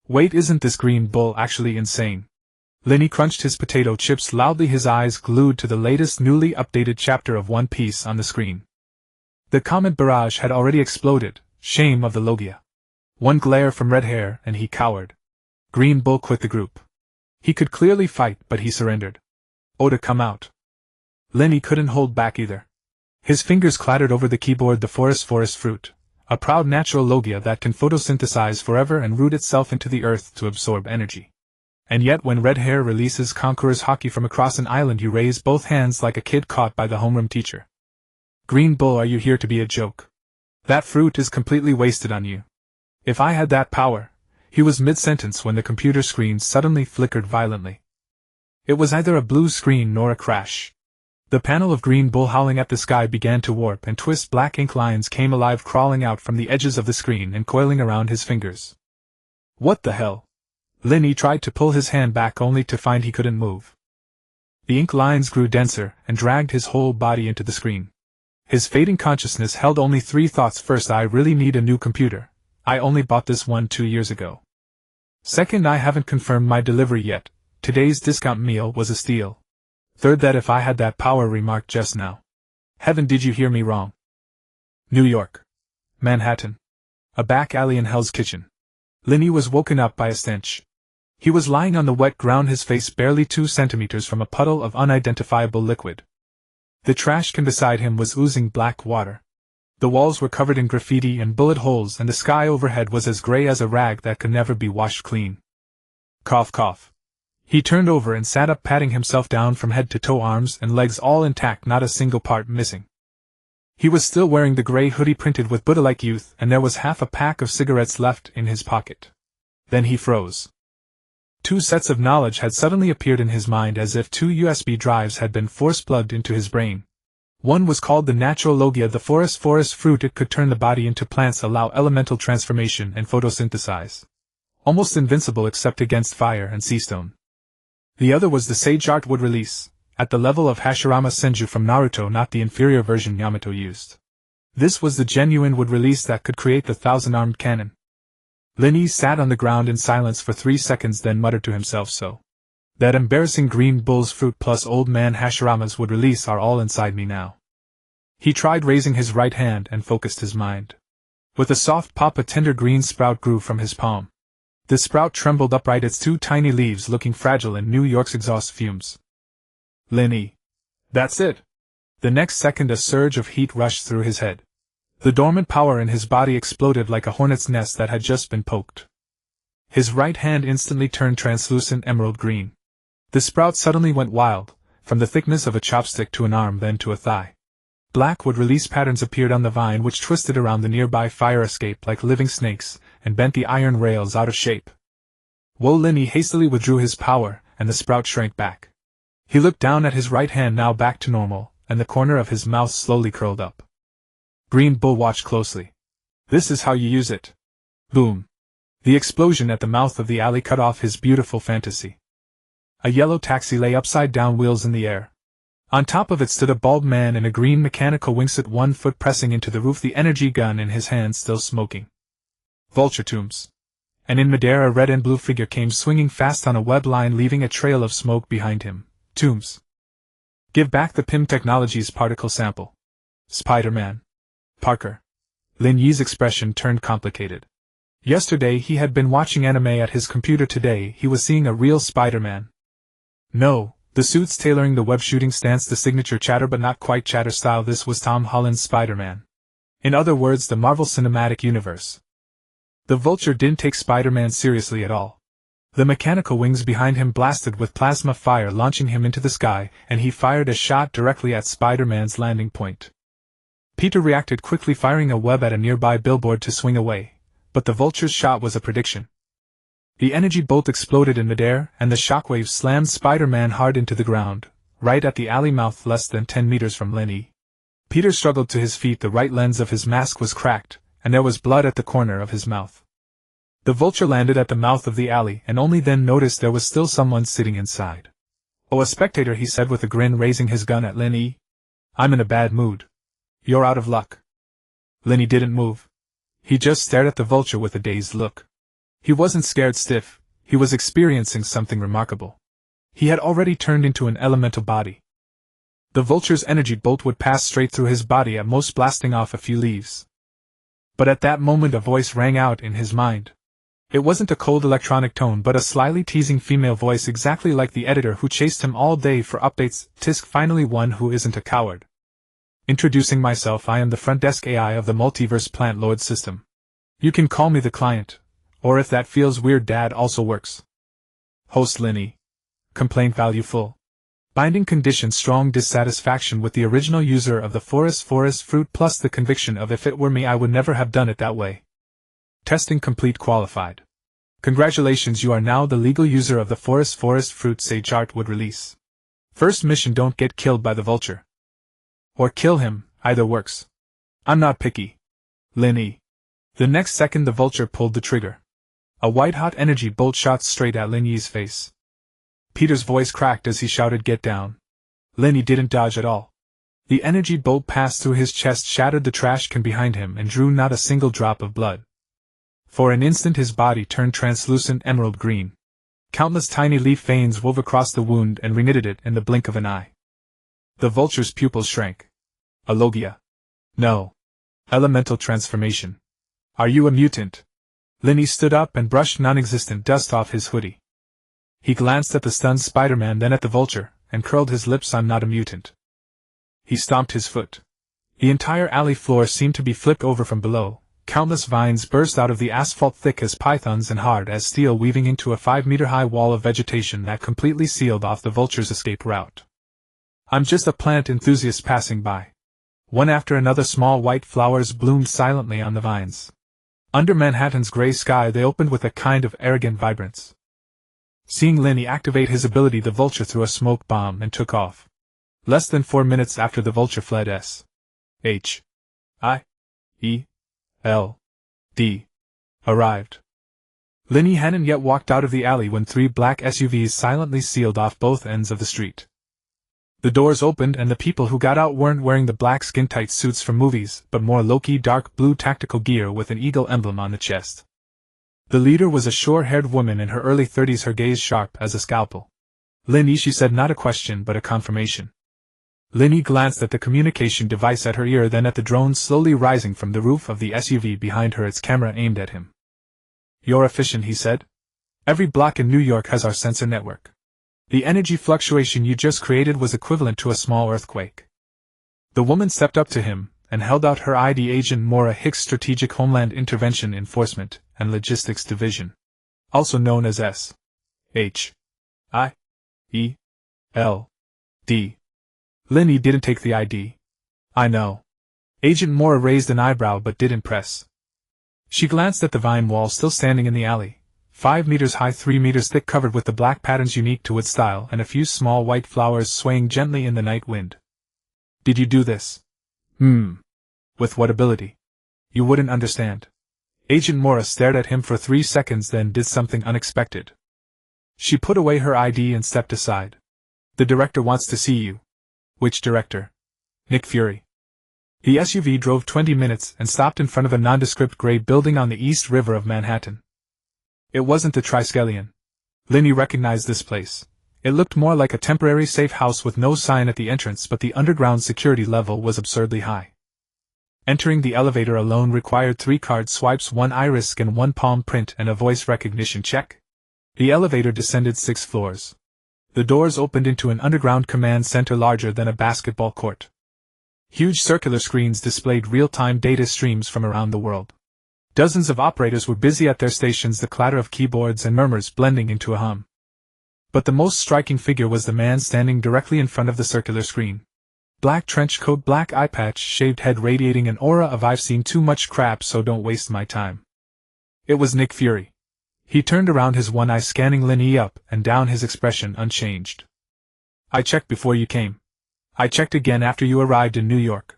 Wait, isn't this green bull actually insane? Lin Yi crunched his potato chips loudly, his eyes glued to the latest newly updated chapter of One Piece on the screen. The comet barrage had already exploded, shame of the Logia. One glare from red hair and he cowered. Green Bull quit the group. He could clearly fight, but he surrendered. Oda, come out. Lin Yi couldn't hold back either. His fingers clattered over the keyboard. The forest fruit, a proud natural Logia that can photosynthesize forever and root itself into the earth to absorb energy. And yet when red hair releases conqueror's hockey from across an island, you raise both hands like a kid caught by the homeroom teacher. Green Bull, are you here to be a joke? That fruit is completely wasted on you. If I had that power. He was mid-sentence when the computer screen suddenly flickered violently. It was neither a blue screen nor a crash. The panel of Green Bull howling at the sky began to warp and twist. Black ink lines came alive, crawling out from the edges of the screen and coiling around his fingers. What the hell? Lin Yi tried to pull his hand back only to find he couldn't move. The ink lines grew denser and dragged his whole body into the screen. His fading consciousness held only three thoughts. First, I really need a new computer. I only bought this one 2 years ago. Second, I haven't confirmed my delivery yet. Today's discount meal was a steal. Third, that if I had that power remarked just now. Heaven, did you hear me wrong? New York. Manhattan. A back alley in Hell's Kitchen. Lin Yi was woken up by a stench. He was lying on the wet ground, his face barely 2 centimeters from a puddle of unidentifiable liquid. The trash can beside him was oozing black water. The walls were covered in graffiti and bullet holes, and the sky overhead was as gray as a rag that could never be washed clean. Cough, cough. He turned over and sat up, patting himself down from head to toe, arms and legs all intact, not a single part missing. He was still wearing the gray hoodie printed with Buddha-like youth, and there was half a pack of cigarettes left in his pocket. Then he froze. 2 sets of knowledge had suddenly appeared in his mind, as if 2 USB drives had been force-plugged into his brain. One was called the natural Logia, the forest fruit. It could turn the body into plants, allow elemental transformation, and photosynthesize. Almost invincible except against fire and sea stone. The other was the Sage Art Wood Release, at the level of Hashirama Senju from Naruto, not the inferior version Yamato used. This was the genuine wood release that could create the 1,000-armed cannon. Lin Yi sat on the ground in silence for 3 seconds, then muttered to himself, so. That embarrassing Green Bull's fruit plus old man Hashirama's wood release are all inside me now. He tried raising his right hand and focused his mind. With a soft pop, a tender green sprout grew from his palm. The sprout trembled upright, its 2 tiny leaves looking fragile in New York's exhaust fumes. Lin Yi. That's it. The next second a surge of heat rushed through his head. The dormant power in his body exploded like a hornet's nest that had just been poked. His right hand instantly turned translucent emerald green. The sprout suddenly went wild, from the thickness of a chopstick to an arm, then to a thigh. Black wood release patterns appeared on the vine, which twisted around the nearby fire escape like living snakes, and bent the iron rails out of shape. Lin Yi hastily withdrew his power, and the sprout shrank back. He looked down at his right hand, now back to normal, and the corner of his mouth slowly curled up. Green Bull watched closely. This is how you use it. Boom. The explosion at the mouth of the alley cut off his beautiful fantasy. A yellow taxi lay upside down, wheels in the air. On top of it stood a bald man in a green mechanical wingsuit, 1 foot pressing into the roof, the energy gun in his hand still smoking. Vulture tombs. And in midair a red and blue figure came swinging fast on a web line, leaving a trail of smoke behind him. Tombs. Give back the PIM Technologies particle sample. Spider-Man. Parker. Lin Yi's expression turned complicated. Yesterday he had been watching anime at his computer. Today he was seeing a real Spider-Man. No, the suit's tailoring the web shooting stance, the signature chatter but not quite chatter style. This was Tom Holland's Spider-Man. In other words, the Marvel Cinematic Universe. The Vulture didn't take Spider-Man seriously at all. The mechanical wings behind him blasted with plasma fire, launching him into the sky, and he fired a shot directly at Spider-Man's landing point. Peter reacted quickly, firing a web at a nearby billboard to swing away, but the Vulture's shot was a prediction. The energy bolt exploded in midair, and the shockwave slammed Spider-Man hard into the ground, right at the alley mouth less than 10 meters from Lin Yi. Peter struggled to his feet. The right lens of his mask was cracked, and there was blood at the corner of his mouth. The Vulture landed at the mouth of the alley and only then noticed there was still someone sitting inside. "Oh, a spectator," he said with a grin, raising his gun at Lin Yi. "I'm in a bad mood. You're out of luck." Lin Yi didn't move. He just stared at the Vulture with a dazed look. He wasn't scared stiff, he was experiencing something remarkable. He had already turned into an elemental body. The Vulture's energy bolt would pass straight through his body, at most blasting off a few leaves. But at that moment a voice rang out in his mind. It wasn't a cold electronic tone but a slyly teasing female voice, exactly like the editor who chased him all day for updates. Tisk, finally one who isn't a coward. Introducing myself, I am the front desk AI of the Multiverse Plant Lord system. You can call me the client, or if that feels weird, Dad also works. Host Lin Yi. Complaint value full. Binding condition: strong dissatisfaction with the original user of the forest fruit plus the conviction of if it were me I would never have done it that way. Testing complete. Qualified. Congratulations, you are now the legal user of the forest fruit. Sage art would release. First mission: don't get killed by the Vulture. Or kill him, either works. I'm not picky. Lin Yi. The next second the Vulture pulled the trigger. A white-hot energy bolt shot straight at Lin Yi's face. Peter's voice cracked as he shouted, "Get down." Lin Yi didn't dodge at all. The energy bolt passed through his chest, shattered the trash can behind him, and drew not a single drop of blood. For an instant his body turned translucent emerald green. Countless tiny leaf veins wove across the wound and reknitted it in the blink of an eye. The Vulture's pupils shrank. A Logia. No. Elemental transformation. Are you a mutant? Lin Yi stood up and brushed non-existent dust off his hoodie. He glanced at the stunned Spider-Man, then at the Vulture, and curled his lips. I'm not a mutant. He stomped his foot. The entire alley floor seemed to be flipped over from below. Countless vines burst out of the asphalt, thick as pythons and hard as steel, weaving into a 5-meter-high wall of vegetation that completely sealed off the Vulture's escape route. I'm just a plant enthusiast passing by. One after another small white flowers bloomed silently on the vines. Under Manhattan's gray sky they opened with a kind of arrogant vibrance. Seeing Lin Yi activate his ability, the Vulture threw a smoke bomb and took off. Less than 4 minutes after the Vulture fled, S.H.I.E.L.D. arrived. Lin Yi hadn't yet walked out of the alley when 3 black SUVs silently sealed off both ends of the street. The doors opened and the people who got out weren't wearing the black skin-tight suits from movies, but more low-key dark blue tactical gear with an eagle emblem on the chest. The leader was a short-haired woman in her early 30s, her gaze sharp as a scalpel. Lin Yi, she said, not a question but a confirmation. Lin Yi glanced at the communication device at her ear, then at the drone slowly rising from the roof of the SUV behind her, its camera aimed at him. You're efficient, he said. Every block in New York has our sensor network. The energy fluctuation you just created was equivalent to a small earthquake. The woman stepped up to him and held out her ID. Agent Mora Hicks, Strategic Homeland Intervention Enforcement and Logistics Division, also known as S.H.I.E.L.D. Lin Yi didn't take the ID. I know. Agent Mora raised an eyebrow but didn't press. She glanced at the vine wall still standing in the alley. 5 meters high, 3 meters thick, covered with the black patterns unique to its style, and a few small white flowers swaying gently in the night wind. Did you do this? With what ability? You wouldn't understand. Agent Mora stared at him for 3 seconds, then did something unexpected. She put away her ID and stepped aside. The director wants to see you. Which director? Nick Fury. The SUV drove 20 minutes and stopped in front of a nondescript gray building on the East River of Manhattan. It wasn't the Triskelion. Lin Yi recognized this place. It looked more like a temporary safe house with no sign at the entrance, but the underground security level was absurdly high. Entering the elevator alone required 3 card swipes, 1 iris scan, 1 palm print, and a voice recognition check. The elevator descended 6 floors. The doors opened into an underground command center larger than a basketball court. Huge circular screens displayed real-time data streams from around the world. Dozens of operators were busy at their stations, the clatter of keyboards and murmurs blending into a hum. But the most striking figure was the man standing directly in front of the circular screen. Black trench coat, black eye patch, shaved head, radiating an aura of "I've seen too much crap, so don't waste my time." It was Nick Fury. He turned around, his one eye scanning Lin Yi up and down, his expression unchanged. "I checked before you came. I checked again after you arrived in New York."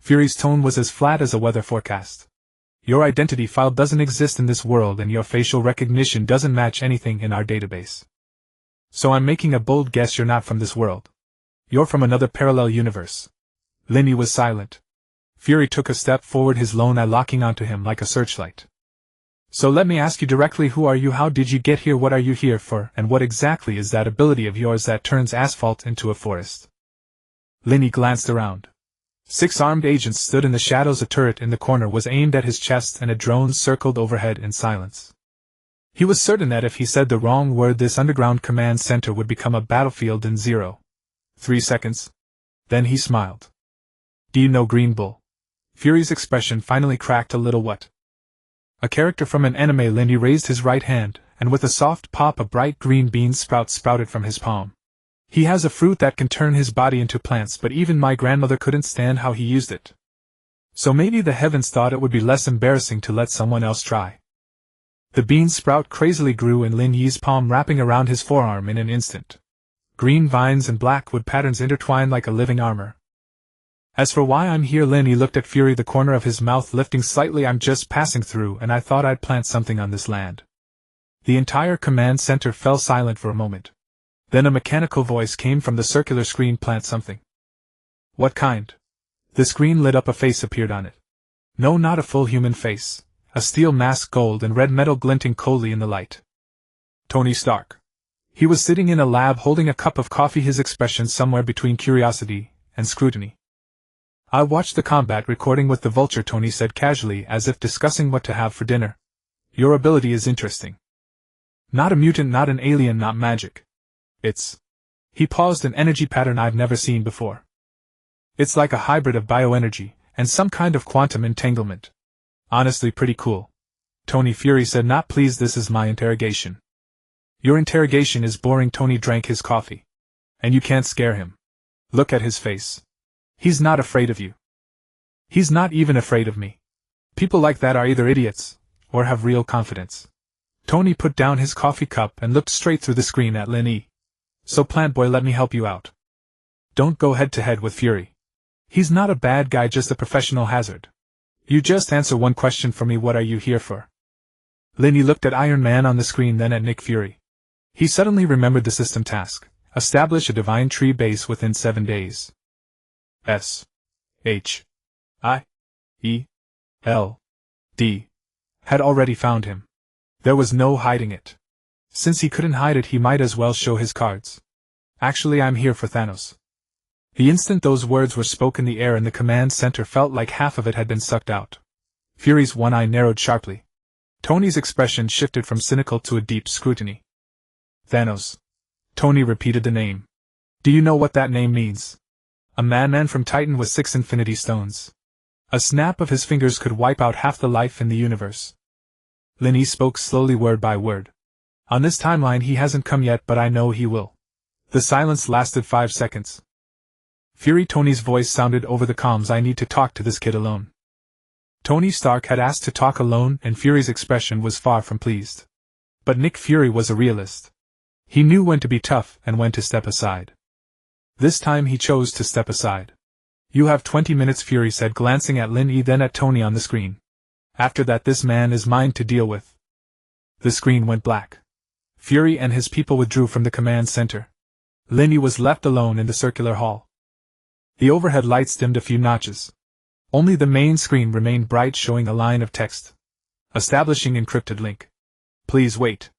Fury's tone was as flat as a weather forecast. "Your identity file doesn't exist in this world and your facial recognition doesn't match anything in our database. So I'm making a bold guess you're not from this world. You're from another parallel universe." Lin Yi was silent. Fury took a step forward, his lone eye locking onto him like a searchlight. So let me ask you directly, who are you, how did you get here, what are you here for, and what exactly is that ability of yours that turns asphalt into a forest? Lin Yi glanced around. 6 armed agents stood in the shadows. A turret in the corner was aimed at his chest and a drone circled overhead in silence. He was certain that if he said the wrong word, this underground command center would become a battlefield in 0.3 seconds. Then he smiled. Do you know Green Bull? Fury's expression finally cracked a little. What? A character from an anime. Lin Yi raised his right hand, and with a soft pop a bright green bean sprouted from his palm. He has a fruit that can turn his body into plants, but even my grandmother couldn't stand how he used it. So maybe the heavens thought it would be less embarrassing to let someone else try. The bean sprout crazily grew in Lin Yi's palm, wrapping around his forearm in an instant. Green vines and black wood patterns intertwined like a living armor. As for why I'm here, Lin Yi looked at Fury, the corner of his mouth lifting slightly. I'm just passing through, and I thought I'd plant something on this land. The entire command center fell silent for a moment. Then a mechanical voice came from the circular screen. Plant something. What kind? The screen lit up. A face appeared on it. No, not a full human face. A steel mask, gold and red metal glinting coldly in the light. Tony Stark. He was sitting in a lab holding a cup of coffee, his expression somewhere between curiosity and scrutiny. I watched the combat recording with the Vulture, Tony said casually, as if discussing what to have for dinner. Your ability is interesting. Not a mutant, not an alien, not magic. It's... He paused. An energy pattern I've never seen before. It's like a hybrid of bioenergy and some kind of quantum entanglement. Honestly, pretty cool. Tony, Fury said, not pleased. This is my interrogation. Your interrogation is boring. Tony drank his coffee. And you can't scare him. Look at his face. He's not afraid of you. He's not even afraid of me. People like that are either idiots or have real confidence. Tony put down his coffee cup and looked straight through the screen at Lin Yi. So Plant Boy, let me help you out. Don't go head to head with Fury. He's not a bad guy, just a professional hazard. You just answer one question for me. What are you here for? Lin Yi looked at Iron Man on the screen, then at Nick Fury. He suddenly remembered the system task. Establish a divine tree base within 7 days. S.H.I.E.L.D. had already found him. There was no hiding it. Since he couldn't hide it, he might as well show his cards. Actually, I'm here for Thanos. The instant those words were spoken, the air in the command center felt like half of it had been sucked out. Fury's one eye narrowed sharply. Tony's expression shifted from cynical to a deep scrutiny. Thanos. Tony repeated the name. Do you know what that name means? A madman from Titan with 6 infinity stones. A snap of his fingers could wipe out half the life in the universe. Lin Yi spoke slowly, word by word. On this timeline he hasn't come yet, but I know he will. The silence lasted 5 seconds. Fury, Tony's voice sounded over the comms. I need to talk to this kid alone. Tony Stark had asked to talk alone, and Fury's expression was far from pleased. But Nick Fury was a realist. He knew when to be tough and when to step aside. This time he chose to step aside. You have 20 minutes, Fury said, glancing at Lin Yi, then at Tony on the screen. After that, this man is mine to deal with. The screen went black. Fury and his people withdrew from the command center. Lin Yi was left alone in the circular hall. The overhead lights dimmed a few notches. Only the main screen remained bright, showing a line of text. Establishing encrypted link. Please wait.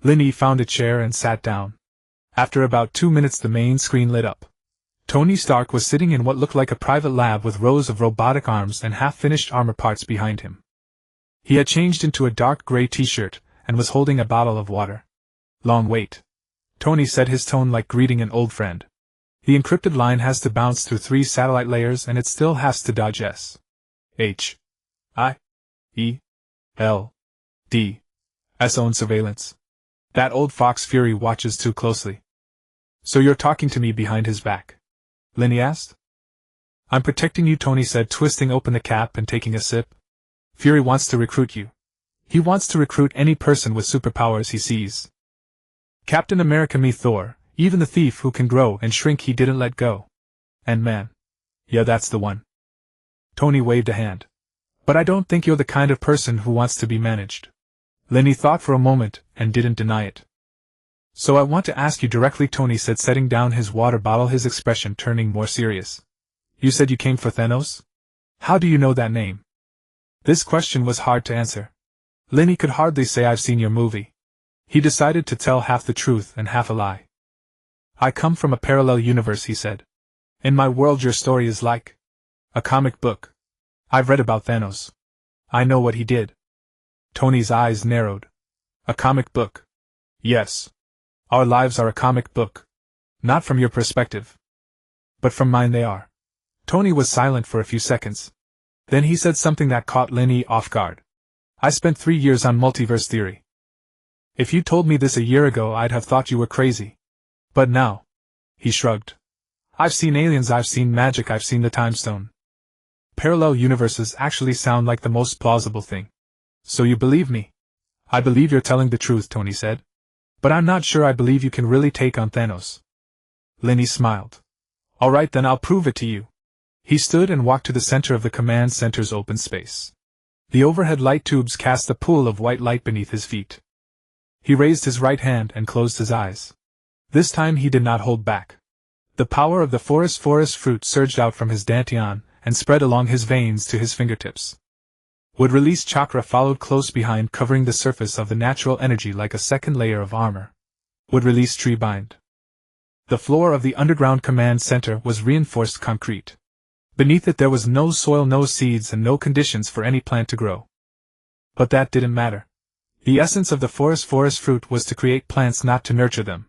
Lin Yi found a chair and sat down. After about 2 minutes the main screen lit up. Tony Stark was sitting in what looked like a private lab with rows of robotic arms and half-finished armor parts behind him. He had changed into a dark gray t-shirt and was holding a bottle of water. Long wait. Tony said, his tone like greeting an old friend. The encrypted line has to bounce through 3 satellite layers, and it still has to dodge S.H.I.E.L.D's own surveillance. That old fox Fury watches too closely. So you're talking to me behind his back? Lin Yi asked. I'm protecting you, Tony said, twisting open the cap and taking a sip. Fury wants to recruit you. He wants to recruit any person with superpowers he sees. Captain America, me, Thor, even the thief who can grow and shrink he didn't let go. And man. Yeah, that's the one. Tony waved a hand. But I don't think you're the kind of person who wants to be managed. Lin Yi thought for a moment, and didn't deny it. So I want to ask you directly, Tony said, setting down his water bottle, his expression turning more serious. You said you came for Thanos? How do you know that name? This question was hard to answer. Lin Yi could hardly say I've seen your movie. He decided to tell half the truth and half a lie. I come from a parallel universe, he said. In my world your story is like a comic book. I've read about Thanos. I know what he did. Tony's eyes narrowed. A comic book. Yes. Our lives are a comic book. Not from your perspective. But from mine they are. Tony was silent for a few seconds. Then he said something that caught Lin Yi off guard. I spent 3 years on multiverse theory. If you told me this a year ago I'd have thought you were crazy. But now. He shrugged. I've seen aliens, I've seen magic, I've seen the time stone. Parallel universes actually sound like the most plausible thing. So you believe me? I believe you're telling the truth, Tony said. But I'm not sure I believe you can really take on Thanos. Lin Yi smiled. Alright then, I'll prove it to you. He stood and walked to the center of the command center's open space. The overhead light tubes cast a pool of white light beneath his feet. He raised his right hand and closed his eyes. This time he did not hold back. The power of the forest fruit surged out from his dantian and spread along his veins to his fingertips. Wood-release chakra followed close behind, covering the surface of the natural energy like a second layer of armor. Wood-release tree bind. The floor of the underground command center was reinforced concrete. Beneath it there was no soil, no seeds, and no conditions for any plant to grow. But that didn't matter. The essence of the forest fruit was to create plants, not to nurture them.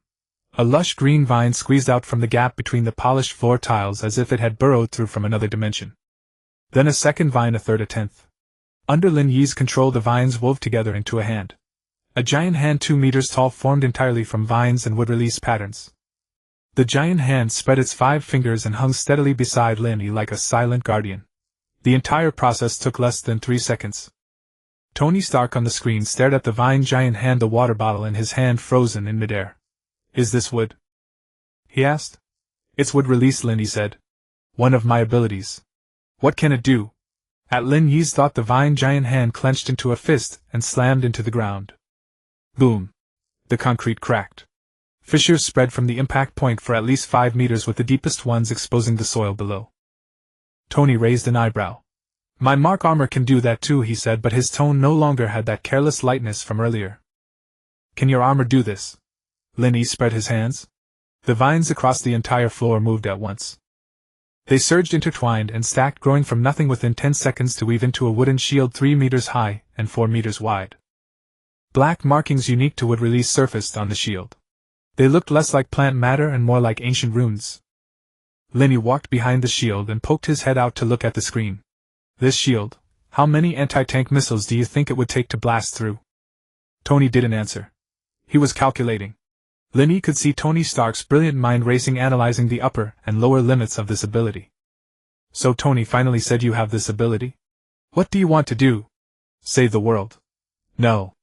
A lush green vine squeezed out from the gap between the polished floor tiles as if it had burrowed through from another dimension. Then a second vine, a third, a 10th. Under Lin Yi's control the vines wove together into a hand. A giant hand 2 meters tall formed entirely from vines and wood-release patterns. The giant hand spread its 5 fingers and hung steadily beside Lin Yi like a silent guardian. The entire process took less than 3 seconds. Tony Stark on the screen stared at the vine giant hand, the water bottle in his hand frozen in midair. Is this wood? He asked. It's wood-release, Lin Yi said. One of my abilities. What can it do? At Lin Yi's thought the vine giant hand clenched into a fist and slammed into the ground. Boom. The concrete cracked. Fissures spread from the impact point for at least 5 meters, with the deepest ones exposing the soil below. Tony raised an eyebrow. My Mark armor can do that too, he said, but his tone no longer had that careless lightness from earlier. Can your armor do this? Lin Yi spread his hands. The vines across the entire floor moved at once. They surged, intertwined, and stacked, growing from nothing within 10 seconds to weave into a wooden shield 3 meters high and 4 meters wide. Black markings unique to wood-release surfaced on the shield. They looked less like plant matter and more like ancient runes. Lin Yi walked behind the shield and poked his head out to look at the screen. This shield, how many anti-tank missiles do you think it would take to blast through? Tony didn't answer. He was calculating. Lin Yi could see Tony Stark's brilliant mind racing, analyzing the upper and lower limits of this ability. So Tony finally said, you have this ability? What do you want to do? Save the world? No.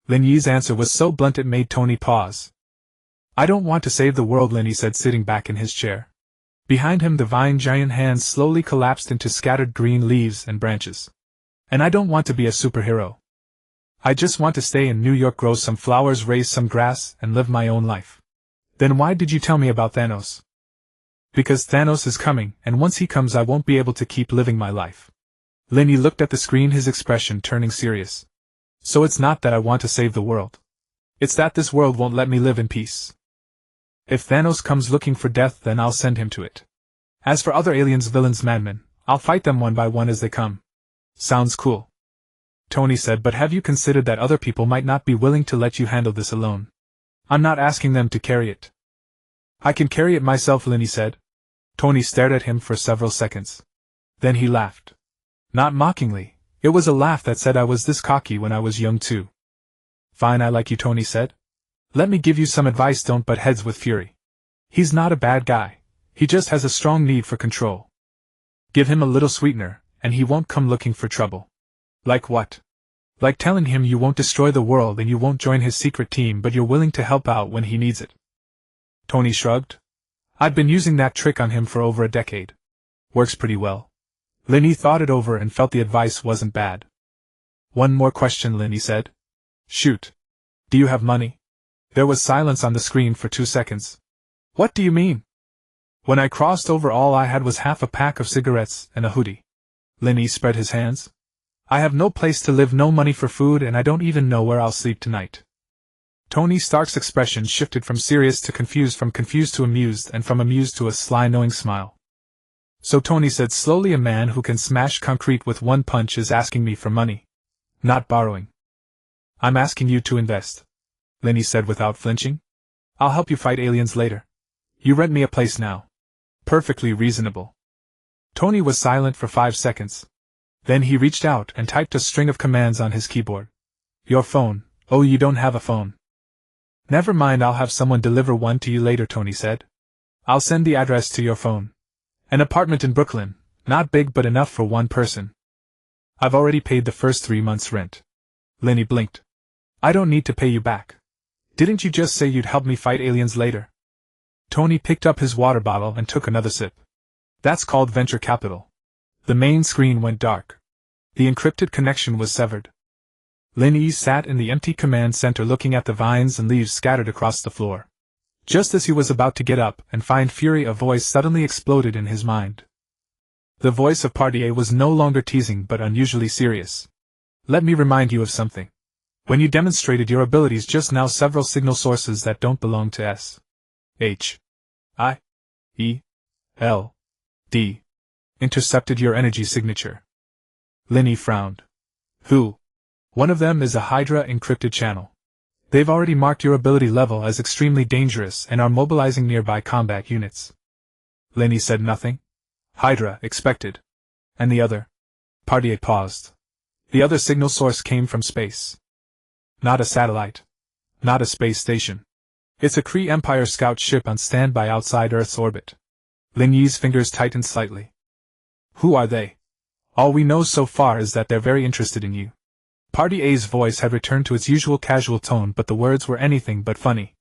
Lin Yi's answer was so blunt it made Tony pause. I don't want to save the world, Lin Yi said, sitting back in his chair. Behind him the vine giant hands slowly collapsed into scattered green leaves and branches. And I don't want to be a superhero. I just want to stay in New York, grow some flowers, raise some grass, and live my own life. Then why did you tell me about Thanos? Because Thanos is coming, and once he comes I won't be able to keep living my life. Lin Yi looked at the screen, his expression turning serious. So it's not that I want to save the world. It's that this world won't let me live in peace. If Thanos comes looking for death, then I'll send him to it. As for other aliens, villains, madmen, I'll fight them one by one as they come. Sounds cool. Tony said, but have you considered that other people might not be willing to let you handle this alone? I'm not asking them to carry it. I can carry it myself, Lin Yi said. Tony stared at him for several seconds. Then he laughed. Not mockingly, it was a laugh that said I was this cocky when I was young too. Fine, I like you, Tony said. Let me give you some advice, don't butt heads with Fury. He's not a bad guy, he just has a strong need for control. Give him a little sweetener, and he won't come looking for trouble. Like what? Like telling him you won't destroy the world and you won't join his secret team, but you're willing to help out when he needs it. Tony shrugged. I've been using that trick on him for over a decade. Works pretty well. Lin Yi thought it over and felt the advice wasn't bad. One more question, Lin Yi said. Shoot. Do you have money? There was silence on the screen for 2 seconds. What do you mean? When I crossed over all I had was half a pack of cigarettes and a hoodie. Lin Yi spread his hands. I have no place to live, no money for food, and I don't even know where I'll sleep tonight. Tony Stark's expression shifted from serious to confused to amused, and from amused to a sly knowing smile. So Tony said slowly, a man who can smash concrete with one punch is asking me for money. Not borrowing. I'm asking you to invest. Lin Yi said without flinching. I'll help you fight aliens later. You rent me a place now. Perfectly reasonable. Tony was silent for 5 seconds. Then he reached out and typed a string of commands on his keyboard. Your phone. Oh, you don't have a phone. Never mind, I'll have someone deliver one to you later, Tony said. I'll send the address to your phone. An apartment in Brooklyn, not big but enough for one person. I've already paid the first 3 months' rent. Lin Yi blinked. I don't need to pay you back. Didn't you just say you'd help me fight aliens later? Tony picked up his water bottle and took another sip. That's called venture capital. The main screen went dark. The encrypted connection was severed. Lin Yi sat in the empty command center looking at the vines and leaves scattered across the floor. Just as he was about to get up and find fury, a voice suddenly exploded in his mind. The voice of Party A was no longer teasing but unusually serious. Let me remind you of something. When you demonstrated your abilities just now, several signal sources that don't belong to S.H.I.E.L.D. intercepted your energy signature. Lin Yi frowned. Who? One of them is a Hydra encrypted channel. They've already marked your ability level as extremely dangerous and are mobilizing nearby combat units. Lin Yi said nothing. Hydra, expected. And the other? Party A paused. The other signal source came from space. Not a satellite. Not a space station. It's a Kree Empire scout ship on standby outside Earth's orbit. Lin Yi's fingers tightened slightly. Who are they? All we know so far is that they're very interested in you. Party A's voice had returned to its usual casual tone, but the words were anything but funny.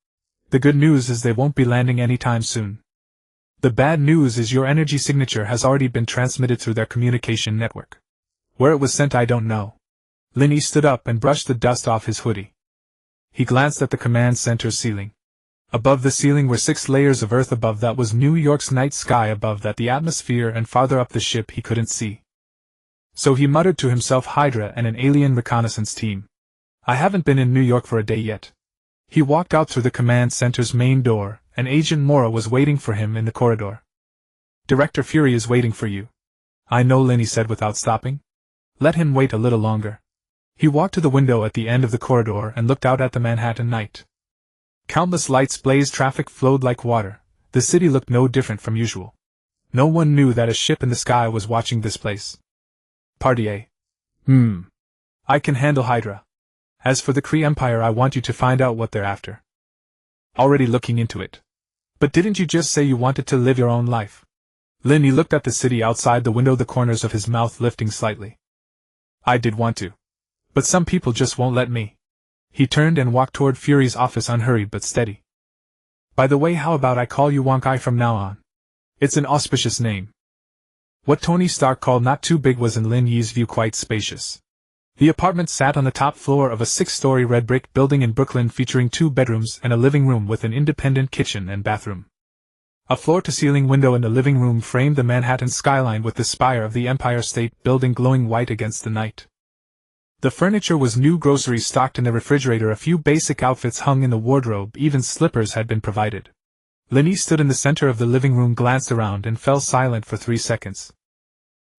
The good news is they won't be landing anytime soon. The bad news is your energy signature has already been transmitted through their communication network. Where it was sent I don't know. Lin Yi stood up and brushed the dust off his hoodie. He glanced at the command center's ceiling. Above the ceiling were 6 layers of earth, above that was New York's night sky, above that the atmosphere, and farther up the ship he couldn't see. So he muttered to himself, Hydra and an alien reconnaissance team. I haven't been in New York for a day yet. He walked out through the command center's main door, and Agent Mora was waiting for him in the corridor. Director Fury is waiting for you. I know, Lin Yi said without stopping. Let him wait a little longer. He walked to the window at the end of the corridor and looked out at the Manhattan night. Countless lights blazed, traffic flowed like water. The city looked no different from usual. No one knew that a ship in the sky was watching this place. Party A. I can handle Hydra. As for the Kree Empire, I want you to find out what they're after. Already looking into it. But didn't you just say you wanted to live your own life? Lin Yi looked at the city outside the window, the corners of his mouth lifting slightly. I did want to. But some people just won't let me. He turned and walked toward Fury's office, unhurried but steady. By the way, how about I call you Wonkai from now on? It's an auspicious name. What Tony Stark called not too big was in Lin Yi's view quite spacious. The apartment sat on the top floor of a 6-story red brick building in Brooklyn, featuring 2 bedrooms and a living room with an independent kitchen and bathroom. A floor-to-ceiling window in the living room framed the Manhattan skyline, with the spire of the Empire State Building glowing white against the night. The furniture was new, groceries stocked in the refrigerator, a few basic outfits hung in the wardrobe, even slippers had been provided. Lin Yi stood in the center of the living room, glanced around, and fell silent for 3 seconds.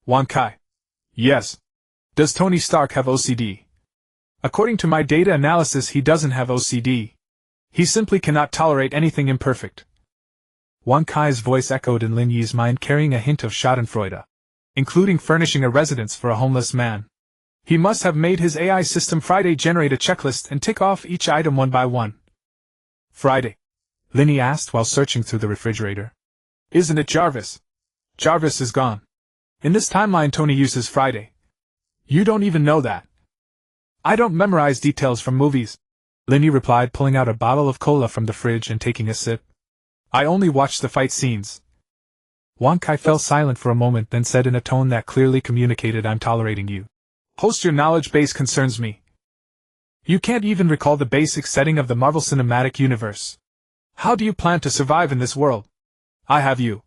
Wonkai. Yes. Does Tony Stark have OCD? According to my data analysis, he doesn't have OCD. He simply cannot tolerate anything imperfect. Wonkai's voice echoed in Lin Yi's mind, carrying a hint of schadenfreude, including furnishing a residence for a homeless man. He must have made his AI system Friday generate a checklist and tick off each item one by one. Friday? Lin Yi asked while searching through the refrigerator. Isn't it Jarvis? Jarvis is gone. In this timeline, Tony uses Friday. You don't even know that. I don't memorize details from movies, Lin Yi replied, pulling out a bottle of cola from the fridge and taking a sip. I only watch the fight scenes. Wonkai fell silent for a moment, then said in a tone that clearly communicated, I'm tolerating you. Host, your knowledge base concerns me. You can't even recall the basic setting of the Marvel Cinematic Universe. How do you plan to survive in this world? I have you,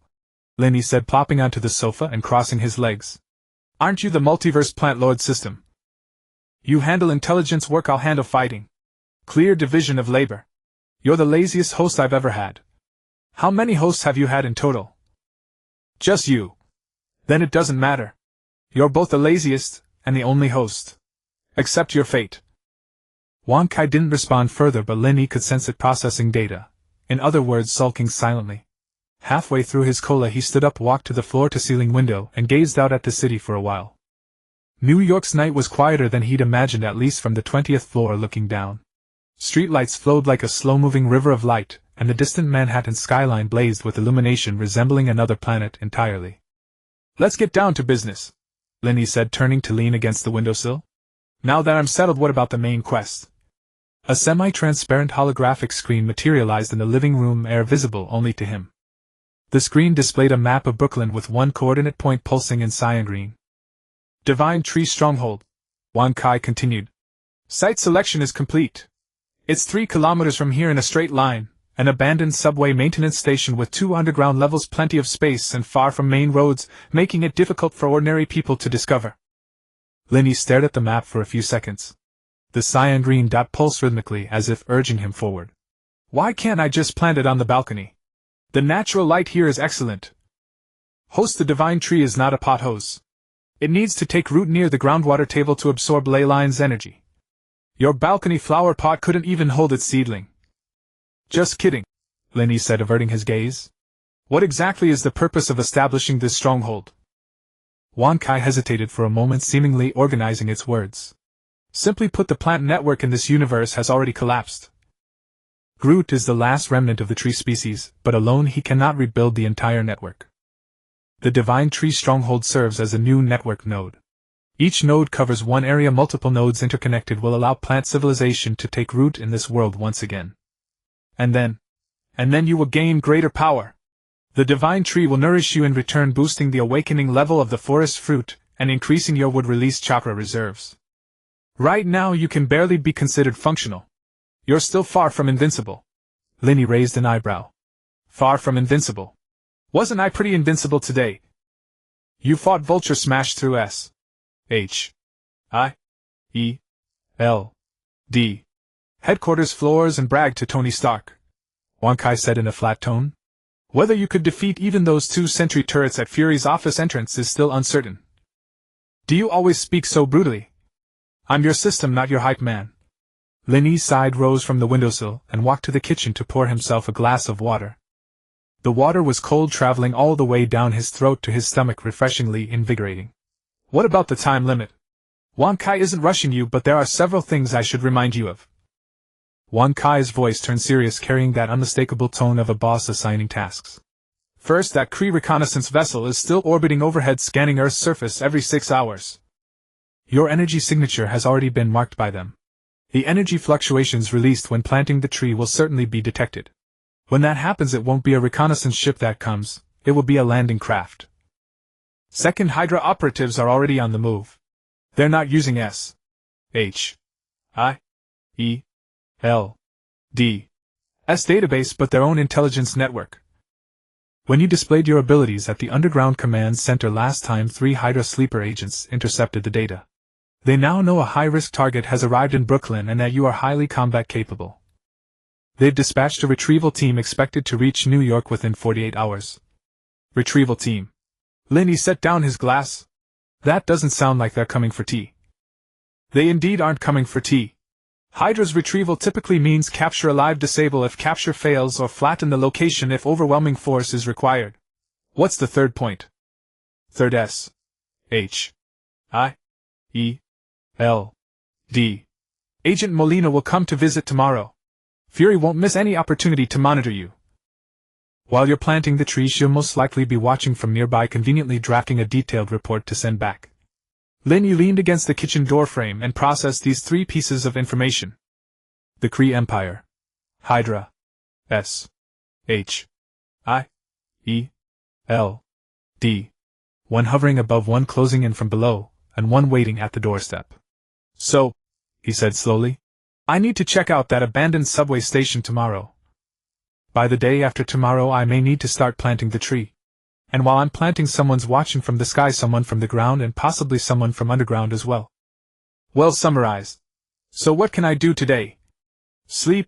Lin Yi said, plopping onto the sofa and crossing his legs. Aren't you the multiverse plant lord system? You handle intelligence work, I'll handle fighting. Clear division of labor. You're the laziest host I've ever had. How many hosts have you had in total? Just you. Then it doesn't matter. You're both the laziest, and the only host. Accept your fate. Wang Kai didn't respond further, but Lin Yi could sense it processing data. In other words, sulking silently. Halfway through his cola he stood up, walked to the floor-to-ceiling window, and gazed out at the city for a while. New York's night was quieter than he'd imagined, at least from the 20th floor looking down. Streetlights flowed like a slow-moving river of light, and the distant Manhattan skyline blazed with illumination resembling another planet entirely. Let's get down to business, Lin Yi said, turning to lean against the windowsill. Now that I'm settled, what about the main quest? A semi-transparent holographic screen materialized in the living room air, visible only to him. The screen displayed a map of Brooklyn with one coordinate point pulsing in cyan green. Divine Tree Stronghold, Wang Kai continued. Site selection is complete. It's 3 kilometers from here in a straight line, an abandoned subway maintenance station with 2 underground levels, plenty of space, and far from main roads, making it difficult for ordinary people to discover. Lin Yi stared at the map for a few seconds. The cyan green dot pulsed rhythmically as if urging him forward. Why can't I just plant it on the balcony? The natural light here is excellent. Host, the divine tree is not a pot hose. It needs to take root near the groundwater table to absorb ley line's energy. Your balcony flower pot couldn't even hold its seedling. Just kidding, Lin Yi said, averting his gaze. What exactly is the purpose of establishing this stronghold? Wang Kai hesitated for a moment, seemingly organizing its words. Simply put, the plant network in this universe has already collapsed. Groot is the last remnant of the tree species, but alone he cannot rebuild the entire network. The Divine Tree Stronghold serves as a new network node. Each node covers one area. Multiple nodes interconnected will allow plant civilization to take root in this world once again. And then you will gain greater power. The Divine Tree will nourish you in return, boosting the awakening level of the forest fruit and increasing your wood-release chakra reserves. Right now you can barely be considered functional. You're still far from invincible. Lin Yi raised an eyebrow. Far from invincible? Wasn't I pretty invincible today? You fought Vulture, smashed through S.H.I.E.L.D. headquarters floors and bragged to Tony Stark, Wang Kai said in a flat tone. Whether you could defeat even those 2 sentry turrets at Fury's office entrance is still uncertain. Do you always speak so brutally? I'm your system, not your hype man. Lin Yi sighed, rose from the windowsill, and walked to the kitchen to pour himself a glass of water. The water was cold, traveling all the way down his throat to his stomach, refreshingly invigorating. What about the time limit? Wang Kai isn't rushing you, but there are several things I should remind you of. Wang Kai's voice turned serious, carrying that unmistakable tone of a boss assigning tasks. First, that Kree reconnaissance vessel is still orbiting overhead, scanning Earth's surface every 6 hours. Your energy signature has already been marked by them. The energy fluctuations released when planting the tree will certainly be detected. When that happens, it won't be a reconnaissance ship that comes, it will be a landing craft. Second, Hydra operatives are already on the move. They're not using S.H.I.E.L.D.'s database, but their own intelligence network. When you displayed your abilities at the Underground Command Center last time, 3 Hydra sleeper agents intercepted the data. They now know a high-risk target has arrived in Brooklyn and that you are highly combat-capable. They've dispatched a retrieval team expected to reach New York within 48 hours. Retrieval team. Lin Yi set down his glass. That doesn't sound like they're coming for tea. They indeed aren't coming for tea. Hydra's retrieval typically means capture alive, disable if capture fails, or flatten the location if overwhelming force is required. What's the third point? Third, S.H.I.E.L.D. Agent Molina will come to visit tomorrow. Fury won't miss any opportunity to monitor you. While you're planting the tree, she'll most likely be watching from nearby, conveniently drafting a detailed report to send back. Lin Yi leaned against the kitchen doorframe and processed these 3 pieces of information. The Kree Empire. Hydra. S.H.I.E.L.D. One hovering above, one closing in from below, and one waiting at the doorstep. So, he said slowly, I need to check out that abandoned subway station tomorrow. By the day after tomorrow I may need to start planting the tree. And while I'm planting, someone's watching from the sky, someone from the ground, and possibly someone from underground as well. Well summarized. So what can I do today? Sleep,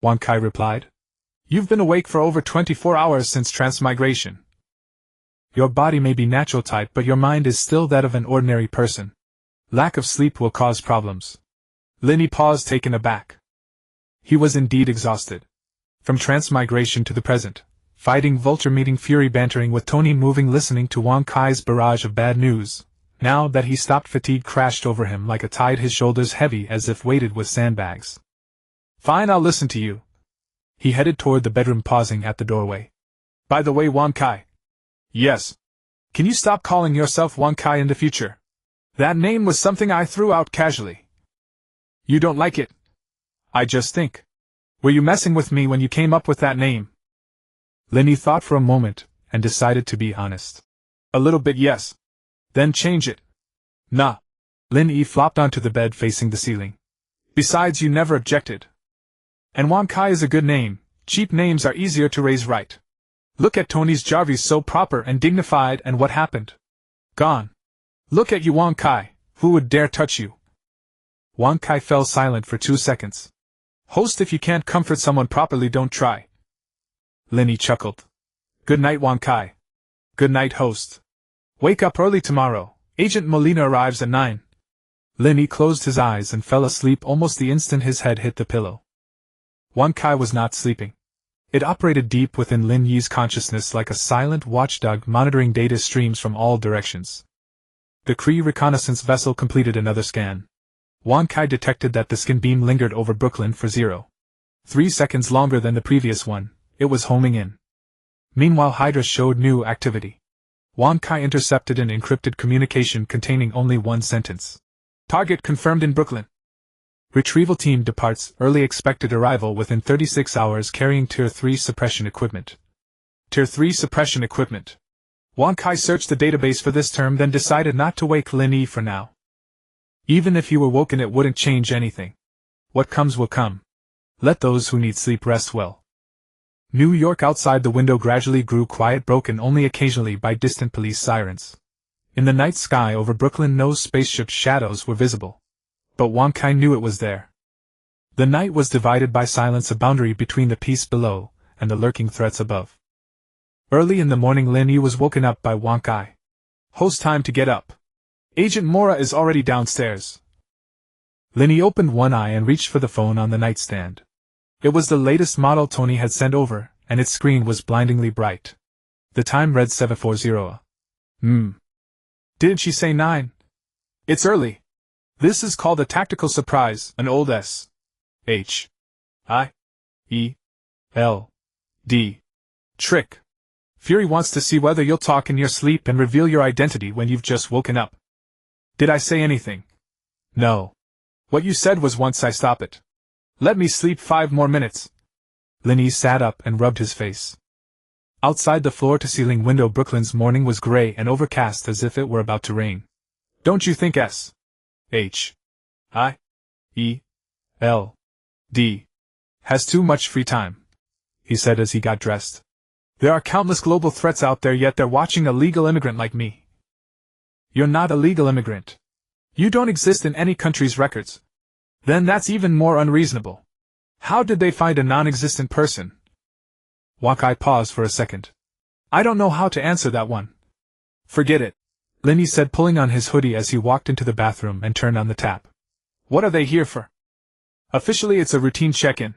Wang Kai replied. You've been awake for over 24 hours since transmigration. Your body may be natural type, but your mind is still that of an ordinary person. Lack of sleep will cause problems. Lin Yi paused, taken aback. He was indeed exhausted. From transmigration to the present, fighting Vulture, meeting Fury, bantering with Tony, moving, listening to Wang Kai's barrage of bad news. Now that he stopped, fatigue crashed over him like a tide, his shoulders heavy as if weighted with sandbags. Fine, I'll listen to you. He headed toward the bedroom, pausing at the doorway. By the way, Wang Kai. Yes. Can you stop calling yourself Wang Kai in the future? That name was something I threw out casually. You don't like it? I just think. Were you messing with me when you came up with that name? Lin Yi thought for a moment, and decided to be honest. A little bit, yes. Then change it. Nah. Lin Yi flopped onto the bed facing the ceiling. Besides, you never objected. And Wang Kai is a good name. Cheap names are easier to raise right. Look at Tony's Jarvis, so proper and dignified, and what happened? Gone. Look at you, Wang Kai. Who would dare touch you? Wang Kai fell silent for 2 seconds. Host, if you can't comfort someone properly, don't try. Lin Yi chuckled. Good night, Wang Kai. Good night, host. Wake up early tomorrow. Agent Molina arrives at 9. Lin Yi closed his eyes and fell asleep almost the instant his head hit the pillow. Wang Kai was not sleeping. It operated deep within Lin Yi's consciousness like a silent watchdog, monitoring data streams from all directions. The Kree reconnaissance vessel completed another scan. Wang Kai detected that the skin beam lingered over Brooklyn for 0.3 seconds longer than the previous one. It was homing in. Meanwhile, Hydra showed new activity. Wang Kai intercepted an encrypted communication containing only one sentence. Target confirmed in Brooklyn. Retrieval team departs, early expected arrival within 36 hours, carrying Tier 3 suppression equipment. Tier 3 suppression equipment. Wang Kai searched the database for this term, then decided not to wake Lin Yi for now. Even if he were woken, it wouldn't change anything. What comes will come. Let those who need sleep rest well. New York outside the window gradually grew quiet, broken only occasionally by distant police sirens. In the night sky over Brooklyn, no spaceship shadows were visible. But Wang Kai knew it was there. The night was divided by silence, a boundary between the peace below and the lurking threats above. Early in the morning, Lin Yi was woken up by Wang Kai. Host, time to get up. Agent Mora is already downstairs. Lin Yi opened one eye and reached for the phone on the nightstand. It was the latest model Tony had sent over, and its screen was blindingly bright. The time read 7:40. Didn't she say 9? It's early. This is called a tactical surprise, an old S.H.I.E.L.D. trick. Fury wants to see whether you'll talk in your sleep and reveal your identity when you've just woken up. Did I say anything? No. What you said was, once I stop it. Let me sleep 5 more minutes. Lin Yi sat up and rubbed his face. Outside the floor-to-ceiling window, Brooklyn's morning was gray and overcast, as if it were about to rain. Don't you think S.H.I.E.L.D. has too much free time? He said as he got dressed. There are countless global threats out there, yet they're watching a legal immigrant like me. You're not a legal immigrant. You don't exist in any country's records. Then that's even more unreasonable. How did they find a non-existent person? Wang Kai paused for a second. I don't know how to answer that one. Forget it, Lin Yi said, pulling on his hoodie as he walked into the bathroom and turned on the tap. What are they here for? Officially, it's a routine check-in.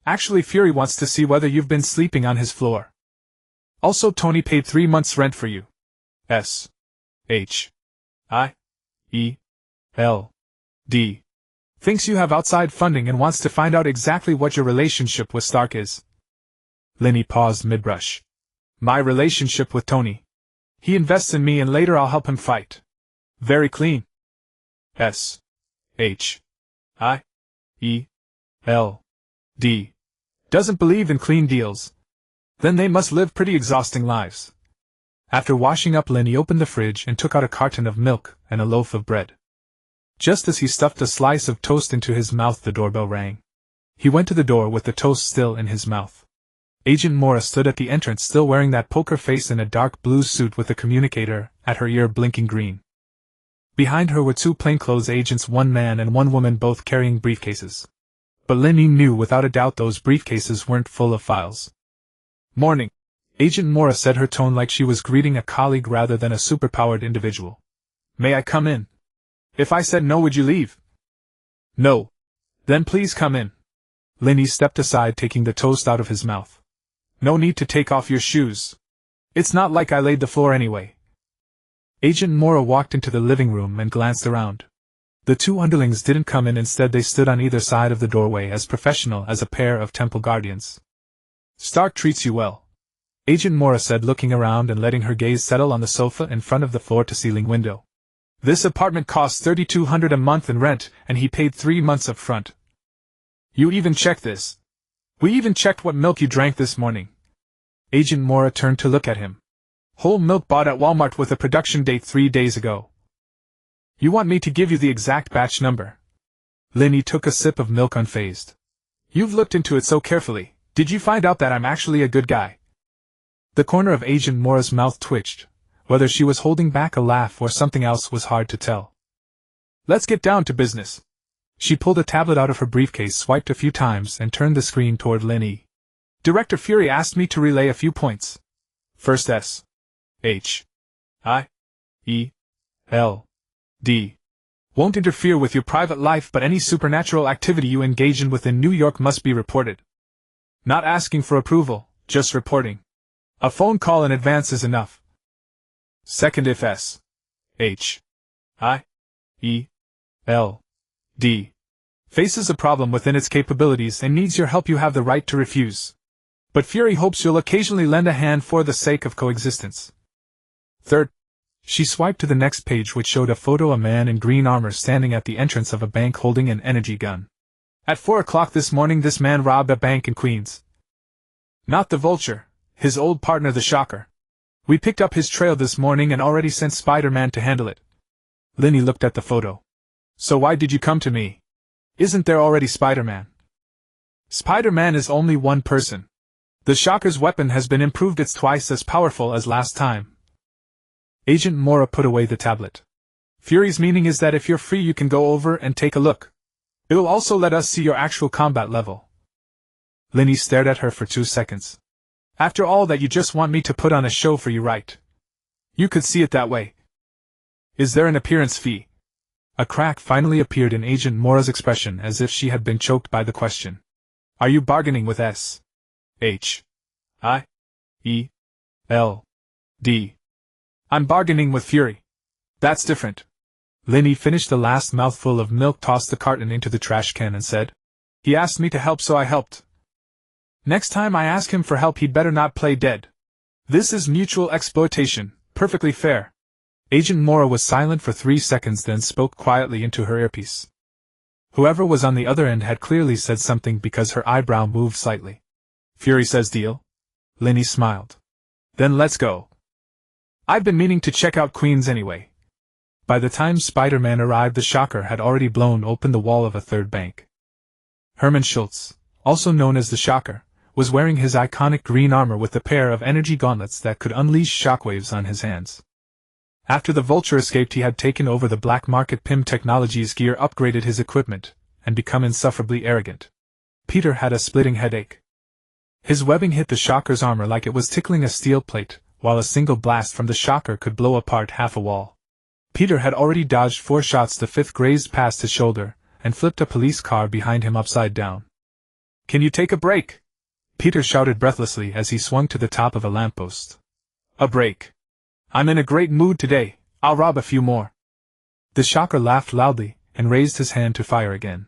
Actually, Fury wants to see whether you've been sleeping on his floor. Also, Tony paid 3 months' rent for you. S.H.I.E.L.D. thinks you have outside funding and wants to find out exactly what your relationship with Stark is. Lin Yi paused mid-brush. My relationship with Tony. He invests in me and later I'll help him fight. Very clean. S.H.I.E.L.D. doesn't believe in clean deals. Then they must live pretty exhausting lives. After washing up, Lin Yi opened the fridge and took out a carton of milk and a loaf of bread. Just as he stuffed a slice of toast into his mouth, the doorbell rang. He went to the door with the toast still in his mouth. Agent Mora stood at the entrance, still wearing that poker face in a dark blue suit with a communicator at her ear blinking green. Behind her were two plainclothes agents, one man and one woman, both carrying briefcases. But Lin Yi knew without a doubt those briefcases weren't full of files. "Morning," Agent Mora said, her tone like she was greeting a colleague rather than a superpowered individual. "May I come in? If I said no, would you leave?" "No." "Then please come in." Lin Yi stepped aside, taking the toast out of his mouth. "No need to take off your shoes. It's not like I laid the floor anyway." Agent Mora walked into the living room and glanced around. The two underlings didn't come in, instead they stood on either side of the doorway, as professional as a pair of temple guardians. "Stark treats you well," Agent Mora said, looking around and letting her gaze settle on the sofa in front of the floor-to-ceiling window. "This apartment costs $3,200 a month in rent, and he paid 3 months up front. You even checked this. We even checked what milk you drank this morning." Agent Mora turned to look at him. "Whole milk bought at Walmart with a production date 3 days ago. You want me to give you the exact batch number?" Lin Yi took a sip of milk unfazed. "You've looked into it so carefully. Did you find out that I'm actually a good guy?" The corner of Agent Mora's mouth twitched. Whether she was holding back a laugh or something else was hard to tell. "Let's get down to business." She pulled a tablet out of her briefcase, swiped a few times, and turned the screen toward Lin Yi. "Director Fury asked me to relay a few points. First, S.H.I.E.L.D. won't interfere with your private life, but any supernatural activity you engage in within New York must be reported. Not asking for approval, just reporting. A phone call in advance is enough. Second, if S.H.I.E.L.D. faces a problem within its capabilities and needs your help, you have the right to refuse. But Fury hopes you'll occasionally lend a hand for the sake of coexistence. Third," she swiped to the next page, which showed a photo of a man in green armor standing at the entrance of a bank holding an energy gun. "At 4 o'clock this morning, this man robbed a bank in Queens. Not the Vulture, his old partner the Shocker. We picked up his trail this morning and already sent Spider-Man to handle it." Lin Yi looked at the photo. "So why did you come to me? Isn't there already Spider-Man?" "Spider-Man is only one person. The Shocker's weapon has been improved, it's twice as powerful as last time." Agent Mora put away the tablet. "Fury's meaning is that if you're free, you can go over and take a look. It'll also let us see your actual combat level." Lin Yi stared at her for 2 seconds. "After all that, you just want me to put on a show for you, right? You could see it that way. Is there an appearance fee?" A crack finally appeared in Agent Mora's expression, as if she had been choked by the question. "Are you bargaining with S.H.I.E.L.D. I'm bargaining with Fury. That's different." Lin Yi finished the last mouthful of milk, tossed the carton into the trash can, and said, "He asked me to help, so I helped. Next time I ask him for help, he'd better not play dead. This is mutual exploitation, perfectly fair." Agent Mora was silent for 3 seconds, then spoke quietly into her earpiece. Whoever was on the other end had clearly said something, because her eyebrow moved slightly. "Fury says deal?" Lin Yi smiled. "Then let's go. I've been meaning to check out Queens anyway." By the time Spider-Man arrived, the Shocker had already blown open the wall of a third bank. Herman Schultz, also known as the Shocker, was wearing his iconic green armor with a pair of energy gauntlets that could unleash shockwaves on his hands. After the Vulture escaped, he had taken over the black market PIM Technologies gear, upgraded his equipment, and become insufferably arrogant. Peter had a splitting headache. His webbing hit the Shocker's armor like it was tickling a steel plate, while a single blast from the Shocker could blow apart half a wall. Peter had already dodged 4 shots, the 5th grazed past his shoulder, and flipped a police car behind him upside down. "Can you take a break?" Peter shouted breathlessly as he swung to the top of a lamppost. "A break? I'm in a great mood today, I'll rob a few more." The Shocker laughed loudly, and raised his hand to fire again.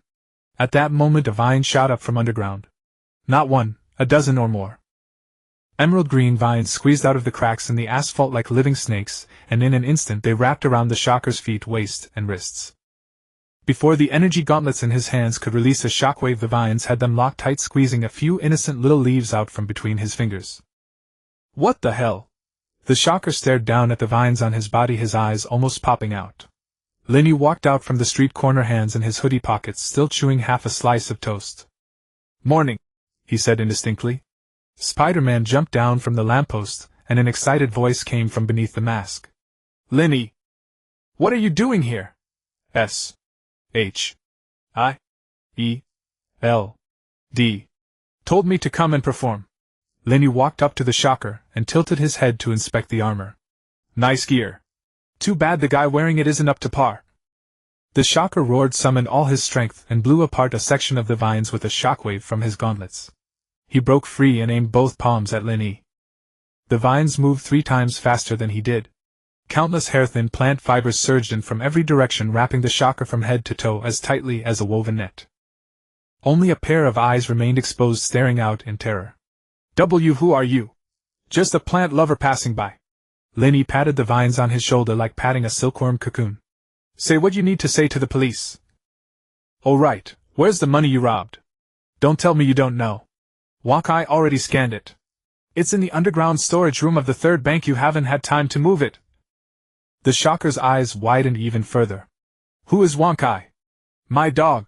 At that moment a vine shot up from underground. Not one, a dozen or more. Emerald green vines squeezed out of the cracks in the asphalt like living snakes, and in an instant they wrapped around the Shocker's feet, waist, and wrists. Before the energy gauntlets in his hands could release a shockwave, the vines had them locked tight, squeezing a few innocent little leaves out from between his fingers. "What the hell?" The Shocker stared down at the vines on his body, his eyes almost popping out. Lin Yi walked out from the street corner, hands in his hoodie pockets, still chewing half a slice of toast. "Morning," he said indistinctly. Spider-Man jumped down from the lamppost, and an excited voice came from beneath the mask. "Lin Yi! What are you doing here? S.H.I.E.L.D. told me to come and perform. Lin Yi walked up to the shocker and tilted his head to inspect the armor. Nice gear. Too bad the guy wearing it isn't up to par. The shocker roared, summoned all his strength, and blew apart a section of the vines with a shockwave from his gauntlets. He broke free and aimed both palms at Lin Yi. The vines moved 3 times faster than he did. Countless hair-thin plant fibers surged in from every direction, wrapping the shocker from head to toe as tightly as a woven net. Only a pair of eyes remained exposed, staring out in terror. Who are you? Just a plant lover passing by. Lin Yi patted the vines on his shoulder like patting a silkworm cocoon. Say what you need to say to the police. Oh right, where's the money you robbed? Don't tell me you don't know. Wankai already scanned it. It's in the underground storage room of the 3rd bank. You haven't had time to move it. The shocker's eyes widened even further. Who is Wankai? My dog,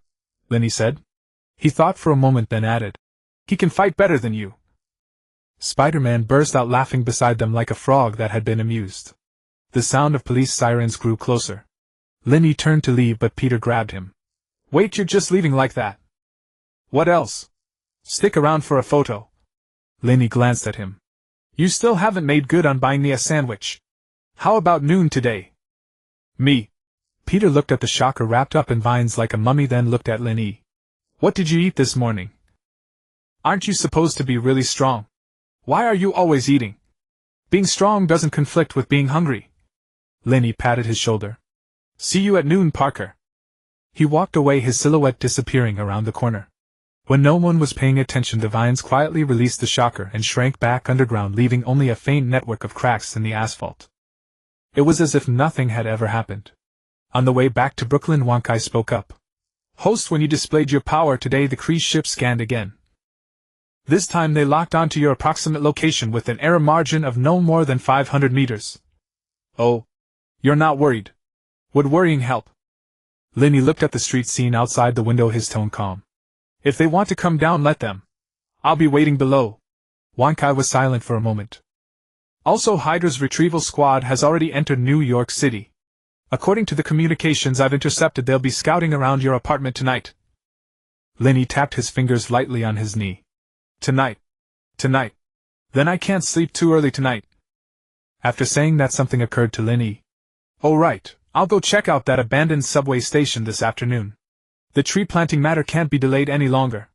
Lin Yi said. He thought for a moment, then added, he can fight better than you. Spider-Man burst out laughing beside them like a frog that had been amused. The sound of police sirens grew closer. Lin Yi turned to leave, but Peter grabbed him. Wait, you're just leaving like that? What else? Stick around for a photo. Lin Yi glanced at him. You still haven't made good on buying me a sandwich. How about noon today? Me. Peter looked at the shocker wrapped up in vines like a mummy, then looked at Lin Yi. What did you eat this morning? Aren't you supposed to be really strong? Why are you always eating? Being strong doesn't conflict with being hungry. Lin Yi patted his shoulder. See you at noon, Parker. He walked away, his silhouette disappearing around the corner. When no one was paying attention, the vines quietly released the shocker and shrank back underground, leaving only a faint network of cracks in the asphalt. It was as if nothing had ever happened. On the way back to Brooklyn, Wankai spoke up. Host, when you displayed your power today, the Kree ship scanned again. This time they locked onto your approximate location with an error margin of no more than 500 meters. Oh. You're not worried? Would worrying help? Lin Yi looked at the street scene outside the window, his tone calm. If they want to come down, let them. I'll be waiting below. Wankai was silent for a moment. Also, Hydra's retrieval squad has already entered New York City. According to the communications I've intercepted, they'll be scouting around your apartment tonight. Lin Yi tapped his fingers lightly on his knee. Tonight. Then I can't sleep too early tonight. After saying that, something occurred to Lin Yi. Oh right, I'll go check out that abandoned subway station this afternoon. The tree planting matter can't be delayed any longer.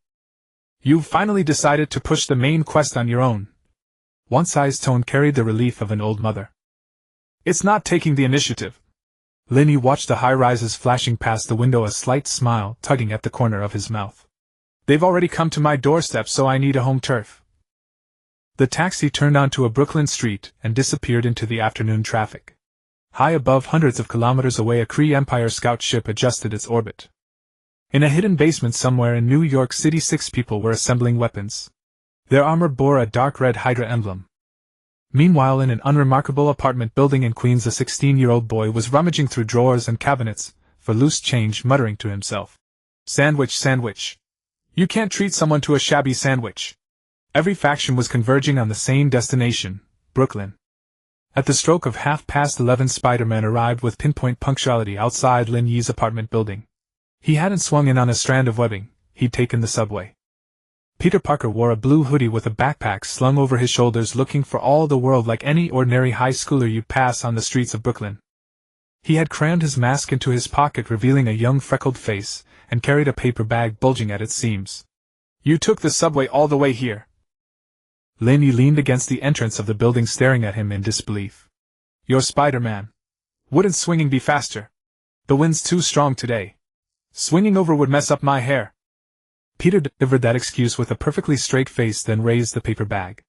You've finally decided to push the main quest on your own. Wansai's tone carried the relief of an old mother. It's not taking the initiative. Lin Yi watched the high-rises flashing past the window, a slight smile tugging at the corner of his mouth. They've already come to my doorstep, so I need a home turf. The taxi turned onto a Brooklyn street and disappeared into the afternoon traffic. High above, hundreds of kilometers away, a Kree Empire scout ship adjusted its orbit. In a hidden basement somewhere in New York City, 6 people were assembling weapons. Their armor bore a dark red Hydra emblem. Meanwhile, in an unremarkable apartment building in Queens, a 16-year-old boy was rummaging through drawers and cabinets for loose change, muttering to himself. Sandwich. You can't treat someone to a shabby sandwich. Every faction was converging on the same destination, Brooklyn. At the stroke of 11:30, Spider-Man arrived with pinpoint punctuality outside Lin Yi's apartment building. He hadn't swung in on a strand of webbing, he'd taken the subway. Peter Parker wore a blue hoodie with a backpack slung over his shoulders, looking for all the world like any ordinary high schooler you'd pass on the streets of Brooklyn. He had crammed his mask into his pocket, revealing a young freckled face, and carried a paper bag bulging at its seams. You took the subway all the way here? Lin Yi leaned against the entrance of the building, staring at him in disbelief. You're Spider-Man. Wouldn't swinging be faster? The wind's too strong today. Swinging over would mess up my hair. Peter delivered that excuse with a perfectly straight face, then raised the paper bag.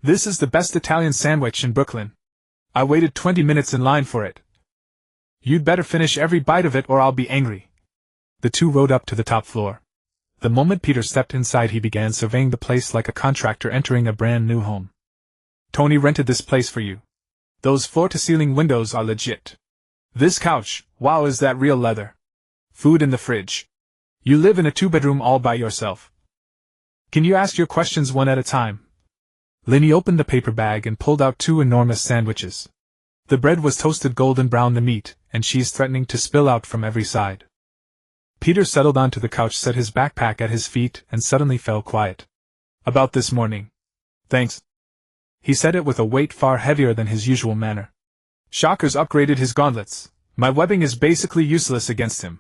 This is the best Italian sandwich in Brooklyn. I waited 20 minutes in line for it. You'd better finish every bite of it or I'll be angry. The two rode up to the top floor. The moment Peter stepped inside, he began surveying the place like a contractor entering a brand new home. Tony rented this place for you. Those floor-to-ceiling windows are legit. This couch, wow, is that real leather? Food in the fridge. You live in a 2-bedroom all by yourself. Can you ask your questions one at a time? Lin Yi opened the paper bag and pulled out 2 enormous sandwiches. The bread was toasted golden brown, the meat, and cheese threatening to spill out from every side. Peter settled onto the couch, set his backpack at his feet, and suddenly fell quiet. About this morning. Thanks. He said it with a weight far heavier than his usual manner. Shocker's upgraded his gauntlets. My webbing is basically useless against him.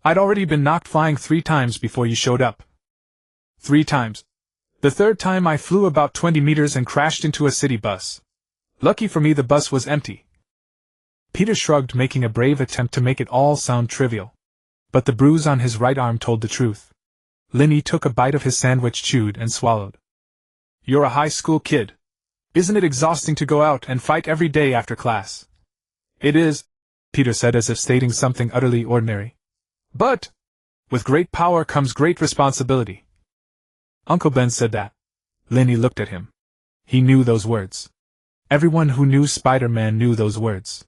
I'd already been knocked flying 3 times before you showed up. 3 times. The 3rd time I flew about 20 meters and crashed into a city bus. Lucky for me the bus was empty. Peter shrugged, making a brave attempt to make it all sound trivial. But the bruise on his right arm told the truth. Lin Yi took a bite of his sandwich, chewed and swallowed. You're a high school kid. Isn't it exhausting to go out and fight every day after class? It is, Peter said as if stating something utterly ordinary. But, with great power comes great responsibility. Uncle Ben said that. Lin Yi looked at him. He knew those words. Everyone who knew Spider-Man knew those words.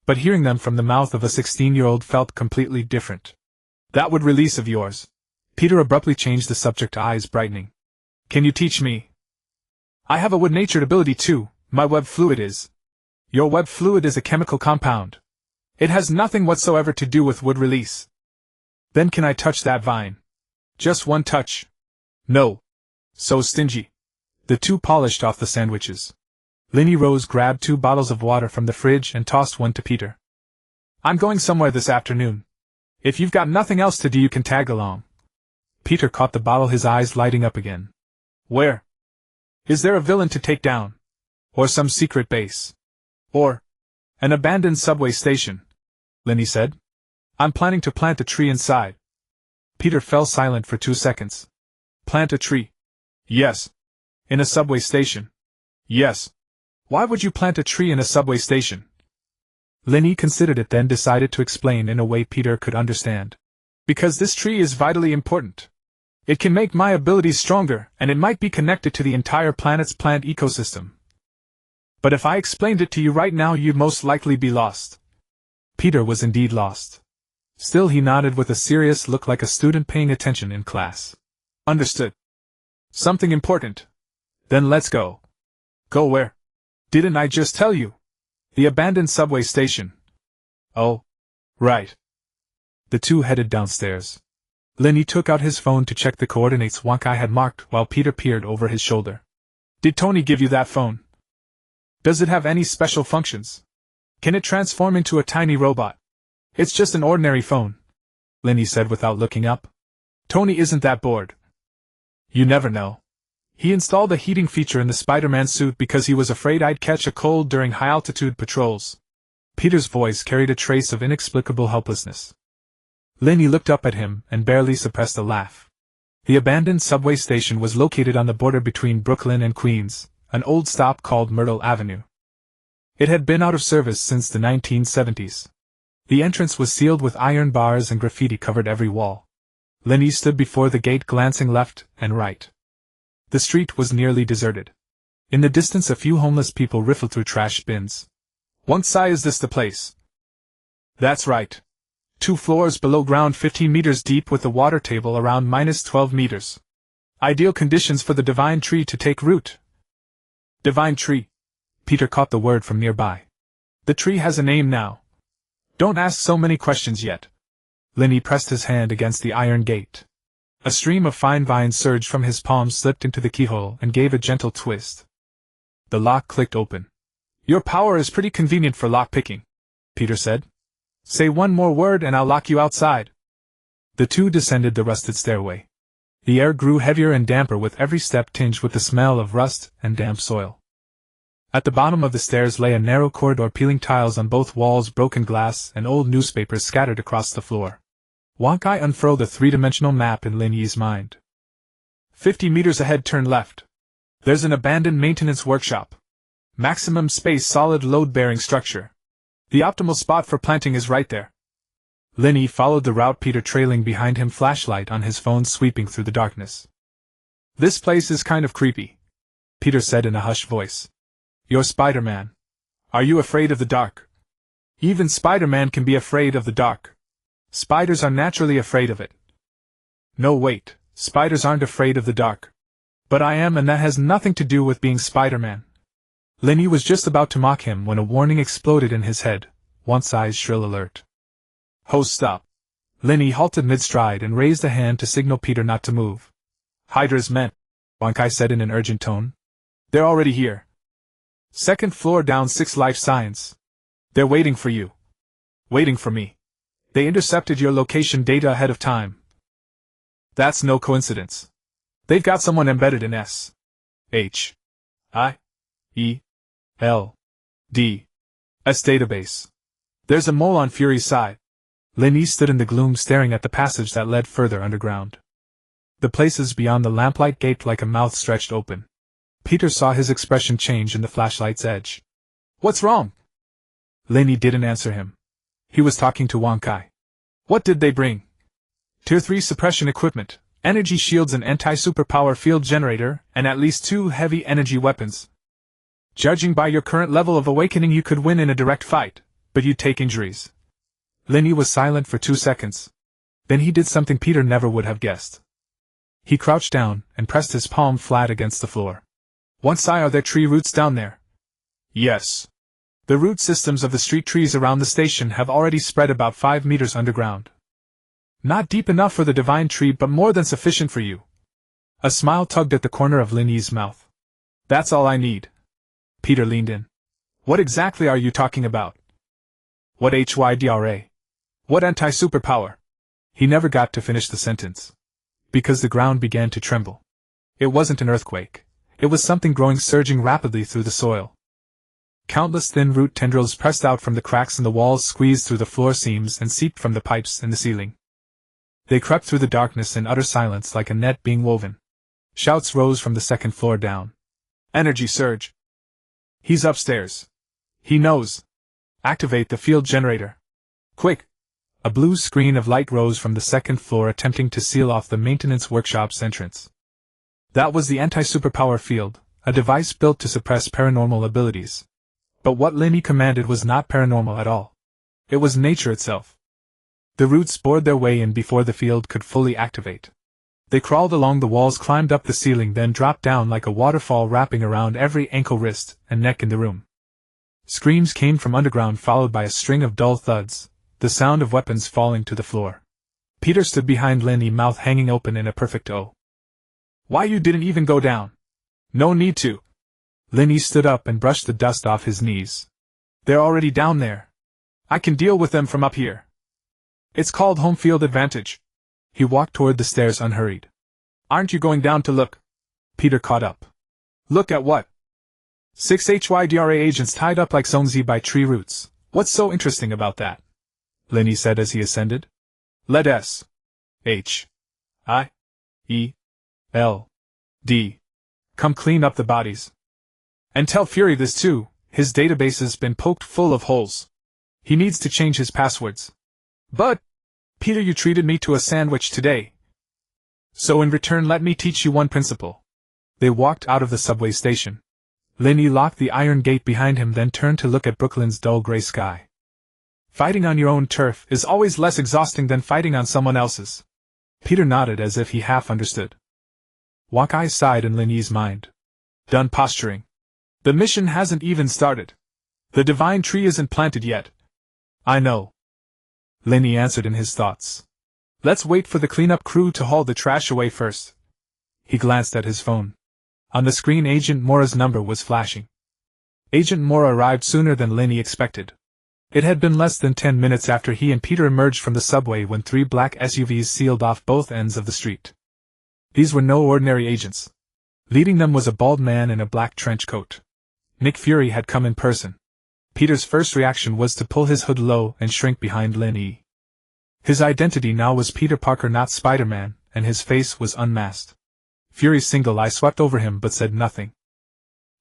But hearing them from the mouth of a 16-year-old felt completely different. That wood release of yours. Peter abruptly changed the subject, eyes brightening. Can you teach me? I have a wood-natured ability too. My web fluid is. Your web fluid is a chemical compound. It has nothing whatsoever to do with wood release. Then can I touch that vine? Just one touch. No. So stingy. The two polished off the sandwiches. Lin Yi rose, grabbed 2 bottles of water from the fridge and tossed one to Peter. I'm going somewhere this afternoon. If you've got nothing else to do, you can tag along. Peter caught the bottle, his eyes lighting up again. Where? Is there a villain to take down? Or some secret base? Or an abandoned subway station? Lin Yi said. I'm planning to plant a tree inside. Peter fell silent for 2 seconds. Plant a tree? Yes. In a subway station? Yes. Why would you plant a tree in a subway station? Lin Yi considered it, then decided to explain in a way Peter could understand. Because this tree is vitally important. It can make my abilities stronger, and it might be connected to the entire planet's plant ecosystem. But if I explained it to you right now, you'd most likely be lost. Peter was indeed lost. Still he nodded with a serious look, like a student paying attention in class. Understood. Something important. Then let's go. Go where? Didn't I just tell you? The abandoned subway station. Oh. Right. The two headed downstairs. Lin Yi took out his phone to check the coordinates Wankai had marked while Peter peered over his shoulder. Did Tony give you that phone? Does it have any special functions? Can it transform into a tiny robot? It's just an ordinary phone, Lin Yi said without looking up. Tony isn't that bored. You never know. He installed a heating feature in the Spider-Man suit because he was afraid I'd catch a cold during high-altitude patrols. Peter's voice carried a trace of inexplicable helplessness. Lin Yi looked up at him and barely suppressed a laugh. The abandoned subway station was located on the border between Brooklyn and Queens, an old stop called Myrtle Avenue. It had been out of service since the 1970s. The entrance was sealed with iron bars and graffiti covered every wall. Lin Yi stood before the gate, glancing left and right. The street was nearly deserted. In the distance, a few homeless people riffled through trash bins. Wankai, is this the place? That's right. 2 floors below ground, 15 meters deep, with the water table around -12 meters. Ideal conditions for the divine tree to take root. Divine tree. Peter caught the word from nearby. The tree has a name now. Don't ask so many questions yet. Lin Yi pressed his hand against the iron gate. A stream of fine vines surged from his palms, slipped into the keyhole, and gave a gentle twist. The lock clicked open. Your power is pretty convenient for lock-picking, Peter said. Say one more word and I'll lock you outside. The two descended the rusted stairway. The air grew heavier and damper with every step, tinged with the smell of rust and damp soil. At the bottom of the stairs lay a narrow corridor, peeling tiles on both walls, broken glass, and old newspapers scattered across the floor. Wankai unfurled a 3-dimensional map in Lin Yi's mind. 50 meters ahead, turn left. There's an abandoned maintenance workshop. Maximum space, solid load-bearing structure. The optimal spot for planting is right there. Lin Yi followed the route, Peter trailing behind him, flashlight on his phone sweeping through the darkness. This place is kind of creepy, Peter said in a hushed voice. You're Spider-Man. Are you afraid of the dark? Even Spider-Man can be afraid of the dark. Spiders are naturally afraid of it. No, wait, spiders aren't afraid of the dark. But I am, and that has nothing to do with being Spider-Man. Lin Yi was just about to mock him when a warning exploded in his head. Wang Kai's shrill alert. Ho, stop! Lin Yi halted mid-stride and raised a hand to signal Peter not to move. Hydra's men, Wang Kai said in an urgent tone. They're already here. Second floor down 6 life science. They're waiting for you. Waiting for me. They intercepted your location data ahead of time. That's no coincidence. They've got someone embedded in S.H.I.E.L.D. S database. There's a mole on Fury's side. Lin Yi stood in the gloom staring at the passage that led further underground. The places beyond the lamplight gaped like a mouth stretched open. Peter saw his expression change in the flashlight's edge. What's wrong? Lin Yi didn't answer him. He was talking to Wang Kai. What did they bring? Tier 3 suppression equipment, energy shields, an anti-superpower field generator, and at least 2 heavy energy weapons. Judging by your current level of awakening, you could win in a direct fight, but you'd take injuries. Lin Yi was silent for 2 seconds. Then he did something Peter never would have guessed. He crouched down and pressed his palm flat against the floor. Once are there tree roots down there? Yes. The root systems of the street trees around the station have already spread about 5 meters underground. Not deep enough for the divine tree, but more than sufficient for you. A smile tugged at the corner of Lin Yi's mouth. That's all I need. Peter leaned in. What exactly are you talking about? What Hydra? What anti-superpower? He never got to finish the sentence. Because the ground began to tremble. It wasn't an earthquake. It was something growing, surging rapidly through the soil. Countless thin root tendrils pressed out from the cracks in the walls, squeezed through the floor seams, and seeped from the pipes in the ceiling. They crept through the darkness in utter silence like a net being woven. Shouts rose from the second floor down. Energy surge. He's upstairs. He knows. Activate the field generator. Quick! A blue screen of light rose from the second floor, attempting to seal off the maintenance workshop's entrance. That was the anti-superpower field, a device built to suppress paranormal abilities. But what Lin Yi commanded was not paranormal at all. It was nature itself. The roots bored their way in before the field could fully activate. They crawled along the walls, climbed up the ceiling, then dropped down like a waterfall, wrapping around every ankle, wrist, and neck in the room. Screams came from underground, followed by a string of dull thuds, the sound of weapons falling to the floor. Peter stood behind Lin Yi, mouth hanging open in a perfect O. Why you didn't even go down? No need to. Lin Yi stood up and brushed the dust off his knees. They're already down there. I can deal with them from up here. It's called home field advantage. He walked toward the stairs unhurried. Aren't you going down to look? Peter caught up. Look at what? 6 Hydra agents tied up like Zongzi by tree roots. What's so interesting about that? Lin Yi said as he ascended. Let S.H.I.E.L.D. come clean up the bodies. And tell Fury this too, his database has been poked full of holes. He needs to change his passwords. But, Peter, you treated me to a sandwich today. So in return, let me teach you one principle. They walked out of the subway station. Lin Yi locked the iron gate behind him, then turned to look at Brooklyn's dull gray sky. Fighting on your own turf is always less exhausting than fighting on someone else's. Peter nodded as if he half understood. Wang Kai sighed in Lin Yi's mind. Done posturing. The mission hasn't even started. The divine tree isn't planted yet. I know. Lin Yi answered in his thoughts. Let's wait for the cleanup crew to haul the trash away first. He glanced at his phone. On the screen, Agent Mora's number was flashing. Agent Mora arrived sooner than Lin Yi expected. It had been less than 10 minutes after he and Peter emerged from the subway when 3 black SUVs sealed off both ends of the street. These were no ordinary agents. Leading them was a bald man in a black trench coat. Nick Fury had come in person. Peter's first reaction was to pull his hood low and shrink behind Lin Yi. His identity now was Peter Parker, not Spider-Man, and his face was unmasked. Fury's single eye swept over him but said nothing.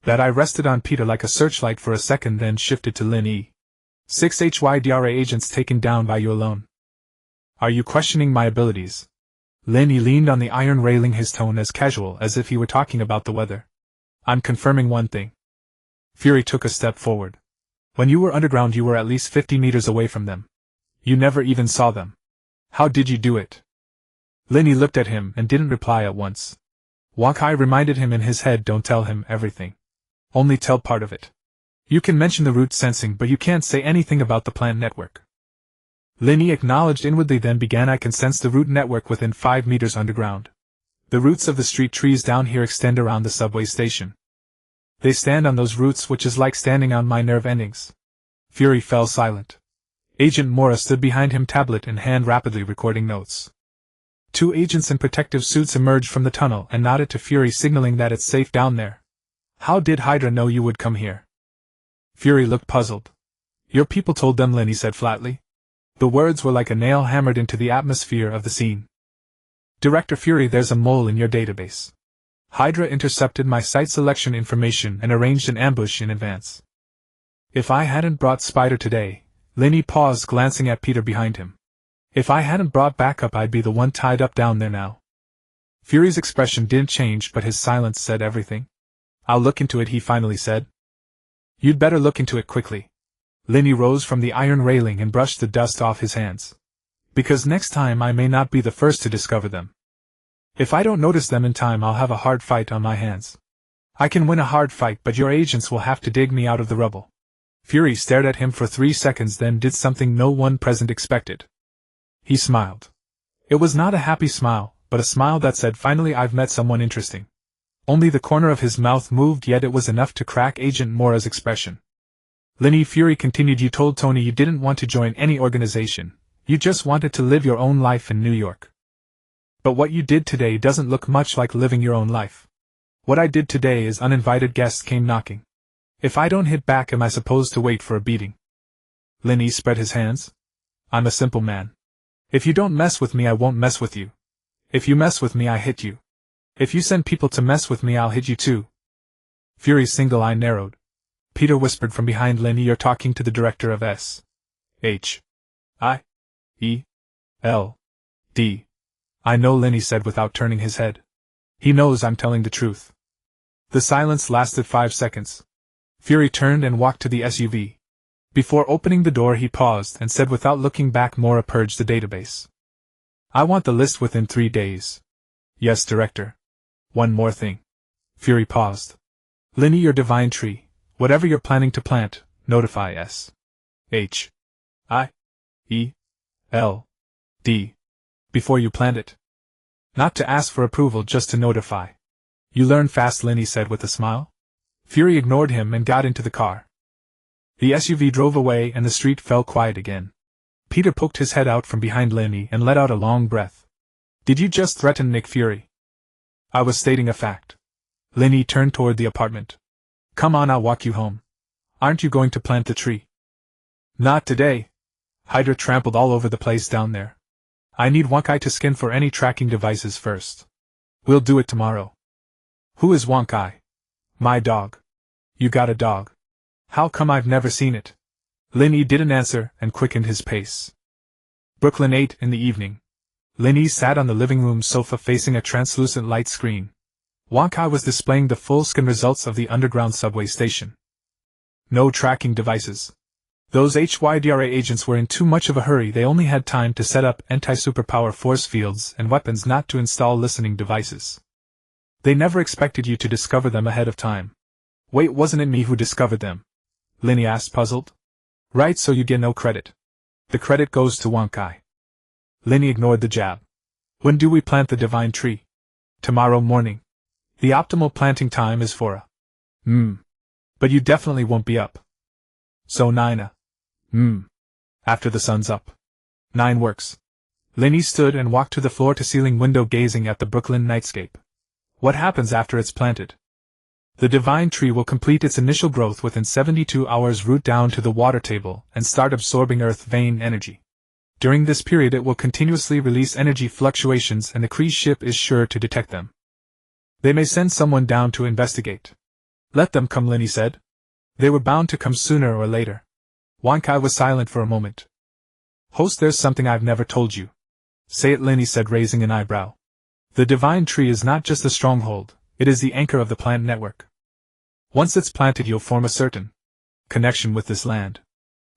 That eye rested on Peter like a searchlight for a second, then shifted to Lin Yi. 6 Hydra agents taken down by you alone. Are you questioning my abilities? Lin Yi leaned on the iron railing, his tone as casual as if he were talking about the weather. I'm confirming one thing. Fury took a step forward. When you were underground, you were at least 50 meters away from them. You never even saw them. How did you do it? Lin Yi looked at him and didn't reply at once. Wang Kai reminded him in his head, don't tell him everything. Only tell part of it. You can mention the root sensing, but you can't say anything about the plant network. Lin Yi acknowledged inwardly, then began. I can sense the root network within 5 meters underground. The roots of the street trees down here extend around the subway station. They stand on those roots, which is like standing on my nerve endings. Fury fell silent. Agent Mora stood behind him, tablet in hand, rapidly recording notes. 2 agents in protective suits emerged from the tunnel and nodded to Fury, signaling that it's safe down there. How did Hydra know you would come here? Fury looked puzzled. Your people told them, Lin Yi said flatly. The words were like a nail hammered into the atmosphere of the scene. Director Fury, there's a mole in your database. Hydra intercepted my site selection information and arranged an ambush in advance. If I hadn't brought Spider today, Lin Yi paused, glancing at Peter behind him. If I hadn't brought backup, I'd be the one tied up down there now. Fury's expression didn't change, but his silence said everything. I'll look into it, he finally said. You'd better look into it quickly. Lin Yi rose from the iron railing and brushed the dust off his hands. Because next time I may not be the first to discover them. If I don't notice them in time, I'll have a hard fight on my hands. I can win a hard fight, but your agents will have to dig me out of the rubble. Fury stared at him for 3 seconds, then did something no one present expected. He smiled. It was not a happy smile, but a smile that said, finally I've met someone interesting. Only the corner of his mouth moved, yet it was enough to crack Agent Mora's expression. Lin Yi, Fury continued, you told Tony you didn't want to join any organization, you just wanted to live your own life in New York. But what you did today doesn't look much like living your own life. What I did today is uninvited guests came knocking. If I don't hit back, am I supposed to wait for a beating? Lin Yi spread his hands. I'm a simple man. If you don't mess with me, I won't mess with you. If you mess with me, I hit you. If you send people to mess with me, I'll hit you too. Fury's single eye narrowed. Peter whispered from behind Lin Yi, you're talking to the director of S.H.I.E.L.D. I know, Lin Yi said without turning his head. He knows I'm telling the truth. The silence lasted 5 seconds. Fury turned and walked to the SUV. Before opening the door, he paused and said without looking back, Mora purged the database. I want the list within 3 days. Yes, Director. One more thing. Fury paused. Lin Yi, your divine tree, whatever you're planning to plant, notify S.H.I.E.L.D. before you plant it. Not to ask for approval, just to notify. You learn fast, Lin Yi said with a smile. Fury ignored him and got into the car. The SUV drove away and the street fell quiet again. Peter poked his head out from behind Lin Yi and let out a long breath. Did you just threaten Nick Fury? I was stating a fact. Lin Yi turned toward the apartment. Come on, I'll walk you home. Aren't you going to plant the tree? Not today. Hydra trampled all over the place down there. I need Wonkai to scan for any tracking devices first. We'll do it tomorrow. Who is Wonkai? My dog. You got a dog. How come I've never seen it? Lin Yi didn't answer and quickened his pace. Brooklyn 8 in the evening. Lin Yi sat on the living room sofa facing a translucent light screen. Wonkai was displaying the full scan results of the underground subway station. No tracking devices. Those Hydra agents were in too much of a hurry. They only had time to set up anti-superpower force fields and weapons, not to install listening devices. They never expected you to discover them ahead of time. Wait, wasn't it me who discovered them? Lin Yi asked, puzzled. Right, so you get no credit. The credit goes to Wonkai. Lin Yi ignored the jab. When do we plant the divine tree? Tomorrow morning. The optimal planting time is for But you definitely won't be up. So 9 after the sun's up. 9 works. Lin Yi stood and walked to the floor-to-ceiling window, gazing at the Brooklyn nightscape. What happens after it's planted? The divine tree will complete its initial growth within 72 hours, root down to the water table, and start absorbing earth vein energy. During this period it will continuously release energy fluctuations, and the Kree ship is sure to detect them. They may send someone down to investigate. Let them come, Lin Yi said. They were bound to come sooner or later. Wonkai was silent for a moment. Host, there's something I've never told you. Say it, Lin Yi said, raising an eyebrow. The divine tree is not just a stronghold, it is the anchor of the plant network. Once it's planted, you'll form a certain connection with this land.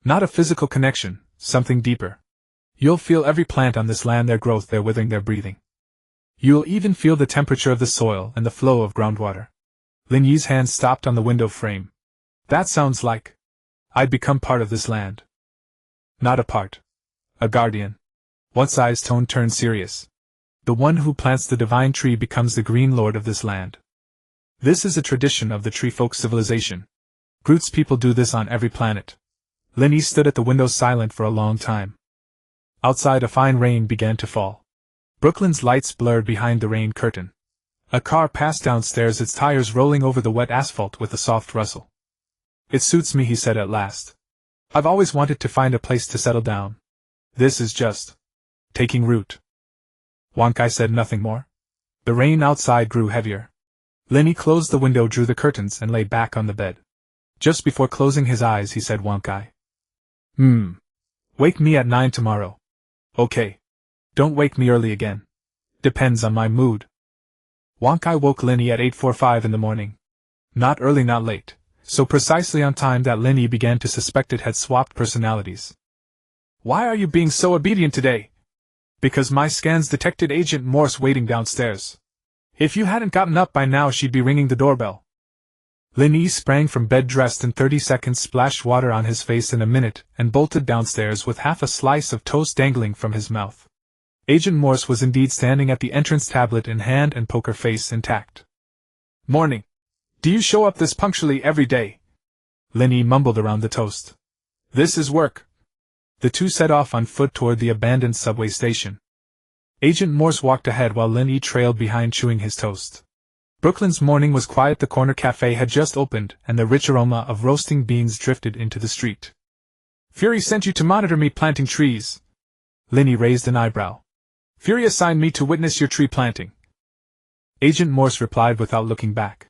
Not a physical connection, something deeper. You'll feel every plant on this land, their growth, their withering, their breathing. You'll even feel the temperature of the soil and the flow of groundwater. Lin Yi's hand stopped on the window frame. That sounds like I'd become part of this land. Not a part. A guardian. One-Sai's tone turned serious. The one who plants the divine tree becomes the Green Lord of this land. This is a tradition of the tree folk civilization. Groot's people do this on every planet. Lin Yi stood at the window silent for a long time. Outside, a fine rain began to fall. Brooklyn's lights blurred behind the rain curtain. A car passed downstairs, its tires rolling over the wet asphalt with a soft rustle. It suits me, he said at last. I've always wanted to find a place to settle down. This is just taking root. Wankai said nothing more. The rain outside grew heavier. Lin Yi closed the window, drew the curtains, and lay back on the bed. Just before closing his eyes, he said, Wankai. Wake me at 9 tomorrow. Okay. Don't wake me early again. Depends on my mood. Wankai woke Lin Yi at 8:45 in the morning. Not early, not late, so precisely on time that Lin Yi began to suspect it had swapped personalities. Why are you being so obedient today? Because my scans detected Agent Morse waiting downstairs. If you hadn't gotten up by now, she'd be ringing the doorbell. Lin Yi sprang from bed, dressed in 30 seconds, splashed water on his face in a minute, and bolted downstairs with half a slice of toast dangling from his mouth. Agent Morse was indeed standing at the entrance, tablet in hand and poker face intact. Morning. Do you show up this punctually every day? Lin Yi mumbled around the toast. This is work. The two set off on foot toward the abandoned subway station. Agent Morse walked ahead while Lin Yi trailed behind, chewing his toast. Brooklyn's morning was quiet. The corner cafe had just opened, and the rich aroma of roasting beans drifted into the street. Fury sent you to monitor me planting trees. Lin Yi raised an eyebrow. Fury assigned me to witness your tree planting. Agent Morse replied without looking back.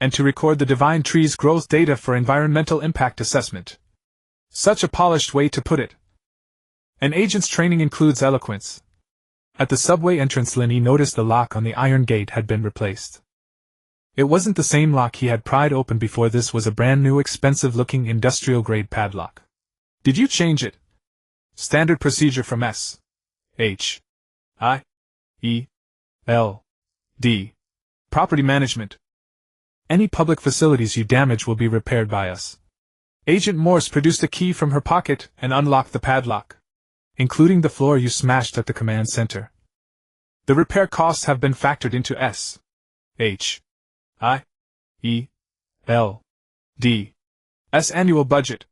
And to record the divine tree's growth data for environmental impact assessment. Such a polished way to put it. An agent's training includes eloquence. At the subway entrance, Lin Yi noticed the lock on the iron gate had been replaced. It wasn't the same lock he had pried open before. This was a brand new, expensive-looking industrial-grade padlock. Did you change it? Standard procedure from S.H.I.E.L.D. Property management. Any public facilities you damage will be repaired by us. Agent Morse produced a key from her pocket and unlocked the padlock, including the floor you smashed at the command center. The repair costs have been factored into S.H.I.E.L.D's annual budget.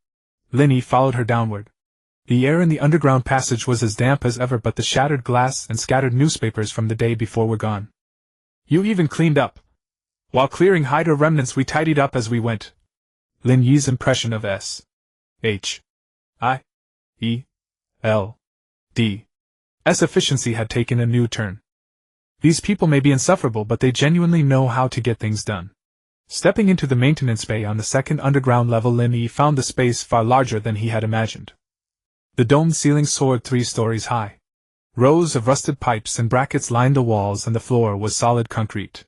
Lin Yi followed her downward. The air in the underground passage was as damp as ever, but the shattered glass and scattered newspapers from the day before were gone. You even cleaned up. While clearing Hydra remnants, we tidied up as we went. Lin Yi's impression of S.H.I.E.L.D's efficiency had taken a new turn. These people may be insufferable, but they genuinely know how to get things done. Stepping into the maintenance bay on the second underground level, Lin Yi found the space far larger than he had imagined. The domed ceiling soared 3 stories high. Rows of rusted pipes and brackets lined the walls, and the floor was solid concrete.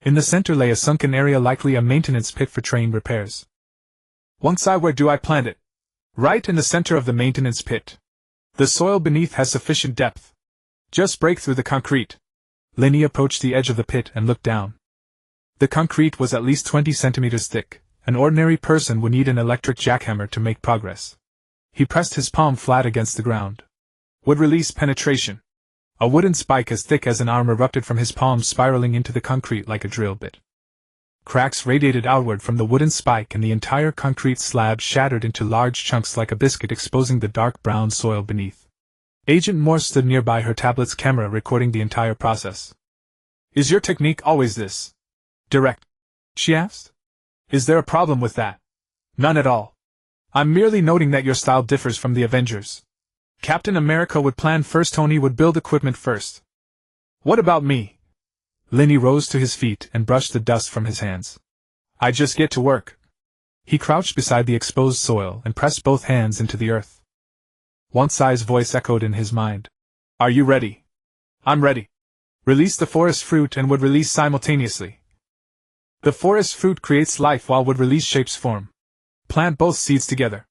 In the center lay a sunken area, likely a maintenance pit for train repairs. Wankai, where do I plant it? Right in the center of the maintenance pit. The soil beneath has sufficient depth. Just break through the concrete. Lin Yi approached the edge of the pit and looked down. The concrete was at least 20 centimeters thick. An ordinary person would need an electric jackhammer to make progress. He pressed his palm flat against the ground. Would release penetration. A wooden spike as thick as an arm erupted from his palm, spiraling into the concrete like a drill bit. Cracks radiated outward from the wooden spike, and the entire concrete slab shattered into large chunks like a biscuit, exposing the dark brown soil beneath. Agent Morse stood nearby, her tablet's camera recording the entire process. Is your technique always this direct? She asked. Is there a problem with that? None at all. I'm merely noting that your style differs from the Avengers. Captain America would plan first, Tony would build equipment first. What about me? Lin Yi rose to his feet and brushed the dust from his hands. I just get to work. He crouched beside the exposed soil and pressed both hands into the earth. Wansai's voice echoed in his mind. Are you ready? I'm ready. Release the forest fruit and would release simultaneously. The forest fruit creates life while would release shapes form. Plant both seeds together.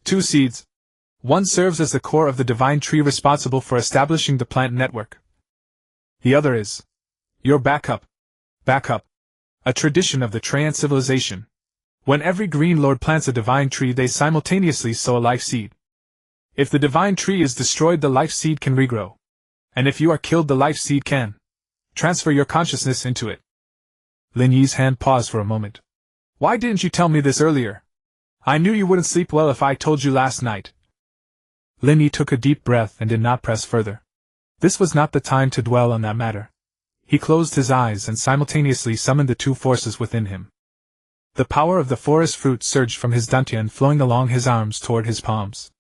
2 seeds. One serves as the core of the divine tree responsible for establishing the plant network. The other is your backup. Backup. A tradition of the Trayan civilization. When every Green Lord plants a divine tree, they simultaneously sow a life seed. If the divine tree is destroyed, the life seed can regrow. And if you are killed, the life seed can transfer your consciousness into it. Lin Yi's hand paused for a moment. Why didn't you tell me this earlier? I knew you wouldn't sleep well if I told you last night. Lin Yi took a deep breath and did not press further. This was not the time to dwell on that matter. He closed his eyes and simultaneously summoned the two forces within him. The power of the forest fruit surged from his dantian, flowing along his arms toward his palms.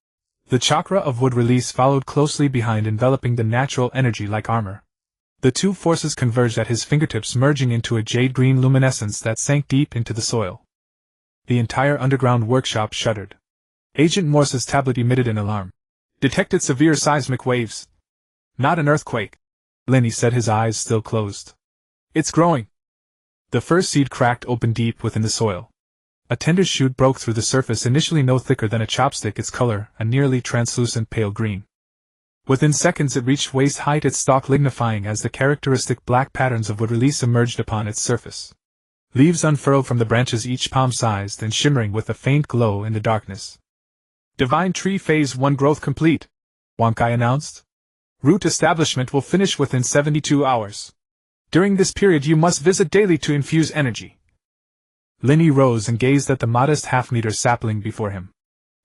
The chakra of wood release followed closely behind, enveloping the natural energy like armor. The two forces converged at his fingertips, merging into a jade-green luminescence that sank deep into the soil. The entire underground workshop shuddered. Agent Morse's tablet emitted an alarm. Detected severe seismic waves. Not an earthquake. Lin Yi said, his eyes still closed. It's growing. The first seed cracked open deep within the soil. A tender shoot broke through the surface, initially no thicker than a chopstick, its color a nearly translucent pale green. Within seconds it reached waist height, its stalk lignifying as the characteristic black patterns of wood release emerged upon its surface. Leaves unfurled from the branches, each palm-sized and shimmering with a faint glow in the darkness. Divine Tree Phase 1 growth complete, Wankai announced. Root establishment will finish within 72 hours. During this period you must visit daily to infuse energy. Lin Yi rose and gazed at the modest half-meter sapling before him.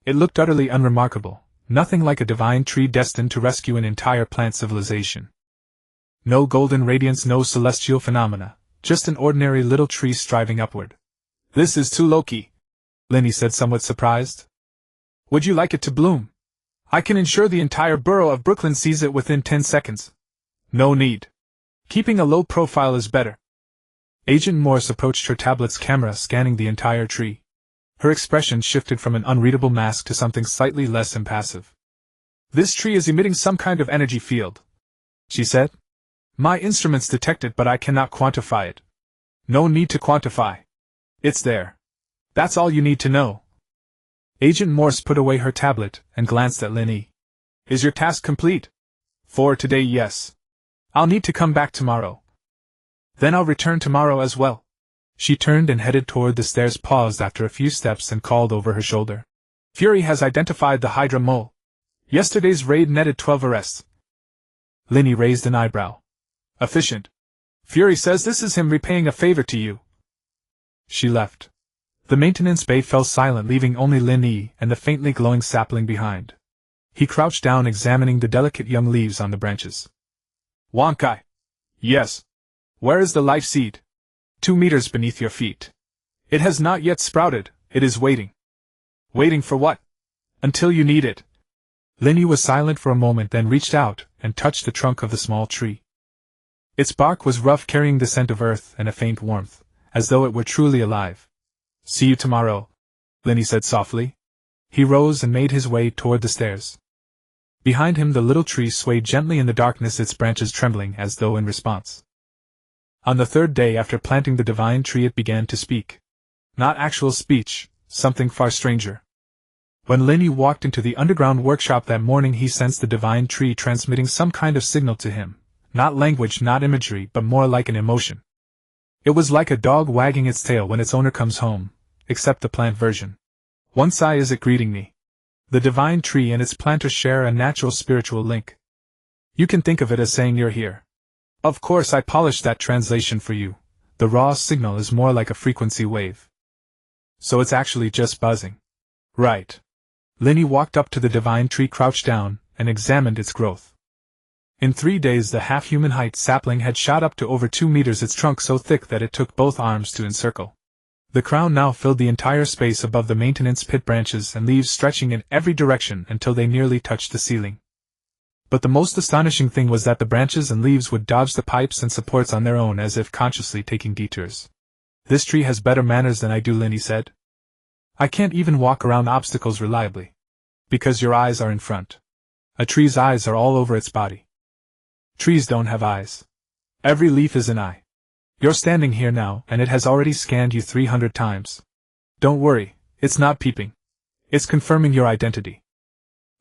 It looked utterly unremarkable. Nothing like a divine tree destined to rescue an entire plant civilization. No golden radiance, no celestial phenomena, just an ordinary little tree striving upward. This is too low-key, Lin Yi said, somewhat surprised. Would you like it to bloom? I can ensure the entire borough of Brooklyn sees it within 10 seconds. No need. Keeping a low profile is better. Agent Morse approached her tablet's camera, scanning the entire tree. Her expression shifted from an unreadable mask to something slightly less impassive. This tree is emitting some kind of energy field, she said. My instruments detect it, but I cannot quantify it. No need to quantify. It's there. That's all you need to know. Agent Morse put away her tablet and glanced at Lin Yi. Is your task complete? For today, yes. I'll need to come back tomorrow. Then I'll return tomorrow as well. She turned and headed toward the stairs, paused after a few steps and called over her shoulder. Fury has identified the Hydra mole. Yesterday's raid netted 12 arrests. Lin Yi raised an eyebrow. Efficient. Fury says this is him repaying a favor to you. She left. The maintenance bay fell silent, leaving only Lin Yi and the faintly glowing sapling behind. He crouched down, examining the delicate young leaves on the branches. Wankai. Yes. Where is the life seed? 2 meters beneath your feet. It has not yet sprouted, it is waiting. Waiting for what? Until you need it. Lin Yi was silent for a moment, then reached out and touched the trunk of the small tree. Its bark was rough, carrying the scent of earth and a faint warmth, as though it were truly alive. See you tomorrow, Lin Yi said softly. He rose and made his way toward the stairs. Behind him the little tree swayed gently in the darkness, its branches trembling as though in response. On the third day after planting the divine tree, it began to speak. Not actual speech, something far stranger. When Lin Yi walked into the underground workshop that morning, he sensed the divine tree transmitting some kind of signal to him. Not language, not imagery, but more like an emotion. It was like a dog wagging its tail when its owner comes home, except the plant version. One sigh is it greeting me. The divine tree and its planter share a natural spiritual link. You can think of it as saying you're here. Of course I polished that translation for you. The raw signal is more like a frequency wave. So it's actually just buzzing. Right. Lin Yi walked up to the divine tree, crouched down, and examined its growth. In 3 days the half-human height sapling had shot up to over 2 meters, its trunk so thick that it took both arms to encircle. The crown now filled the entire space above the maintenance pit, branches and leaves stretching in every direction until they nearly touched the ceiling. But the most astonishing thing was that the branches and leaves would dodge the pipes and supports on their own, as if consciously taking detours. This tree has better manners than I do, Lin Yi said. I can't even walk around obstacles reliably. Because your eyes are in front. A tree's eyes are all over its body. Trees don't have eyes. Every leaf is an eye. You're standing here now, and it has already scanned you 300 times. Don't worry, it's not peeping. It's confirming your identity.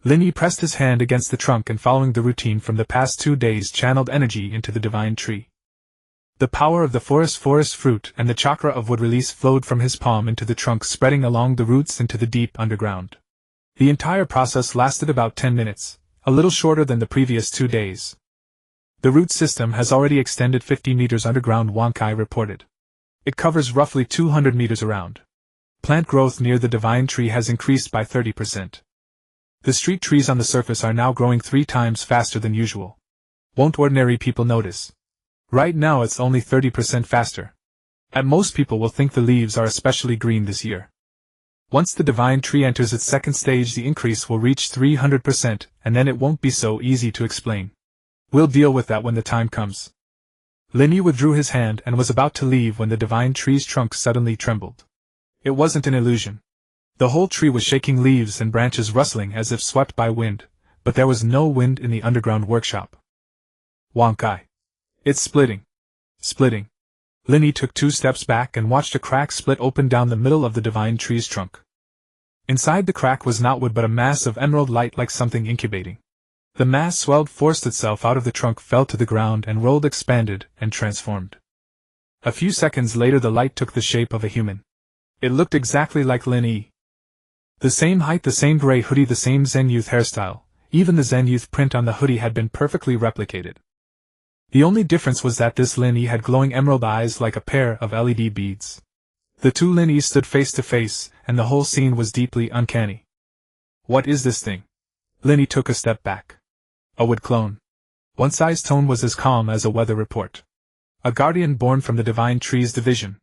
Lin Yi pressed his hand against the trunk and, following the routine from the past 2 days, channeled energy into the divine tree. The power of the forest fruit and the chakra of wood release flowed from his palm into the trunk, spreading along the roots into the deep underground. The entire process lasted about 10 minutes, a little shorter than the previous 2 days. The root system has already extended 50 meters underground, Wankai reported. It covers roughly 200 meters around. Plant growth near the divine tree has increased by 30%. The street trees on the surface are now growing 3 times faster than usual. Won't ordinary people notice? Right now it's only 30% faster. At most people will think the leaves are especially green this year. Once the divine tree enters its second stage, the increase will reach 300%, and then it won't be so easy to explain. We'll deal with that when the time comes. Lin Yi withdrew his hand and was about to leave when the divine tree's trunk suddenly trembled. It wasn't an illusion. The whole tree was shaking, leaves and branches rustling as if swept by wind, but there was no wind in the underground workshop. Wankai. It's splitting. Splitting. Lin Yi took 2 steps back and watched a crack split open down the middle of the divine tree's trunk. Inside the crack was not wood but a mass of emerald light, like something incubating. The mass swelled, forced itself out of the trunk, fell to the ground and rolled, expanded, and transformed. A few seconds later the light took the shape of a human. It looked exactly like Lin Yi. The same height, the same gray hoodie, the same Zen Youth hairstyle. Even the Zen Youth print on the hoodie had been perfectly replicated. The only difference was that this Lin Yi had glowing emerald eyes like a pair of LED beads. The 2 Lin Yis stood face to face, and the whole scene was deeply uncanny. What is this thing? Lin Yi took a step back. A wood clone. One-side's tone was as calm as a weather report. A guardian born from the divine tree's division.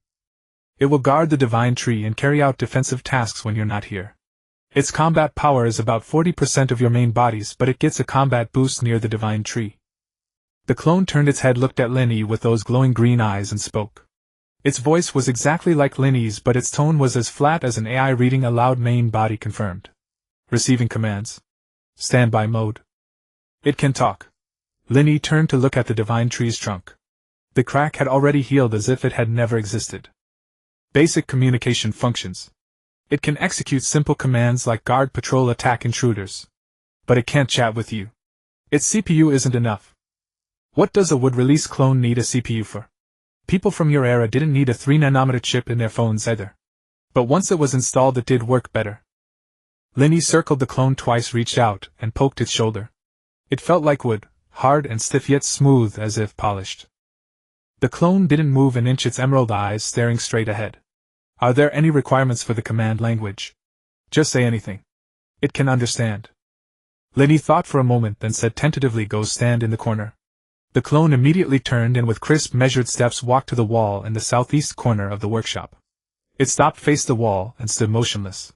It will guard the divine tree and carry out defensive tasks when you're not here. Its combat power is about 40% of your main bodies, but it gets a combat boost near the divine tree. The clone turned its head, looked at Lin Yi with those glowing green eyes, and spoke. Its voice was exactly like Lin Yi's, but its tone was as flat as an AI reading aloud. Main body confirmed. Receiving commands. Standby mode. It can talk. Lin Yi turned to look at the divine tree's trunk. The crack had already healed as if it had never existed. Basic communication functions. It can execute simple commands like guard, patrol, attack intruders. But it can't chat with you. Its CPU isn't enough. What does a wood-release clone need a CPU for? People from your era didn't need a 3-nanometer chip in their phones either. But once it was installed it did work better. Lin Yi circled the clone twice, reached out, and poked its shoulder. It felt like wood, hard and stiff yet smooth as if polished. The clone didn't move an inch, its emerald eyes staring straight ahead. Are there any requirements for the command language? Just say anything. It can understand. Lin Yi thought for a moment, then said tentatively, go stand in the corner. The clone immediately turned and with crisp, measured steps walked to the wall in the southeast corner of the workshop. It stopped, faced the wall, and stood motionless.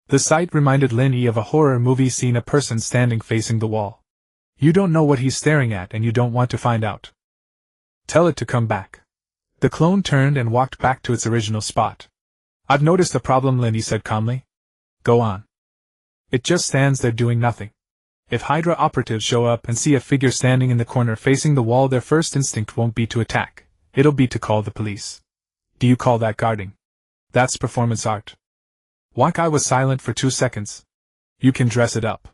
The sight reminded Lin Yi of a horror movie scene, a person standing facing the wall. You don't know what he's staring at and you don't want to find out. Tell it to come back. The clone turned and walked back to its original spot. I've noticed a problem, Lin Yi said calmly. Go on. It just stands there doing nothing. If Hydra operatives show up and see a figure standing in the corner facing the wall, their first instinct won't be to attack. It'll be to call the police. Do you call that guarding? That's performance art. Wankai was silent for 2 seconds. You can dress it up.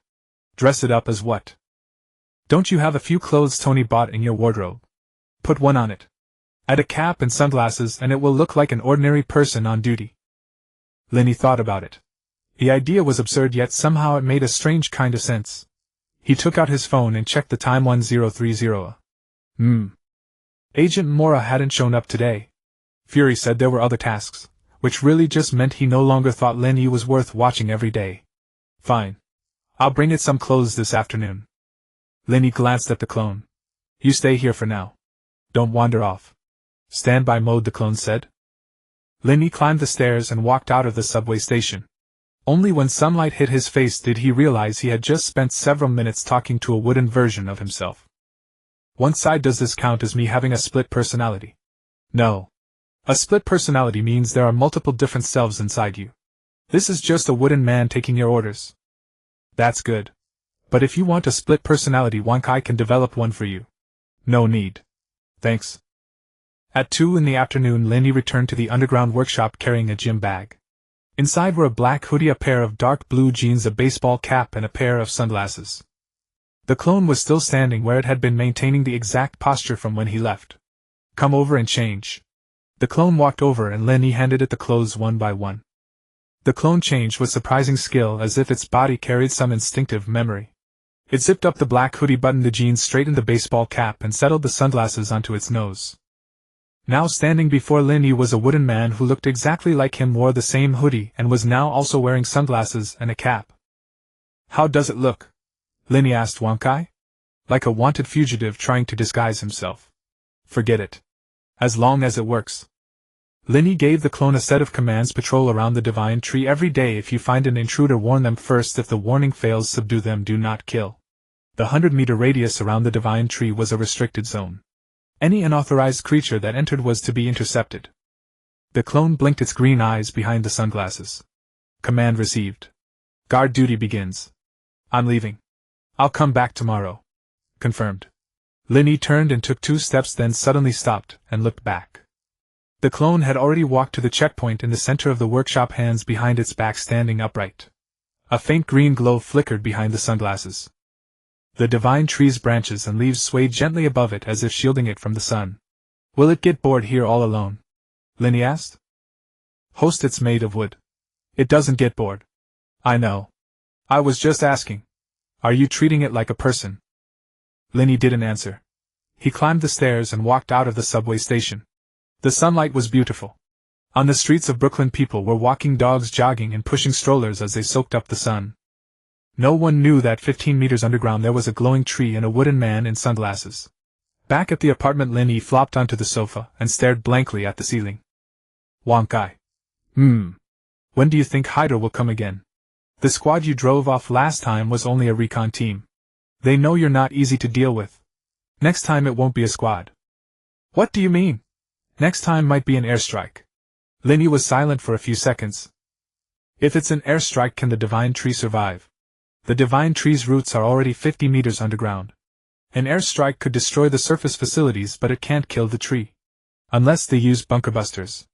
Dress it up as what? Don't you have a few clothes Tony bought in your wardrobe? Put one on it. Add a cap and sunglasses and it will look like an ordinary person on duty. Lin Yi thought about it. The idea was absurd, yet somehow it made a strange kind of sense. He took out his phone and checked the time. 1030. Agent Mora hadn't shown up today. Fury said there were other tasks, which really just meant he no longer thought Lin Yi was worth watching every day. Fine. I'll bring it some clothes this afternoon. Lin Yi glanced at the clone. You stay here for now. Don't wander off. Standby mode, the clone said. Lin Yi climbed the stairs and walked out of the subway station. Only when sunlight hit his face did he realize he had just spent several minutes talking to a wooden version of himself. One side, does this count as me having a split personality? No. A split personality means there are multiple different selves inside you. This is just a wooden man taking your orders. That's good. But if you want a split personality, Wankai can develop one for you. No need. Thanks. At 2 in the afternoon, Lin Yi returned to the underground workshop carrying a gym bag. Inside were a black hoodie, a pair of dark blue jeans, a baseball cap, and a pair of sunglasses. The clone was still standing where it had been, maintaining the exact posture from when he left. Come over and change. The clone walked over and Lin Yi handed it the clothes one by one. The clone changed with surprising skill, as if its body carried some instinctive memory. It zipped up the black hoodie, buttoned the jeans, straightened the baseball cap, and settled the sunglasses onto its nose. Now standing before Lin Yi was a wooden man who looked exactly like him, wore the same hoodie, and was now also wearing sunglasses and a cap. How does it look? Lin Yi asked Wankai. Like a wanted fugitive trying to disguise himself. Forget it. As long as it works. Lin Yi gave the clone a set of commands: patrol around the divine tree every day. If you find an intruder, warn them first. If the warning fails, subdue them, do not kill. The 100-meter radius around the divine tree was a restricted zone. Any unauthorized creature that entered was to be intercepted. The clone blinked its green eyes behind the sunglasses. Command received. Guard duty begins. I'm leaving. I'll come back tomorrow. Confirmed. Lin Yi turned and took 2 steps, then suddenly stopped and looked back. The clone had already walked to the checkpoint in the center of the workshop, hands behind its back, standing upright. A faint green glow flickered behind the sunglasses. The divine tree's branches and leaves swayed gently above it as if shielding it from the sun. Will it get bored here all alone? Lin Yi asked. Host, it's made of wood. It doesn't get bored. I know. I was just asking. Are you treating it like a person? Lin Yi didn't answer. He climbed the stairs and walked out of the subway station. The sunlight was beautiful. On the streets of Brooklyn, people were walking, dogs jogging, and pushing strollers as they soaked up the sun. No one knew that 15 meters underground there was a glowing tree and a wooden man in sunglasses. Back at the apartment, Lin Yi flopped onto the sofa and stared blankly at the ceiling. Wankai. When do you think Hydra will come again? The squad you drove off last time was only a recon team. They know you're not easy to deal with. Next time it won't be a squad. What do you mean? Next time might be an airstrike. Lin Yi was silent for a few seconds. If it's an airstrike, can the divine tree survive? The divine tree's roots are already 50 meters underground. An airstrike could destroy the surface facilities, but it can't kill the tree. Unless they use bunker busters.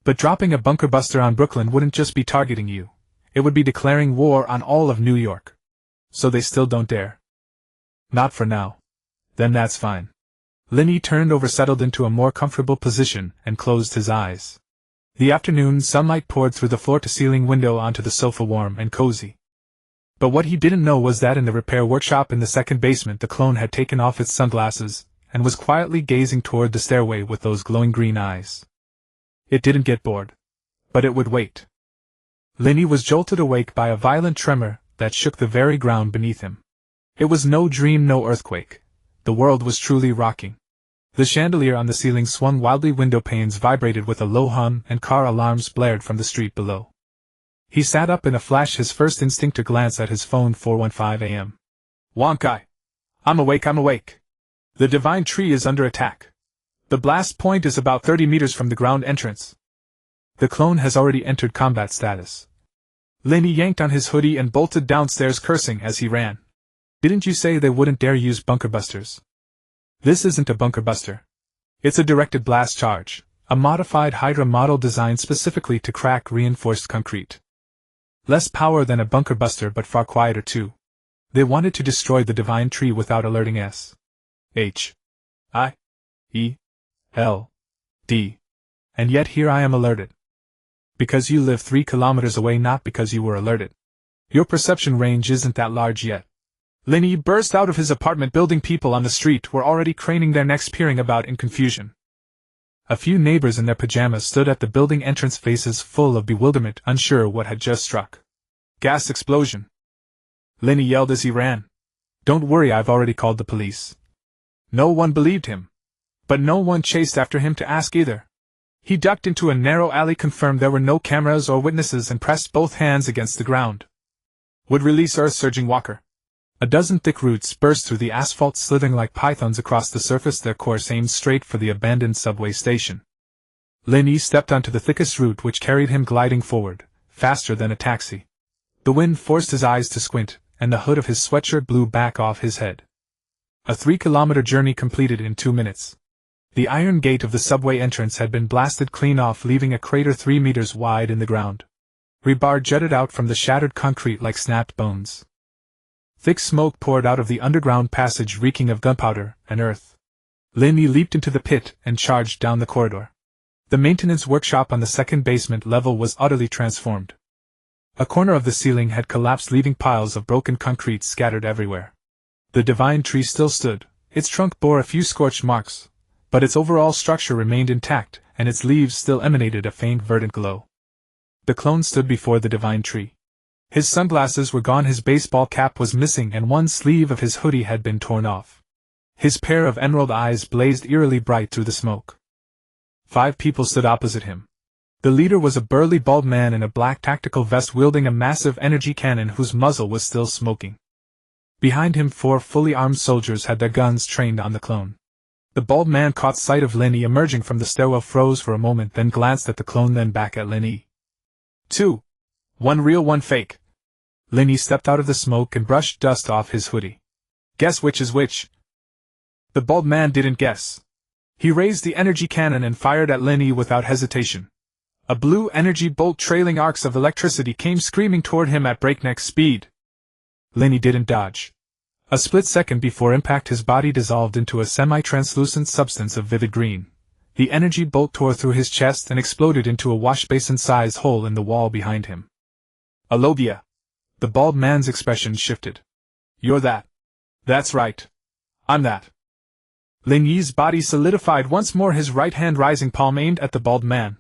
But dropping a bunker buster on Brooklyn wouldn't just be targeting you. It would be declaring war on all of New York. So they still don't dare. Not for now. Then that's fine. Lin Yi turned over, settled into a more comfortable position, and closed his eyes. The afternoon sunlight poured through the floor-to-ceiling window onto the sofa, warm and cozy. But what he didn't know was that in the repair workshop in the second basement, the clone had taken off its sunglasses and was quietly gazing toward the stairway with those glowing green eyes. It didn't get bored. But it would wait. Lin Yi was jolted awake by a violent tremor that shook the very ground beneath him. It was no dream, no earthquake. The world was truly rocking. The chandelier on the ceiling swung wildly, window panes vibrated with a low hum, and car alarms blared from the street below. He sat up in a flash, his first instinct to glance at his phone. 4:15 a.m. Wankai. I'm awake. The divine tree is under attack. The blast point is about 30 meters from the ground entrance. The clone has already entered combat status. Lin Yi yanked on his hoodie and bolted downstairs, cursing as he ran. Didn't you say they wouldn't dare use bunker busters? This isn't a bunker buster. It's a directed blast charge, a modified Hydra model designed specifically to crack reinforced concrete. Less power than a bunker buster, but far quieter too. They wanted to destroy the divine tree without alerting S.H.I.E.L.D. And yet here I am alerted. Because you live 3 kilometers away, not because you were alerted. Your perception range isn't that large yet. Lin Yi burst out of his apartment building. People on the street were already craning their necks, peering about in confusion. A few neighbors in their pajamas stood at the building entrance, faces full of bewilderment, unsure what had just struck. Gas explosion. Lin Yi yelled as he ran. Don't worry, I've already called the police. No one believed him. But no one chased after him to ask either. He ducked into a narrow alley, confirmed there were no cameras or witnesses, and pressed both hands against the ground. Would release earth surging walker. A dozen thick roots burst through the asphalt, slithering like pythons across the surface, their course aimed straight for the abandoned subway station. Lin Yi stepped onto the thickest root, which carried him gliding forward, faster than a taxi. The wind forced his eyes to squint, and the hood of his sweatshirt blew back off his head. A 3-kilometer journey completed in 2 minutes. The iron gate of the subway entrance had been blasted clean off, leaving a crater 3 meters wide in the ground. Rebar jutted out from the shattered concrete like snapped bones. Thick smoke poured out of the underground passage, reeking of gunpowder and earth. Lin Yi leaped into the pit and charged down the corridor. The maintenance workshop on the second basement level was utterly transformed. A corner of the ceiling had collapsed, leaving piles of broken concrete scattered everywhere. The divine tree still stood, its trunk bore a few scorched marks, but its overall structure remained intact, and its leaves still emanated a faint verdant glow. The clone stood before the divine tree. His sunglasses were gone, his baseball cap was missing, and one sleeve of his hoodie had been torn off. His pair of emerald eyes blazed eerily bright through the smoke. 5 people stood opposite him. The leader was a burly bald man in a black tactical vest wielding a massive energy cannon whose muzzle was still smoking. Behind him 4 fully armed soldiers had their guns trained on the clone. The bald man caught sight of Lin Yi emerging from the stairwell, froze for a moment, then glanced at the clone, then back at Lin Yi. 2. 1 real, 1 fake. Lin Yi stepped out of the smoke and brushed dust off his hoodie. Guess which is which? The bald man didn't guess. He raised the energy cannon and fired at Lin Yi without hesitation. A blue energy bolt trailing arcs of electricity came screaming toward him at breakneck speed. Lin Yi didn't dodge. A split second before impact, his body dissolved into a semi-translucent substance of vivid green. The energy bolt tore through his chest and exploded into a wash-basin-sized hole in the wall behind him. A Logia. The bald man's expression shifted. You're that. That's right. I'm that. Lin Yi's body solidified once more, his right hand rising, palm aimed at the bald man.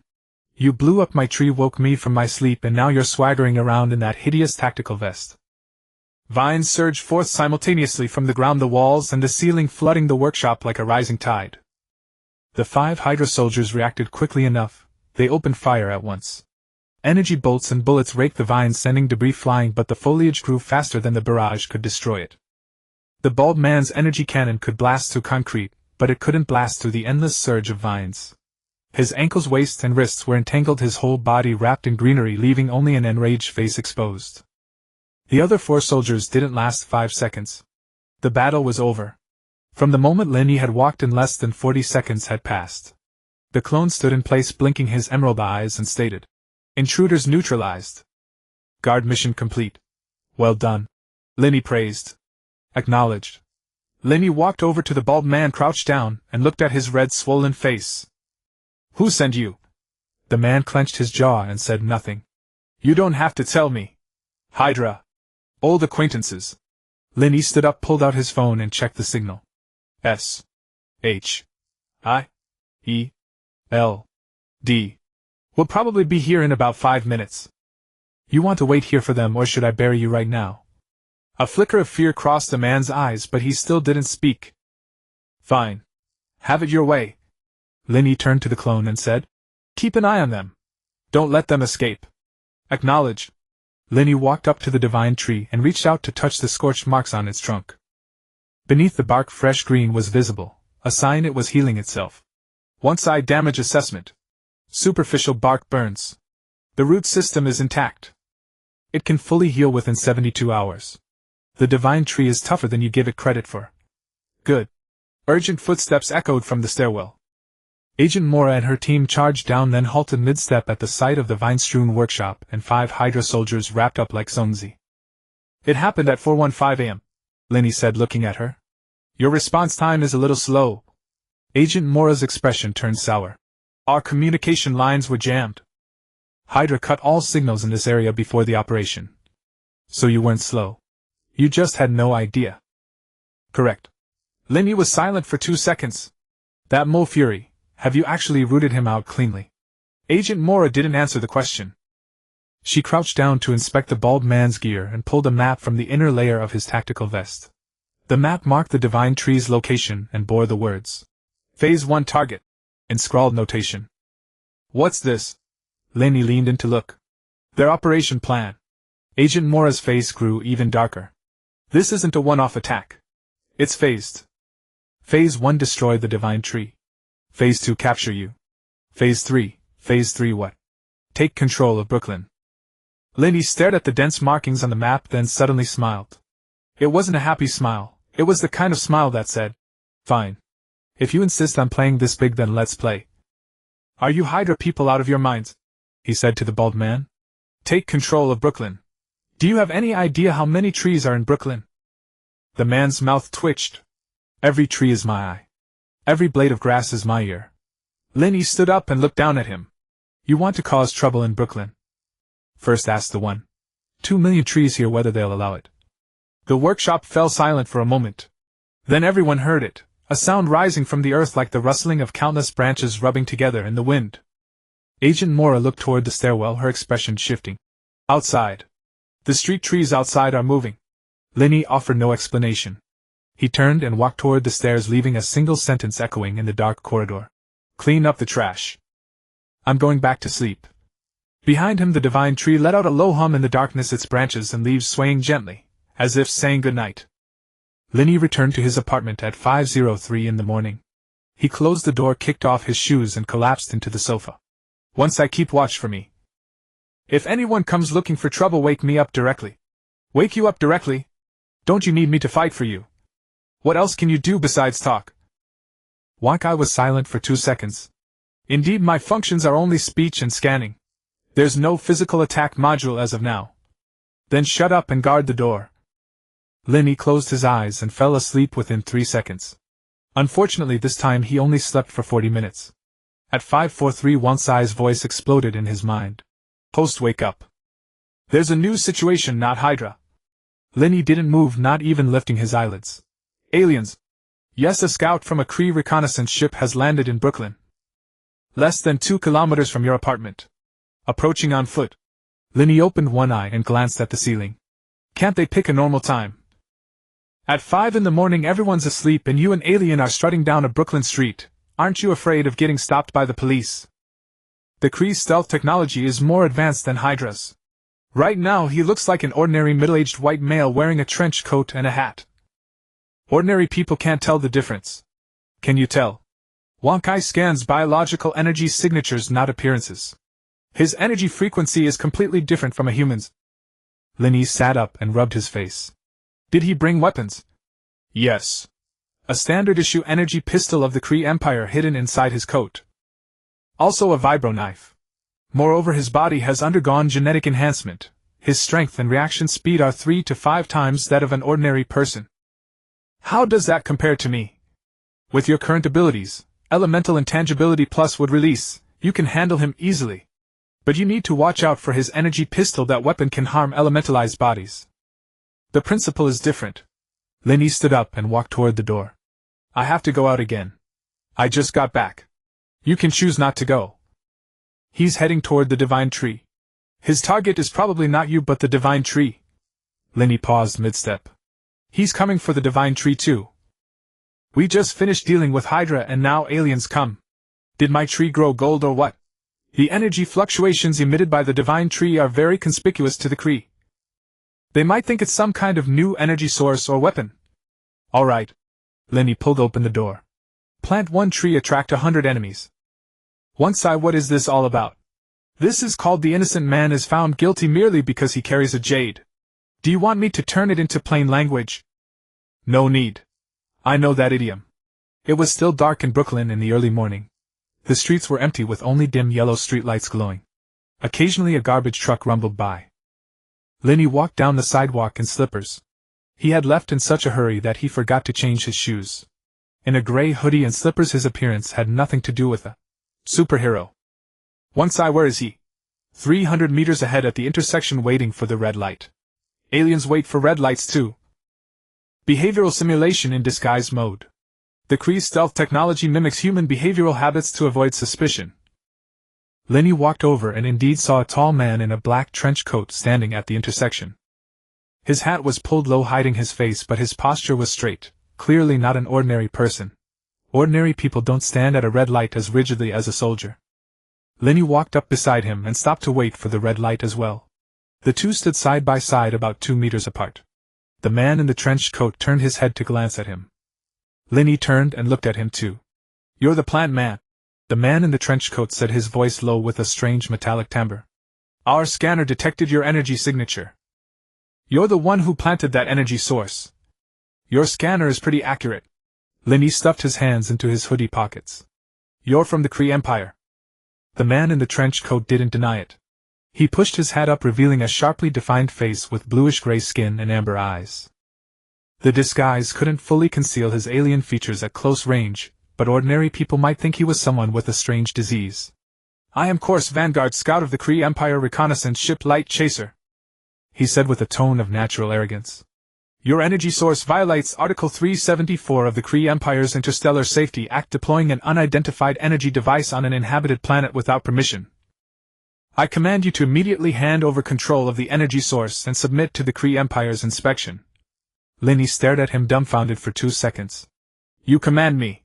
You blew up my tree, woke me from my sleep, and now you're swaggering around in that hideous tactical vest. Vines surged forth simultaneously from the ground, the walls and the ceiling flooding the workshop like a rising tide. The 5 Hydra soldiers reacted quickly enough. They opened fire at once. Energy bolts and bullets raked the vines, sending debris flying, but the foliage grew faster than the barrage could destroy it. The bald man's energy cannon could blast through concrete, but it couldn't blast through the endless surge of vines. His ankles, waist, and wrists were entangled, his whole body wrapped in greenery, leaving only an enraged face exposed. The other 4 soldiers didn't last 5 seconds. The battle was over. From the moment Lin Yi had walked in, less than 40 seconds had passed. The clone stood in place, blinking his emerald eyes, and stated, "Intruders neutralized. Guard mission complete. Well done." Lin Yi praised. Acknowledged. Lin Yi walked over to the bald man, crouched down, and looked at his red, swollen face. Who sent you? The man clenched his jaw and said nothing. You don't have to tell me. Hydra. Old acquaintances. Lin Yi stood up, pulled out his phone, and checked the signal. S.H.I.E.L.D. Will probably be here in about 5 minutes. You want to wait here for them, or should I bury you right now? A flicker of fear crossed the man's eyes, but he still didn't speak. Fine. Have it your way. Lin Yi turned to the clone and said, Keep an eye on them. Don't let them escape. Acknowledge. Lin Yi walked up to the divine tree and reached out to touch the scorched marks on its trunk. Beneath the bark, fresh green was visible, a sign it was healing itself. One-side damage assessment. Superficial bark burns. The root system is intact. It can fully heal within 72 hours. The divine tree is tougher than you give it credit for. Good. Urgent footsteps echoed from the stairwell. Agent Mora and her team charged down, then halted mid-step at the sight of the vine-strewn workshop, and 5 Hydra soldiers wrapped up like Sonzi. It happened at 4:15 a.m., Lin Yi said, looking at her. Your response time is a little slow. Agent Mora's expression turned sour. Our communication lines were jammed. Hydra cut all signals in this area before the operation. So you weren't slow. You just had no idea. Correct. Lin Yi was silent for 2 seconds. That Mo Fury. Have you actually rooted him out cleanly? Agent Mora didn't answer the question. She crouched down to inspect the bald man's gear and pulled a map from the inner layer of his tactical vest. The map marked the divine tree's location and bore the words, Phase 1 target, in scrawled notation. What's this? Lin Yi leaned in to look. Their operation plan. Agent Mora's face grew even darker. This isn't a one-off attack. It's phased. Phase 1 destroy the divine tree. Phase 2 capture you. Phase 3 what? Take control of Brooklyn. Lin Yi stared at the dense markings on the map, then suddenly smiled. It wasn't a happy smile, it was the kind of smile that said, Fine. If you insist on playing this big, then let's play. Are you Hydra people out of your minds? He said to the bald man. Take control of Brooklyn. Do you have any idea how many trees are in Brooklyn? The man's mouth twitched. Every tree is my eye. Every blade of grass is my ear. Lin Yi stood up and looked down at him. You want to cause trouble in Brooklyn? First ask the 1.2 million trees here whether they'll allow it. The workshop fell silent for a moment. Then everyone heard it, a sound rising from the earth like the rustling of countless branches rubbing together in the wind. Agent Mora looked toward the stairwell, her expression shifting. Outside. The street trees outside are moving. Lin Yi offered no explanation. He turned and walked toward the stairs, leaving a single sentence echoing in the dark corridor. Clean up the trash. I'm going back to sleep. Behind him the divine tree let out a low hum in the darkness, its branches and leaves swaying gently, as if saying good night. Lin Yi returned to his apartment at 5:03 in the morning. He closed the door, kicked off his shoes and collapsed into the sofa. Once I keep watch for me. If anyone comes looking for trouble, wake me up directly. Wake you up directly? Don't you need me to fight for you? What else can you do besides talk? Wankai was silent for 2 seconds. Indeed, my functions are only speech and scanning. There's no physical attack module as of now. Then shut up and guard the door. Lin Yi closed his eyes and fell asleep within 3 seconds. Unfortunately, this time he only slept for 40 minutes. At 5:43, Wankai's voice exploded in his mind. Host, wake up. There's a new situation, not Hydra. Lin Yi didn't move, not even lifting his eyelids. Aliens. Yes, a scout from a Kree reconnaissance ship has landed in Brooklyn. Less than 2 kilometers from your apartment. Approaching on foot. Lin Yi opened one eye and glanced at the ceiling. Can't they pick a normal time? At 5 in the morning everyone's asleep and you, an alien, are strutting down a Brooklyn street. Aren't you afraid of getting stopped by the police? The Kree's stealth technology is more advanced than Hydra's. Right now he looks like an ordinary middle-aged white male wearing a trench coat and a hat. Ordinary people can't tell the difference. Can you tell? Wankai scans biological energy signatures, not appearances. His energy frequency is completely different from a human's. Lin Yi sat up and rubbed his face. Did he bring weapons? Yes. A standard-issue energy pistol of the Kree Empire hidden inside his coat. Also a vibro knife. Moreover, his body has undergone genetic enhancement. His strength and reaction speed are 3 to 5 times that of an ordinary person. How does that compare to me? With your current abilities, elemental intangibility plus would release, you can handle him easily. But you need to watch out for his energy pistol. That weapon can harm elementalized bodies. The principle is different. Lin Yi stood up and walked toward the door. I have to go out again. I just got back. You can choose not to go. He's heading toward the divine tree. His target is probably not you but the divine tree. Lin Yi paused mid-step. He's coming for the divine tree too. We just finished dealing with Hydra and now aliens come. Did my tree grow gold or what? The energy fluctuations emitted by the divine tree are very conspicuous to the Kree. They might think it's some kind of new energy source or weapon. Alright. Lin Yi pulled open the door. Plant 1 tree, attract 100 enemies. Wankai, what is this all about? This is called the innocent man is found guilty merely because he carries a jade. Do you want me to turn it into plain language? No need. I know that idiom. It was still dark in Brooklyn in the early morning. The streets were empty with only dim yellow streetlights glowing. Occasionally a garbage truck rumbled by. Lin Yi walked down the sidewalk in slippers. He had left in such a hurry that he forgot to change his shoes. In a gray hoodie and slippers, his appearance had nothing to do with a superhero. Wankai, where is he? 300 meters ahead at the intersection, waiting for the red light. Aliens wait for red lights too. Behavioral simulation in disguise mode. The Kree's stealth technology mimics human behavioral habits to avoid suspicion. Lin Yi walked over and indeed saw a tall man in a black trench coat standing at the intersection. His hat was pulled low, hiding his face, but his posture was straight, clearly not an ordinary person. Ordinary people don't stand at a red light as rigidly as a soldier. Lin Yi walked up beside him and stopped to wait for the red light as well. The two stood side by side about 2 meters apart. The man in the trench coat turned his head to glance at him. Lin Yi turned and looked at him too. You're the plant man. The man in the trench coat said, his voice low with a strange metallic timbre. Our scanner detected your energy signature. You're the one who planted that energy source. Your scanner is pretty accurate. Lin Yi stuffed his hands into his hoodie pockets. You're from the Kree Empire. The man in the trench coat didn't deny it. He pushed his hat up, revealing a sharply defined face with bluish-gray skin and amber eyes. The disguise couldn't fully conceal his alien features at close range, but ordinary people might think he was someone with a strange disease. "I am Course Vanguard Scout of the Kree Empire Reconnaissance Ship Light Chaser," he said with a tone of natural arrogance. "Your energy source violates Article 374 of the Kree Empire's Interstellar Safety Act, deploying an unidentified energy device on an inhabited planet without permission. I command you to immediately hand over control of the energy source and submit to the Kree Empire's inspection." Lin Yi stared at him dumbfounded for 2 seconds. "You command me?"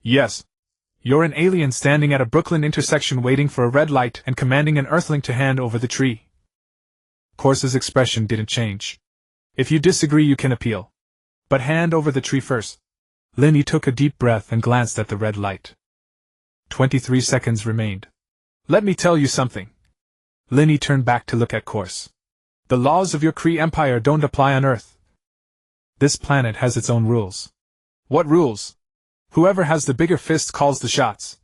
"Yes. You're an alien standing at a Brooklyn intersection waiting for a red light and commanding an Earthling to hand over the tree." Course's expression didn't change. "If you disagree, you can appeal. But hand over the tree first." Lin Yi took a deep breath and glanced at the red light. 23 seconds remained. "Let me tell you something." Lin Yi turned back to look at Course. "The laws of your Kree Empire don't apply on Earth. This planet has its own rules." "What rules?" "Whoever has the bigger fist calls the shots."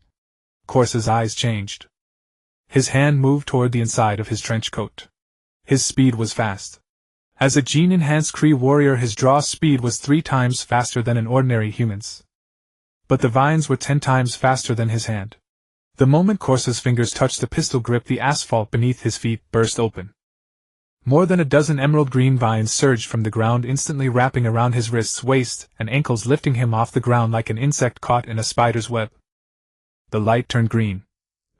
Course's eyes changed. His hand moved toward the inside of his trench coat. His speed was fast. As a gene-enhanced Kree warrior, his draw speed was 3 times faster than an ordinary human's. But the vines were 10 times faster than his hand. The moment Course's fingers touched the pistol grip, the asphalt beneath his feet burst open. More than a dozen emerald green vines surged from the ground, instantly wrapping around his wrists, waist, and ankles, lifting him off the ground like an insect caught in a spider's web. The light turned green.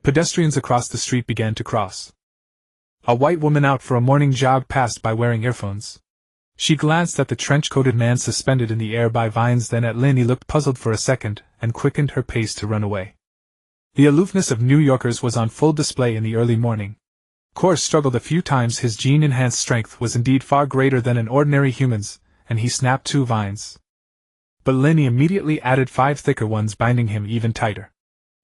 Pedestrians across the street began to cross. A white woman out for a morning jog passed by wearing earphones. She glanced at the trench-coated man suspended in the air by vines, then at Lin Yi, looked puzzled for a second, and quickened her pace to run away. The aloofness of New Yorkers was on full display in the early morning. Course struggled a few times. His gene-enhanced strength was indeed far greater than an ordinary human's, and he snapped 2 vines. But Lin Yi immediately added 5 thicker ones, binding him even tighter.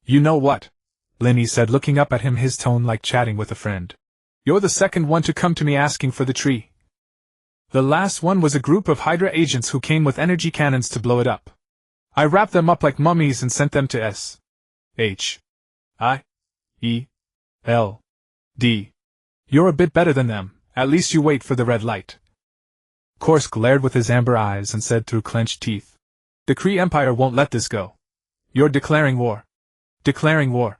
"You know what?" Lin Yi said, looking up at him, his tone like chatting with a friend. "You're the second one to come to me asking for the tree. The last one was a group of Hydra agents who came with energy cannons to blow it up. I wrapped them up like mummies and sent them to S.H.I.E.L.D. You're a bit better than them, at least you wait for the red light." Course glared with his amber eyes and said through clenched teeth, "The Kree Empire won't let this go. You're declaring war." "Declaring war?"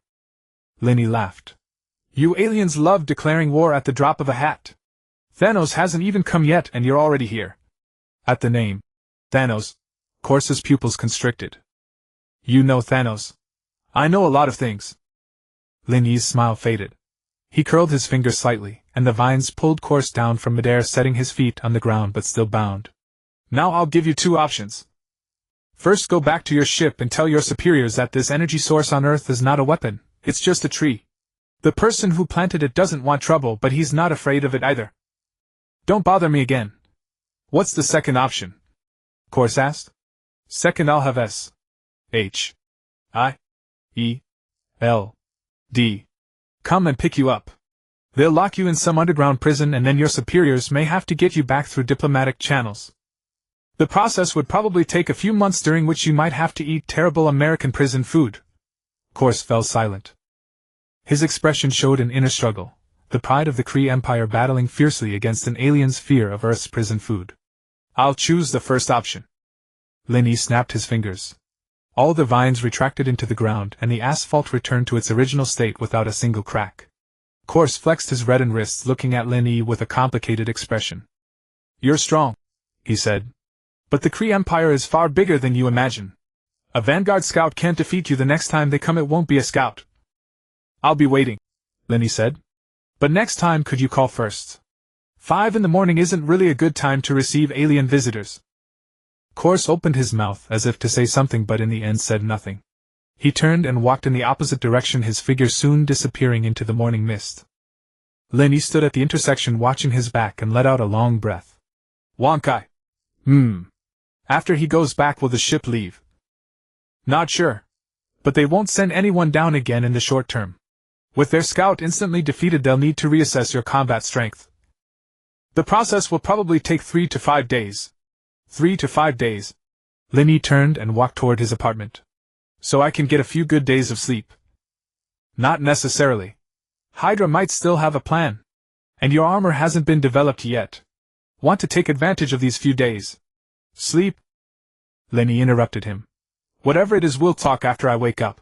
Lin Yi laughed. "You aliens love declaring war at the drop of a hat. Thanos hasn't even come yet and you're already here." At the name Thanos, Course's pupils constricted. "You know Thanos?" "I know a lot of things." Lin Yi's smile faded. He curled his fingers slightly, and the vines pulled Course down from midair, setting his feet on the ground but still bound. "Now I'll give you 2 options. First, go back to your ship and tell your superiors that this energy source on Earth is not a weapon, it's just a tree. The person who planted it doesn't want trouble, but he's not afraid of it either. Don't bother me again." "What's the second option?" Course asked. "Second, I'll have S.H.I.E.L.D. come and pick you up. They'll lock you in some underground prison, and then your superiors may have to get you back through diplomatic channels. The process would probably take a few months, during which you might have to eat terrible American prison food." Course fell silent. His expression showed an inner struggle, the pride of the Kree Empire battling fiercely against an alien's fear of Earth's prison food. "I'll choose the first option." Lin Yi snapped his fingers. All the vines retracted into the ground, and the asphalt returned to its original state without a single crack. Course flexed his reddened wrists, looking at Lin Yi with a complicated expression. "You're strong," he said. "But the Kree Empire is far bigger than you imagine. A Vanguard scout can't defeat you. The next time they come, it won't be a scout." "I'll be waiting," Lin Yi said. "But next time, could you call first? 5 in the morning isn't really a good time to receive alien visitors." Course opened his mouth as if to say something, but in the end said nothing. He turned and walked in the opposite direction, his figure soon disappearing into the morning mist. Lin Yi stood at the intersection watching his back and let out a long breath. "Wonkai. After he goes back, will the ship leave?" "Not sure. But they won't send anyone down again in the short term. With their scout instantly defeated, they'll need to reassess your combat strength. The process will probably take 3 to 5 days. 3 to 5 days. Lin Yi turned and walked toward his apartment. "So I can get a few good days of sleep?" "Not necessarily. Hydra might still have a plan. And your armor hasn't been developed yet. Want to take advantage of these few days. Sleep?" Lin Yi interrupted him. Whatever it is, we'll talk after I wake up.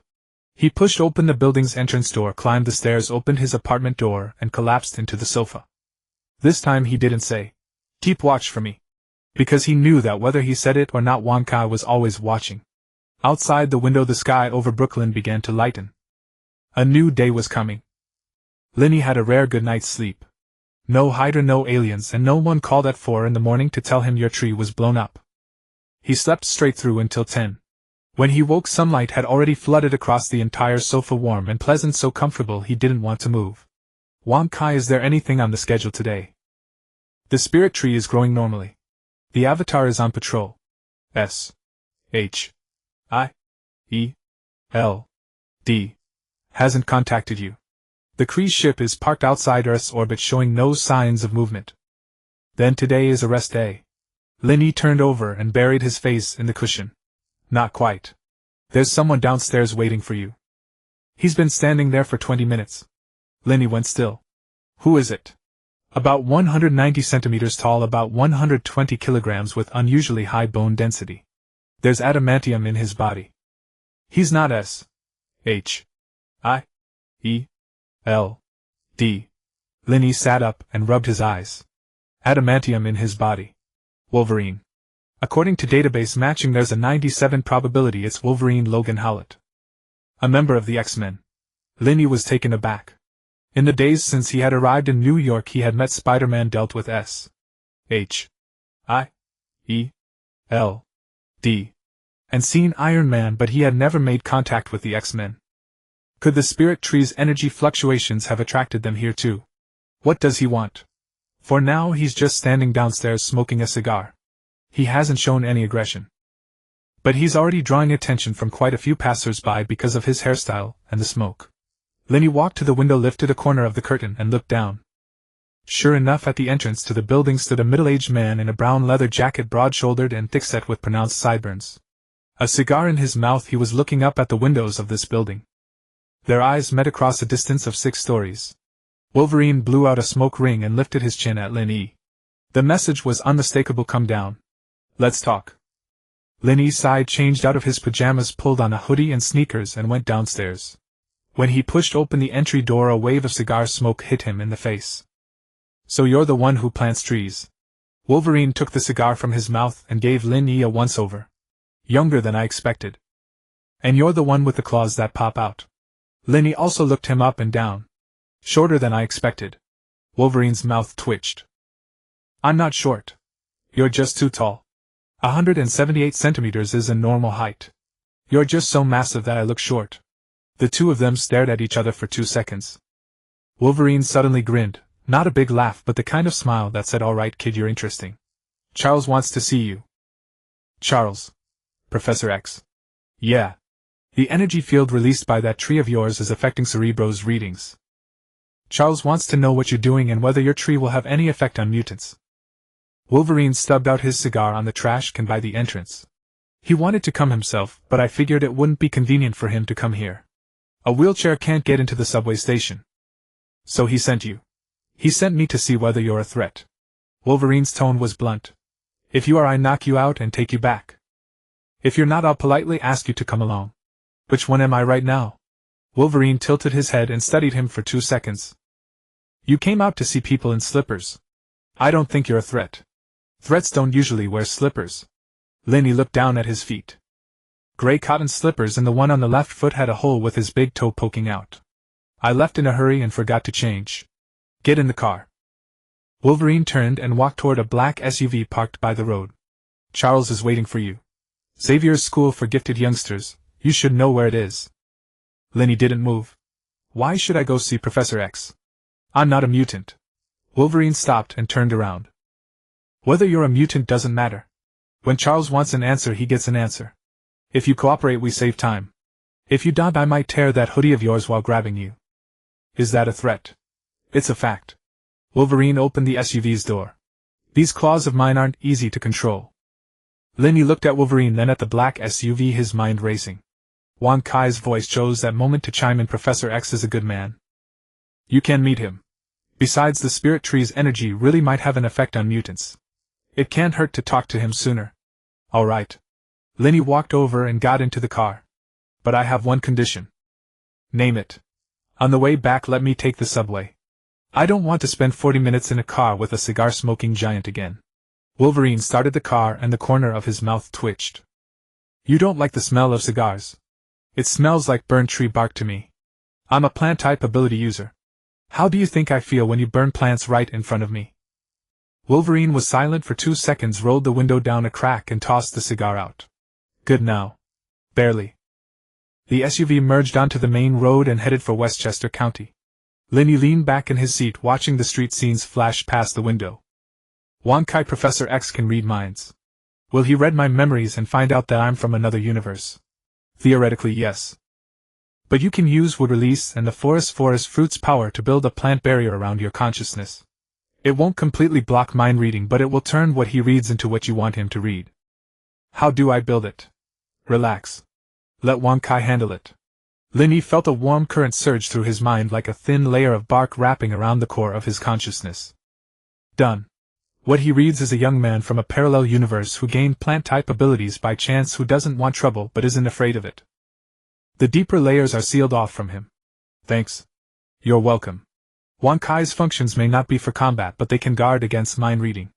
He pushed open the building's entrance door, climbed the stairs, opened his apartment door, and collapsed into the sofa. This time he didn't say, "Keep watch for me," because he knew that whether he said it or not, Wan Kai was always watching. Outside the window, the sky over Brooklyn began to lighten. A new day was coming. Lin Yi had a rare good night's sleep. No Hydra, no aliens, and no one called at 4 in the morning to tell him your tree was blown up. He slept straight through until 10. When he woke, sunlight had already flooded across the entire sofa, warm and pleasant, so comfortable he didn't want to move. Wan Kai, is there anything on the schedule today? The spirit tree is growing normally. The Avatar is on patrol. S.H.I.E.L.D. hasn't contacted you. The Kree's ship is parked outside Earth's orbit, showing no signs of movement. Then today is a rest day. Lin Yi turned over and buried his face in the cushion. Not quite. There's someone downstairs waiting for you. He's been standing there for 20 minutes. Lin Yi went still. Who is it? About 190 centimeters tall, about 120 kilograms, with unusually high bone density. There's adamantium in his body. He's not S.H.I.E.L.D. Lin Yi sat up and rubbed his eyes. Adamantium in his body. Wolverine. According to database matching, there's a 97% probability it's Wolverine Logan Howlett. A member of the X-Men. Lin Yi was taken aback. In the days since he had arrived in New York, he had met Spider-Man, dealt with S.H.I.E.L.D. and seen Iron Man, but he had never made contact with the X-Men. Could the spirit tree's energy fluctuations have attracted them here too? What does he want? For now he's just standing downstairs smoking a cigar. He hasn't shown any aggression. But he's already drawing attention from quite a few passers-by because of his hairstyle and the smoke. Lin Yi walked to the window, lifted a corner of the curtain, and looked down. Sure enough, at the entrance to the building stood a middle-aged man in a brown leather jacket, broad-shouldered and thick-set with pronounced sideburns. A cigar in his mouth, he was looking up at the windows of this building. Their eyes met across a distance of 6 stories. Wolverine blew out a smoke ring and lifted his chin at Lin Yi. The message was unmistakable: come down. Let's talk. Lin Yi sighed, changed out of his pajamas, pulled on a hoodie and sneakers, and went downstairs. When he pushed open the entry door, a wave of cigar smoke hit him in the face. So you're the one who plants trees. Wolverine took the cigar from his mouth and gave Lin Yi a once-over. Younger than I expected. And you're the one with the claws that pop out. Lin Yi also looked him up and down. Shorter than I expected. Wolverine's mouth twitched. I'm not short. You're just too tall. 178 centimeters is a normal height. You're just so massive that I look short. The two of them stared at each other for 2 seconds. Wolverine suddenly grinned, not a big laugh, but the kind of smile that said, "All right, kid, you're interesting. Charles wants to see you." Charles. Professor X. Yeah. The energy field released by that tree of yours is affecting Cerebro's readings. Charles wants to know what you're doing and whether your tree will have any effect on mutants. Wolverine stubbed out his cigar on the trash can by the entrance. He wanted to come himself, but I figured it wouldn't be convenient for him to come here. A wheelchair can't get into the subway station. So he sent you. He sent me to see whether you're a threat. Wolverine's tone was blunt. If you are, I knock you out and take you back. If you're not, I'll politely ask you to come along. Which one am I right now? Wolverine tilted his head and studied him for 2 seconds. You came out to see people in slippers. I don't think you're a threat. Threats don't usually wear slippers. Lin Yi looked down at his feet. Gray cotton slippers, and the one on the left foot had a hole with his big toe poking out. I left in a hurry and forgot to change. Get in the car. Wolverine turned and walked toward a black SUV parked by the road. Charles is waiting for you. Xavier's School for Gifted Youngsters, you should know where it is. Lin Yi didn't move. Why should I go see Professor X? I'm not a mutant. Wolverine stopped and turned around. Whether you're a mutant doesn't matter. When Charles wants an answer, he gets an answer. If you cooperate, we save time. If you don't, I might tear that hoodie of yours while grabbing you. Is that a threat? It's a fact. Wolverine opened the SUV's door. These claws of mine aren't easy to control. Lin Yi looked at Wolverine, then at the black SUV, his mind racing. Wan Kai's voice chose that moment to chime in. Professor X is a good man. You can meet him. Besides, the spirit tree's energy really might have an effect on mutants. It can't hurt to talk to him sooner. All right. Lin Yi walked over and got into the car. But I have one condition. Name it. On the way back let me take the subway. I don't want to spend 40 minutes in a car with a cigar-smoking giant again. Wolverine started the car and the corner of his mouth twitched. You don't like the smell of cigars? It smells like burnt tree bark to me. I'm a plant-type ability user. How do you think I feel when you burn plants right in front of me? Wolverine was silent for 2 seconds, rolled the window down a crack and tossed the cigar out. Good now. Barely. The SUV merged onto the main road and headed for Westchester County. Lin Yi leaned back in his seat watching the street scenes flash past the window. Wankai Professor X can read minds. Will he read my memories and find out that I'm from another universe? Theoretically, yes. But you can use wood release and the forest fruit's power to build a plant barrier around your consciousness. It won't completely block mind reading, but it will turn what he reads into what you want him to read. How do I build it? Relax. Let Wankai handle it. Lin Yi felt a warm current surge through his mind like a thin layer of bark wrapping around the core of his consciousness. Done. What he reads is a young man from a parallel universe who gained plant-type abilities by chance, who doesn't want trouble but isn't afraid of it. The deeper layers are sealed off from him. Thanks. You're welcome. Wankai's functions may not be for combat, but they can guard against mind reading.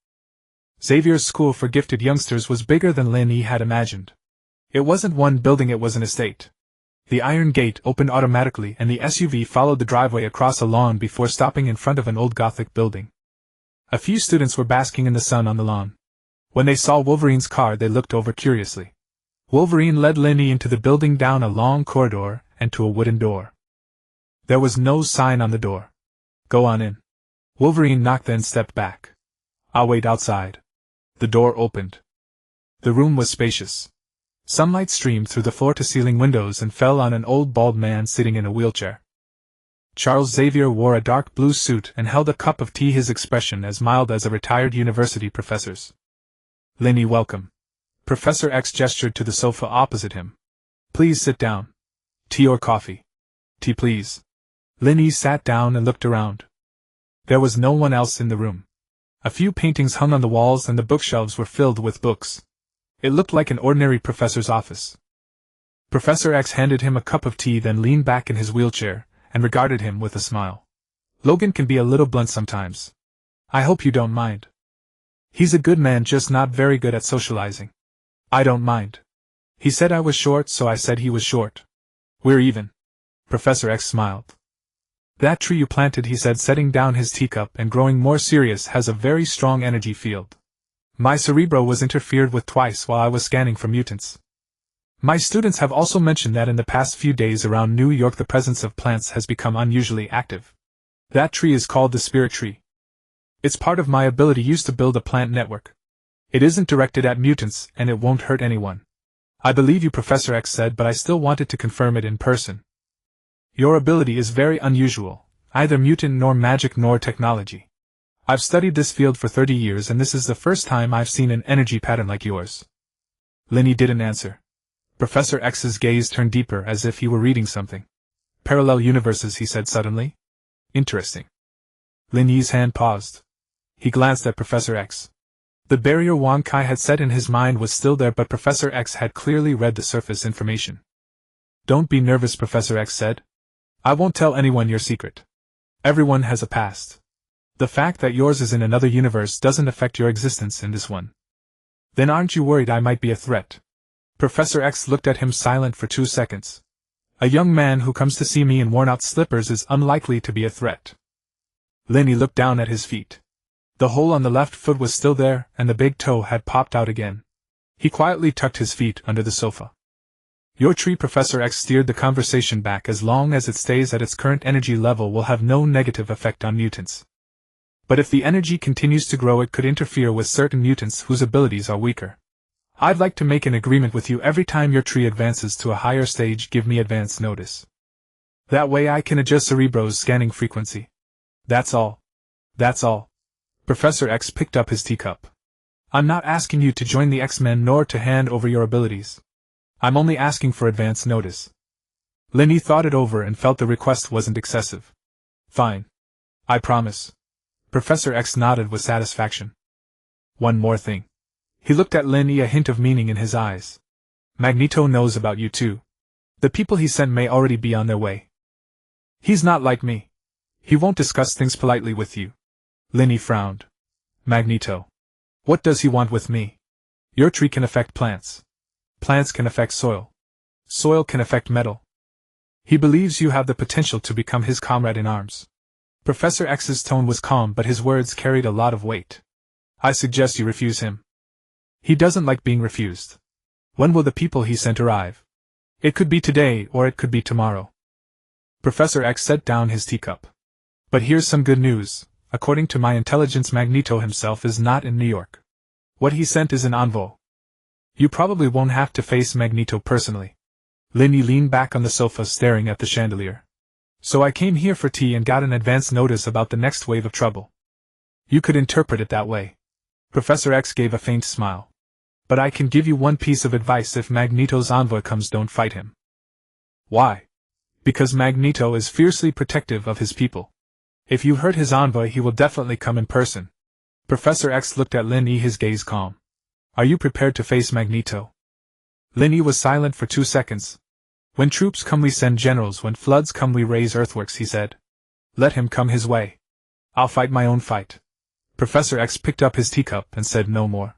Xavier's school for gifted youngsters was bigger than Lin Yi had imagined. It wasn't one building, it was an estate. The iron gate opened automatically and the SUV followed the driveway across a lawn before stopping in front of an old Gothic building. A few students were basking in the sun on the lawn. When they saw Wolverine's car, they looked over curiously. Wolverine led Lin Yi into the building, down a long corridor, and to a wooden door. There was no sign on the door. Go on in. Wolverine knocked, then stepped back. I'll wait outside. The door opened. The room was spacious. Sunlight streamed through the floor-to-ceiling windows and fell on an old bald man sitting in a wheelchair. Charles Xavier wore a dark blue suit and held a cup of tea, his expression as mild as a retired university professor's. Lin Yi, welcome. Professor X gestured to the sofa opposite him. Please sit down. Tea or coffee? Tea, please. Lin Yi sat down and looked around. There was no one else in the room. A few paintings hung on the walls and the bookshelves were filled with books. It looked like an ordinary professor's office. Professor X handed him a cup of tea, then leaned back in his wheelchair and regarded him with a smile. Logan can be a little blunt sometimes. I hope you don't mind. He's a good man, just not very good at socializing. I don't mind. He said I was short, so I said he was short. We're even. Professor X smiled. That tree you planted, he said, setting down his teacup and growing more serious, has a very strong energy field. My cerebro was interfered with twice while I was scanning for mutants. My students have also mentioned that in the past few days around New York the presence of plants has become unusually active. That tree is called the spirit tree. It's part of my ability used to build a plant network. It isn't directed at mutants and it won't hurt anyone. I believe you, Professor X said, but I still wanted to confirm it in person. Your ability is very unusual, neither mutant nor magic nor technology. I've studied this field for 30 years and this is the first time I've seen an energy pattern like yours. Lin Yi didn't answer. Professor X's gaze turned deeper as if he were reading something. Parallel universes, he said suddenly. Interesting. Lin Yi's hand paused. He glanced at Professor X. The barrier Wankai had set in his mind was still there, but Professor X had clearly read the surface information. Don't be nervous, Professor X said. I won't tell anyone your secret. Everyone has a past. The fact that yours is in another universe doesn't affect your existence in this one. Then aren't you worried I might be a threat? Professor X looked at him silent for 2 seconds. A young man who comes to see me in worn-out slippers is unlikely to be a threat. Lin Yi looked down at his feet. The hole on the left foot was still there, and the big toe had popped out again. He quietly tucked his feet under the sofa. Your tree, Professor X steered the conversation back, as long as it stays at its current energy level will have no negative effect on mutants. But if the energy continues to grow, it could interfere with certain mutants whose abilities are weaker. I'd like to make an agreement with you: every time your tree advances to a higher stage, give me advance notice. That way I can adjust Cerebro's scanning frequency. That's all. That's all. Professor X picked up his teacup. I'm not asking you to join the X-Men nor to hand over your abilities. I'm only asking for advance notice. Lin Yi thought it over and felt the request wasn't excessive. Fine. I promise. Professor X nodded with satisfaction. One more thing. He looked at Lin Yi, a hint of meaning in his eyes. Magneto knows about you too. The people he sent may already be on their way. He's not like me. He won't discuss things politely with you. Lin Yi frowned. Magneto. What does he want with me? Your tree can affect plants. Plants can affect soil. Soil can affect metal. He believes you have the potential to become his comrade in arms. Professor X's tone was calm, but his words carried a lot of weight. I suggest you refuse him. He doesn't like being refused. When will the people he sent arrive? It could be today, or it could be tomorrow. Professor X set down his teacup. But here's some good news. According to my intelligence, Magneto himself is not in New York. What he sent is an envoy. You probably won't have to face Magneto personally. Lin Yi leaned back on the sofa staring at the chandelier. So I came here for tea and got an advance notice about the next wave of trouble. You could interpret it that way. Professor X gave a faint smile. But I can give you one piece of advice: if Magneto's envoy comes, don't fight him. Why? Because Magneto is fiercely protective of his people. If you hurt his envoy, he will definitely come in person. Professor X looked at Lin Yi, his gaze calm. Are you prepared to face Magneto? Lin Yi was silent for 2 seconds. When troops come we send generals, when floods come we raise earthworks, he said. Let him come his way. I'll fight my own fight. Professor X picked up his teacup and said no more.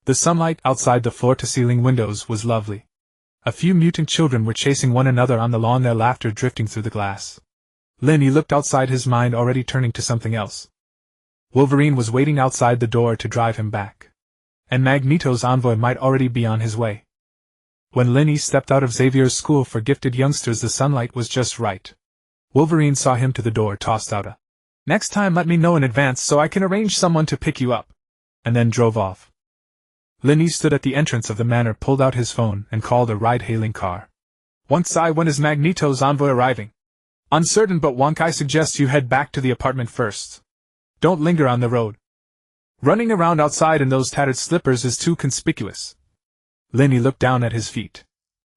The sunlight outside the floor-to-ceiling windows was lovely. A few mutant children were chasing one another on the lawn, their laughter drifting through the glass. Lin Yi looked outside, his mind already turning to something else. Wolverine was waiting outside the door to drive him back. And Magneto's envoy might already be on his way. When Lin Yi stepped out of Xavier's school for gifted youngsters, the sunlight was just right. Wolverine saw him to the door, tossed out a "Next time let me know in advance so I can arrange someone to pick you up," and then drove off. Lin Yi stood at the entrance of the manor, pulled out his phone, and called a ride-hailing car. "Wonkai, when is Magneto's envoy arriving?" "Uncertain, but Wonkai suggests you head back to the apartment first. Don't linger on the road. Running around outside in those tattered slippers is too conspicuous." Lin Yi looked down at his feet.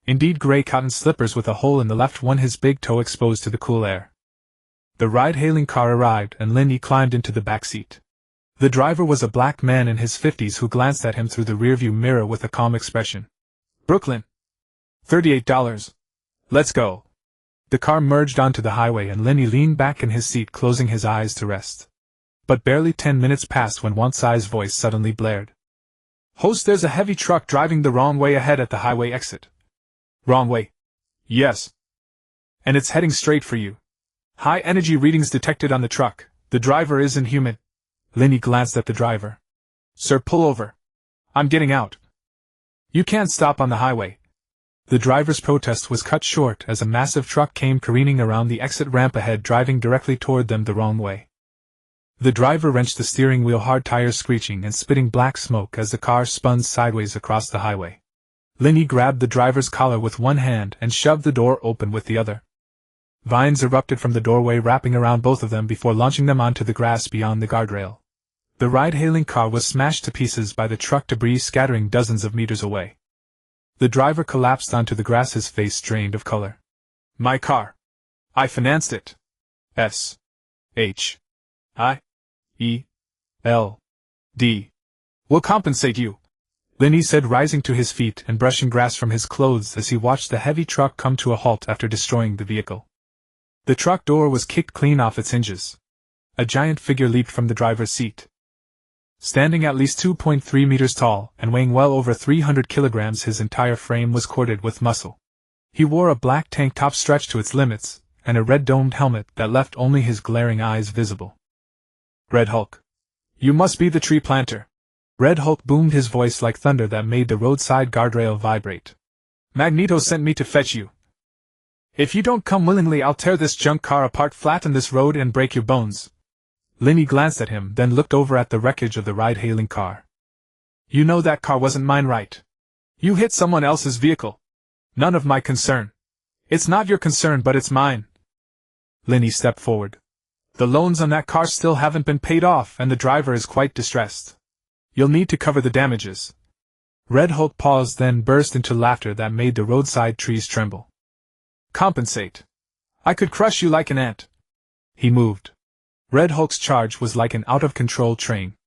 Indeed, gray cotton slippers with a hole in the left one, his big toe exposed to the cool air. The ride-hailing car arrived, and Lin Yi climbed into the back seat. The driver was a black man in his 50s who glanced at him through the rearview mirror with a calm expression. "Brooklyn. $38. Let's go." The car merged onto the highway, and Lin Yi leaned back in his seat, closing his eyes to rest. But barely 10 minutes passed when Wansai's voice suddenly blared. "Host, there's a heavy truck driving the wrong way ahead at the highway exit." "Wrong way?" "Yes. And it's heading straight for you. High energy readings detected on the truck. The driver isn't human." Lin Yi glanced at the driver. "Sir, pull over. I'm getting out." "You can't stop on the highway." The driver's protest was cut short as a massive truck came careening around the exit ramp ahead, driving directly toward them the wrong way. The driver wrenched the steering wheel hard, tires screeching and spitting black smoke as the car spun sideways across the highway. Lin Yi grabbed the driver's collar with one hand and shoved the door open with the other. Vines erupted from the doorway, wrapping around both of them before launching them onto the grass beyond the guardrail. The ride-hailing car was smashed to pieces by the truck debris scattering dozens of meters away. The driver collapsed onto the grass, his face drained of color. "My car. I financed it. S.H.I.E.L.D. will compensate you," Lin Yi said, rising to his feet and brushing grass from his clothes as he watched the heavy truck come to a halt after destroying the vehicle. The truck door was kicked clean off its hinges. A giant figure leaped from the driver's seat. Standing at least 2.3 meters tall and weighing well over 300 kilograms, his entire frame was corded with muscle. He wore a black tank top stretched to its limits, and a red-domed helmet that left only his glaring eyes visible. "Red Hulk. You must be the tree planter." Red Hulk boomed, his voice like thunder that made the roadside guardrail vibrate. "Magneto sent me to fetch you. If you don't come willingly, I'll tear this junk car apart, flatten this road, and break your bones." Lin Yi glanced at him, then looked over at the wreckage of the ride-hailing car. "You know that car wasn't mine, right? You hit someone else's vehicle. None of my concern. It's not your concern, but it's mine." Lin Yi stepped forward. "The loans on that car still haven't been paid off, and the driver is quite distressed. You'll need to cover the damages." Red Hulk paused, then burst into laughter that made the roadside trees tremble. "Compensate? I could crush you like an ant." He moved. Red Hulk's charge was like an out-of-control train.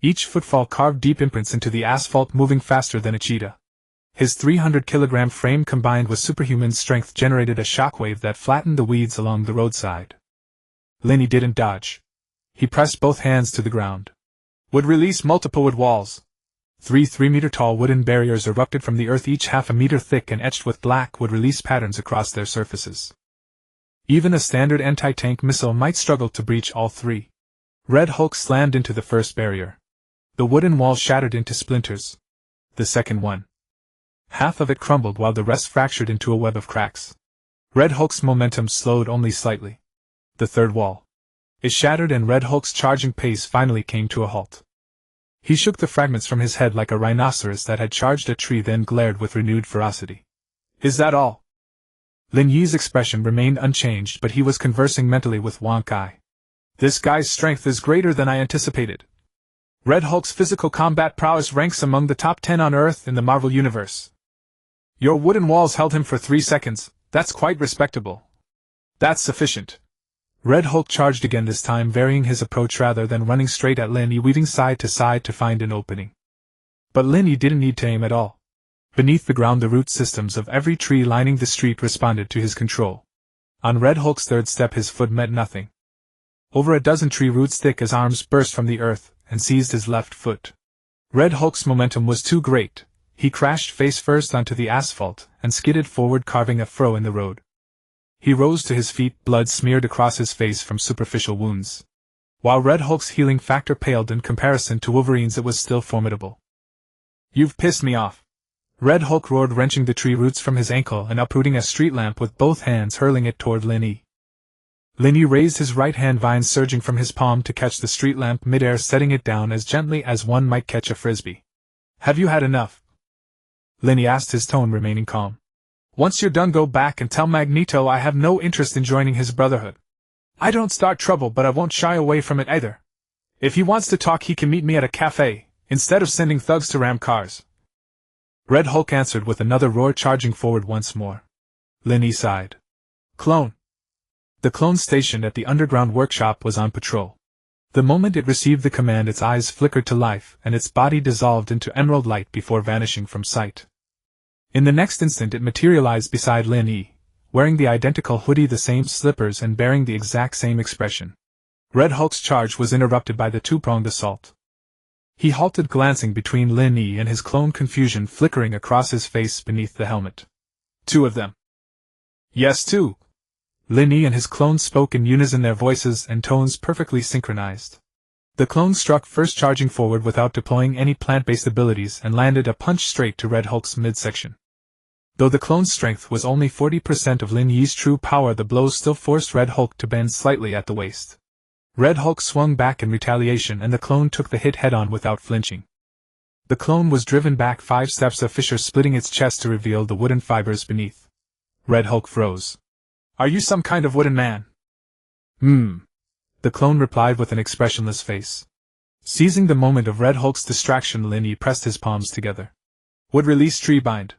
Each footfall carved deep imprints into the asphalt, moving faster than a cheetah. His 300-kilogram frame combined with superhuman strength generated a shockwave that flattened the weeds along the roadside. Lin Yi didn't dodge. He pressed both hands to the ground. Would release multiple wood walls. 3-meter-tall wooden barriers erupted from the earth, each half a meter thick and etched with black wood release patterns across their surfaces. Even a standard anti-tank missile might struggle to breach all three. Red Hulk slammed into the first barrier. The wooden wall shattered into splinters. The second one. Half of it crumbled while the rest fractured into a web of cracks. Red Hulk's momentum slowed only slightly. The third wall. It shattered and Red Hulk's charging pace finally came to a halt. He shook the fragments from his head like a rhinoceros that had charged a tree, then glared with renewed ferocity. Is that all? Lin Yi's expression remained unchanged, but he was conversing mentally with Wang Kai. This guy's strength is greater than I anticipated. Red Hulk's physical combat prowess ranks among the top 10 on Earth in the Marvel Universe. Your wooden walls held him for 3 seconds, that's quite respectable. That's sufficient. Red Hulk charged again, this time varying his approach rather than running straight at Lin Yi, weaving side to side to find an opening. But Lin Yi didn't need to aim at all. Beneath the ground, the root systems of every tree lining the street responded to his control. On Red Hulk's third step, his foot met nothing. Over a dozen tree roots thick as arms burst from the earth and seized his left foot. Red Hulk's momentum was too great. He crashed face first onto the asphalt and skidded forward, carving a furrow in the road. He rose to his feet, blood smeared across his face from superficial wounds. While Red Hulk's healing factor paled in comparison to Wolverine's, it was still formidable. You've pissed me off. Red Hulk roared, wrenching the tree roots from his ankle and uprooting a street lamp with both hands, hurling it toward Lin Yi. Lin Yi raised his right hand, vines surging from his palm to catch the street lamp midair, setting it down as gently as one might catch a frisbee. Have you had enough? Lin Yi asked, his tone remaining calm. Once you're done, go back and tell Magneto I have no interest in joining his brotherhood. I don't start trouble, but I won't shy away from it either. If he wants to talk, he can meet me at a cafe, instead of sending thugs to ram cars. Red Hulk answered with another roar, charging forward once more. Lin Yi sighed. Clone. The clone stationed at the underground workshop was on patrol. The moment it received the command, its eyes flickered to life and its body dissolved into emerald light before vanishing from sight. In the next instant it materialized beside Lin Yi, wearing the identical hoodie, the same slippers, and bearing the exact same expression. Red Hulk's charge was interrupted by the two-pronged assault. He halted, glancing between Lin Yi and his clone, confusion flickering across his face beneath the helmet. Two of them. Yes, two. Lin Yi and his clone spoke in unison, their voices and tones perfectly synchronized. The clone struck first, charging forward without deploying any plant-based abilities, and landed a punch straight to Red Hulk's midsection. Though the clone's strength was only 40% of Lin Yi's true power, the blow still forced Red Hulk to bend slightly at the waist. Red Hulk swung back in retaliation, and the clone took the hit head-on without flinching. The clone was driven back 5 steps, a fissure splitting its chest to reveal the wooden fibers beneath. Red Hulk froze. Are you some kind of wooden man? The clone replied with an expressionless face. Seizing the moment of Red Hulk's distraction, Lin Yi pressed his palms together. Would release tree bind.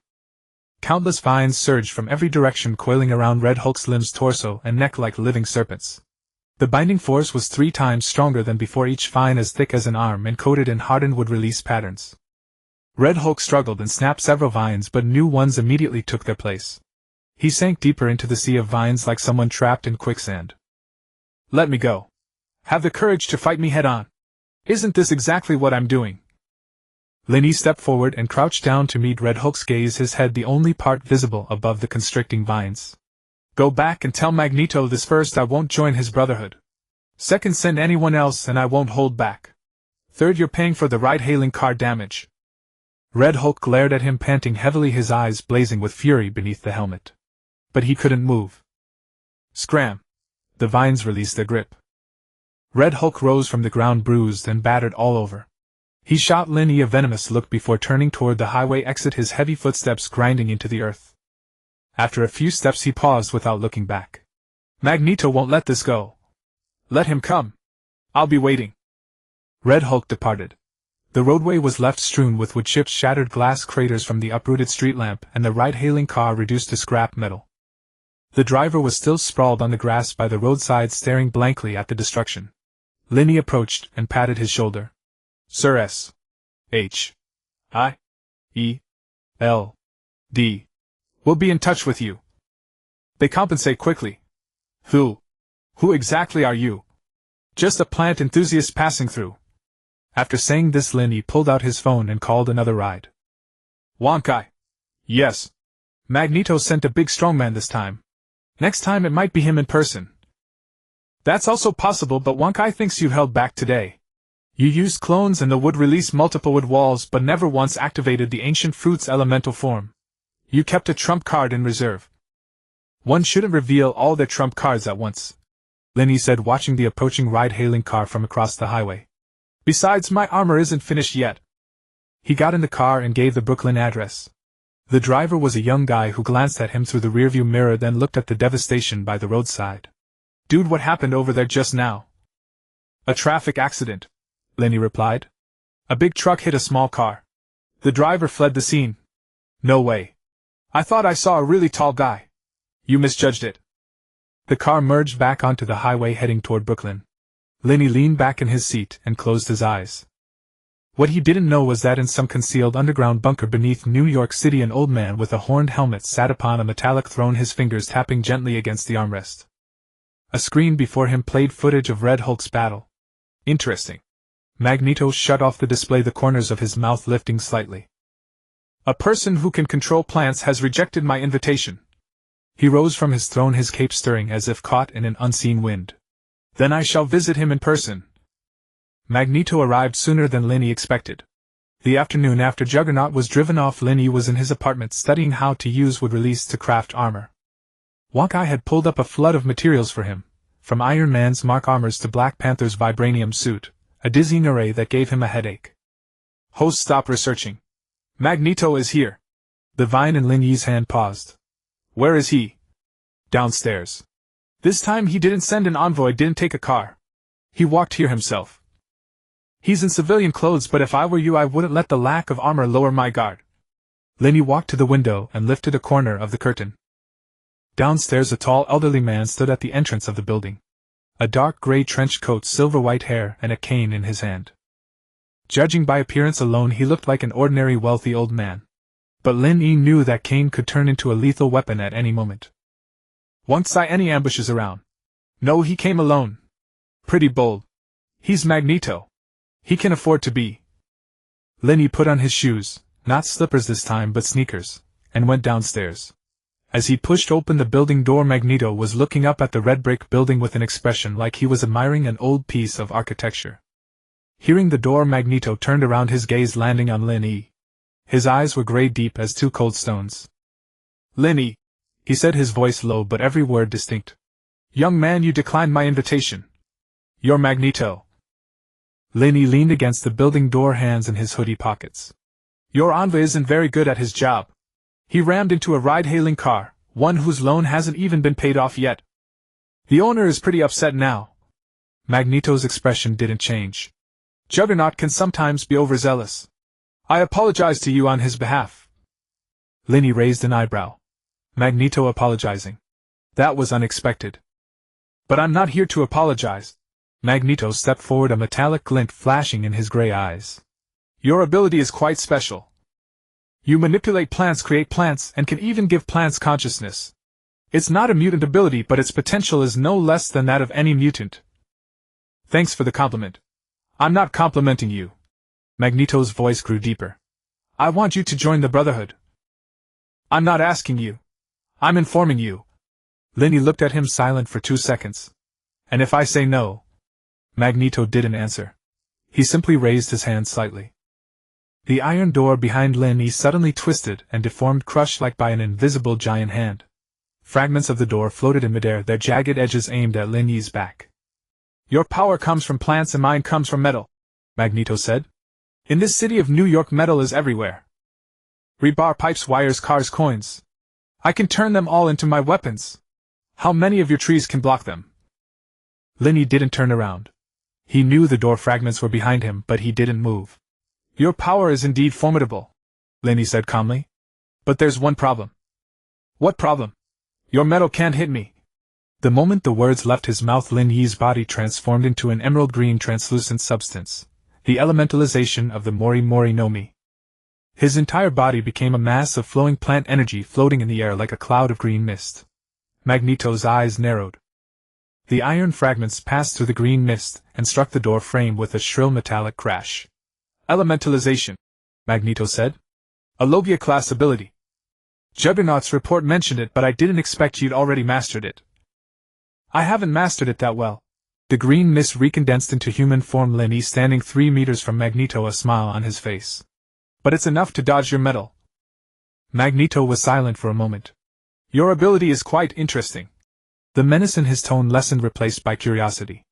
Countless vines surged from every direction, coiling around Red Hulk's limbs, torso, and neck like living serpents. The binding force was 3 times stronger than before, each vine as thick as an arm and coated in hardened wood release patterns. Red Hulk struggled and snapped several vines, but new ones immediately took their place. He sank deeper into the sea of vines like someone trapped in quicksand. Let me go. Have the courage to fight me head-on. Isn't this exactly what I'm doing? Lin Yi stepped forward and crouched down to meet Red Hulk's gaze, his head the only part visible above the constricting vines. Go back and tell Magneto this: first, I won't join his brotherhood. Second, send anyone else and I won't hold back. Third, you're paying for the ride-hailing car damage. Red Hulk glared at him, panting heavily, his eyes blazing with fury beneath the helmet. But he couldn't move. Scram! The vines released their grip. Red Hulk rose from the ground, bruised and battered all over. He shot Lin Yi a venomous look before turning toward the highway exit, his heavy footsteps grinding into the earth. After a few steps he paused without looking back. Magneto won't let this go. Let him come. I'll be waiting. Red Hulk departed. The roadway was left strewn with wood chips, shattered glass craters from the uprooted street lamp, and the ride-hailing car reduced to scrap metal. The driver was still sprawled on the grass by the roadside, staring blankly at the destruction. Lin Yi approached and patted his shoulder. Sir S.H.I.E.L. D. We'll be in touch with you. They compensate quickly. Who exactly are you? Just a plant enthusiast passing through. After saying this, Lin Yi pulled out his phone and called another ride. Wankai. Yes. Magneto sent a big strongman this time. Next time it might be him in person. That's also possible, but Wankai thinks you held back today. You used clones and the wood release multiple wood walls but never once activated the ancient fruit's elemental form. You kept a trump card in reserve. One shouldn't reveal all their trump cards at once, Lin Yi said, watching the approaching ride-hailing car from across the highway. Besides, my armor isn't finished yet. He got in the car and gave the Brooklyn address. The driver was a young guy who glanced at him through the rearview mirror, then looked at the devastation by the roadside. Dude, what happened over there just now? A traffic accident, Lin Yi replied. A big truck hit a small car. The driver fled the scene. No way. I thought I saw a really tall guy. You misjudged it. The car merged back onto the highway heading toward Brooklyn. Lin Yi leaned back in his seat and closed his eyes. What he didn't know was that in some concealed underground bunker beneath New York City, an old man with a horned helmet sat upon a metallic throne, his fingers tapping gently against the armrest. A screen before him played footage of Red Hulk's battle. Interesting. Magneto shut off the display, the corners of his mouth lifting slightly. A person who can control plants has rejected my invitation. He rose from his throne, his cape stirring as if caught in an unseen wind. Then I shall visit him in person. Magneto arrived sooner than Lin Yi expected. The afternoon after Juggernaut was driven off, Lin Yi was in his apartment studying how to use wood release to craft armor. Wankai had pulled up a flood of materials for him, from Iron Man's Mark armors to Black Panther's vibranium suit, a dizzying array that gave him a headache. Host, stop researching. Magneto is here. The vine in Lin Yi's hand paused. Where is he? Downstairs. This time he didn't send an envoy, didn't take a car. He walked here himself. He's in civilian clothes, but if I were you I wouldn't let the lack of armor lower my guard. Lin Yi walked to the window and lifted a corner of the curtain. Downstairs a tall elderly man stood at the entrance of the building. A dark gray trench coat, silver-white hair, and a cane in his hand. Judging by appearance alone he looked like an ordinary wealthy old man. But Lin Yi knew that cane could turn into a lethal weapon at any moment. Won't see any ambushes around. No, he came alone. Pretty bold. He's Magneto. He can afford to be. Lin Yi put on his shoes, not slippers this time but sneakers, and went downstairs. As he pushed open the building door, Magneto was looking up at the red brick building with an expression like he was admiring an old piece of architecture. Hearing the door, Magneto turned around, his gaze landing on Lin Yi. His eyes were gray, deep as two cold stones. Lin Yi, he said, his voice low but every word distinct. Young man, you declined my invitation. You're Magneto. Lin Yi leaned against the building door, hands in his hoodie pockets. Your envoy isn't very good at his job. He rammed into a ride-hailing car, one whose loan hasn't even been paid off yet. The owner is pretty upset now. Magneto's expression didn't change. Juggernaut can sometimes be overzealous. I apologize to you on his behalf. Lin Yi raised an eyebrow. Magneto apologizing. That was unexpected. But I'm not here to apologize. Magneto stepped forward, a metallic glint flashing in his gray eyes. Your ability is quite special. You manipulate plants, create plants, and can even give plants consciousness. It's not a mutant ability, but its potential is no less than that of any mutant. Thanks for the compliment. I'm not complimenting you. Magneto's voice grew deeper. I want you to join the Brotherhood. I'm not asking you. I'm informing you. Lin Yi looked at him, silent for 2 seconds. And if I say no? Magneto didn't answer. He simply raised his hand slightly. The iron door behind Lin Yi suddenly twisted and deformed, crushed like by an invisible giant hand. Fragments of the door floated in midair, their jagged edges aimed at Lin Yi's back. Your power comes from plants and mine comes from metal, Magneto said. In this city of New York, metal is everywhere. Rebar, pipes, wires, cars, coins. I can turn them all into my weapons. How many of your trees can block them? Lin Yi didn't turn around. He knew the door fragments were behind him, but he didn't move. Your power is indeed formidable, Lin Yi said calmly. But there's one problem. What problem? Your metal can't hit me. The moment the words left his mouth, Lin Yi's body transformed into an emerald green translucent substance, the elementalization of the Mori Mori no Mi. His entire body became a mass of flowing plant energy floating in the air like a cloud of green mist. Magneto's eyes narrowed. The iron fragments passed through the green mist and struck the door frame with a shrill metallic crash. Elementalization, Magneto said. A Logia-class ability. Juggernaut's report mentioned it, but I didn't expect you'd already mastered it. I haven't mastered it that well. The green mist recondensed into human form, Lin Yi standing 3 meters from Magneto, a smile on his face. But it's enough to dodge your metal. Magneto was silent for a moment. Your ability is quite interesting. The menace in his tone lessened, replaced by curiosity.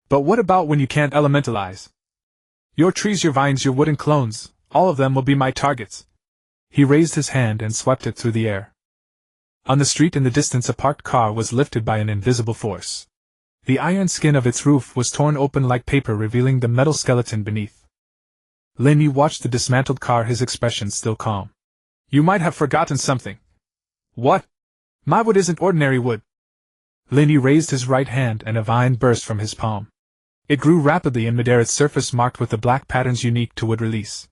But what about when you can't elementalize? Your trees, your vines, your wooden clones, all of them will be my targets. He raised his hand and swept it through the air. On the street in the distance, a parked car was lifted by an invisible force. The iron skin of its roof was torn open like paper, revealing the metal skeleton beneath. Lin Yi watched the dismantled car, his expression still calm. You might have forgotten something. What? My wood isn't ordinary wood. Lin Yi raised his right hand and a vine burst from his palm. It grew rapidly in midair, its surface marked with the black patterns unique to wood release.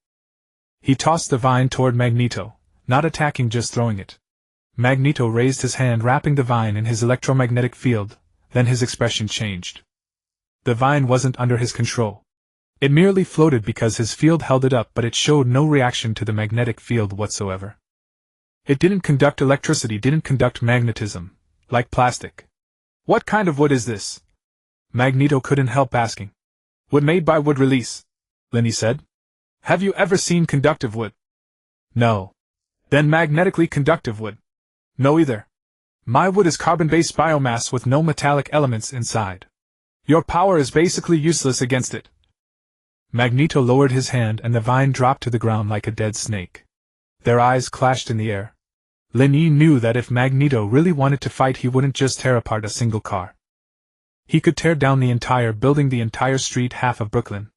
He tossed the vine toward Magneto, not attacking, just throwing it. Magneto raised his hand, wrapping the vine in his electromagnetic field, then his expression changed. The vine wasn't under his control. It merely floated because his field held it up, but it showed no reaction to the magnetic field whatsoever. It didn't conduct electricity, didn't conduct magnetism, like plastic. What kind of wood is this? Magneto couldn't help asking. Wood made by wood release, Lin Yi said. Have you ever seen conductive wood? No. Then magnetically conductive wood? No either. My wood is carbon-based biomass with no metallic elements inside. Your power is basically useless against it. Magneto lowered his hand and the vine dropped to the ground like a dead snake. Their eyes clashed in the air. Lin Yi knew that if Magneto really wanted to fight, he wouldn't just tear apart a single car. He could tear down the entire building, the entire street, half of Brooklyn.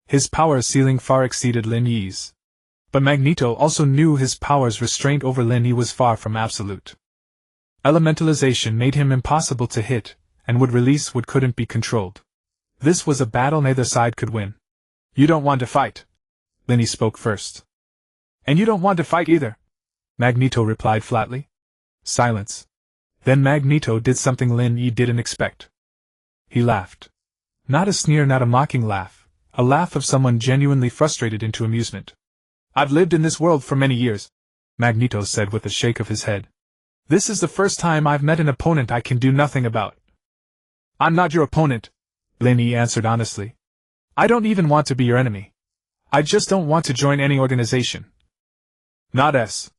His power ceiling far exceeded Lin Yi's. But Magneto also knew his power's restraint over Lin Yi was far from absolute. Elementalization made him impossible to hit, and would release wood couldn't be controlled. This was a battle neither side could win. You don't want to fight. Lin Yi spoke first. And you don't want to fight either, Magneto replied flatly. Silence. Then Magneto did something Lin Yi didn't expect. He laughed. Not a sneer, not a mocking laugh, a laugh of someone genuinely frustrated into amusement. I've lived in this world for many years, Magneto said with a shake of his head. This is the first time I've met an opponent I can do nothing about. I'm not your opponent, Lin Yi answered honestly. I don't even want to be your enemy. I just don't want to join any organization. Not S.H.I.E.L.D.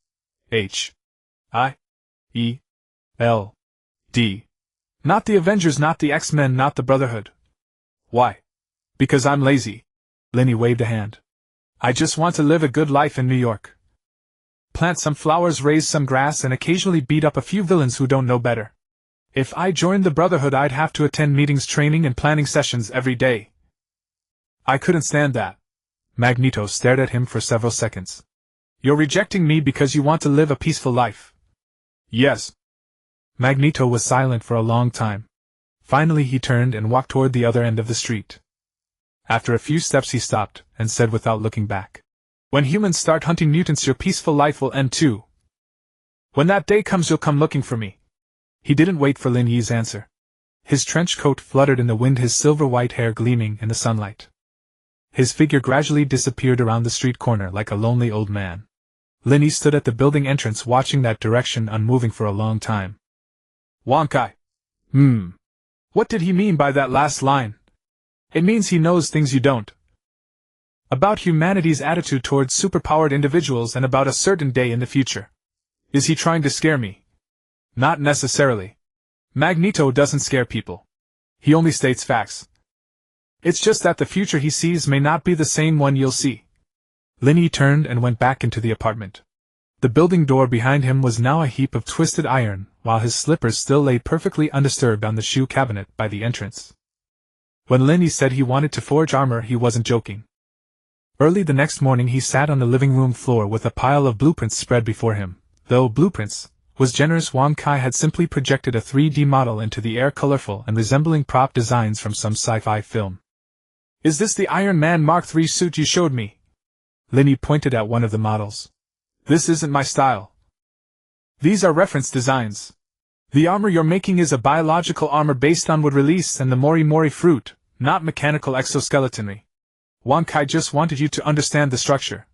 Not the Avengers, not the X-Men, not the Brotherhood. Why? Because I'm lazy. Lin Yi waved a hand. I just want to live a good life in New York. Plant some flowers, raise some grass, and occasionally beat up a few villains who don't know better. If I joined the Brotherhood, I'd have to attend meetings, training, and planning sessions every day. I couldn't stand that. Magneto stared at him for several seconds. You're rejecting me because you want to live a peaceful life. Yes. Magneto was silent for a long time. Finally he turned and walked toward the other end of the street. After a few steps he stopped and said without looking back. When humans start hunting mutants, your peaceful life will end too. When that day comes, you'll come looking for me. He didn't wait for Lin Yi's answer. His trench coat fluttered in the wind, his silver-white hair gleaming in the sunlight. His figure gradually disappeared around the street corner like a lonely old man. Lin Yi stood at the building entrance watching that direction, unmoving for a long time. Wonkai. What did he mean by that last line? It means he knows things you don't. About humanity's attitude towards superpowered individuals and about a certain day in the future. Is he trying to scare me? Not necessarily. Magneto doesn't scare people. He only states facts. It's just that the future he sees may not be the same one you'll see. Lin Yi turned and went back into the apartment. The building door behind him was now a heap of twisted iron, while his slippers still lay perfectly undisturbed on the shoe cabinet by the entrance. When Lin Yi said he wanted to forge armor, he wasn't joking. Early the next morning he sat on the living room floor with a pile of blueprints spread before him. Though blueprints was generous, Wang Kai had simply projected a 3D model into the air, colorful and resembling prop designs from some sci-fi film. Is this the Iron Man Mark III suit you showed me? Lin Yi pointed at one of the models. This isn't my style. These are reference designs. The armor you're making is a biological armor based on wood release and the Mori Mori fruit, not mechanical exoskeletonry. Wankai just wanted you to understand the structure.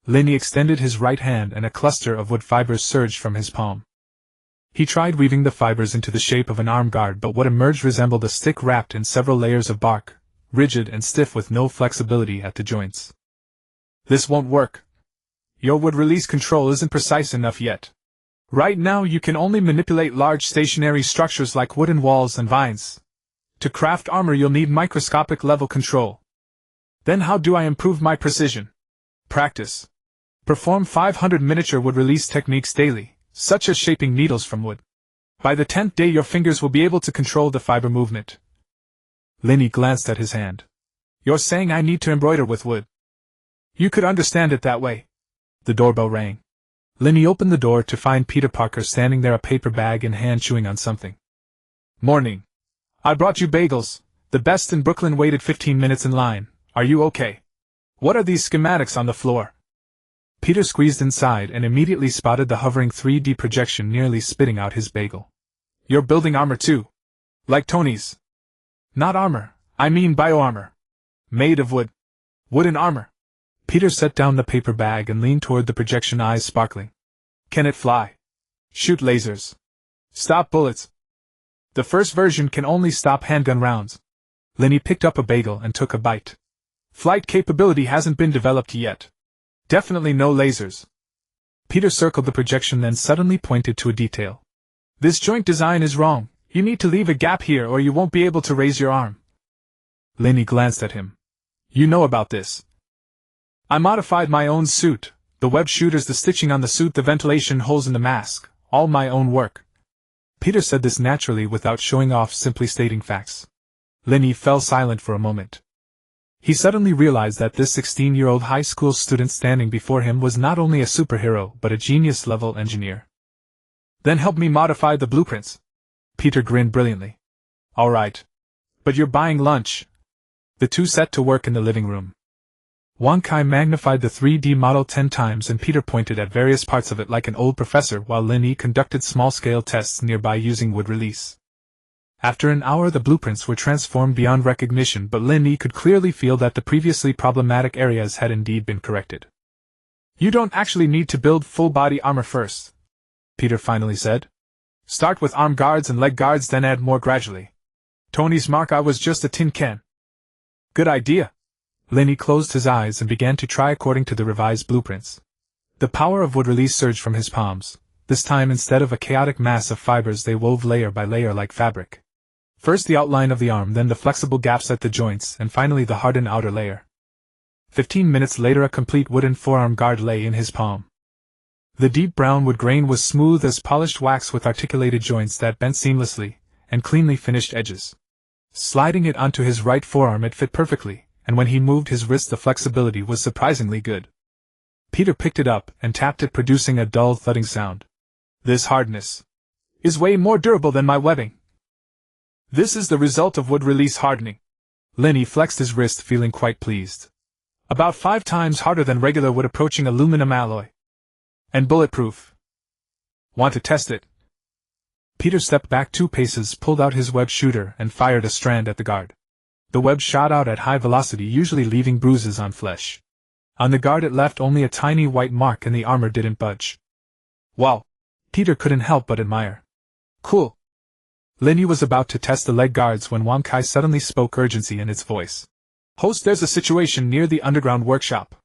Lin Yi extended his right hand and a cluster of wood fibers surged from his palm. He tried weaving the fibers into the shape of an arm guard, but what emerged resembled a stick wrapped in several layers of bark, rigid and stiff with no flexibility at the joints. This won't work. Your wood release control isn't precise enough yet. Right now you can only manipulate large stationary structures like wooden walls and vines. To craft armor you'll need microscopic level control. Then how do I improve my precision? Practice. Perform 500 miniature wood release techniques daily, such as shaping needles from wood. By the 10th day your fingers will be able to control the fiber movement. Lin Yi glanced at his hand. You're saying I need to embroider with wood? You could understand it that way. The doorbell rang. Lin Yi opened the door to find Peter Parker standing there, a paper bag in hand, chewing on something. Morning. I brought you bagels. The best in Brooklyn waited 15 minutes in line. Are you okay? What are these schematics on the floor? Peter squeezed inside and immediately spotted the hovering 3D projection, nearly spitting out his bagel. You're building armor too? Like Tony's? Not armor, I mean bioarmor. Made of wood. Wooden armor. Peter set down the paper bag and leaned toward the projection, eyes sparkling. Can it fly? Shoot lasers? Stop bullets? The first version can only stop handgun rounds. Lin Yi picked up a bagel and took a bite. Flight capability hasn't been developed yet. Definitely no lasers. Peter circled the projection, then suddenly pointed to a detail. This joint design is wrong. You need to leave a gap here or you won't be able to raise your arm. Lin Yi glanced at him. You know about this. I modified my own suit, the web shooters, the stitching on the suit, the ventilation holes in the mask, all my own work. Peter said this naturally without showing off, simply stating facts. Lin Yi fell silent for a moment. He suddenly realized that this 16-year-old high school student standing before him was not only a superhero but a genius-level engineer. Then help me modify the blueprints. Peter grinned brilliantly. All right. But you're buying lunch. The two set to work in the living room. Wankai magnified the 3D model 10 times and Peter pointed at various parts of it like an old professor, while Lin Yi conducted small-scale tests nearby using wood release. After an hour the blueprints were transformed beyond recognition, but Lin Yi could clearly feel that the previously problematic areas had indeed been corrected. You don't actually need to build full-body armor first, Peter finally said. Start with arm guards and leg guards, then add more gradually. Tony's mark, I was just a tin can. Good idea. Lin Yi closed his eyes and began to try according to the revised blueprints. The power of wood release surged from his palms. This time, instead of a chaotic mass of fibers, they wove layer by layer like fabric. First the outline of the arm, then the flexible gaps at the joints, and finally the hardened outer layer. 15 minutes later a complete wooden forearm guard lay in his palm. The deep brown wood grain was smooth as polished wax with articulated joints that bent seamlessly, and cleanly finished edges. Sliding it onto his right forearm it fit perfectly, and when he moved his wrist the flexibility was surprisingly good. Peter picked it up and tapped it, producing a dull thudding sound. This hardness is way more durable than my webbing. This is the result of wood release hardening. Lin Yi flexed his wrist, feeling quite pleased. About 5 times harder than regular wood, approaching aluminum alloy. And bulletproof. Want to test it? Peter stepped back 2 paces, pulled out his web shooter, and fired a strand at the guard. The web shot out at high velocity, usually leaving bruises on flesh. On the guard it left only a tiny white mark and the armor didn't budge. Wow! Peter couldn't help but admire. Cool. Lin Yi was about to test the leg guards when Wankai suddenly spoke, urgency in its voice. Host, there's a situation near the underground workshop.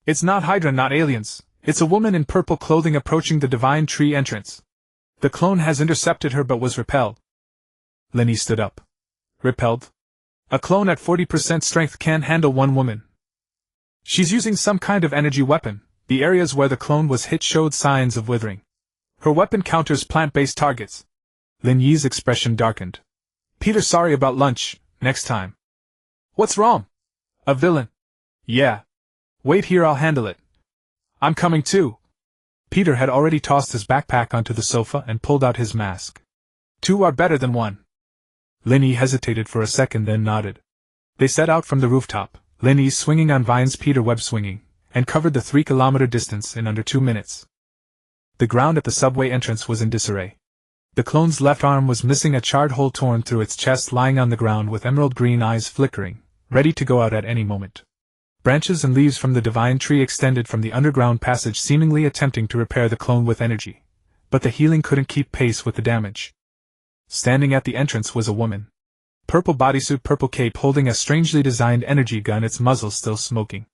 It's not Hydra, not aliens. It's a woman in purple clothing approaching the Divine Tree entrance. The clone has intercepted her but was repelled. Lin Yi stood up. Repelled? A clone at 40% strength can't handle one woman. She's using some kind of energy weapon. The areas where the clone was hit showed signs of withering. Her weapon counters plant-based targets. Lin Yi's expression darkened. Peter, sorry about lunch, next time. What's wrong? A villain. Yeah. Wait here, I'll handle it. I'm coming too. Peter had already tossed his backpack onto the sofa and pulled out his mask. 2 are better than 1. Lin Yi hesitated for a second, then nodded. They set out from the rooftop, Lin Yi swinging on vines, Peter web swinging, and covered the 3-kilometer distance in under 2 minutes. The ground at the subway entrance was in disarray. The clone's left arm was missing, a charred hole torn through its chest, lying on the ground with emerald green eyes flickering, ready to go out at any moment. Branches and leaves from the divine tree extended from the underground passage, seemingly attempting to repair the clone with energy. But the healing couldn't keep pace with the damage. Standing at the entrance was a woman. Purple bodysuit, purple cape, holding a strangely designed energy gun, its muzzle still smoking.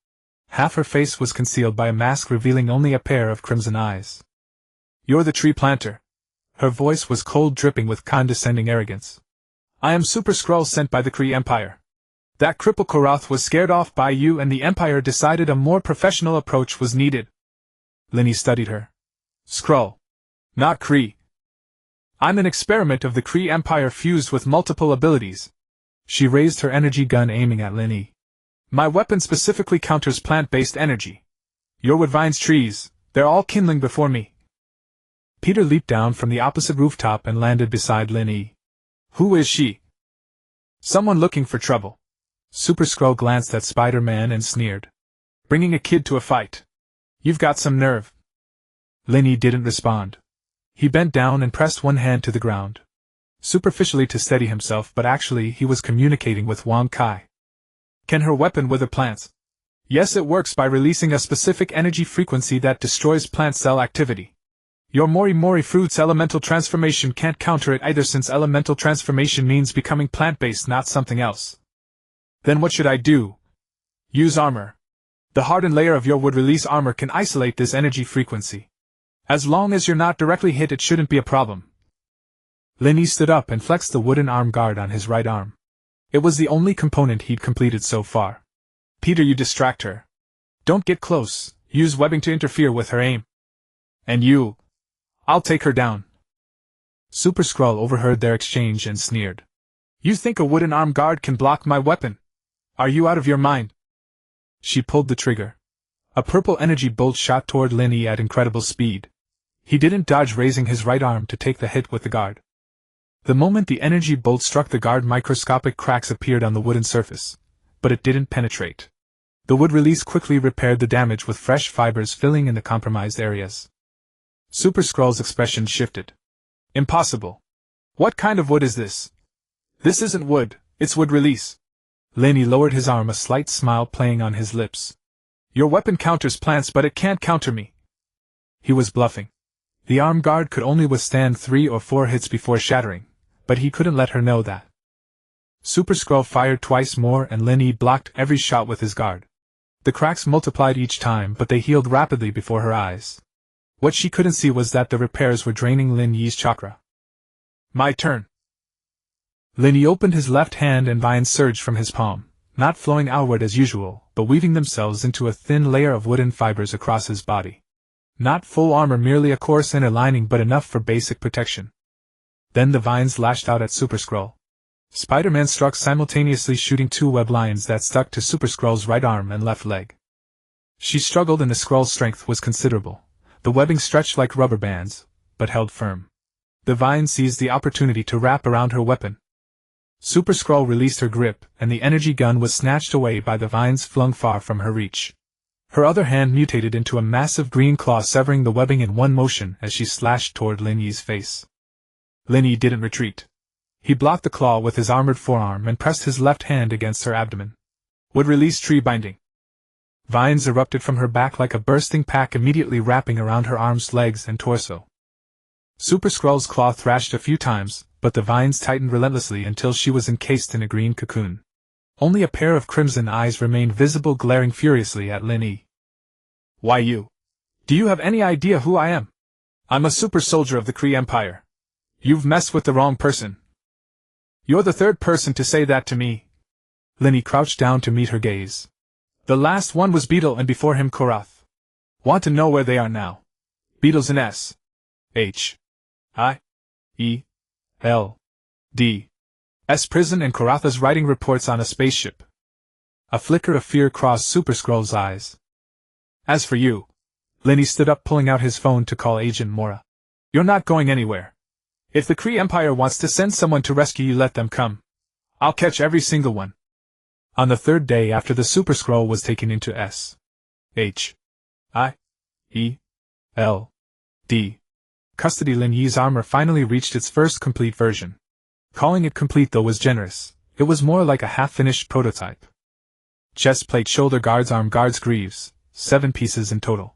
Half her face was concealed by a mask revealing only a pair of crimson eyes. "You're the tree planter." Her voice was cold, dripping with condescending arrogance. "I am Super Skrull sent by the Kree Empire. That cripple Korath was scared off by you, and the Empire decided a more professional approach was needed." Lin Yi studied her. "Skrull. Not Kree. I'm an experiment of the Kree Empire fused with multiple abilities." She raised her energy gun, aiming at Lin Yi. "My weapon specifically counters plant-based energy. Your Woodvine's trees, they're all kindling before me." Peter leaped down from the opposite rooftop and landed beside Lin Yi. "Who is she?" "Someone looking for trouble." Super Skrull glanced at Spider-Man and sneered. "Bringing a kid to a fight. You've got some nerve." Lin Yi didn't respond. He bent down and pressed one hand to the ground. Superficially to steady himself, but actually he was communicating with Wang Kai. "Can her weapon wither plants?" "Yes, it works by releasing a specific energy frequency that destroys plant cell activity. Your Mori Mori fruit's elemental transformation can't counter it either, since elemental transformation means becoming plant-based, not something else." "Then what should I do?" "Use armor. The hardened layer of your wood release armor can isolate this energy frequency. As long as you're not directly hit, it shouldn't be a problem." Lin Yi stood up and flexed the wooden arm guard on his right arm. It was the only component he'd completed so far. "Peter, you distract her. Don't get close, use webbing to interfere with her aim. And you, I'll take her down." Super Skrull overheard their exchange and sneered. "You think a wooden arm guard can block my weapon? Are you out of your mind?" She pulled the trigger. A purple energy bolt shot toward Lin Yi at incredible speed. He didn't dodge, raising his right arm to take the hit with the guard. The moment the energy bolt struck the guard, microscopic cracks appeared on the wooden surface, but it didn't penetrate. The wood release quickly repaired the damage, with fresh fibers filling in the compromised areas. Super Skrull's expression shifted. "Impossible. What kind of wood is this?" "This isn't wood, it's wood release." Lin Yi lowered his arm, a slight smile playing on his lips. "Your weapon counters plants, but it can't counter me." He was bluffing. The arm guard could only withstand 3 or 4 hits before shattering, but he couldn't let her know that. Super Skrull fired twice more, and Lin Yi blocked every shot with his guard. The cracks multiplied each time, but they healed rapidly before her eyes. What she couldn't see was that the repairs were draining Lin Yi's chakra. "My turn." Lin Yi opened his left hand and vines surged from his palm, not flowing outward as usual, but weaving themselves into a thin layer of wooden fibers across his body. Not full armor, merely a coarse inner lining, but enough for basic protection. Then the vines lashed out at Super Skrull. Spider-Man struck simultaneously, shooting 2 web lines that stuck to Super Skrull's right arm and left leg. She struggled, and the Skrull's strength was considerable. The webbing stretched like rubber bands, but held firm. The vines seized the opportunity to wrap around her weapon. Super Skrull released her grip, and the energy gun was snatched away by the vines, flung far from her reach. Her other hand mutated into a massive green claw, severing the webbing in one motion as she slashed toward Lin Yi's face. Lin Yi didn't retreat. He blocked the claw with his armored forearm and pressed his left hand against her abdomen. "Would release tree binding." Vines erupted from her back like a bursting pack, immediately wrapping around her arms, legs, and torso. Super Skrull's claw thrashed a few times, but the vines tightened relentlessly until she was encased in a green cocoon. Only a pair of crimson eyes remained visible, glaring furiously at Lin Yi. "Why you? Do you have any idea who I am? I'm a super soldier of the Kree Empire. You've messed with the wrong person." "You're the third person to say that to me." Lin Yi crouched down to meet her gaze. "The last one was Beetle, and before him Korath. Want to know where they are now? Beetle's in S.H.I.E.L.D. S prison, and Korath is writing reports on a spaceship." A flicker of fear crossed Super Skrull's eyes. "As for you," Lin Yi stood up, pulling out his phone to call Agent Mora. "You're not going anywhere. If the Kree Empire wants to send someone to rescue you, let them come. I'll catch every single one." On the third day after the Super Skrull was taken into S.H.I.E.L.D. S.H.I.E.L.D. Custody. Lin Yi's armor finally reached its first complete version. Calling it complete though was generous. It was more like a half-finished prototype. Chest plate, shoulder guards, arm guards, greaves, 7 pieces in total.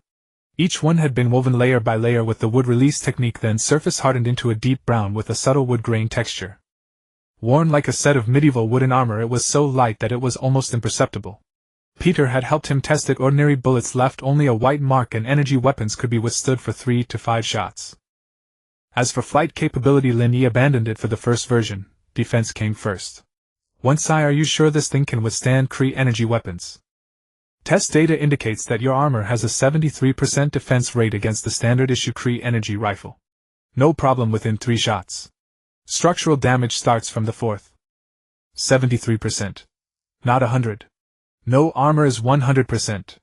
Each one had been woven layer by layer with the wood release technique, then surface hardened into a deep brown with a subtle wood grain texture. Worn like a set of medieval wooden armor, it was so light that it was almost imperceptible. Peter had helped him test it. Ordinary bullets left only a white mark, and energy weapons could be withstood for 3 to 5 shots. As for flight capability, Lin Yi abandoned it for the first version. Defense came first. Once are you sure this thing can withstand Kree energy weapons? Test data indicates that your armor has a 73% defense rate against the standard issue Kree energy rifle. No problem within 3 shots. Structural damage starts from the 4th. 73%. Not 100. No armor is 100%.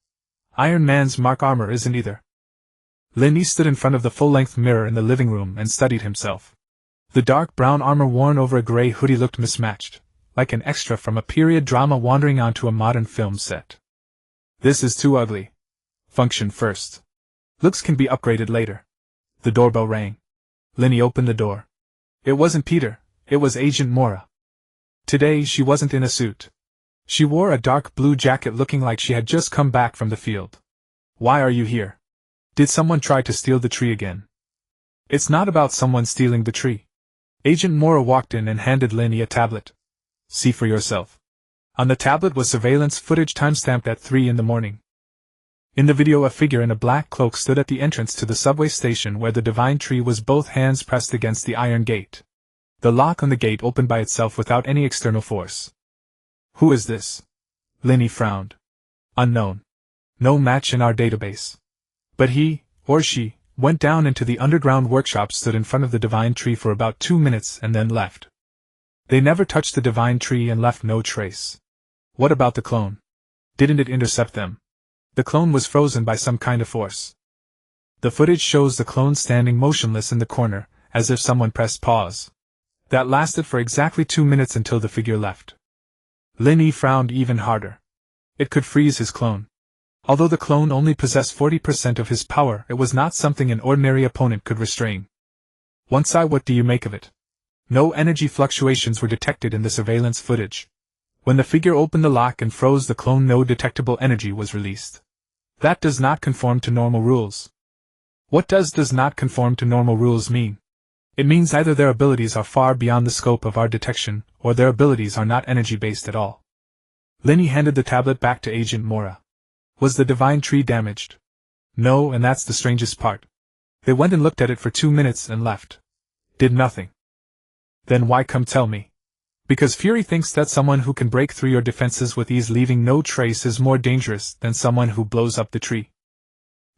Iron Man's Mark armor isn't either. Lin Yi stood in front of the full-length mirror in the living room and studied himself. The dark brown armor worn over a gray hoodie looked mismatched, like an extra from a period drama wandering onto a modern film set. This is too ugly. Function first. Looks can be upgraded later. The doorbell rang. Lin Yi opened the door. It wasn't Peter, it was Agent Mora. Today she wasn't in a suit. She wore a dark blue jacket looking like she had just come back from the field. Why are you here? Did someone try to steal the tree again? It's not about someone stealing the tree. Agent Mora walked in and handed Lin Yi a tablet. See for yourself. On the tablet was surveillance footage timestamped at 3 in the morning. In the video, a figure in a black cloak stood at the entrance to the subway station where the divine tree was, both hands pressed against the iron gate. The lock on the gate opened by itself without any external force. Who is this? Lin Yi frowned. Unknown. No match in our database. But he, or she, went down into the underground workshop, stood in front of the divine tree for about 2 minutes and then left. They never touched the divine tree and left no trace. What about the clone? Didn't it intercept them? The clone was frozen by some kind of force. The footage shows the clone standing motionless in the corner, as if someone pressed pause. That lasted for exactly 2 minutes until the figure left. Lin Yi frowned even harder. It could freeze his clone. Although the clone only possessed 40% of his power, it was not something an ordinary opponent could restrain. What do you make of it? No energy fluctuations were detected in the surveillance footage. When the figure opened the lock and froze the clone, no detectable energy was released. That does not conform to normal rules. What does not conform to normal rules mean? It means either their abilities are far beyond the scope of our detection, or their abilities are not energy-based at all. Lin Yi handed the tablet back to Agent Mora. Was the divine tree damaged? No, and that's the strangest part. They went and looked at it for 2 minutes and left. Did nothing. Then why come tell me? Because Fury thinks that someone who can break through your defenses with ease leaving no trace is more dangerous than someone who blows up the tree.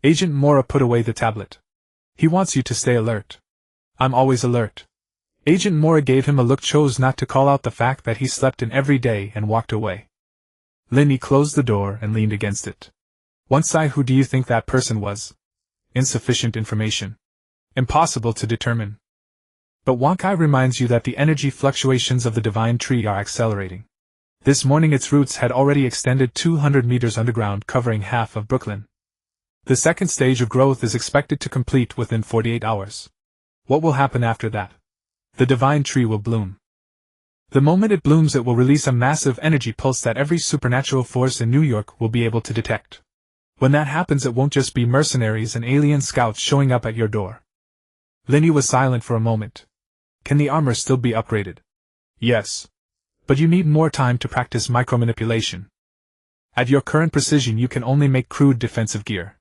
Agent Mora put away the tablet. He wants you to stay alert. I'm always alert. Agent Mora gave him a look, chose not to call out the fact that he slept in every day, and walked away. Lin Yi closed the door and leaned against it. Who do you think that person was? Insufficient information. Impossible to determine. But Wankai reminds you that the energy fluctuations of the divine tree are accelerating. This morning its roots had already extended 200 meters underground, covering half of Brooklyn. The second stage of growth is expected to complete within 48 hours. What will happen after that? The divine tree will bloom. The moment it blooms, it will release a massive energy pulse that every supernatural force in New York will be able to detect. When that happens, it won't just be mercenaries and alien scouts showing up at your door. Lin Yi was silent for a moment. Can the armor still be upgraded? Yes. But you need more time to practice micromanipulation. At your current precision, you can only make crude defensive gear.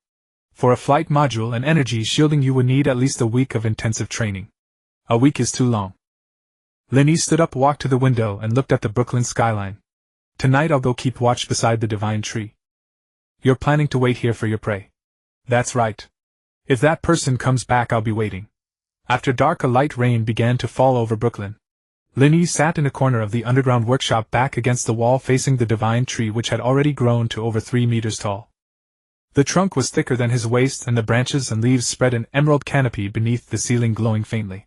For a flight module and energy shielding, you would need at least a week of intensive training. A week is too long. Lin Yi stood up, walked to the window, and looked at the Brooklyn skyline. Tonight I'll go keep watch beside the divine tree. You're planning to wait here for your prey? That's right. If that person comes back, I'll be waiting. After dark, a light rain began to fall over Brooklyn. Lin Yi sat in a corner of the underground workshop, back against the wall facing the divine tree, which had already grown to over 3 meters tall. The trunk was thicker than his waist, and the branches and leaves spread an emerald canopy beneath the ceiling, glowing faintly.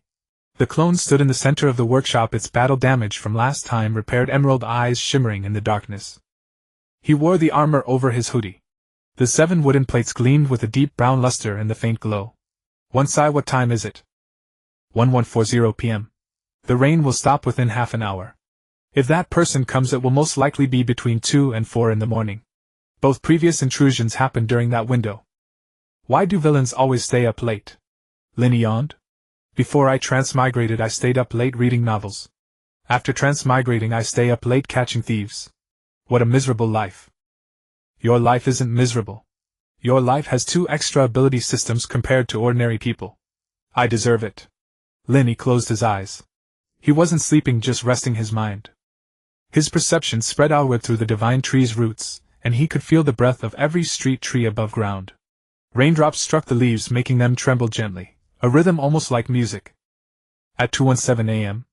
The clone stood in the center of the workshop, its battle damage from last time repaired, emerald eyes shimmering in the darkness. He wore the armor over his hoodie. The 7 wooden plates gleamed with a deep brown luster in the faint glow. "S.H.I.E.L.D, what time is it?" 1140 p.m. "The rain will stop within half an hour. If that person comes, it will most likely be between 2 and 4 in the morning. Both previous intrusions happened during that window." "Why do villains always stay up late?" Lin yawned. "Before I transmigrated, I stayed up late reading novels. After transmigrating, I stay up late catching thieves. What a miserable life." "Your life isn't miserable. Your life has 2 extra ability systems compared to ordinary people. I deserve it." Lin Yi closed his eyes. He wasn't sleeping, just resting his mind. His perception spread outward through the divine tree's roots, and he could feel the breath of every street tree above ground. Raindrops struck the leaves, making them tremble gently, a rhythm almost like music. At 2:17 a.m.,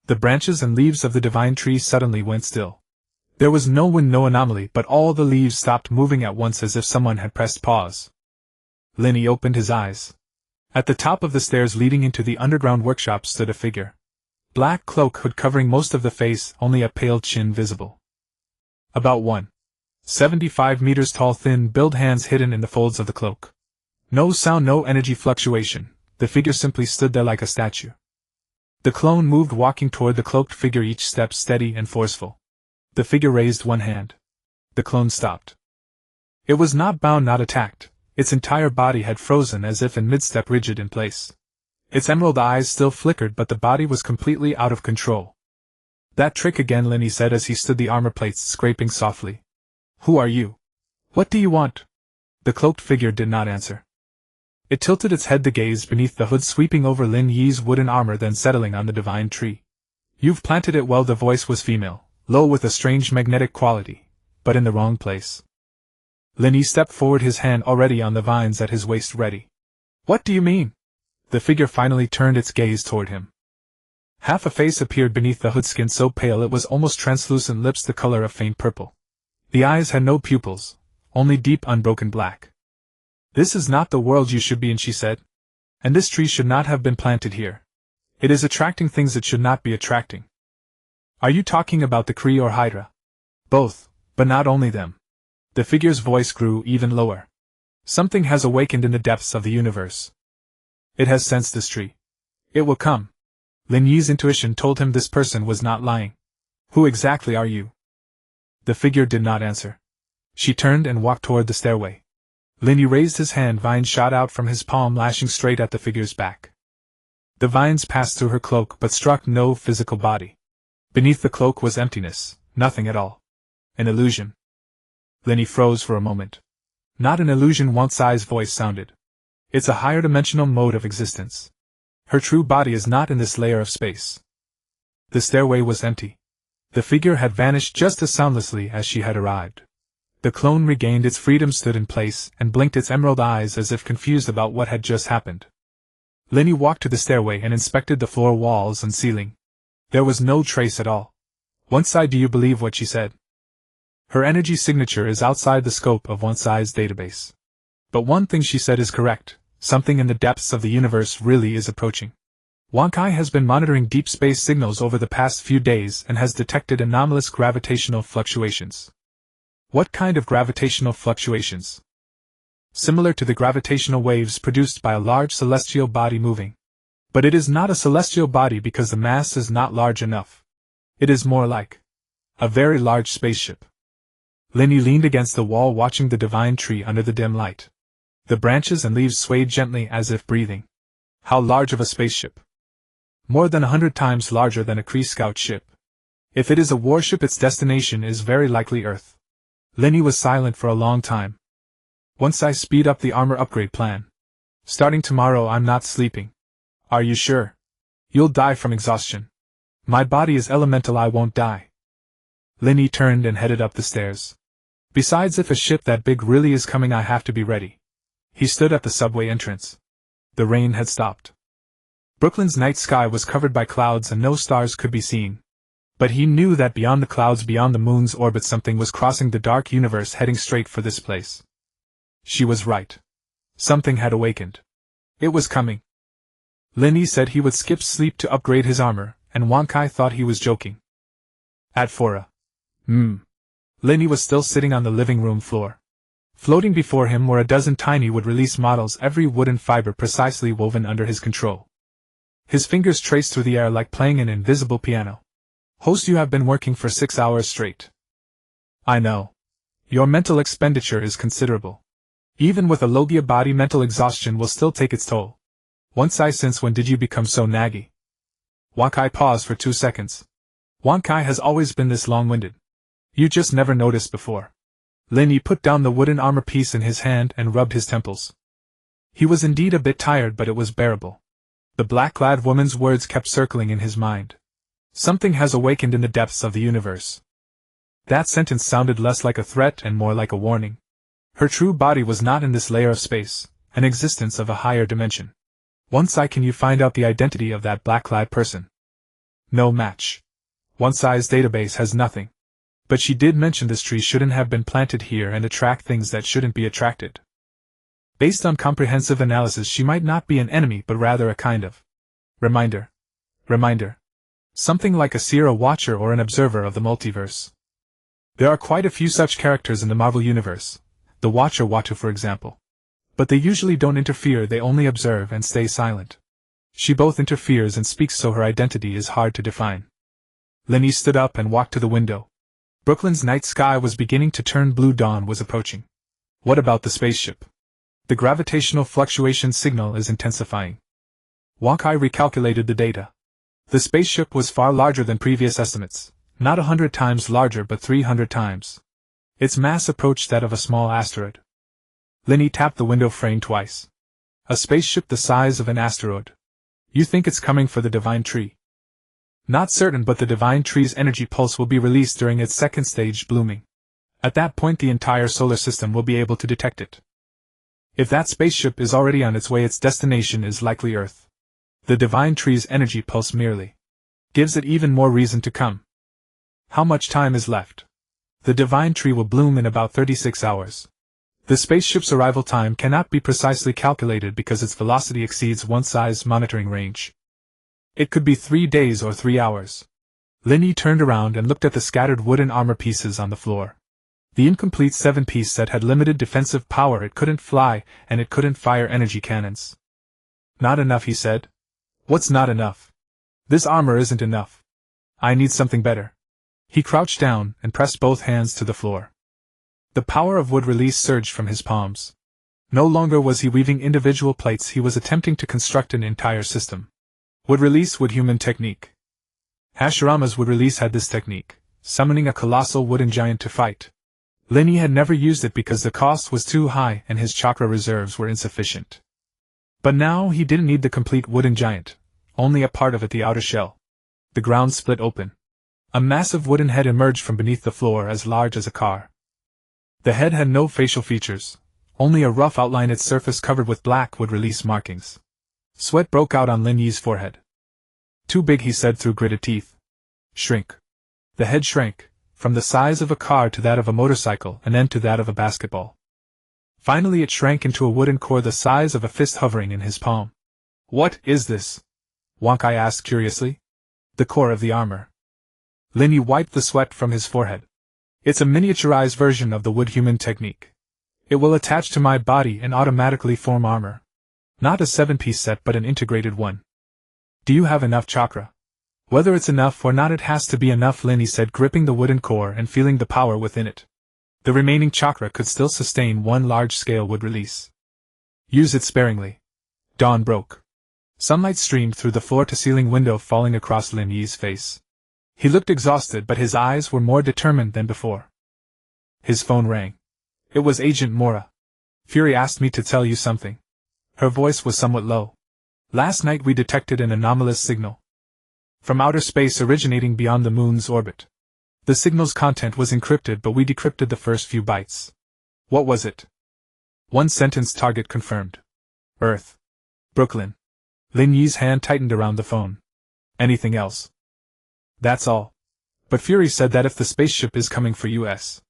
the branches and leaves of the divine tree suddenly went still. There was no wind, no anomaly, but all the leaves stopped moving at once as if someone had pressed pause. Lin Yi opened his eyes. At the top of the stairs leading into the underground workshop stood a figure. Black cloak, hood covering most of the face, only a pale chin visible. About 1.75 meters tall, thin, build, hands hidden in the folds of the cloak. No sound, no energy fluctuation, the figure simply stood there like a statue. The clone moved, walking toward the cloaked figure, each step steady and forceful. The figure raised one hand. The clone stopped. It was not bound, not attacked. Its entire body had frozen as if in mid-step, rigid in place. Its emerald eyes still flickered, but the body was completely out of control. "That trick again," Lin Yi said as he stood the armor plates scraping softly. "Who are you? What do you want?" The cloaked figure did not answer. It tilted its head, the gaze beneath the hood sweeping over Lin Yi's wooden armor, then settling on the divine tree. "You've planted it well." The voice was female, low with a strange magnetic quality, but in the wrong place. Lin Yi stepped forward, his hand already on the vines at his waist, ready. "What do you mean?" The figure finally turned its gaze toward him. Half a face appeared beneath the hood, skin so pale it was almost translucent, lips the color of faint purple. The eyes had no pupils, only deep unbroken black. "This is not the world you should be in," she said. "And this tree should not have been planted here. It is attracting things it should not be attracting." "Are you talking about the Kree or Hydra?" "Both, but not only them." The figure's voice grew even lower. "Something has awakened in the depths of the universe. It has sensed this tree. It will come." Lin Yi's intuition told him this person was not lying. "Who exactly are you?" The figure did not answer. She turned and walked toward the stairway. Lin Yi raised his hand, vines shot out from his palm, lashing straight at the figure's back. The vines passed through her cloak but struck no physical body. Beneath the cloak was emptiness, nothing at all. An illusion. Lin Yi froze for a moment. "Not an illusion," S.H.I.E.L.D's voice sounded. "It's a higher dimensional mode of existence. Her true body is not in this layer of space." The stairway was empty. The figure had vanished just as soundlessly as she had arrived. The clone regained its freedom, stood in place, and blinked its emerald eyes as if confused about what had just happened. Lin Yi walked to the stairway and inspected the floor, walls, and ceiling. There was no trace at all. "S.H.I.E.L.D, do you believe what she said? Her energy signature is outside the scope of S.H.I.E.L.D's database. But one thing she said is correct. Something in the depths of the universe really is approaching. S.H.I.E.L.D has been monitoring deep space signals over the past few days and has detected anomalous gravitational fluctuations." "What kind of gravitational fluctuations?" "Similar to the gravitational waves produced by a large celestial body moving. But it is not a celestial body because the mass is not large enough. It is more like a very large spaceship." Lin Yi leaned against the wall, watching the divine tree under the dim light. The branches and leaves swayed gently as if breathing. "How large of a spaceship?" "More than 100 times larger than a Kree scout ship. If it is a warship, its destination is very likely Earth." Lin Yi was silent for a long time. "Once I speed up the armor upgrade plan. Starting tomorrow, I'm not sleeping." "Are you sure?" "You'll die from exhaustion." "My body is elemental, I won't die." Lin Yi turned and headed up the stairs. "Besides, if a ship that big really is coming, I have to be ready." He stood at the subway entrance. The rain had stopped. Brooklyn's night sky was covered by clouds and no stars could be seen. But he knew that beyond the clouds, beyond the moon's orbit, something was crossing the dark universe, heading straight for this place. She was right. Something had awakened. It was coming. Lin Yi said he would skip sleep to upgrade his armor, and S.H.I.E.L.D thought he was joking. At 4 Lin Yi was still sitting on the living room floor. Floating before him were a dozen tiny wood-release models, every wooden fiber precisely woven under his control. His fingers traced through the air like playing an invisible piano. Host, you have been working for 6 hours straight. I know. Your mental expenditure is considerable. Even with a Logia body, mental exhaustion will still take its toll. Since when did you become so naggy? Wankai paused for 2 seconds. Wankai has always been this long-winded. You just never noticed before. Lin Yi put down the wooden armor piece in his hand and rubbed his temples. He was indeed a bit tired, but it was bearable. The black-clad woman's words kept circling in his mind. Something has awakened in the depths of the universe. That sentence sounded less like a threat and more like a warning. Her true body was not in this layer of space, an existence of a higher dimension. Can you find out the identity of that black-clad person? No match. One-size database has nothing. But she did mention this tree shouldn't have been planted here and attract things that shouldn't be attracted. Based on comprehensive analysis, she might not be an enemy but rather a kind of reminder. Something like a seer, a watcher, or an observer of the multiverse. There are quite a few such characters in the Marvel Universe, the Watcher Watu for example. But they usually don't interfere, they only observe and stay silent. She both interferes and speaks, so her identity is hard to define. Lin Yi stood up and walked to the window. Brooklyn's night sky was beginning to turn blue, dawn was approaching. What about the spaceship? The gravitational fluctuation signal is intensifying. Wankai recalculated the data. The spaceship was far larger than previous estimates, not 100 times larger but 300 times. Its mass approached that of a small asteroid. Lin Yi tapped the window frame twice. A spaceship the size of an asteroid. You think it's coming for the Divine Tree? Not certain, but the Divine Tree's energy pulse will be released during its second stage blooming. At that point the entire solar system will be able to detect it. If that spaceship is already on its way, its destination is likely Earth. The Divine Tree's energy pulse merely gives it even more reason to come. How much time is left? The Divine Tree will bloom in about 36 hours. The spaceship's arrival time cannot be precisely calculated because its velocity exceeds one-size monitoring range. It could be 3 days or 3 hours. Lin Yi turned around and looked at the scattered wooden armor pieces on the floor. The incomplete 7-piece set had limited defensive power, it couldn't fly, and it couldn't fire energy cannons. Not enough, he said. What's not enough? This armor isn't enough. I need something better. He crouched down and pressed both hands to the floor. The power of wood release surged from his palms. No longer was he weaving individual plates, he was attempting to construct an entire system. Wood release, wood human technique. Hashirama's wood release had this technique, summoning a colossal wooden giant to fight. Lin Yi had never used it because the cost was too high and his chakra reserves were insufficient. But now he didn't need the complete wooden giant, only a part of it, the outer shell. The ground split open. A massive wooden head emerged from beneath the floor, as large as a car. The head had no facial features, only a rough outline, its surface covered with black wood release markings. Sweat broke out on Lin Yi's forehead. Too big, he said through gritted teeth. Shrink. The head shrank, from the size of a car to that of a motorcycle and then to that of a basketball. Finally it shrank into a wooden core the size of a fist hovering in his palm. What is this? Wankai asked curiously. The core of the armor. Lin Yi wiped the sweat from his forehead. It's a miniaturized version of the wood human technique. It will attach to my body and automatically form armor. Not a 7-piece set but an integrated one. Do you have enough chakra? Whether it's enough or not, it has to be enough, Lin Yi said, gripping the wooden core and feeling the power within it. The remaining chakra could still sustain one large-scale wood release. Use it sparingly. Dawn broke. Sunlight streamed through the floor-to-ceiling window, falling across Lin Yi's face. He looked exhausted, but his eyes were more determined than before. His phone rang. It was Agent Mora. Fury asked me to tell you something. Her voice was somewhat low. Last night we detected an anomalous signal from outer space originating beyond the moon's orbit. The signal's content was encrypted, but we decrypted the first few bytes. What was it? One sentence, target confirmed. Earth. Brooklyn. Lin Yi's hand tightened around the phone. Anything else? That's all. But Fury said that if the spaceship is coming for S.H.I.E.L.D.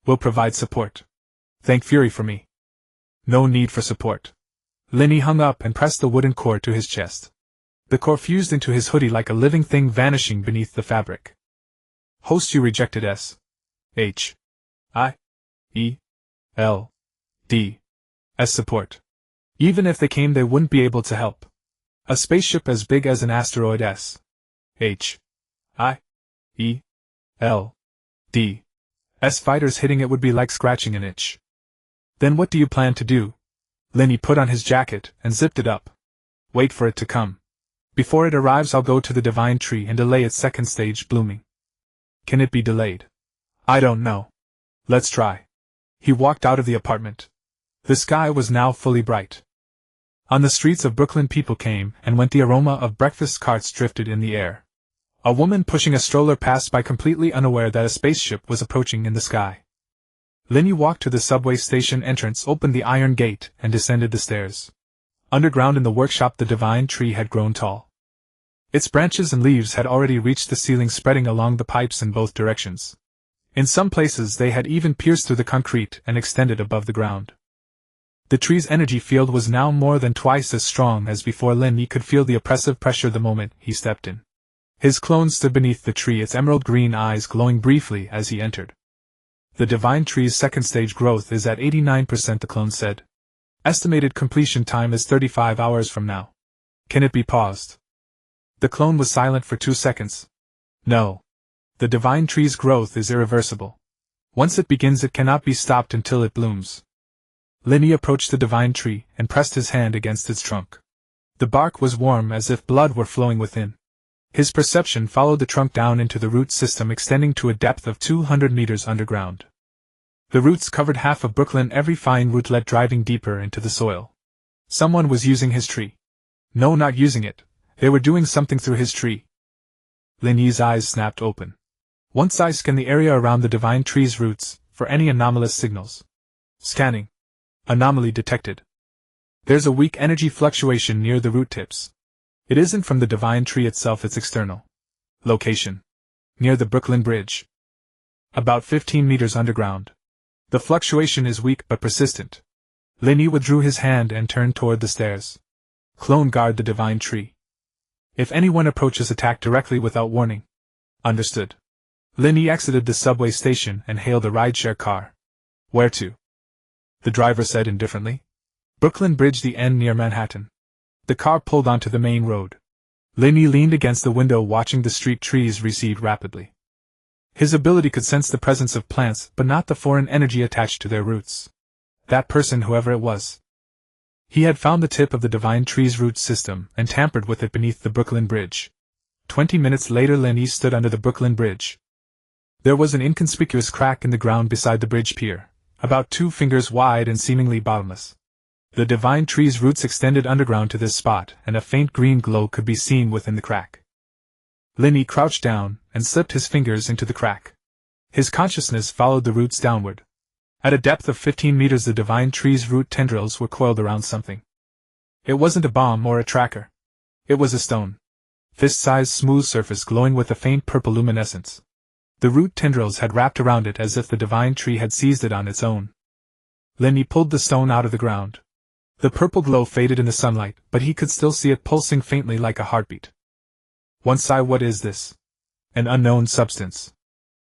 will provide support. Thank Fury for me. No need for support. Lin Yi hung up and pressed the wooden core to his chest. The core fused into his hoodie like a living thing, vanishing beneath the fabric. Host, you rejected S.H.I.E.L.D. as support. Even if they came, they wouldn't be able to help. A spaceship as big as an asteroid S.H.I.E.L.D.'s fighters hitting it would be like scratching an itch. Then what do you plan to do? Lin Yi put on his jacket and zipped it up. Wait for it to come. Before it arrives, I'll go to the divine tree and delay its second stage blooming. Can it be delayed? I don't know. Let's try. He walked out of the apartment. The sky was now fully bright. On the streets of Brooklyn, people came and went. The aroma of breakfast carts drifted in the air. A woman pushing a stroller passed by, completely unaware that a spaceship was approaching in the sky. Lin Yi walked to the subway station entrance, opened the iron gate, and descended the stairs. Underground in the workshop, the divine tree had grown tall. Its branches and leaves had already reached the ceiling, spreading along the pipes in both directions. In some places they had even pierced through the concrete and extended above the ground. The tree's energy field was now more than twice as strong as before. Lin Yi could feel the oppressive pressure the moment he stepped in. His clone stood beneath the tree, its emerald green eyes glowing briefly as he entered. The divine tree's second stage growth is at 89%, the clone said. Estimated completion time is 35 hours from now. Can it be paused? The clone was silent for 2 seconds. No. The divine tree's growth is irreversible. Once it begins, it cannot be stopped until it blooms. Lin Yi approached the divine tree and pressed his hand against its trunk. The bark was warm, as if blood were flowing within. His perception followed the trunk down into the root system, extending to a depth of 200 meters underground. The roots covered half of Brooklyn, every fine rootlet driving deeper into the soil. Someone was using his tree. No, not using it. They were doing something through his tree. Lin Yi's eyes snapped open. Once I scan the area around the divine tree's roots for any anomalous signals. Scanning. Anomaly detected. There's a weak energy fluctuation near the root tips. It isn't from the divine tree itself, it's external. Location. Near the Brooklyn Bridge. About 15 meters underground. The fluctuation is weak but persistent. Lin Yi withdrew his hand and turned toward the stairs. Clone, guard the divine tree. If anyone approaches, attack directly without warning. Understood. Lin Yi exited the subway station and hailed a rideshare car. Where to? The driver said indifferently. Brooklyn Bridge, the end near Manhattan. The car pulled onto the main road. Lin Yi leaned against the window, watching the street trees recede rapidly. His ability could sense the presence of plants, but not the foreign energy attached to their roots. That person, whoever it was. He had found the tip of the divine tree's root system and tampered with it beneath the Brooklyn Bridge. 20 minutes later, Lin Yi stood under the Brooklyn Bridge. There was an inconspicuous crack in the ground beside the bridge pier, about 2 fingers wide and seemingly bottomless. The divine tree's roots extended underground to this spot, and a faint green glow could be seen within the crack. Lin Yi crouched down and slipped his fingers into the crack. His consciousness followed the roots downward. At a depth of 15 meters, the divine tree's root tendrils were coiled around something. It wasn't a bomb or a tracker. It was a stone. Fist-sized smooth surface glowing with a faint purple luminescence. The root tendrils had wrapped around it as if the divine tree had seized it on its own. Lin Yi pulled the stone out of the ground. The purple glow faded in the sunlight, but he could still see it pulsing faintly like a heartbeat. One-Psi, what is this? An unknown substance.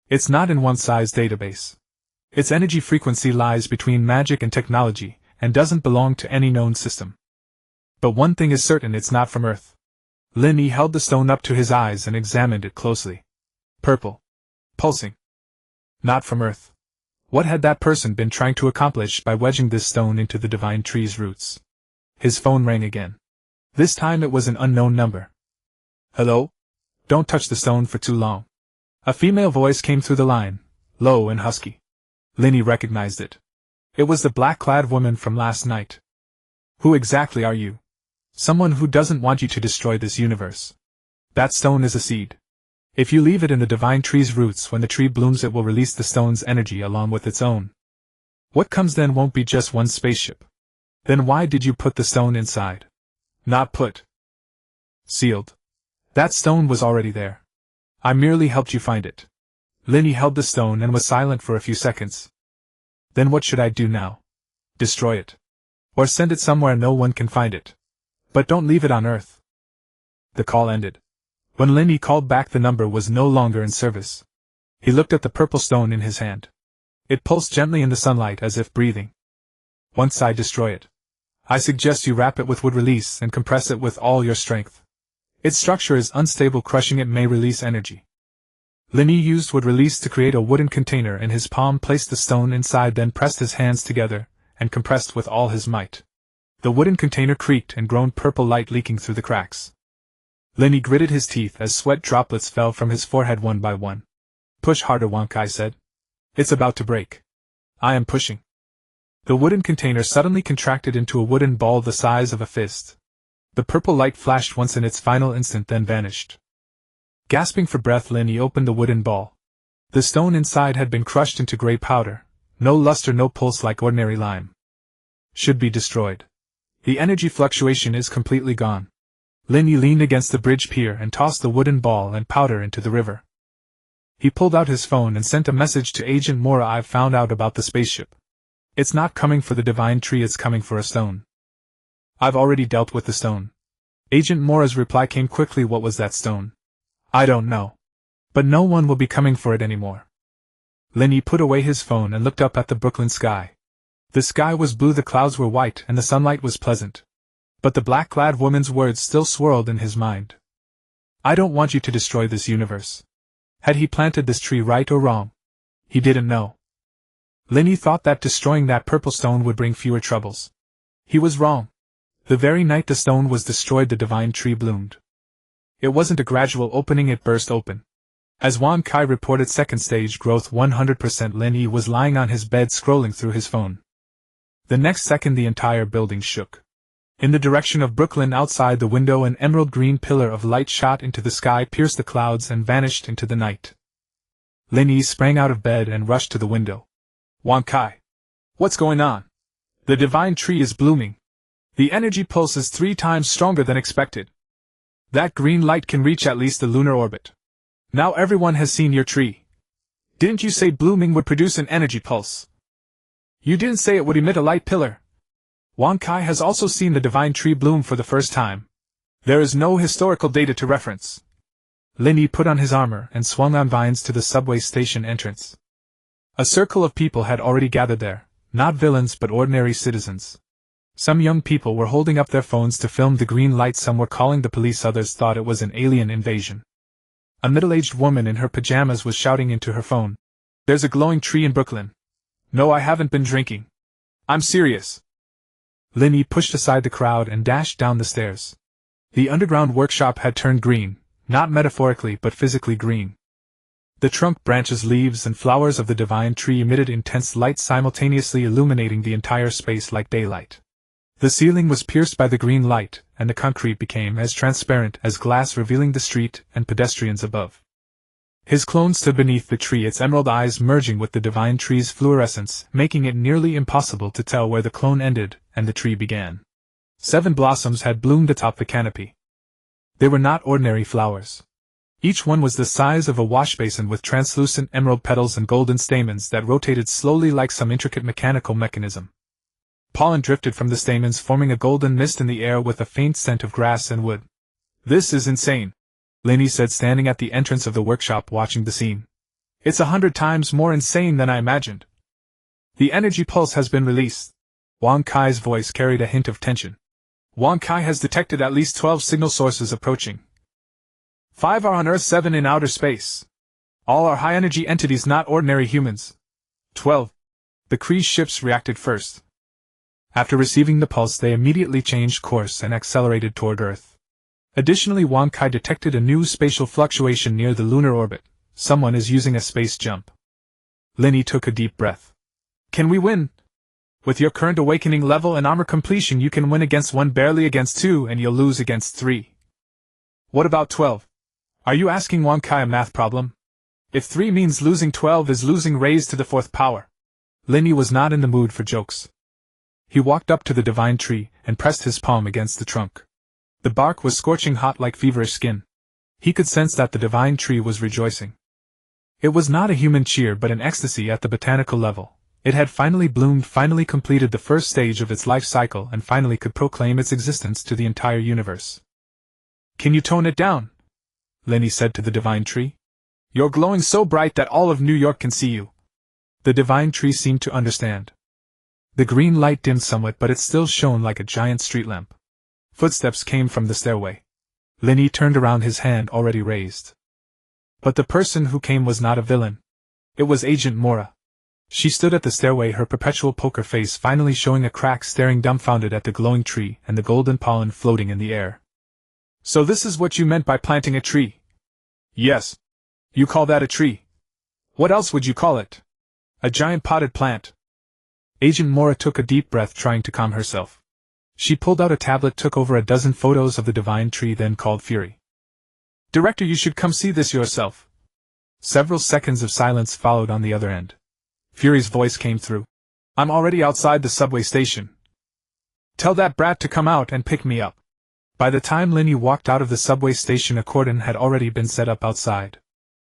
It's not in One-Psi's database. Its energy frequency lies between magic and technology, and doesn't belong to any known system. But one thing is certain, it's not from Earth. Lin Yi held the stone up to his eyes and examined it closely. Purple. Pulsing. Not from Earth. What had that person been trying to accomplish by wedging this stone into the divine tree's roots? His phone rang again. This time it was an unknown number. Hello? Don't touch the stone for too long. A female voice came through the line, low and husky. Lin Yi recognized it. It was the black-clad woman from last night. Who exactly are you? Someone who doesn't want you to destroy this universe. That stone is a seed. If you leave it in the divine tree's roots, when the tree blooms, it will release the stone's energy along with its own. What comes then won't be just one spaceship. Then why did you put the stone inside? Not put. Sealed. That stone was already there. I merely helped you find it. Lin Yi held the stone and was silent for a few seconds. Then what should I do now? Destroy it. Or send it somewhere no one can find it. But don't leave it on Earth. The call ended. When Lin Yi called back, the number was no longer in service. He looked at the purple stone in his hand. It pulsed gently in the sunlight as if breathing. Once I destroy it, I suggest you wrap it with wood release and compress it with all your strength. Its structure is unstable, crushing it may release energy. Lin Yi used wood release to create a wooden container in his palm, placed the stone inside, then pressed his hands together, and compressed with all his might. The wooden container creaked and groaned, purple light leaking through the cracks. Lin Yi gritted his teeth as sweat droplets fell from his forehead one by one. Push harder, Wang Kai said. It's about to break. I am pushing. The wooden container suddenly contracted into a wooden ball the size of a fist. The purple light flashed once in its final instant, then vanished. Gasping for breath, Lin Yi opened the wooden ball. The stone inside had been crushed into gray powder, no luster, no pulse like ordinary lime. Should be destroyed. The energy fluctuation is completely gone. Lin Yi leaned against the bridge pier and tossed the wooden ball and powder into the river. He pulled out his phone and sent a message to Agent Mora. I've found out about the spaceship. It's not coming for the divine tree, it's coming for a stone. I've already dealt with the stone. Agent Mora's reply came quickly. What was that stone? I don't know. But no one will be coming for it anymore. Lin Yi put away his phone and looked up at the Brooklyn sky. The sky was blue, the clouds were white, and the sunlight was pleasant. But the black-clad woman's words still swirled in his mind. I don't want you to destroy this universe. Had he planted this tree right or wrong? He didn't know. Lin Yi thought that destroying that purple stone would bring fewer troubles. He was wrong. The very night the stone was destroyed, the divine tree bloomed. It wasn't a gradual opening, it burst open. As Wang Kai reported second stage growth 100%, Lin Yi was lying on his bed scrolling through his phone. The next second the entire building shook. In the direction of Brooklyn, outside the window, an emerald green pillar of light shot into the sky, pierced the clouds, and vanished into the night. Lin Yi sprang out of bed and rushed to the window. Wang Kai. What's going on? The divine tree is blooming. The energy pulse is 3 times stronger than expected. That green light can reach at least the lunar orbit. Now everyone has seen your tree. Didn't you say blooming would produce an energy pulse? You didn't say it would emit a light pillar. Wang Kai has also seen the divine tree bloom for the first time. There is no historical data to reference. Lin Yi put on his armor and swung on vines to the subway station entrance. A circle of people had already gathered there, not villains but ordinary citizens. Some young people were holding up their phones to film the green light, some were calling the police, others thought it was an alien invasion. A middle-aged woman in her pajamas was shouting into her phone. There's a glowing tree in Brooklyn. No, I haven't been drinking. I'm serious. Lin Yi pushed aside the crowd and dashed down the stairs. The underground workshop had turned green, not metaphorically but physically green. The trunk, branches, leaves, and flowers of the divine tree emitted intense light, simultaneously illuminating the entire space like daylight. The ceiling was pierced by the green light, and the concrete became as transparent as glass, revealing the street and pedestrians above. His clone stood beneath the tree, its emerald eyes merging with the divine tree's fluorescence, making it nearly impossible to tell where the clone ended and the tree began. 7 blossoms had bloomed atop the canopy. They were not ordinary flowers. Each one was the size of a washbasin, with translucent emerald petals and golden stamens that rotated slowly like some intricate mechanical mechanism. Pollen drifted from the stamens, forming a golden mist in the air with a faint scent of grass and wood. This is insane, Lin Yi said, standing at the entrance of the workshop watching the scene. It's 100 times more insane than I imagined. The energy pulse has been released. Wang Kai's voice carried a hint of tension. Wang Kai has detected at least 12 signal sources approaching. 5 are on Earth, 7 in outer space. All are high-energy entities, not ordinary humans. 12. The Kree ships reacted first. After receiving the pulse, they immediately changed course and accelerated toward Earth. Additionally, Wang Kai detected a new spatial fluctuation near the lunar orbit. Someone is using a space jump. Lin Yi took a deep breath. Can we win? With your current awakening level and armor completion, you can win against 1, barely against 2, and you'll lose against 3. What about 12? Are you asking Wang Kai a math problem? If 3 means losing, 12 is losing raised to the 4th power. Lin Yi was not in the mood for jokes. He walked up to the divine tree and pressed his palm against the trunk. The bark was scorching hot like feverish skin. He could sense that the divine tree was rejoicing. It was not a human cheer but an ecstasy at the botanical level. It had finally bloomed, finally completed the first stage of its life cycle, and finally could proclaim its existence to the entire universe. Can you tone it down? Lin Yi said to the divine tree. You're glowing so bright that all of New York can see you. The divine tree seemed to understand. The green light dimmed somewhat, but it still shone like a giant street lamp. Footsteps came from the stairway. Lin Yi turned around, his hand already raised. But the person who came was not a villain. It was Agent Mora. She stood at the stairway, her perpetual poker face finally showing a crack, staring dumbfounded at the glowing tree and the golden pollen floating in the air. So this is what you meant by planting a tree? Yes. You call that a tree? What else would you call it? A giant potted plant. Agent Mora took a deep breath, trying to calm herself. She pulled out a tablet, took over a dozen photos of the divine tree, then called Fury. Director, you should come see this yourself. Several seconds of silence followed on the other end. Fury's voice came through. I'm already outside the subway station. Tell that brat to come out and pick me up. By the time Lin Yi walked out of the subway station, a cordon had already been set up outside.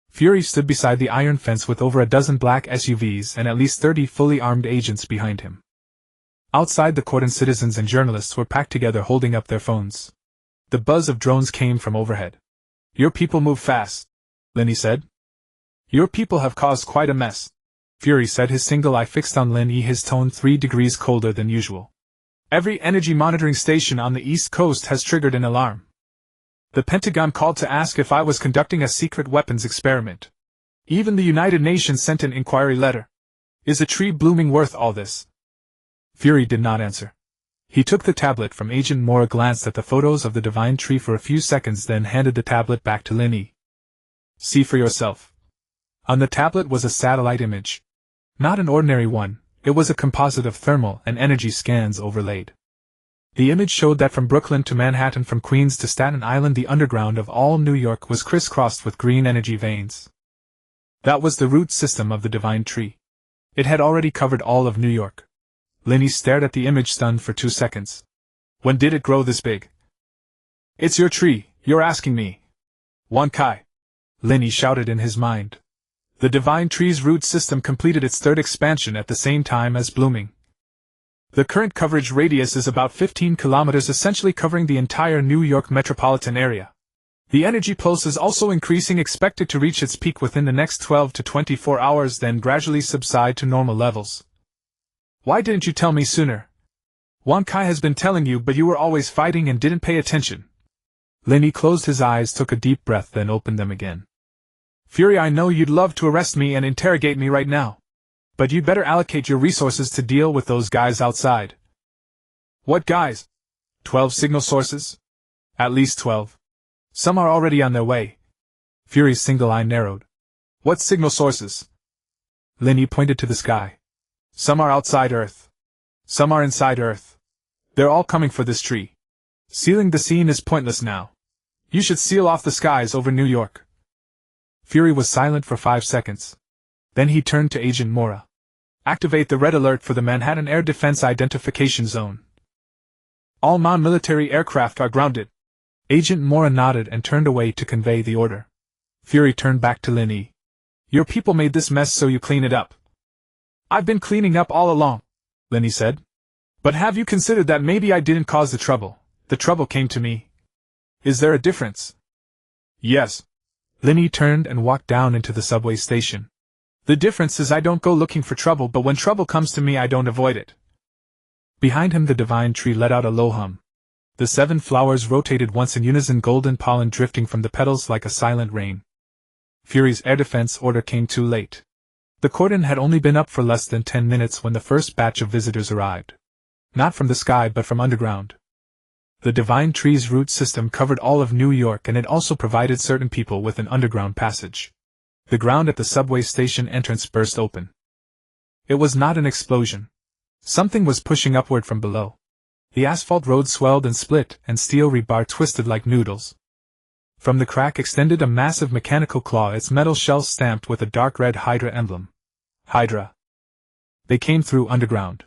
Fury stood beside the iron fence with over a dozen black SUVs and at least 30 fully armed agents behind him. Outside the cordon, citizens and journalists were packed together, holding up their phones. The buzz of drones came from overhead. Your people move fast, Lin Yi said. Your people have caused quite a mess, Fury said, his single eye fixed on Lin Yi, his tone 3 degrees colder than usual. Every energy monitoring station on the East Coast has triggered an alarm. The Pentagon called to ask if I was conducting a secret weapons experiment. Even the United Nations sent an inquiry letter. Is a tree blooming worth all this? Fury did not answer. He took the tablet from Agent Mora, glanced at the photos of the divine tree for a few seconds, then handed the tablet back to Lin Yi. See for yourself. On the tablet was a satellite image. Not an ordinary one. It was a composite of thermal and energy scans overlaid. The image showed that from Brooklyn to Manhattan, from Queens to Staten Island, the underground of all New York was crisscrossed with green energy veins. That was the root system of the divine tree. It had already covered all of New York. Lin Yi stared at the image, stunned for 2 seconds. When did it grow this big? It's your tree, you're asking me. Wan Kai. Lin Yi shouted in his mind. The divine tree's root system completed its 3rd expansion at the same time as blooming. The current coverage radius is about 15 kilometers, essentially covering the entire New York metropolitan area. The energy pulse is also increasing, expected to reach its peak within the next 12 to 24 hours, then gradually subside to normal levels. Why didn't you tell me sooner? Wan Kai has been telling you, but you were always fighting and didn't pay attention. Lin Yi closed his eyes, took a deep breath, then opened them again. Fury, I know you'd love to arrest me and interrogate me right now. But you'd better allocate your resources to deal with those guys outside. What guys? 12 signal sources? At least 12. Some are already on their way. Fury's single eye narrowed. What signal sources? Lin Yi pointed to the sky. Some are outside Earth. Some are inside Earth. They're all coming for this tree. Sealing the scene is pointless now. You should seal off the skies over New York. Fury was silent for 5 seconds. Then he turned to Agent Mora. Activate the red alert for the Manhattan Air Defense Identification Zone. All non-military aircraft are grounded. Agent Mora nodded and turned away to convey the order. Fury turned back to Lin Yi. Your people made this mess, so you clean it up. I've been cleaning up all along, Lin Yi said. But have you considered that maybe I didn't cause the trouble? The trouble came to me. Is there a difference? Yes. Lin Yi turned and walked down into the subway station. The difference is I don't go looking for trouble, but when trouble comes to me I don't avoid it. Behind him the divine tree let out a low hum. The 7 flowers rotated once in unison, golden pollen drifting from the petals like a silent rain. Fury's air defense order came too late. The cordon had only been up for less than 10 minutes when the first batch of visitors arrived. Not from the sky but from underground. The divine tree's root system covered all of New York, and it also provided certain people with an underground passage. The ground at the subway station entrance burst open. It was not an explosion. Something was pushing upward from below. The asphalt road swelled and split, and steel rebar twisted like noodles. From the crack extended a massive mechanical claw, its metal shell stamped with a dark red Hydra emblem. Hydra. They came through underground.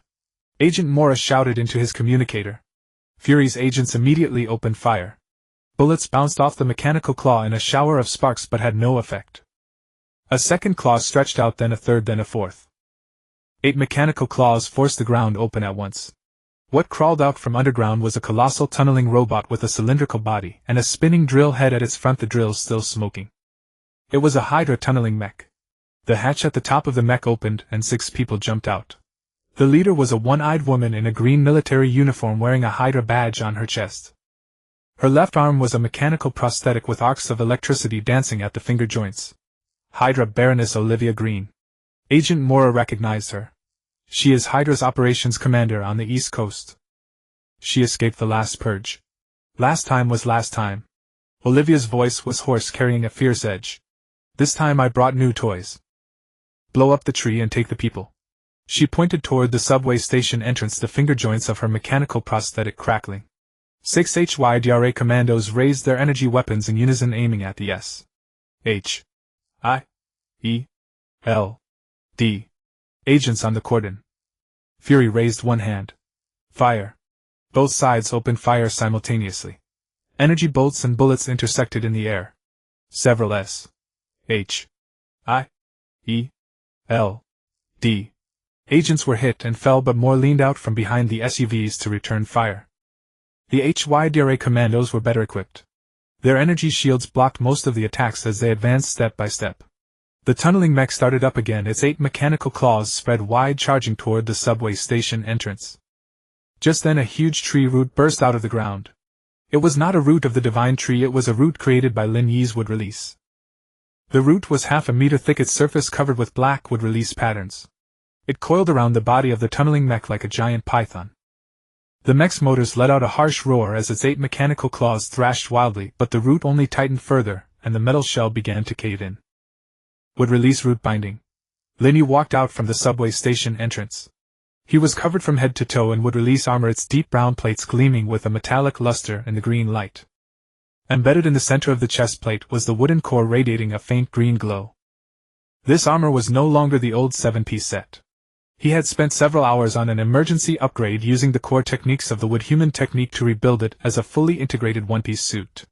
Agent Mora shouted into his communicator. Fury's agents immediately opened fire. Bullets bounced off the mechanical claw in a shower of sparks but had no effect. A second claw stretched out, then a third, then a fourth. 8 mechanical claws forced the ground open at once. What crawled out from underground was a colossal tunneling robot with a cylindrical body and a spinning drill head at its front, the drills still smoking. It was a Hydra tunneling mech. The hatch at the top of the mech opened and 6 people jumped out. The leader was a one-eyed woman in a green military uniform wearing a Hydra badge on her chest. Her left arm was a mechanical prosthetic with arcs of electricity dancing at the finger joints. Hydra Baroness Olivia Green. Agent Mora recognized her. She is Hydra's operations commander on the East Coast. She escaped the last purge. Last time was last time. Olivia's voice was hoarse, carrying a fierce edge. This time I brought new toys. Blow up the tree and take the people. She pointed toward the subway station entrance, the finger joints of her mechanical prosthetic crackling. 6 Hydra commandos raised their energy weapons in unison, aiming at the S.H.I.E.L.D. agents on the cordon. Fury raised one hand. Fire. Both sides opened fire simultaneously. Energy bolts and bullets intersected in the air. Several S.H.I.E.L.D. agents were hit and fell, but more leaned out from behind the SUVs to return fire. The Hydra commandos were better equipped. Their energy shields blocked most of the attacks as they advanced step by step. The tunneling mech started up again, its 8 mechanical claws spread wide, charging toward the subway station entrance. Just then a huge tree root burst out of the ground. It was not a root of the divine tree, it was a root created by Lin Yi's wood release. The root was half a meter thick, its surface covered with black wood release patterns. It coiled around the body of the tunneling mech like a giant python. The mech's motors let out a harsh roar as its 8 mechanical claws thrashed wildly, but the root only tightened further, and the metal shell began to cave in. Would release root binding. Lin Yi walked out from the subway station entrance. He was covered from head to toe in wood release armor, its deep brown plates gleaming with a metallic luster in the green light. Embedded in the center of the chest plate was the wooden core radiating a faint green glow. This armor was no longer the old 7-piece set. He had spent several hours on an emergency upgrade using the core techniques of the wood human technique to rebuild it as a fully integrated one-piece suit.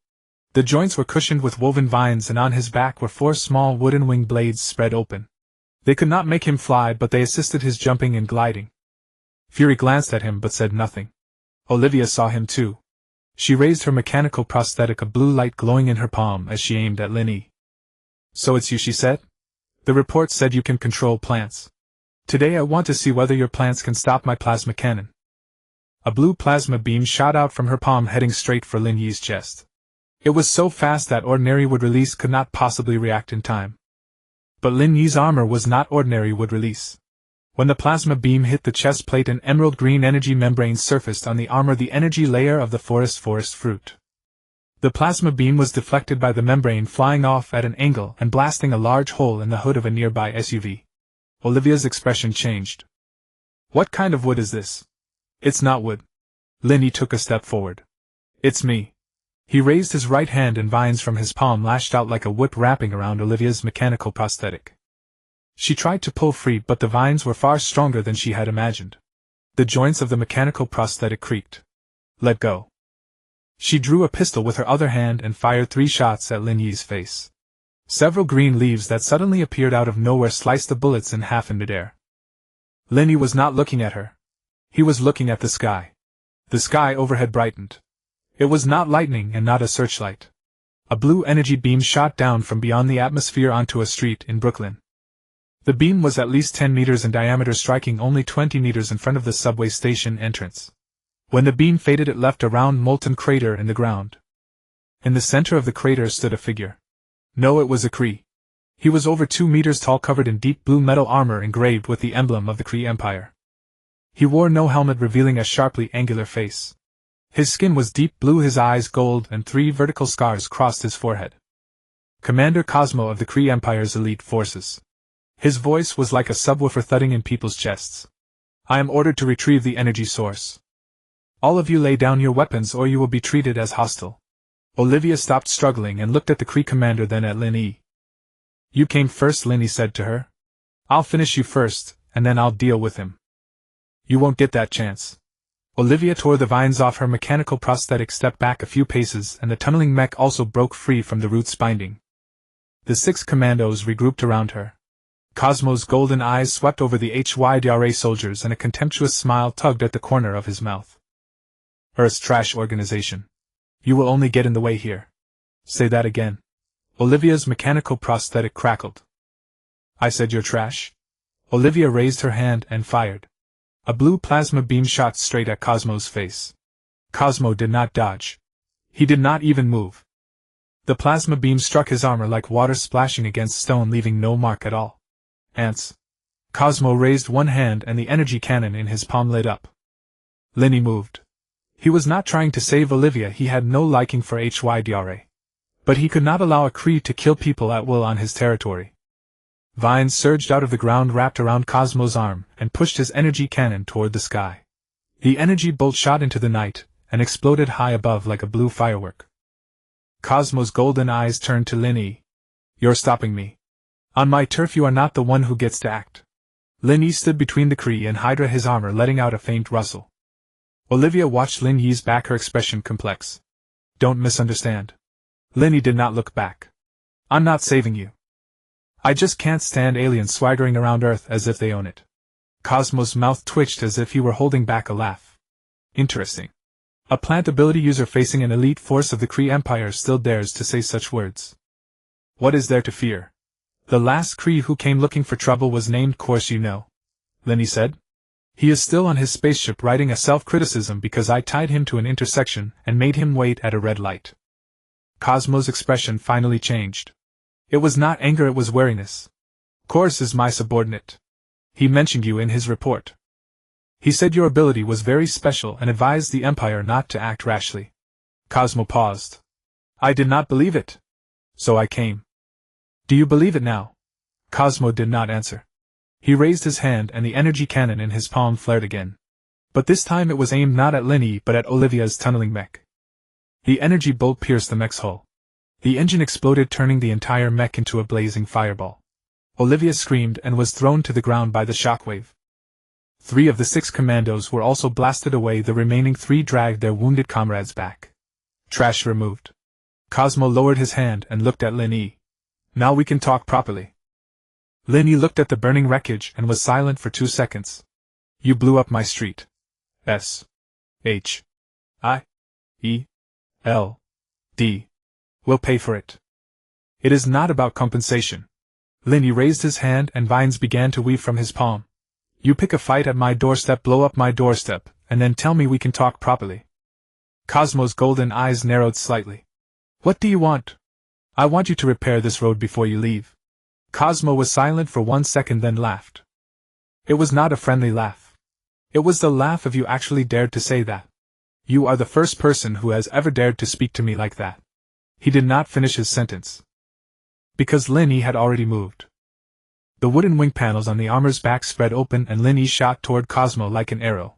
The joints were cushioned with woven vines, and on his back were 4 small wooden wing blades spread open. They could not make him fly, but they assisted his jumping and gliding. Fury glanced at him but said nothing. Olivia saw him too. She raised her mechanical prosthetic, a blue light glowing in her palm as she aimed at Lin Yi. So it's you, she said? The report said you can control plants. Today I want to see whether your plants can stop my plasma cannon. A blue plasma beam shot out from her palm, heading straight for Lin Yi's chest. It was so fast that ordinary wood release could not possibly react in time. But Lin Yi's armor was not ordinary wood release. When the plasma beam hit the chest plate, an emerald green energy membrane surfaced on the armor, the energy layer of the forest fruit. The plasma beam was deflected by the membrane, flying off at an angle and blasting a large hole in the hood of a nearby SUV. Olivia's expression changed. What kind of wood is this? It's not wood. Lin Yi took a step forward. It's me. He raised his right hand and vines from his palm lashed out like a whip, wrapping around Olivia's mechanical prosthetic. She tried to pull free, but the vines were far stronger than she had imagined. The joints of the mechanical prosthetic creaked. Let go. She drew a pistol with her other hand and fired 3 shots at Lin Yi's face. Several green leaves that suddenly appeared out of nowhere sliced the bullets in half in midair. Lin Yi was not looking at her. He was looking at the sky. The sky overhead brightened. It was not lightning and not a searchlight. A blue energy beam shot down from beyond the atmosphere onto a street in Brooklyn. The beam was at least 10 meters in diameter, striking only 20 meters in front of the subway station entrance. When the beam faded, it left a round molten crater in the ground. In the center of the crater stood a figure. No, it was a Kree. He was over 2 meters tall, covered in deep blue metal armor engraved with the emblem of the Kree Empire. He wore no helmet, revealing a sharply angular face. His skin was deep blue, his eyes gold, and 3 vertical scars crossed his forehead. Commander Cosmo of the Kree Empire's elite forces. His voice was like a subwoofer thudding in people's chests. I am ordered to retrieve the energy source. All of you lay down your weapons or you will be treated as hostile. Olivia stopped struggling and looked at the Kree commander, then at Lin Yi. You came first, Lin Yi said to her. I'll finish you first, and then I'll deal with him. You won't get that chance. Olivia tore the vines off her mechanical prosthetic, stepped back a few paces, and the tunneling mech also broke free from the root's binding. The 6 commandos regrouped around her. Cosmo's golden eyes swept over the Hydra soldiers, and a contemptuous smile tugged at the corner of his mouth. Earth's trash organization. You will only get in the way here. Say that again. Olivia's mechanical prosthetic crackled. I said you're trash? Olivia raised her hand and fired. A blue plasma beam shot straight at Cosmo's face. Cosmo did not dodge. He did not even move. The plasma beam struck his armor like water splashing against stone, leaving no mark at all. Ants. Cosmo raised one hand and the energy cannon in his palm lit up. Lin Yi moved. He was not trying to save Olivia, he had no liking for Hydra. But he could not allow a Kree to kill people at will on his territory. Vines surged out of the ground, wrapped around Cosmo's arm, and pushed his energy cannon toward the sky. The energy bolt shot into the night, and exploded high above like a blue firework. Cosmo's golden eyes turned to Lin Yi. You're stopping me. On my turf you are not the one who gets to act. Lin Yi stood between the Kree and Hydra, his armor letting out a faint rustle. Olivia watched Lin Yi's back, her expression complex. Don't misunderstand. Lin Yi did not look back. I'm not saving you. I just can't stand aliens swaggering around Earth as if they own it. Cosmo's mouth twitched as if he were holding back a laugh. Interesting. A plant ability user facing an elite force of the Kree Empire still dares to say such words. What is there to fear? The last Kree who came looking for trouble was named Course you know, Lin Yi said. He is still on his spaceship writing a self-criticism because I tied him to an intersection and made him wait at a red light. Cosmo's expression finally changed. It was not anger, it was wariness. Course is my subordinate. He mentioned you in his report. He said your ability was very special and advised the Empire not to act rashly. Cosmo paused. I did not believe it. So I came. Do you believe it now? Cosmo did not answer. He raised his hand and the energy cannon in his palm flared again. But this time it was aimed not at Lin Yi but at Olivia's tunneling mech. The energy bolt pierced the mech's hull. The engine exploded, turning the entire mech into a blazing fireball. Olivia screamed and was thrown to the ground by the shockwave. 3 of the 6 commandos were also blasted away, the remaining 3 dragged their wounded comrades back. Trash removed. Cosmo lowered his hand and looked at Lin Yi. Now we can talk properly. Lin Yi looked at the burning wreckage and was silent for 2 seconds. You blew up my street. S.H.I.E.L.D. will pay for it. It is not about compensation. Lin Yi raised his hand and vines began to weave from his palm. You pick a fight at my doorstep, blow up my doorstep, and then tell me we can talk properly. Cosmo's golden eyes narrowed slightly. What do you want? I want you to repair this road before you leave. Cosmo was silent for 1 second, then laughed. It was not a friendly laugh. It was the laugh of you actually dared to say that. You are the first person who has ever dared to speak to me like that. He did not finish his sentence. Because Lin Yi had already moved. The wooden wing panels on the armor's back spread open and Lin Yi shot toward Cosmo like an arrow.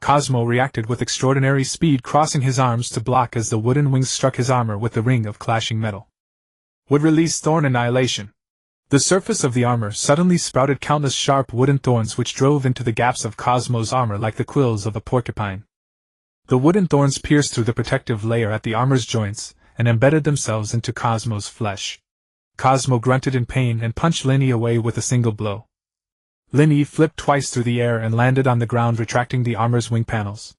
Cosmo reacted with extraordinary speed, crossing his arms to block as the wooden wings struck his armor with the ring of clashing metal. Would release thorn annihilation. The surface of the armor suddenly sprouted countless sharp wooden thorns which drove into the gaps of Cosmo's armor like the quills of a porcupine. The wooden thorns pierced through the protective layer at the armor's joints and embedded themselves into Cosmo's flesh. Cosmo grunted in pain and punched Lin Yi away with a single blow. Lin Yi flipped twice through the air and landed on the ground, retracting the armor's wing panels.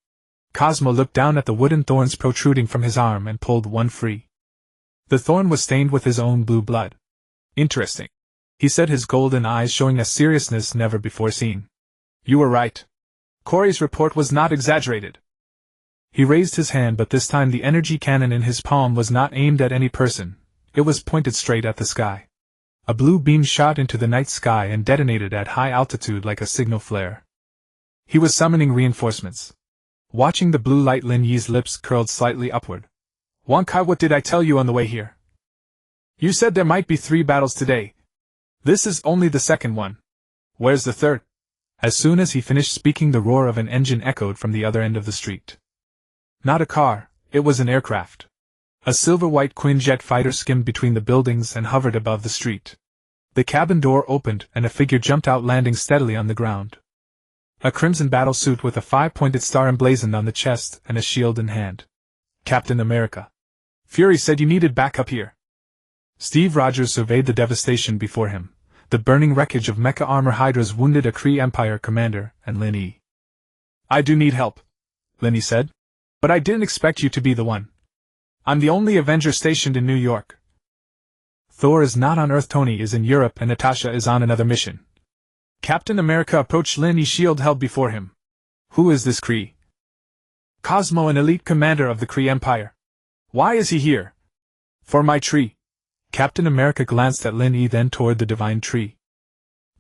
Cosmo looked down at the wooden thorns protruding from his arm and pulled one free. The thorn was stained with his own blue blood. Interesting, he said, his golden eyes showing a seriousness never before seen. You were right. Corey's report was not exaggerated. He raised his hand, but this time the energy cannon in his palm was not aimed at any person. It was pointed straight at the sky. A blue beam shot into the night sky and detonated at high altitude like a signal flare. He was summoning reinforcements. Watching the blue light, Lin Yi's lips curled slightly upward. Wang Kai, what did I tell you on the way here? You said there might be 3 battles today. This is only the second one. Where's the third? As soon as he finished speaking, the roar of an engine echoed from the other end of the street. Not a car, it was an aircraft. A silver-white Quinjet fighter skimmed between the buildings and hovered above the street. The cabin door opened and a figure jumped out, landing steadily on the ground. A crimson battlesuit with a 5-pointed star emblazoned on the chest and a shield in hand. Captain America. Fury said you needed backup here. Steve Rogers surveyed the devastation before him. The burning wreckage of mecha armor Hydras wounded a Kree Empire commander and Lin Yi. I do need help, Lin Yi said. But I didn't expect you to be the one. I'm the only Avenger stationed in New York. Thor is not on Earth, Tony is in Europe, and Natasha is on another mission. Captain America approached Lin Yi, shield held before him. Who is this Kree? Cosmo, an elite commander of the Kree Empire. Why is he here? For my tree. Captain America glanced at Lin Yi, then toward the divine tree.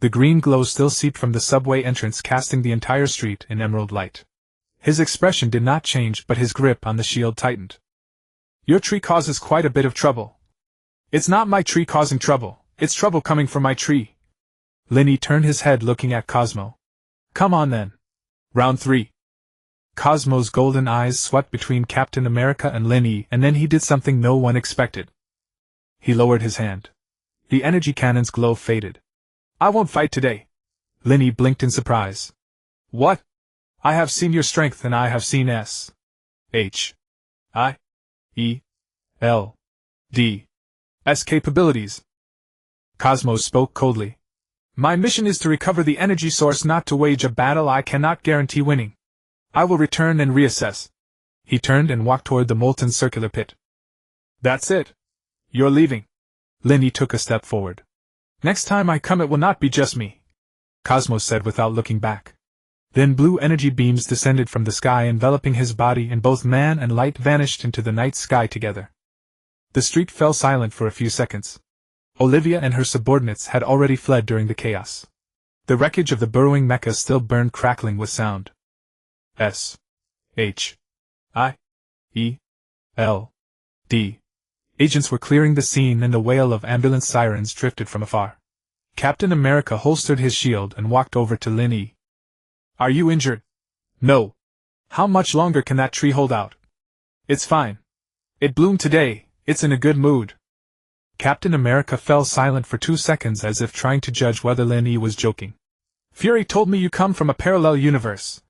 The green glow still seeped from the subway entrance, casting the entire street in emerald light. His expression did not change, but his grip on the shield tightened. Your tree causes quite a bit of trouble. It's not my tree causing trouble, it's trouble coming from my tree. Lin Yi turned his head, looking at Cosmo. Come on then. Round 3. Cosmo's golden eyes swept between Captain America and Lin Yi, and then he did something no one expected. He lowered his hand. The energy cannon's glow faded. I won't fight today. Lin Yi blinked in surprise. What? I have seen your strength, and I have seen S.H.I.E.L.D's capabilities. Cosmo spoke coldly. My mission is to recover the energy source, not to wage a battle I cannot guarantee winning. I will return and reassess. He turned and walked toward the molten circular pit. That's it. You're leaving. Lin Yi took a step forward. Next time I come, it will not be just me, Cosmo said without looking back. Then blue energy beams descended from the sky, enveloping his body, and both man and light vanished into the night sky together. The street fell silent for a few seconds. Olivia and her subordinates had already fled during the chaos. The wreckage of the burrowing mecha still burned, crackling with sound. S.H.I.E.L.D. Agents were clearing the scene, and the wail of ambulance sirens drifted from afar. Captain America holstered his shield and walked over to Lin Yi. Are you injured? No. How much longer can that tree hold out? It's fine. It bloomed today, it's in a good mood. Captain America fell silent for 2 seconds, as if trying to judge whether Lin Yi was joking. Fury told me you come from a parallel universe.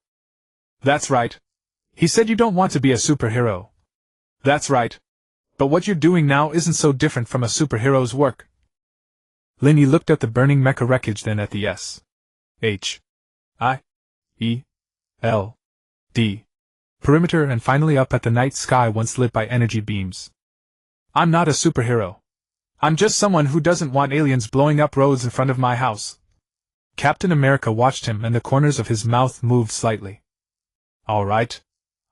That's right. He said you don't want to be a superhero. That's right. But what you're doing now isn't so different from a superhero's work. Lin Yi looked at the burning mecha wreckage, then at the S.H.I.E.L.D. perimeter, and finally up at the night sky once lit by energy beams. I'm not a superhero. I'm just someone who doesn't want aliens blowing up roads in front of my house. Captain America watched him, and the corners of his mouth moved slightly. All right.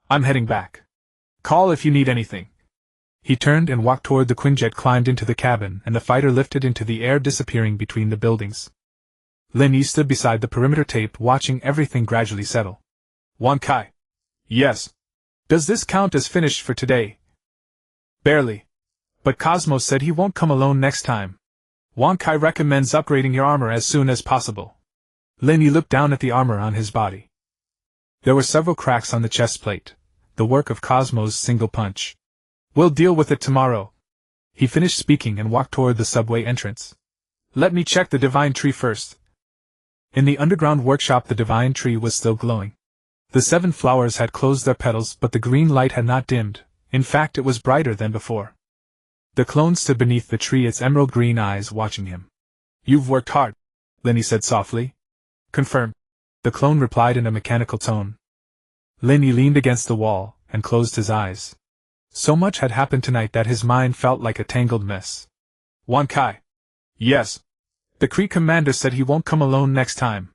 I'm heading back. Call if you need anything. He turned and walked toward the Quinjet, climbed into the cabin, and the fighter lifted into the air, disappearing between the buildings. Lin Yi stood beside the perimeter tape, watching everything gradually settle. Kai. Yes. Does this count as finished for today? Barely. But Cosmo said he won't come alone next time. Kai recommends upgrading your armor as soon as possible. Lin Yi looked down at the armor on his body. There were several cracks on the chest plate, the work of Cosmo's single punch. We'll deal with it tomorrow. He finished speaking and walked toward the subway entrance. Let me check the divine tree first. In the underground workshop, the divine tree was still glowing. The 7 flowers had closed their petals, but the green light had not dimmed. In fact, it was brighter than before. The clone stood beneath the tree, its emerald green eyes watching him. You've worked hard, Lin Yi said softly. Confirm. The clone replied in a mechanical tone. Lin Yi leaned against the wall and closed his eyes. So much had happened tonight that his mind felt like a tangled mess. Kai. Yes. The Kree commander said he won't come alone next time.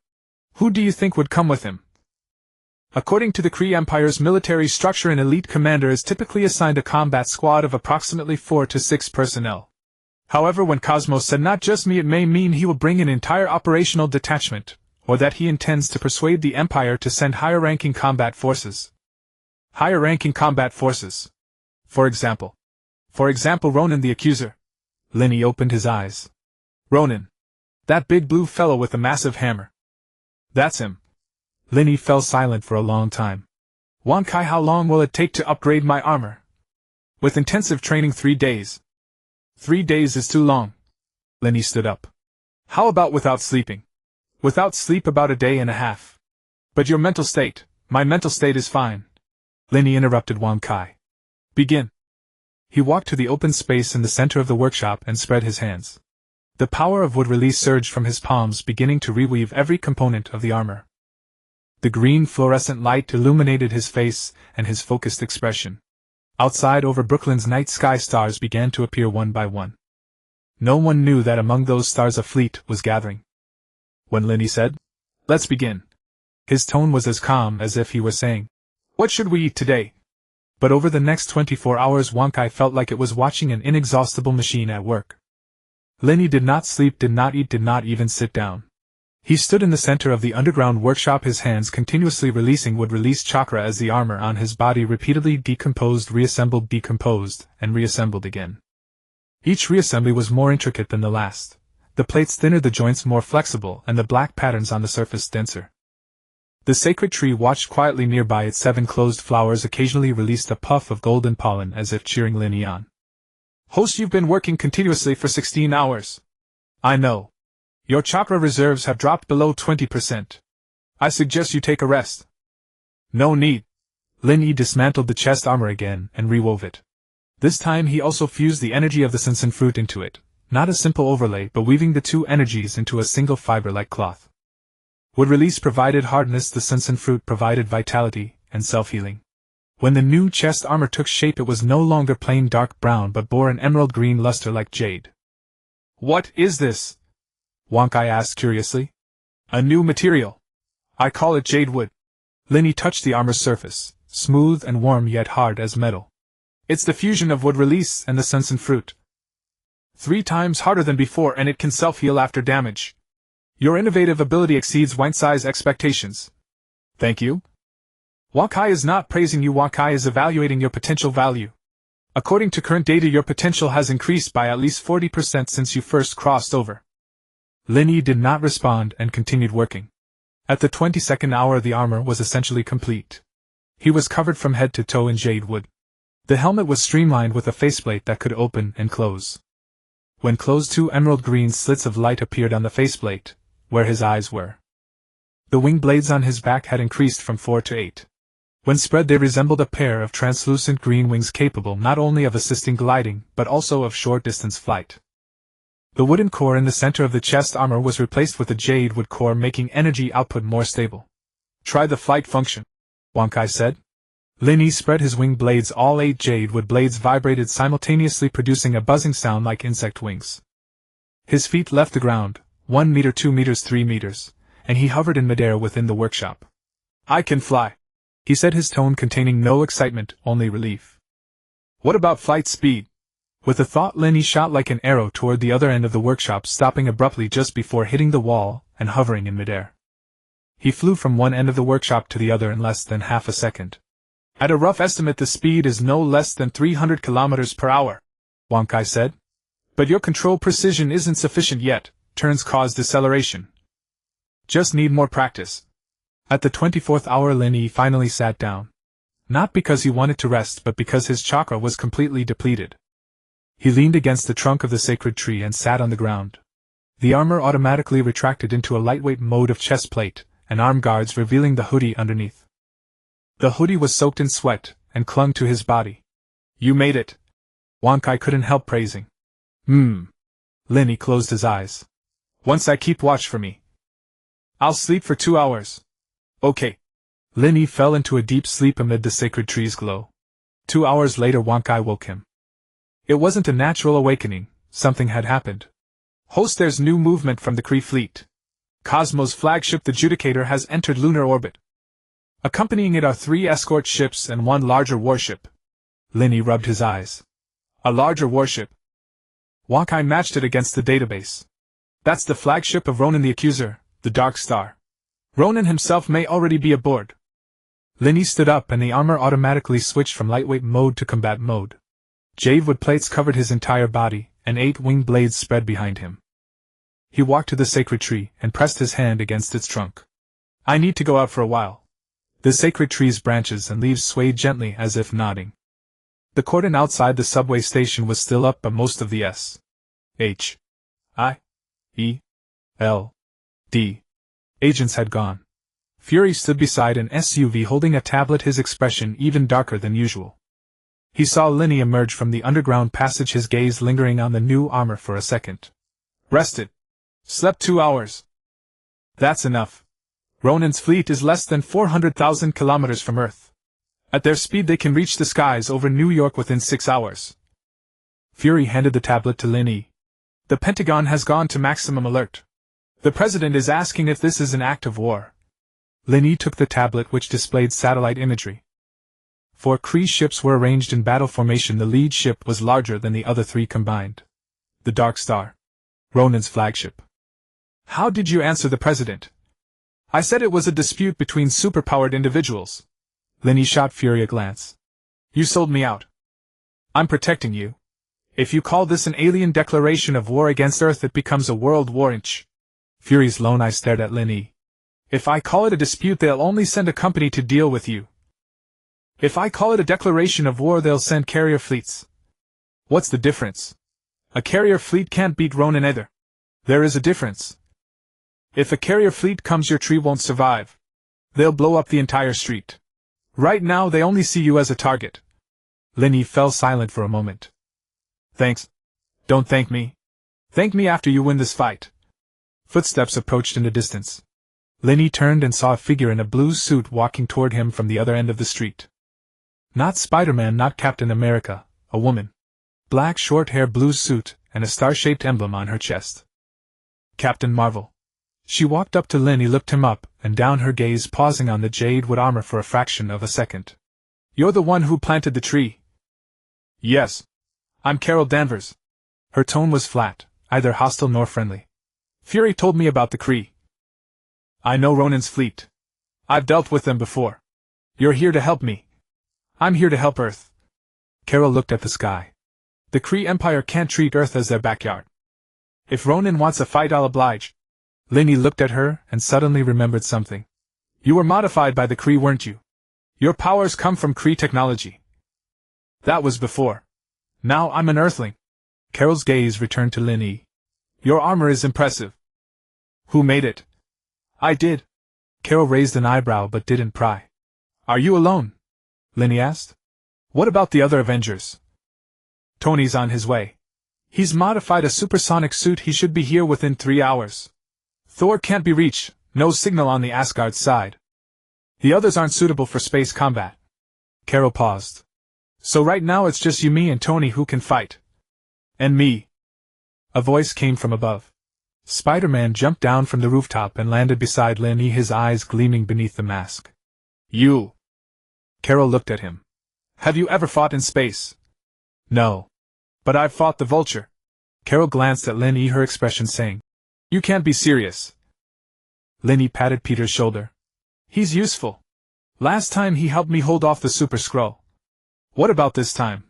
Who do you think would come with him? According to the Kree Empire's military structure, an elite commander is typically assigned a combat squad of approximately 4 to 6 personnel. However, when Cosmo said not just me, it may mean he will bring an entire operational detachment, or that he intends to persuade the Empire to send higher-ranking combat forces. Higher-ranking combat forces. For example, Ronan the Accuser. Lin Yi opened his eyes. Ronan. That big blue fellow with the massive hammer. That's him. Lin Yi fell silent for a long time. Kai, how long will it take to upgrade my armor? With intensive training, 3 days. 3 days is too long. Lin Yi stood up. How about without sleeping? Without sleep, about a day and a half. But your mental state, my mental state is fine. Lin Yi interrupted Kai. Begin. He walked to the open space in the center of the workshop and spread his hands. The power of wood release surged from his palms, beginning to reweave every component of the armor. The green fluorescent light illuminated his face and his focused expression. Outside, over Brooklyn's night sky, stars began to appear one by one. No one knew that among those stars a fleet was gathering. When Lin Yi said, "Let's begin," his tone was as calm as if he were saying, "What should we eat today?" But over the next 24 hours Wang Kai felt like it was watching an inexhaustible machine at work. Lin Yi did not sleep, did not eat, did not even sit down. He stood in the center of the underground workshop, his hands continuously releasing would-release chakra as the armor on his body repeatedly decomposed, reassembled, decomposed, and reassembled again. Each reassembly was more intricate than the last, the plates thinner, the joints more flexible, and the black patterns on the surface denser. The sacred tree watched quietly nearby, its 7 closed flowers occasionally released a puff of golden pollen as if cheering Lin Yi on. "Host, you've been working continuously for 16 hours. I know. Your chakra reserves have dropped below 20%. I suggest you take a rest." "No need." Lin Yi dismantled the chest armor again and rewove it. This time he also fused the energy of the sensen fruit into it, not a simple overlay but weaving the two energies into a single fiber like cloth. Wood release provided hardness, the sensen fruit provided vitality and self-healing. When the new chest armor took shape, it was no longer plain dark brown but bore an emerald green luster like jade. "What is this?" Wang Kai asked curiously. "A new material. I call it jade wood." Lin Yi touched the armor's surface, smooth and warm yet hard as metal. "It's the fusion of wood release and the sensen fruit. 3 times harder than before, and it can self-heal after damage. Your innovative ability exceeds Wangcai's expectations." "Thank you." Wang Kai is not praising you, Wang Kai is evaluating your potential value. According to current data, your potential has increased by at least 40% since you first crossed over. Lin Yi did not respond and continued working. At the 22nd hour the armor was essentially complete. He was covered from head to toe in jade wood. The helmet was streamlined with a faceplate that could open and close. When closed, 2 emerald green slits of light appeared on the faceplate, where his eyes were. The wing blades on his back had increased from 4 to 8. When spread they resembled a pair of translucent green wings capable not only of assisting gliding but also of short-distance flight. The wooden core in the center of the chest armor was replaced with a jade wood core, making energy output more stable. "Try the flight function," Wang Kai said. Lin Yi spread his wing blades. All 8 jade wood blades vibrated simultaneously, producing a buzzing sound like insect wings. His feet left the ground, 1 meter, 2 meters, 3 meters, and he hovered in midair within the workshop. "I can fly," he said, his tone containing no excitement, only relief. "What about flight speed?" With a thought, Lin Yi shot like an arrow toward the other end of the workshop, stopping abruptly just before hitting the wall and hovering in midair. He flew from one end of the workshop to the other in less than half a second. "At a rough estimate, the speed is no less than 300 kilometers per hour, Wang Kai said. "But your control precision isn't sufficient yet, turns cause deceleration. Just need more practice." At the 24th hour Lin Yi finally sat down. Not because he wanted to rest but because his chakra was completely depleted. He leaned against the trunk of the sacred tree and sat on the ground. The armor automatically retracted into a lightweight mode of chest plate, and arm guards revealing the hoodie underneath. The hoodie was soaked in sweat, and clung to his body. "You made it," Wang Kai couldn't help praising. Lin Yi closed his eyes. "Once I keep watch for me. I'll sleep for 2 hours. Okay." Lin Yi fell into a deep sleep amid the sacred tree's glow. 2 hours later Wang Kai woke him. It wasn't a natural awakening, something had happened. "Host, there's new movement from the Kree fleet. Cosmo's flagship, the Judicator, has entered lunar orbit. Accompanying it are 3 escort ships and 1 larger warship." Lin Yi rubbed his eyes. "A larger warship?" Wang Kai matched it against the database. "That's the flagship of Ronan the Accuser, the Dark Star. Ronan himself may already be aboard." Lin Yi stood up and the armor automatically switched from lightweight mode to combat mode. Jade wood plates covered his entire body, and 8 wing blades spread behind him. He walked to the sacred tree and pressed his hand against its trunk. "I need to go out for a while." The sacred tree's branches and leaves swayed gently as if nodding. The cordon outside the subway station was still up, but most of the S.H.I.E.L.D. agents had gone. Fury stood beside an SUV holding a tablet, his expression even darker than usual. He saw Lin Yi emerge from the underground passage, his gaze lingering on the new armor for a second. "Rested. Slept 2 hours. That's enough. Ronan's fleet is less than 400,000 kilometers from Earth. At their speed they can reach the skies over New York within 6 hours. Fury handed the tablet to Lin Yi. The Pentagon has gone to maximum alert. The President is asking if this is an act of war. Lin Yi took the tablet which displayed satellite imagery. 4 Kree ships were arranged in battle formation. The lead ship was larger than the other 3 combined. The Dark Star. Ronan's flagship. How did you answer the President? I said it was a dispute between superpowered individuals. Lin Yi shot Fury a glance. You sold me out. I'm protecting you. If you call this an alien declaration of war against Earth, it becomes a world war. Fury's lone eye stared at Lin Yi. If I call it a dispute, they'll only send a company to deal with you. If I call it a declaration of war, they'll send carrier fleets. What's the difference? A carrier fleet can't beat Ronan either. There is a difference. If a carrier fleet comes, your tree won't survive. They'll blow up the entire street. Right now they only see you as a target. Lin Yi fell silent for a moment. Thanks. Don't thank me. Thank me after you win this fight. Footsteps approached in the distance. Lin Yi turned and saw a figure in a blue suit walking toward him from the other end of the street. Not Spider-Man, not Captain America, a woman. Black short hair, blue suit, and a star-shaped emblem on her chest. Captain Marvel. She walked up to Lin Yi, looked him up and down, her gaze pausing on the jade wood armor for a fraction of a second. You're the one who planted the tree? Yes. I'm Carol Danvers. Her tone was flat, neither hostile nor friendly. Fury told me about the Kree. I know Ronan's fleet. I've dealt with them before. You're here to help me. I'm here to help Earth. Carol looked at the sky. The Kree Empire can't treat Earth as their backyard. If Ronan wants a fight, I'll oblige. Lin Yi looked at her and suddenly remembered something. You were modified by the Kree, weren't you? Your powers come from Kree technology. That was before. Now I'm an Earthling. Carol's gaze returned to Lin Yi. Your armor is impressive. Who made it? I did. Carol raised an eyebrow but didn't pry. Are you alone? Lin Yi asked. What about the other Avengers? Tony's on his way. He's modified a supersonic suit. He should be here within 3 hours. Thor can't be reached, no signal on the Asgard side. The others aren't suitable for space combat. Carol paused. So right now it's just you, me, and Tony who can fight. And me. A voice came from above. Spider-Man jumped down from the rooftop and landed beside Lin Yi, his eyes gleaming beneath the mask. You. Carol looked at him. Have you ever fought in space? No. But I've fought the Vulture. Carol glanced at Lin Yi, her expression saying, You can't be serious. Lin Yi patted Peter's shoulder. He's useful. Last time he helped me hold off the Super Skrull. What about this time?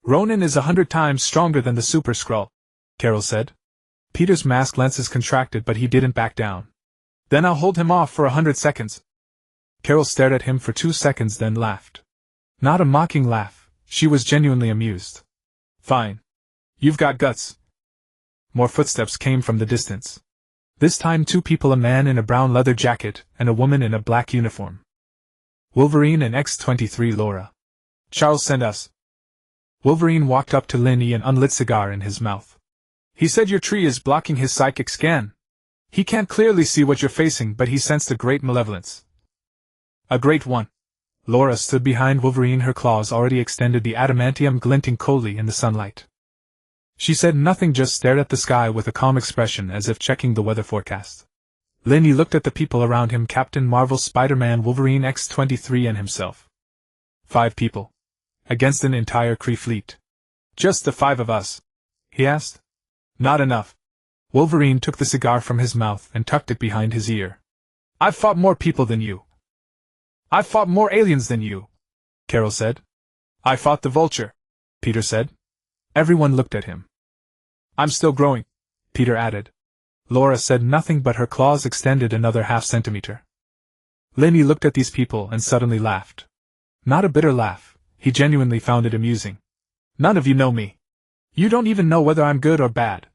Ronan is 100 times stronger than the Super Skrull, Carol said. Peter's mask lenses contracted, but he didn't back down. Then I'll hold him off for 100 seconds. Carol stared at him for 2 seconds, then laughed. Not a mocking laugh, she was genuinely amused. Fine. You've got guts. More footsteps came from the distance. This time 2 people, a man in a brown leather jacket and a woman in a black uniform. Wolverine and X-23 Laura. Charles sent us. Wolverine walked up to Lin Yi, an unlit cigar in his mouth. He said your tree is blocking his psychic scan. He can't clearly see what you're facing, but he sensed a great malevolence. A great one. Laura stood behind Wolverine, her claws already extended, the adamantium glinting coldly in the sunlight. She said nothing, just stared at the sky with a calm expression as if checking the weather forecast. Lin Yi looked at the people around him, Captain Marvel, Spider-Man, Wolverine, X-23 and himself. 5 people. Against an entire Kree fleet. Just the 5 of us? He asked. Not enough. Wolverine took the cigar from his mouth and tucked it behind his ear. I've fought more people than you. I've fought more aliens than you, Carol said. I fought the Vulture, Peter said. Everyone looked at him. I'm still growing, Peter added. Laura said nothing, but her claws extended another ½ centimeter. Lin Yi looked at these people and suddenly laughed. Not a bitter laugh, he genuinely found it amusing. None of you know me. You don't even know whether I'm good or bad.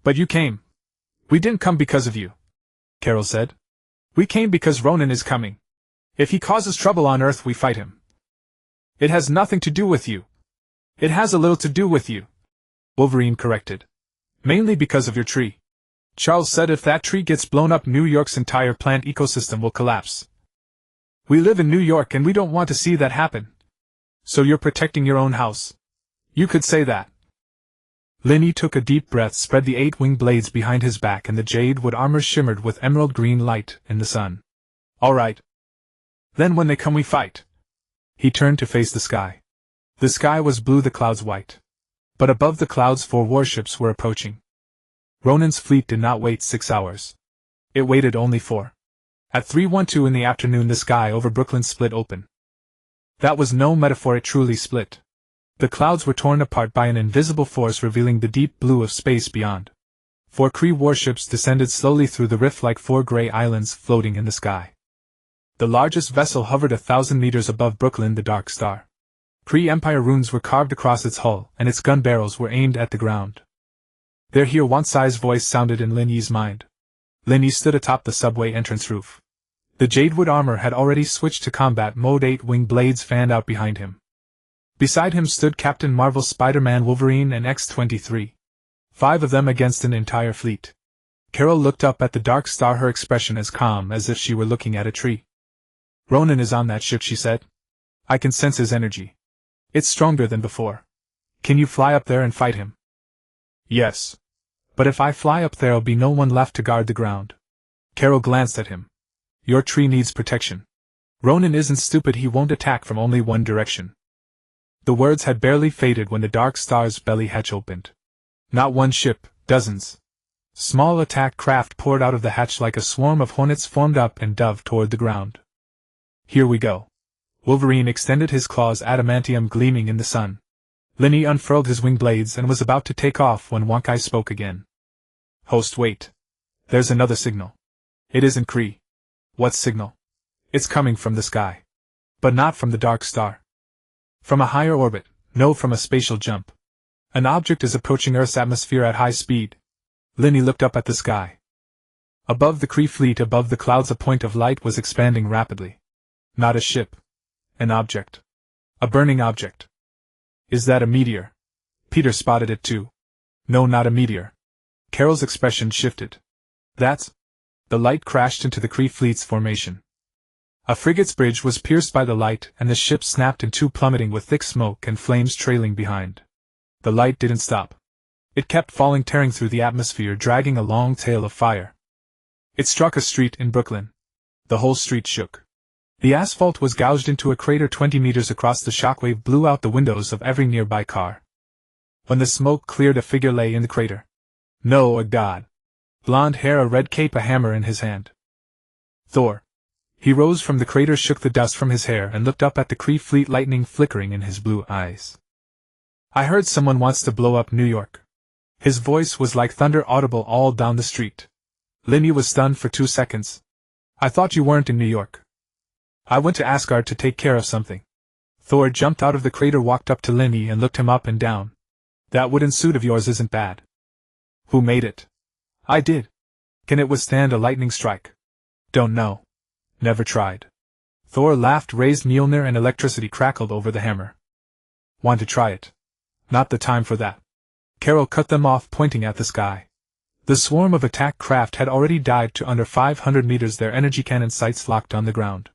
But you came. We didn't come because of you, Carol said. We came because Ronan is coming. If he causes trouble on Earth, we fight him. It has nothing to do with you. It has a little to do with you, Wolverine corrected. Mainly because of your tree. Charles said if that tree gets blown up, New York's entire plant ecosystem will collapse. We live in New York and we don't want to see that happen. So you're protecting your own house. You could say that. Lin Yi took a deep breath, spread the 8 wing blades behind his back, and the jade wood armor shimmered with emerald green light in the sun. All right. Then when they come we fight. He turned to face the sky. The sky was blue, the clouds white. But above the clouds 4 warships were approaching. Ronan's fleet did not wait 6 hours. It waited only 4. At 3:12 in the afternoon the sky over Brooklyn split open. That was no metaphor, it truly split. The clouds were torn apart by an invisible force, revealing the deep blue of space beyond. 4 Kree warships descended slowly through the rift like 4 gray islands floating in the sky. The largest vessel hovered 1,000 meters above Brooklyn, the Dark Star. Kree Empire runes were carved across its hull, and its gun barrels were aimed at the ground. "They're here," Wansai's voice sounded in Lin Yi's mind. Lin Yi stood atop the subway entrance roof. The jadewood armor had already switched to combat mode. 8 wing blades fanned out behind him. Beside him stood Captain Marvel, Spider-Man, Wolverine, and X-23. 5 of them against an entire fleet. Carol looked up at the Dark Star, her expression as calm as if she were looking at a tree. "Ronan is on that ship," she said. "I can sense his energy. It's stronger than before. Can you fly up there and fight him?" "Yes. But if I fly up there'll be no one left to guard the ground." Carol glanced at him. "Your tree needs protection. Ronan isn't stupid, he won't attack from only one direction." The words had barely faded when the Dark Star's belly hatch opened. Not one ship, dozens. Small attack craft poured out of the hatch like a swarm of hornets, formed up and dove toward the ground. "Here we go." Wolverine extended his claws, adamantium gleaming in the sun. Lin Yi unfurled his wing blades and was about to take off when Wankai spoke again. "Host, wait. There's another signal. It isn't Kree." "What signal?" "It's coming from the sky. But not from the Dark Star. From a higher orbit, no, from a spatial jump. An object is approaching Earth's atmosphere at high speed." Lin Yi looked up at the sky. Above the Kree fleet, above the clouds, a point of light was expanding rapidly. Not a ship. An object. A burning object. "Is that a meteor?" Peter spotted it too. "No, not a meteor." Carol's expression shifted. "That's..." The light crashed into the Kree fleet's formation. A frigate's bridge was pierced by the light, and the ship snapped in two, plummeting with thick smoke and flames trailing behind. The light didn't stop. It kept falling, tearing through the atmosphere, dragging a long tail of fire. It struck a street in Brooklyn. The whole street shook. The asphalt was gouged into a crater 20 meters across. The shockwave blew out the windows of every nearby car. When the smoke cleared, a figure lay in the crater. No, a god. Blonde hair, a red cape, a hammer in his hand. Thor. He rose from the crater, shook the dust from his hair, and looked up at the Kree fleet, lightning flickering in his blue eyes. "I heard someone wants to blow up New York." His voice was like thunder, audible all down the street. Lin Yi was stunned for 2 seconds. "I thought you weren't in New York." "I went to Asgard to take care of something." Thor jumped out of the crater, walked up to Lin Yi, and looked him up and down. "That wooden suit of yours isn't bad." "Who made it?" "I did." "Can it withstand a lightning strike?" "Don't know. Never tried." Thor laughed, raised Mjolnir, and electricity crackled over the hammer. "Want to try it?" "Not the time for that." Carol cut them off, pointing at the sky. The swarm of attack craft had already died to under 500 meters, their energy cannon sights locked on the ground.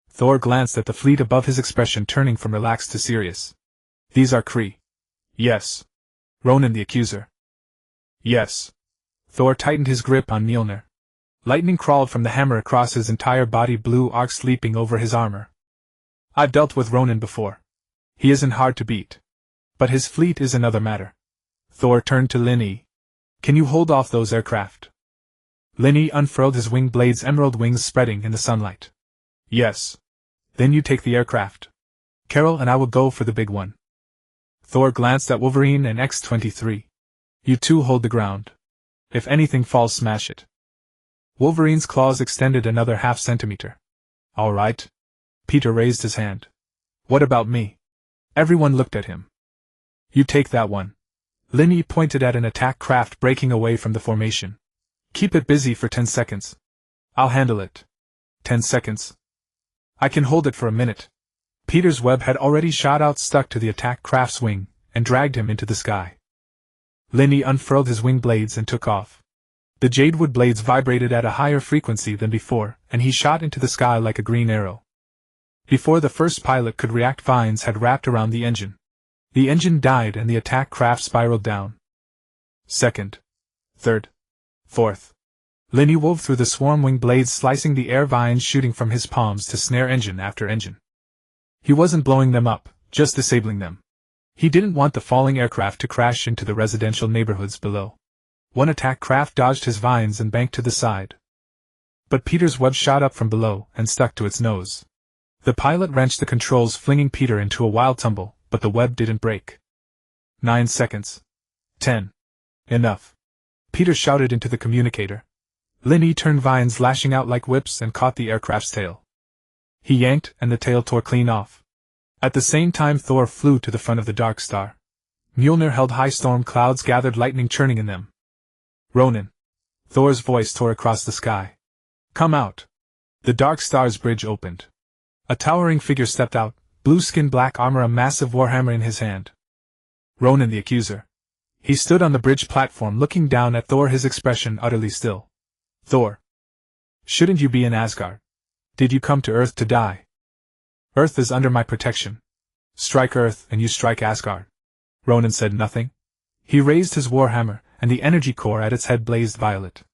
Thor glanced at the fleet above, his expression turning from relaxed to serious. "These are Kree." "Yes." "Ronan the Accuser." "Yes." Thor tightened his grip on Mjolnir. Lightning crawled from the hammer across his entire body, blue arcs leaping over his armor. "I've dealt with Ronan before. He isn't hard to beat. But his fleet is another matter." Thor turned to Lin Yi. "Can you hold off those aircraft?" Lin Yi unfurled his wing blades, emerald wings spreading in the sunlight. "Yes." "Then you take the aircraft. Carol and I will go for the big one." Thor glanced at Wolverine and X-23. "You two hold the ground. If anything falls, smash it." Wolverine's claws extended another half centimeter. "All right." Peter raised his hand. "What about me?" Everyone looked at him. "You take that one." Lin Yi pointed at an attack craft breaking away from the formation. "Keep it busy for 10 seconds. I'll handle it." 10 seconds. "I can hold it for a minute." Peter's web had already shot out, stuck to the attack craft's wing, and dragged him into the sky. Lin Yi unfurled his wing blades and took off. The jadewood blades vibrated at a higher frequency than before, and he shot into the sky like a green arrow. Before the first pilot could react, vines had wrapped around the engine. The engine died and the attack craft spiraled down. second, third, fourth. Lin Yi wove through the swarm wing blades, slicing the air, vines shooting from his palms to snare engine after engine. He wasn't blowing them up, just disabling them. He didn't want the falling aircraft to crash into the residential neighborhoods below. One attack craft dodged his vines and banked to the side. But Peter's web shot up from below and stuck to its nose. The pilot wrenched the controls, flinging Peter into a wild tumble, but the web didn't break. 9 seconds. 10. Enough. Peter shouted into the communicator. Lin Yi turned vines lashing out like whips and caught the aircraft's tail. He yanked, and the tail tore clean off. At the same time, Thor flew to the front of the Dark Star. Mjolnir held high, storm clouds gathered, lightning churning in them. Ronan. Thor's voice tore across the sky. Come out. The Dark Star's bridge opened. A towering figure stepped out, blue skin, black armor, a massive warhammer in his hand. Ronan the Accuser. He stood on the bridge platform looking down at Thor, his expression utterly still. Thor. Shouldn't you be in Asgard? Did you come to Earth to die? Earth is under my protection. Strike Earth and you strike Asgard. Ronan said nothing. He raised his warhammer, and the energy core at its head blazed violet.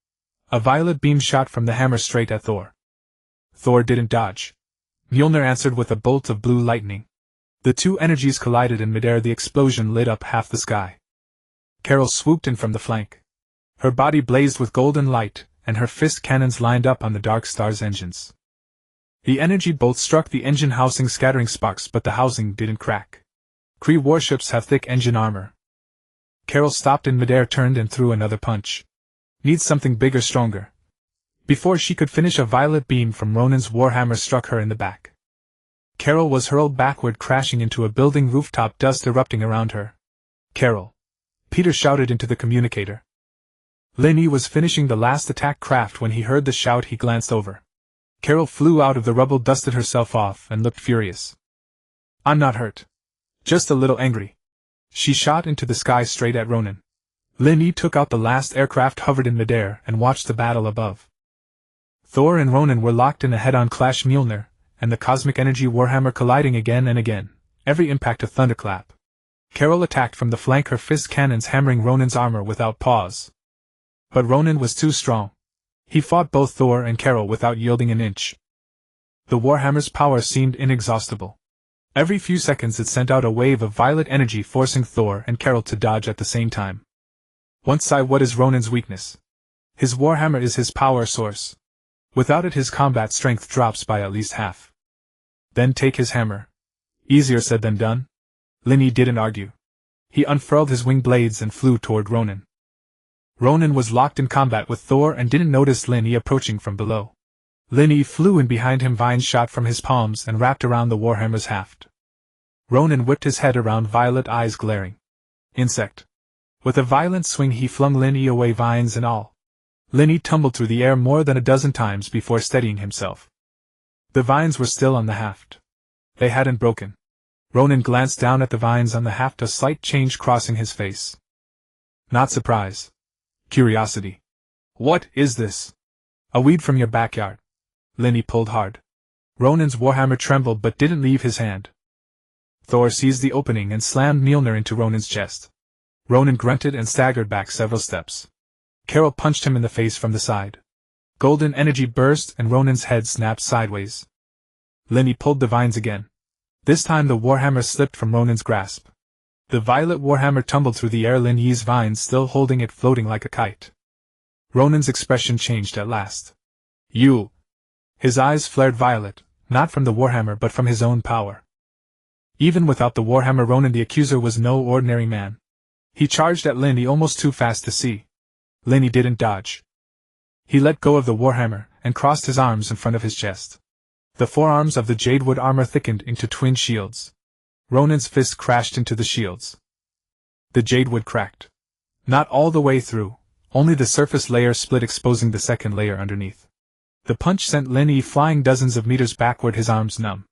A violet beam shot from the hammer straight at Thor. Thor didn't dodge. Mjolnir answered with a bolt of blue lightning. The two energies collided in midair. The explosion lit up half the sky. Carol swooped in from the flank. Her body blazed with golden light, and her fist cannons lined up on the Dark Star's engines. The energy bolt struck the engine housing, scattering sparks, but the housing didn't crack. Kree warships have thick engine armor. Carol stopped in midair, turned, and threw another punch. Needs something bigger, stronger. Before she could finish, a violet beam from Ronan's warhammer struck her in the back. Carol was hurled backward, crashing into a building rooftop, dust erupting around her. Carol. Peter shouted into the communicator. Lin Yi was finishing the last attack craft when he heard the shout. He glanced over. Carol flew out of the rubble, dusted herself off, and looked furious. I'm not hurt. Just a little angry. She shot into the sky straight at Ronan. Lin Yi took out the last aircraft, hovered in midair, and watched the battle above. Thor and Ronan were locked in a head-on clash, Mjolnir and the cosmic energy warhammer colliding again and again, every impact a thunderclap. Carol attacked from the flank, her fist cannons hammering Ronan's armor without pause. But Ronan was too strong. He fought both Thor and Carol without yielding an inch. The warhammer's power seemed inexhaustible. Every few seconds it sent out a wave of violet energy, forcing Thor and Carol to dodge at the same time. Once I what is Ronan's weakness? His warhammer is his power source. Without it, his combat strength drops by at least half. Then take his hammer. Easier said than done. Lin Yi didn't argue. He unfurled his wing blades and flew toward Ronan. Ronan was locked in combat with Thor and didn't notice Lin Yi approaching from below. Lin Yi flew in behind him, vines shot from his palms and wrapped around the warhammer's haft. Ronan whipped his head around, violet eyes glaring. Insect. With a violent swing he flung Lin Yi away, vines and all. Lin Yi tumbled through the air more than a dozen times before steadying himself. The vines were still on the haft. They hadn't broken. Ronan glanced down at the vines on the haft, a slight change crossing his face. Not surprise. Curiosity. What is this? A weed from your backyard. Lin Yi pulled hard. Ronan's warhammer trembled but didn't leave his hand. Thor seized the opening and slammed Mjolnir into Ronan's chest. Ronan grunted and staggered back several steps. Carol punched him in the face from the side. Golden energy burst and Ronan's head snapped sideways. Lin Yi pulled the vines again. This time the warhammer slipped from Ronan's grasp. The violet warhammer tumbled through the air, Lin Yi's vines still holding it, floating like a kite. Ronan's expression changed at last. You! His eyes flared violet, not from the warhammer but from his own power. Even without the warhammer, Ronan the Accuser was no ordinary man. He charged at Lin Yi almost too fast to see. Lin Yi didn't dodge. He let go of the warhammer and crossed his arms in front of his chest. The forearms of the jadewood armor thickened into twin shields. Ronan's fist crashed into the shields. The jadewood cracked. Not all the way through, only the surface layer split, exposing the second layer underneath. The punch sent Lin Yi flying dozens of meters backward, his arms numb.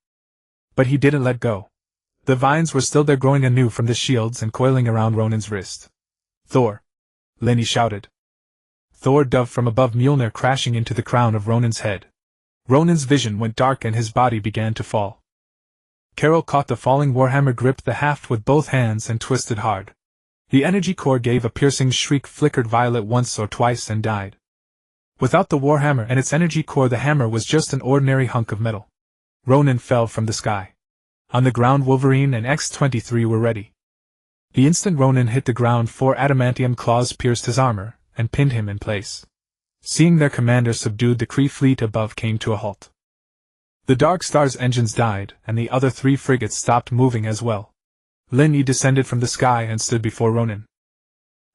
But he didn't let go. The vines were still there, growing anew from the shields and coiling around Ronan's wrist. Thor! Lin Yi shouted. Thor dove from above, Mjolnir crashing into the crown of Ronan's head. Ronan's vision went dark and his body began to fall. Carol caught the falling warhammer, gripped the haft with both hands and twisted hard. The energy core gave a piercing shriek, flickered violet once or twice and died. Without the warhammer and its energy core, the hammer was just an ordinary hunk of metal. Ronin fell from the sky. On the ground, Wolverine and X-23 were ready. The instant Ronin hit the ground, 4 adamantium claws pierced his armor and pinned him in place. Seeing their commander subdued, the Kree fleet above came to a halt. The Dark Star's engines died, and the other 3 frigates stopped moving as well. Lin Yi descended from the sky and stood before Ronin.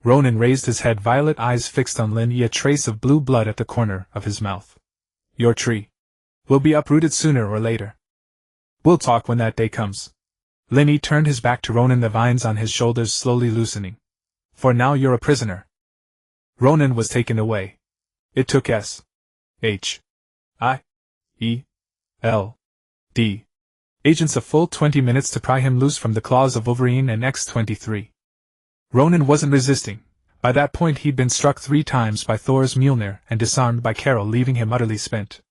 Ronin raised his head, violet eyes fixed on Lin Yi, a trace of blue blood at the corner of his mouth. Your tree will be uprooted sooner or later. We'll talk when that day comes. Lin Yi turned his back to Ronin, the vines on his shoulders slowly loosening. For now you're a prisoner. Ronin was taken away. It took S.H.I.E.L.D. agents a full 20 minutes to pry him loose from the claws of Wolverine and X-23. Ronin wasn't resisting. By that point he'd been struck 3 times by Thor's Mjolnir and disarmed by Carol, leaving him utterly spent.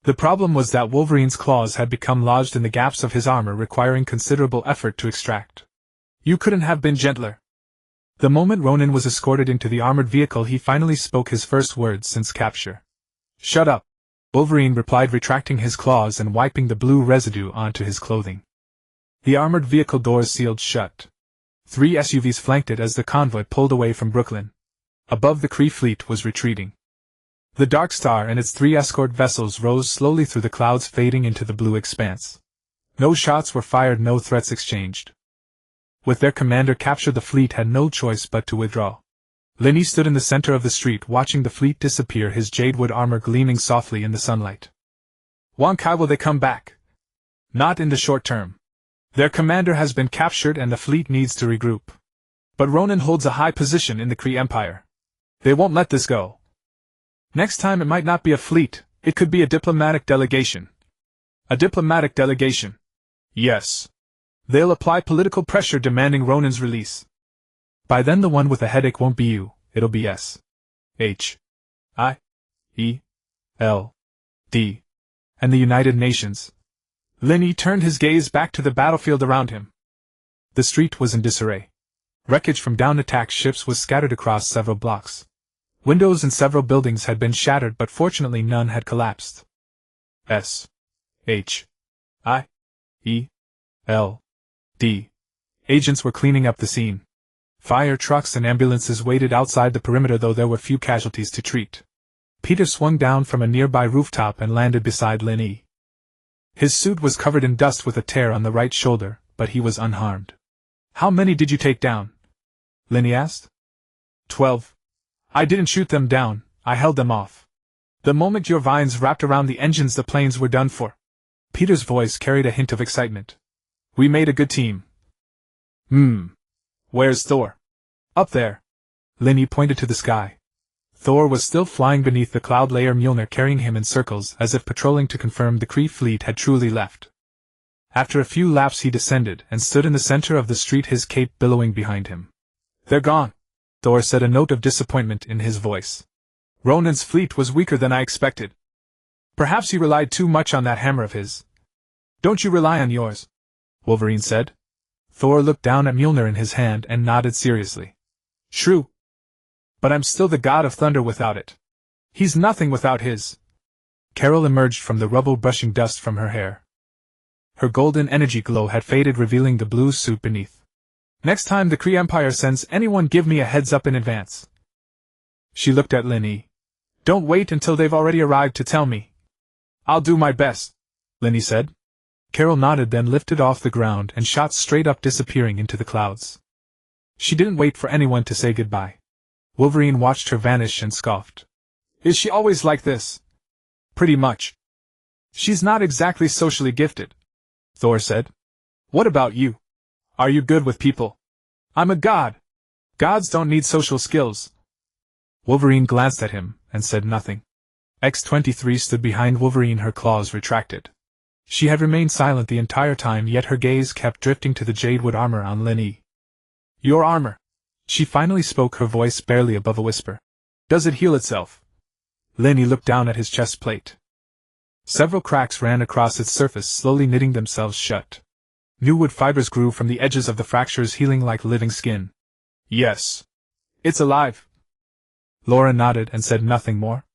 The problem was that Wolverine's claws had become lodged in the gaps of his armor, requiring considerable effort to extract. You couldn't have been gentler. The moment Ronin was escorted into the armored vehicle, he finally spoke his first words since capture. Shut up, Wolverine replied, retracting his claws and wiping the blue residue onto his clothing. The armored vehicle doors sealed shut. 3 SUVs flanked it as the convoy pulled away from Brooklyn. Above, the Kree fleet was retreating. The Dark Star and its 3 escort vessels rose slowly through the clouds, fading into the blue expanse. No shots were fired, no threats exchanged. With their commander captured, the fleet had no choice but to withdraw. Lin Yi stood in the center of the street, watching the fleet disappear, his jadewood armor gleaming softly in the sunlight. Why will they come back? Not in the short term. Their commander has been captured and the fleet needs to regroup. But Ronin holds a high position in the Kree Empire. They won't let this go. Next time it might not be a fleet, it could be a diplomatic delegation. A diplomatic delegation. Yes. They'll apply political pressure demanding Ronin's release. By then the one with a headache won't be you, it'll be S.H.I.E.L.D. and the United Nations. Lin Yi turned his gaze back to the battlefield around him. The street was in disarray. Wreckage from down-attacked ships was scattered across several blocks. Windows in several buildings had been shattered, but fortunately none had collapsed. S.H.I.E.L.D. agents were cleaning up the scene. Fire trucks and ambulances waited outside the perimeter, though there were few casualties to treat. Peter swung down from a nearby rooftop and landed beside Lin Yi. His suit was covered in dust with a tear on the right shoulder, but he was unharmed. How many did you take down? Lin Yi asked. 12. I didn't shoot them down, I held them off. The moment your vines wrapped around the engines, the planes were done for. Peter's voice carried a hint of excitement. We made a good team. Where's Thor? Up there. Lin Yi pointed to the sky. Thor was still flying beneath the cloud layer, Mjolnir carrying him in circles as if patrolling to confirm the Kree fleet had truly left. After a few laps he descended and stood in the center of the street, his cape billowing behind him. They're gone, Thor said, a note of disappointment in his voice. Ronin's fleet was weaker than I expected. Perhaps he relied too much on that hammer of his. Don't you rely on yours? Wolverine said. Thor looked down at Mjolnir in his hand and nodded seriously. True. But I'm still the god of thunder without it. He's nothing without his. Carol emerged from the rubble, brushing dust from her hair. Her golden energy glow had faded, revealing the blue suit beneath. Next time the Kree Empire sends anyone, give me a heads up in advance. She looked at Lin Yi. Don't wait until they've already arrived to tell me. I'll do my best, Lin Yi said. Carol nodded, then lifted off the ground and shot straight up, disappearing into the clouds. She didn't wait for anyone to say goodbye. Wolverine watched her vanish and scoffed. Is she always like this? Pretty much. She's not exactly socially gifted, Thor said. What about you? Are you good with people? I'm a god. Gods don't need social skills. Wolverine glanced at him and said nothing. X-23 stood behind Wolverine, her claws retracted. She had remained silent the entire time, yet her gaze kept drifting to the jadewood armor on Lin Yi. Your armor. She finally spoke, her voice barely above a whisper. Does it heal itself? Lin Yi looked down at his chest plate. Several cracks ran across its surface, slowly knitting themselves shut. New wood fibers grew from the edges of the fractures, healing like living skin. Yes. It's alive. Laura nodded and said nothing more.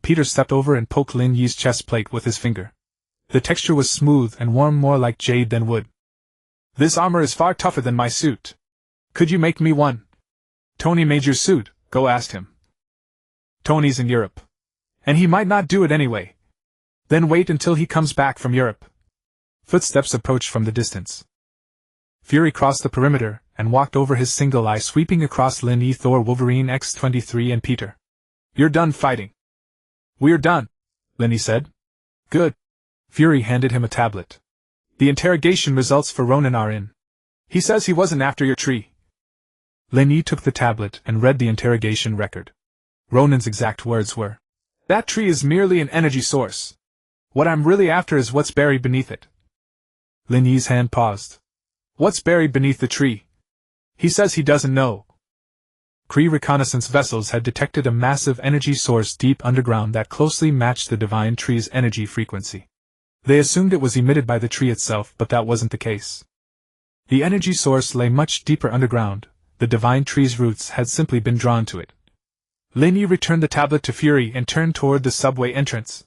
Peter stepped over and poked Lin Yi's chest plate with his finger. The texture was smooth and warm, more like jade than wood. This armor is far tougher than my suit. Could you make me one? Tony made your suit, Go asked him. Tony's in Europe. And he might not do it anyway. Then wait until he comes back from Europe. Footsteps approached from the distance. Fury crossed the perimeter and walked over, his single eye sweeping across Lin Yi, Thor, Wolverine, X-23 and Peter. You're done fighting. We're done, Lin Yi said. Good. Fury handed him a tablet. The interrogation results for Ronan are in. He says he wasn't after your tree. Lin Yi took the tablet and read the interrogation record. Ronan's exact words were, that tree is merely an energy source. What I'm really after is what's buried beneath it. Lin Yi's hand paused. What's buried beneath the tree? He says he doesn't know. Kree reconnaissance vessels had detected a massive energy source deep underground that closely matched the divine tree's energy frequency. They assumed it was emitted by the tree itself, but that wasn't the case. The energy source lay much deeper underground. The divine tree's roots had simply been drawn to it. Lin Yi returned the tablet to Fury and turned toward the subway entrance.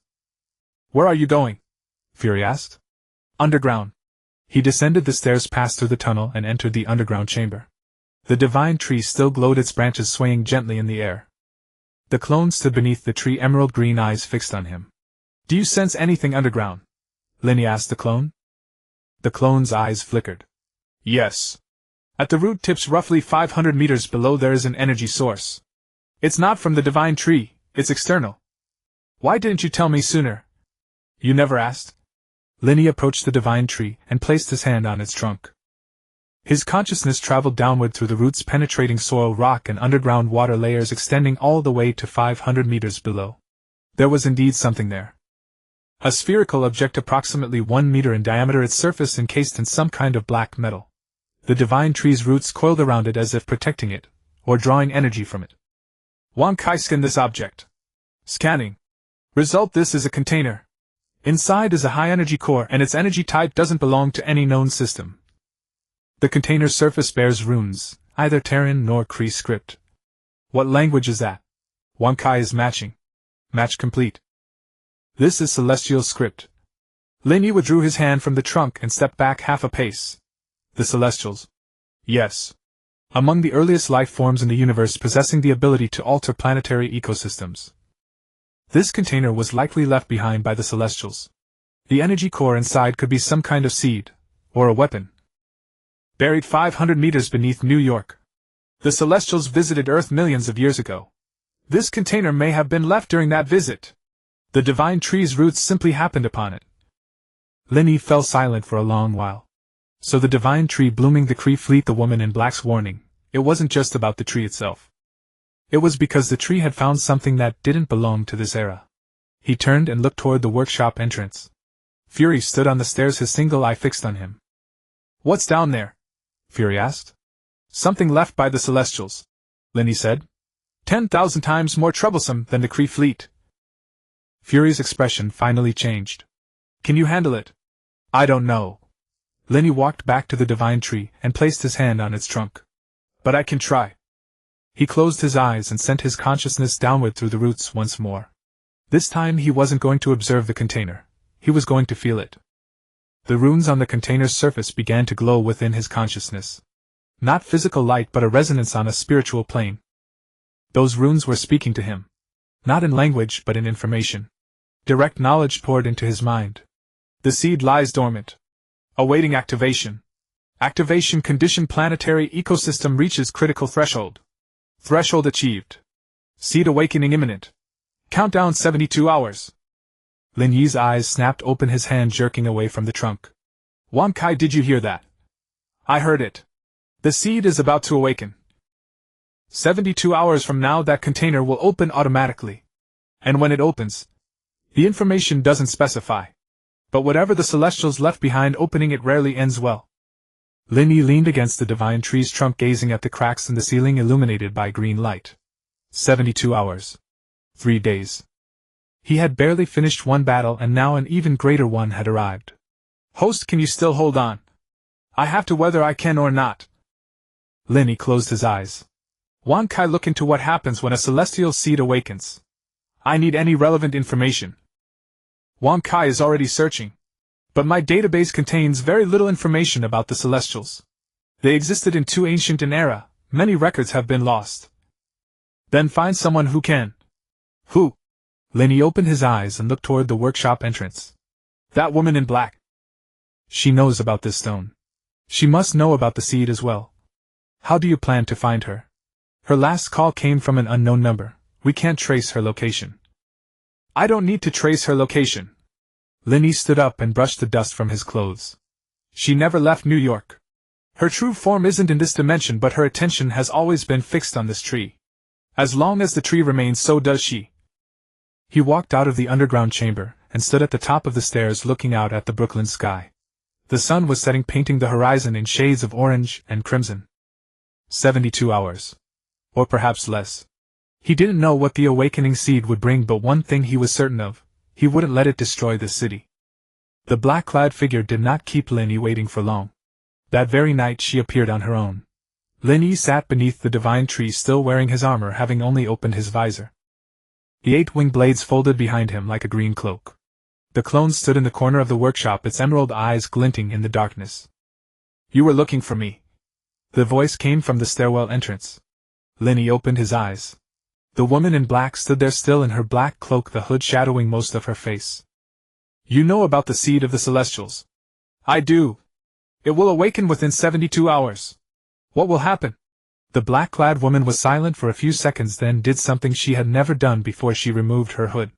Where are you going? Fury asked. Underground. He descended the stairs, passed through the tunnel, and entered the underground chamber. The divine tree still glowed, its branches swaying gently in the air. The clone stood beneath the tree, emerald green eyes fixed on him. Do you sense anything underground? Lin Yi asked the clone. The clone's eyes flickered. Yes. At the root tips roughly 500 meters below there is an energy source. It's not from the divine tree, it's external. Why didn't you tell me sooner? You never asked? Lin Yi approached the divine tree and placed his hand on its trunk. His consciousness traveled downward through the roots, penetrating soil, rock, and underground water layers extending all the way to 500 meters below. There was indeed something there. A spherical object approximately 1 meter in diameter, its surface encased in some kind of black metal. The divine tree's roots coiled around it as if protecting it, or drawing energy from it. Wang Kai scanned this object. Scanning. Result: this is a container. Inside is a high-energy core, and its energy type doesn't belong to any known system. The container's surface bears runes, neither Terran nor Kree script. What language is that? Wang Kai is matching. Match complete. This is Celestial script. Lin Yi withdrew his hand from the trunk and stepped back half a pace. The Celestials? Yes. Among the earliest life forms in the universe, possessing the ability to alter planetary ecosystems. This container was likely left behind by the Celestials. The energy core inside could be some kind of seed, or a weapon. Buried 500 meters beneath New York. The Celestials visited Earth millions of years ago. This container may have been left during that visit. The divine tree's roots simply happened upon it. Lin Yi fell silent for a long while. So the divine tree blooming the Kree fleet, the woman in black's warning, it wasn't just about the tree itself. It was because the tree had found something that didn't belong to this era. He turned and looked toward the workshop entrance. Fury stood on the stairs, his single eye fixed on him. What's down there? Fury asked. Something left by the Celestials, Lin Yi said. 10,000 times more troublesome than the Kree fleet. Fury's expression finally changed. Can you handle it? I don't know. Lin Yi walked back to the divine tree and placed his hand on its trunk. But I can try. He closed his eyes and sent his consciousness downward through the roots once more. This time he wasn't going to observe the container. He was going to feel it. The runes on the container's surface began to glow within his consciousness. Not physical light, but a resonance on a spiritual plane. Those runes were speaking to him. Not in language, but in information. Direct knowledge poured into his mind. The seed lies dormant, awaiting activation. Activation condition: planetary ecosystem reaches critical threshold. Threshold achieved. Seed awakening imminent. Countdown 72 hours. Lin Yi's eyes snapped open, his hand jerking away from the trunk. Wang Kai, did you hear that? I heard it. The seed is about to awaken. 72 hours from now that container will open automatically. And when it opens, the information doesn't specify. But whatever the Celestials left behind, opening it rarely ends well. Lin Yi leaned against the divine tree's trunk, gazing at the cracks in the ceiling illuminated by green light. 72 hours. 3 days. He had barely finished one battle, and now an even greater one had arrived. Host, can you still hold on? I have to, whether I can or not. Lin Yi closed his eyes. Wan Kai, look into what happens when a celestial seed awakens. I need any relevant information. Wan Kai is already searching. But my database contains very little information about the Celestials. They existed in too ancient an era, many records have been lost. Then find someone who can. Who? Lin Yi opened his eyes and looked toward the workshop entrance. That woman in black. She knows about this stone. She must know about the seed as well. How do you plan to find her? Her last call came from an unknown number. We can't trace her location. I don't need to trace her location. Lin Yi stood up and brushed the dust from his clothes. She never left New York. Her true form isn't in this dimension, but her attention has always been fixed on this tree. As long as the tree remains, so does she. He walked out of the underground chamber and stood at the top of the stairs looking out at the Brooklyn sky. The sun was setting, painting the horizon in shades of orange and crimson. 72 hours. Or perhaps less. He didn't know what the awakening seed would bring, but one thing he was certain of: he wouldn't let it destroy the city. The black-clad figure did not keep Lin Yi waiting for long. That very night she appeared on her own. Lin Yi sat beneath the divine tree, still wearing his armor, having only opened his visor. The 8 wing blades folded behind him like a green cloak. The clone stood in the corner of the workshop, its emerald eyes glinting in the darkness. You were looking for me. The voice came from the stairwell entrance. Lin Yi opened his eyes. The woman in black stood there still in her black cloak, the hood shadowing most of her face. You know about the seed of the Celestials. I do. It will awaken within 72 hours. What will happen? The black-clad woman was silent for a few seconds, then did something she had never done before. She removed her hood.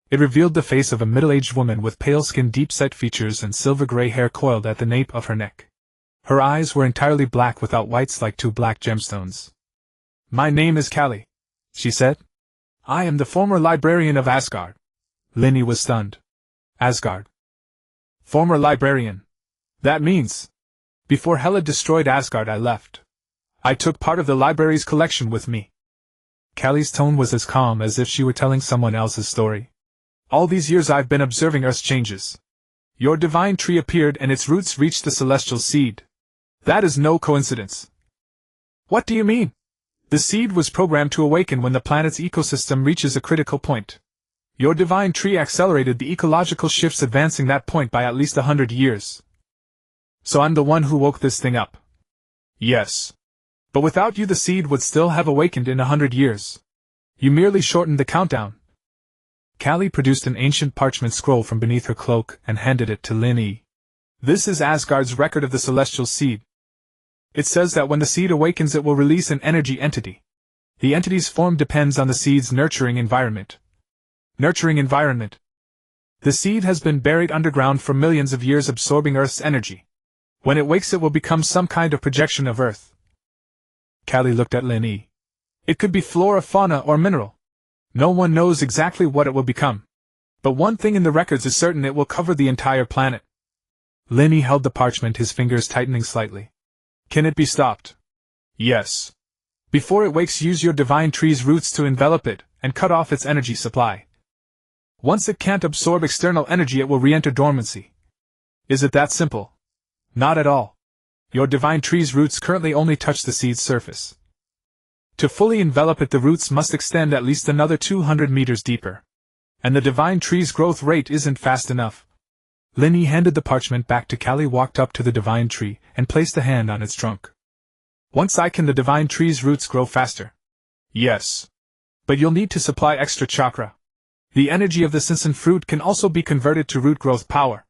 It revealed the face of a middle-aged woman with pale skin, deep-set features, and silver-gray hair coiled at the nape of her neck. Her eyes were entirely black without whites, like 2 black gemstones. My name is Callie, she said. I am the former librarian of Asgard. Lin Yi was stunned. Asgard. Former librarian. That means, before Hela destroyed Asgard, I left. I took part of the library's collection with me. Callie's tone was as calm as if she were telling someone else's story. All these years I've been observing Earth's changes. Your divine tree appeared and its roots reached the celestial seed. That is no coincidence. What do you mean? The seed was programmed to awaken when the planet's ecosystem reaches a critical point. Your divine tree accelerated the ecological shifts, advancing that point by at least 100 years. So I'm the one who woke this thing up. Yes. But without you the seed would still have awakened in 100 years. You merely shortened the countdown. Callie produced an ancient parchment scroll from beneath her cloak and handed it to Lin Yi. This is Asgard's record of the celestial seed. It says that when the seed awakens it will release an energy entity. The entity's form depends on the seed's nurturing environment. Nurturing environment. The seed has been buried underground for millions of years, absorbing Earth's energy. When it wakes it will become some kind of projection of Earth. Callie looked at Lin Yi. It could be flora, fauna, or mineral. No one knows exactly what it will become. But one thing in the records is certain: it will cover the entire planet. Lin Yi held the parchment, his fingers tightening slightly. Can it be stopped? Yes. Before it wakes, use your divine tree's roots to envelop it and cut off its energy supply. Once it can't absorb external energy, it will re-enter dormancy. Is it that simple? Not at all. Your divine tree's roots currently only touch the seed's surface. To fully envelop it, the roots must extend at least another 200 meters deeper. And the divine tree's growth rate isn't fast enough. Lin Yi handed the parchment back to Callie, walked up to the divine tree, and placed a hand on its trunk. Once can the divine tree's roots grow faster? Yes. But you'll need to supply extra chakra. The energy of the Sinsen fruit can also be converted to root growth power.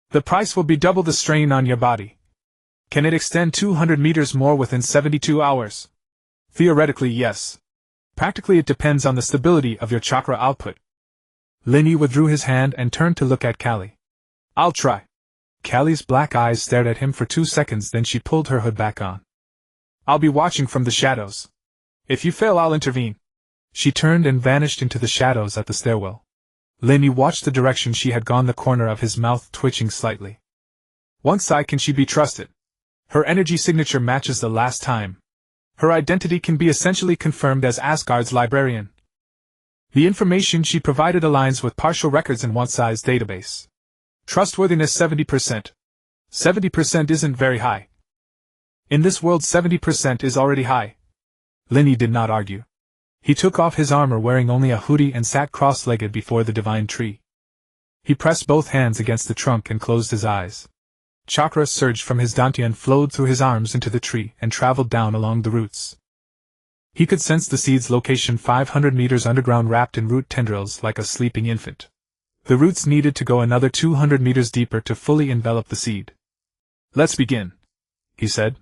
The price will be double the strain on your body. Can it extend 200 meters more within 72 hours? Theoretically, yes. Practically, it depends on the stability of your chakra output. Lin Yi withdrew his hand and turned to look at Callie. I'll try. Callie's black eyes stared at him for 2 seconds, then she pulled her hood back on. I'll be watching from the shadows. If you fail, I'll intervene. She turned and vanished into the shadows at the stairwell. Lin Yi watched the direction she had gone, the corner of his mouth twitching slightly. Once can she be trusted? Her energy signature matches the last time. Her identity can be essentially confirmed as Asgard's librarian. The information she provided aligns with partial records in Wan-Sai's database. Trustworthiness 70%. 70% isn't very high. In this world, 70% is already high. Lin Yi did not argue. He took off his armor wearing only a hoodie and sat cross-legged before the divine tree. He pressed both hands against the trunk and closed his eyes. Chakra surged from his dantian, flowed through his arms into the tree and traveled down along the roots. He could sense the seed's location 500 meters underground, wrapped in root tendrils like a sleeping infant. The roots needed to go another 200 meters deeper to fully envelop the seed. "Let's begin," he said.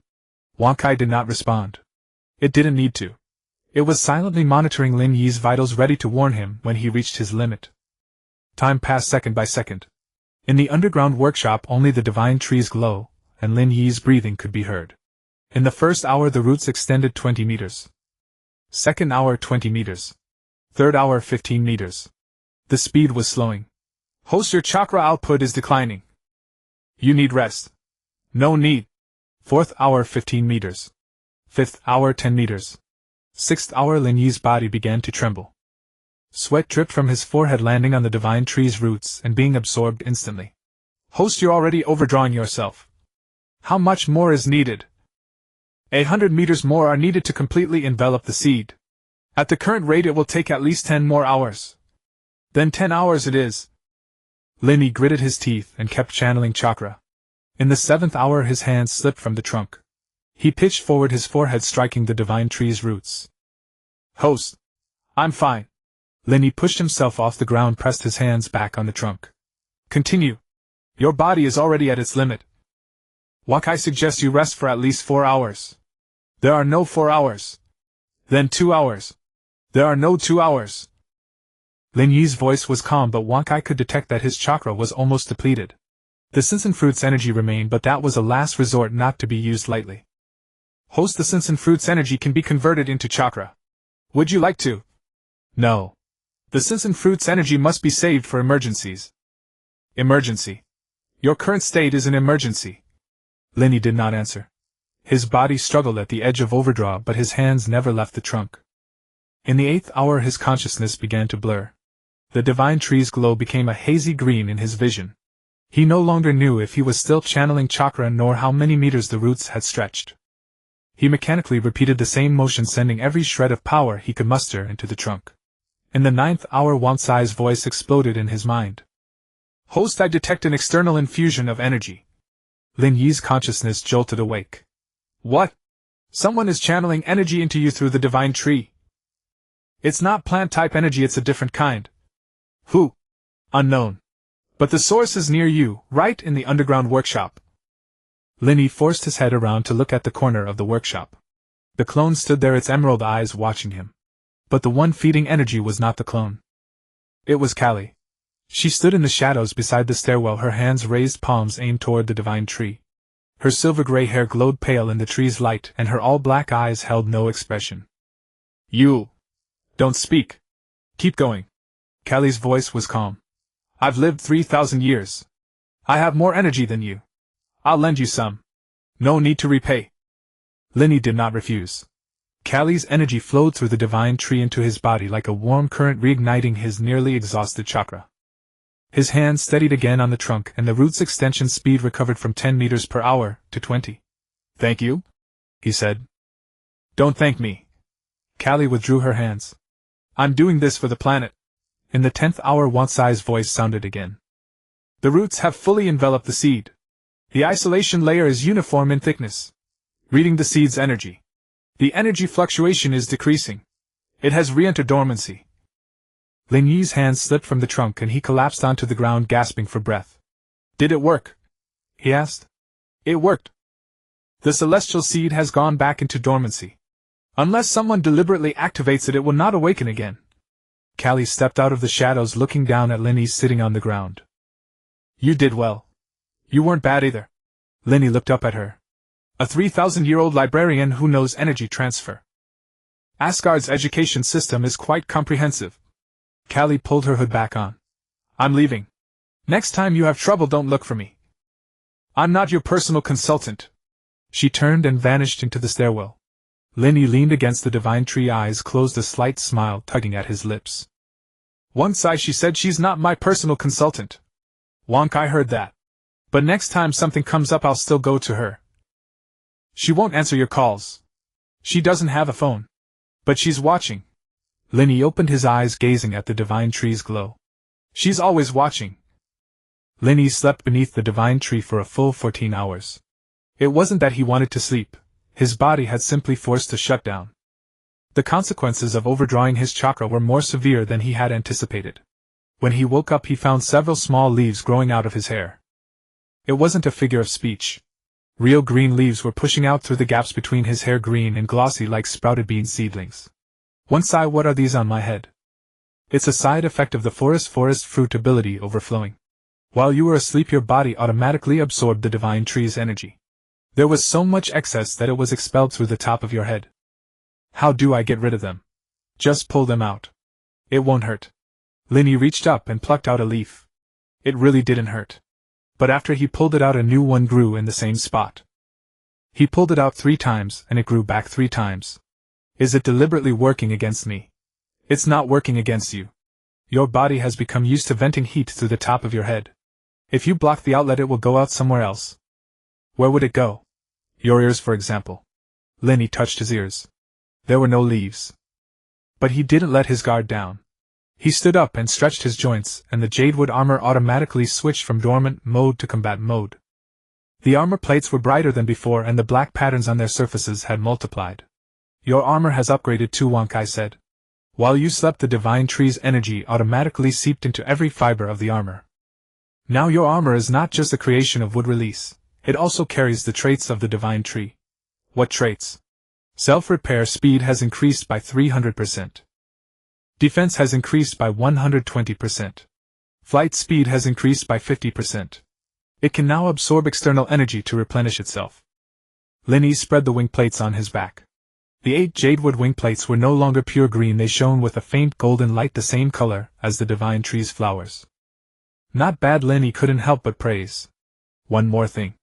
Wankai did not respond. It didn't need to. It was silently monitoring Lin Yi's vitals, ready to warn him when he reached his limit. Time passed second by second. In the underground workshop only the divine tree's glow, and Lin Yi's breathing could be heard. In the first hour the roots extended 20 meters. Second hour 20 meters. Third hour 15 meters. The speed was slowing. "Host, your chakra output is declining. You need rest." "No need." Fourth hour 15 meters. Fifth hour 10 meters. Sixth hour Lin Yi's body began to tremble. Sweat dripped from his forehead, landing on the divine tree's roots and being absorbed instantly. "Host, you're already overdrawing yourself. How much more is needed?" 800 meters more are needed to completely envelop the seed. At the current rate it will take at least 10 more hours. Then 10 hours it is. Lin Yi gritted his teeth and kept channeling chakra. In the 7th hour his hands slipped from the trunk. He pitched forward, his forehead striking the divine tree's roots. "Host, I'm fine." Lin Yi pushed himself off the ground, pressed his hands back on the trunk. "Continue. Your body is already at its limit. Wakai suggests you rest for at least 4 hours. There are no 4 hours. Then 2 hours. There are no 2 hours. Lin Yi's voice was calm, but Wakai could detect that his chakra was almost depleted. The Sinsen fruit's energy remained, but that was a last resort, not to be used lightly. "Host, the Sinsen fruit's energy can be converted into chakra. Would you like to?" "No. The Sinsen fruit's energy must be saved for emergencies." "Emergency? Your current state is an emergency." Lin Yi did not answer. His body struggled at the edge of overdraw, but his hands never left the trunk. In the 8th hour his consciousness began to blur. The divine tree's glow became a hazy green in his vision. He no longer knew if he was still channeling chakra nor how many meters the roots had stretched. He mechanically repeated the same motion, sending every shred of power he could muster into the trunk. In the 9th hour Wansai's voice exploded in his mind. "Host, I detect an external infusion of energy." Lin Yi's consciousness jolted awake. "What? Someone is channeling energy into you through the divine tree." "It's not plant-type energy, it's a different kind." "Who?" "Unknown. But the source is near you, right in the underground workshop." Lin Yi forced his head around to look at the corner of the workshop. The clone stood there, its emerald eyes watching him. But the one feeding energy was not the clone. It was Callie. She stood in the shadows beside the stairwell, her hands raised, palms aimed toward the divine tree. Her silver-gray hair glowed pale in the tree's light, and her all-black eyes held no expression. "You don't speak. Keep going." Callie's voice was calm. "I've lived 3,000 years. I have more energy than you. I'll lend you some. No need to repay." Lin Yi did not refuse. Callie's energy flowed through the divine tree into his body like a warm current, reigniting his nearly exhausted chakra. His hand steadied again on the trunk, and the root's extension speed recovered from 10 meters per hour to 20. "Thank you?" he said. "Don't thank me." Callie withdrew her hands. "I'm doing this for the planet." In the 10th hour Wansai's voice sounded again. "The roots have fully enveloped the seed. The isolation layer is uniform in thickness, reading the seed's energy. The energy fluctuation is decreasing. It has re-entered dormancy." Lin Yi's hands slipped from the trunk and he collapsed onto the ground, gasping for breath. "Did it work?" he asked. "It worked. The celestial seed has gone back into dormancy. Unless someone deliberately activates it, it will not awaken again." Callie stepped out of the shadows, looking down at Lin Yi sitting on the ground. "You did well. You weren't bad either." Lin Yi looked up at her. "A 3,000-year-old librarian who knows energy transfer. Asgard's education system is quite comprehensive." Callie pulled her hood back on. "I'm leaving. Next time you have trouble, don't look for me. I'm not your personal consultant." She turned and vanished into the stairwell. Lin Yi leaned against the divine tree, eyes closed, a slight smile tugging at his lips. "Once she said she's not my personal consultant." Wankai heard that. "But next time something comes up, I'll still go to her. She won't answer your calls. She doesn't have a phone." But she's watching. Lin Yi opened his eyes, gazing at the divine tree's glow. She's always watching. Lin Yi slept beneath the divine tree for a full 14 hours. It wasn't that he wanted to sleep, his body had simply forced to shut down. The consequences of overdrawing his chakra were more severe than he had anticipated. When he woke up, he found several small leaves growing out of his hair. It wasn't a figure of speech. Real green leaves were pushing out through the gaps between his hair, green and glossy like sprouted bean seedlings. One sigh, what are these on my head? It's a side effect of the forest fruit ability overflowing. While you were asleep, your body automatically absorbed the divine tree's energy. There was so much excess that it was expelled through the top of your head. How do I get rid of them? Just pull them out. It won't hurt. Lin Yi reached up and plucked out a leaf. It really didn't hurt. But after he pulled it out, a new one grew in the same spot. He pulled it out 3 times and it grew back 3 times. Is it deliberately working against me? It's not working against you. Your body has become used to venting heat through the top of your head. If you block the outlet, it will go out somewhere else. Where would it go? Your ears, for example. Lin Yi touched his ears. There were no leaves. But he didn't let his guard down. He stood up and stretched his joints, and the jadewood armor automatically switched from dormant mode to combat mode. The armor plates were brighter than before, and the black patterns on their surfaces had multiplied. Your armor has upgraded too, Wang Kai said. While you slept, the divine tree's energy automatically seeped into every fiber of the armor. Now your armor is not just a creation of wood release, it also carries the traits of the divine tree. What traits? Self-repair speed has increased by 300%. Defense has increased by 120%. Flight speed has increased by 50%. It can now absorb external energy to replenish itself. Lin Yi spread the wing plates on his back. The 8 jadewood wing plates were no longer pure green, they shone with a faint golden light, the same color as the divine tree's flowers. Not bad, Lin Yi couldn't help but praise. One more thing.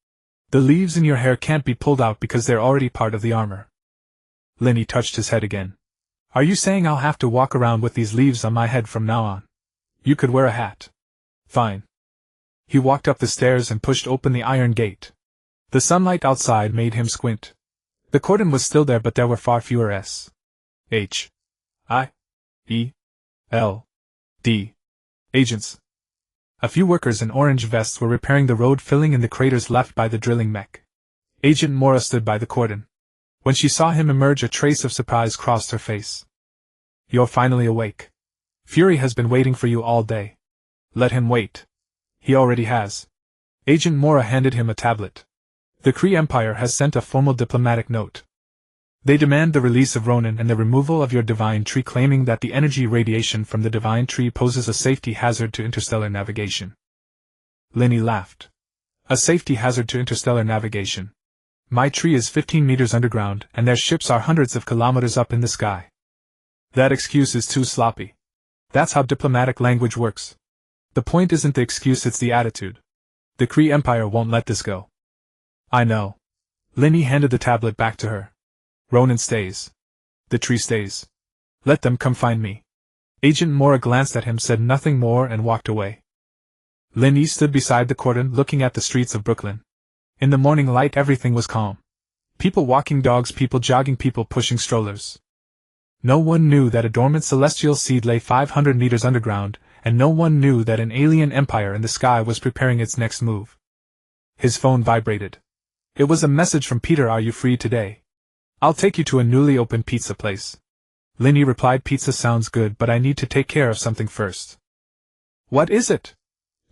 The leaves in your hair can't be pulled out because they're already part of the armor. Lin Yi touched his head again. Are you saying I'll have to walk around with these leaves on my head from now on? You could wear a hat. Fine. He walked up the stairs and pushed open the iron gate. The sunlight outside made him squint. The cordon was still there, but there were far fewer S.H.I.E.L.D. agents. A few workers in orange vests were repairing the road, filling in the craters left by the drilling mech. Agent Mora stood by the cordon. When she saw him emerge, a trace of surprise crossed her face. You're finally awake. Fury has been waiting for you all day. Let him wait. He already has. Agent Mora handed him a tablet. The Kree Empire has sent a formal diplomatic note. They demand the release of Ronin and the removal of your divine tree, claiming that the energy radiation from the divine tree poses a safety hazard to interstellar navigation. Lin Yi laughed. A safety hazard to interstellar navigation. My tree is 15 meters underground, and their ships are hundreds of kilometers up in the sky. That excuse is too sloppy. That's how diplomatic language works. The point isn't the excuse, it's the attitude. The Kree Empire won't let this go. I know. Lin Yi handed the tablet back to her. Ronin stays. The tree stays. Let them come find me. Agent Mora glanced at him, said nothing more, and walked away. Lin Yi stood beside the cordon, looking at the streets of Brooklyn. In the morning light, everything was calm. People walking dogs, people jogging, people pushing strollers. No one knew that a dormant celestial seed lay 500 meters underground, and no one knew that an alien empire in the sky was preparing its next move. His phone vibrated. It was a message from Peter. Are you free today? I'll take you to a newly opened pizza place. Lin Yi replied, pizza sounds good, but I need to take care of something first. What is it?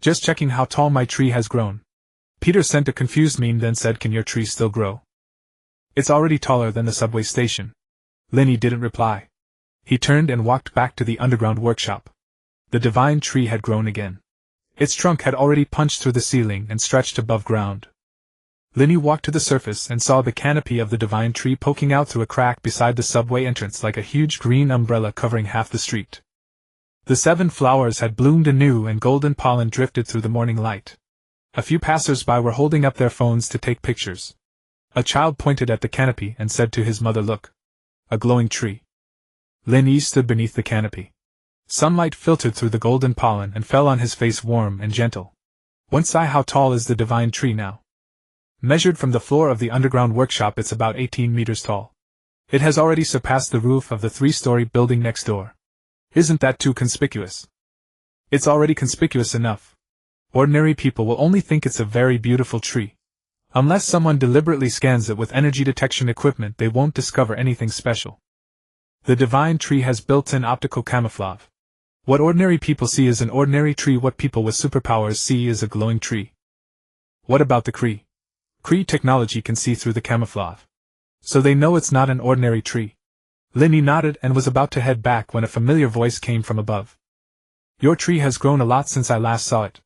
Just checking how tall my tree has grown. Peter sent a confused meme, then said, can your tree still grow? It's already taller than the subway station. Lin Yi didn't reply. He turned and walked back to the underground workshop. The divine tree had grown again. Its trunk had already punched through the ceiling and stretched above ground. Lin Yi walked to the surface and saw the canopy of the divine tree poking out through a crack beside the subway entrance like a huge green umbrella covering half the street. The 7 flowers had bloomed anew and golden pollen drifted through the morning light. A few passers-by were holding up their phones to take pictures. A child pointed at the canopy and said to his mother, look. A glowing tree. Lin Yi stood beneath the canopy. Sunlight filtered through the golden pollen and fell on his face, warm and gentle. One sigh, how tall is the divine tree now? Measured from the floor of the underground workshop, it's about 18 meters tall. It has already surpassed the roof of the 3-story building next door. Isn't that too conspicuous? It's already conspicuous enough. Ordinary people will only think it's a very beautiful tree. Unless someone deliberately scans it with energy detection equipment, they won't discover anything special. The divine tree has built-in optical camouflage. What ordinary people see is an ordinary tree. What people with superpowers see is a glowing tree. What about the Kree? Kree technology can see through the camouflage. So they know it's not an ordinary tree. Lin Yi nodded and was about to head back when a familiar voice came from above. Your tree has grown a lot since I last saw it.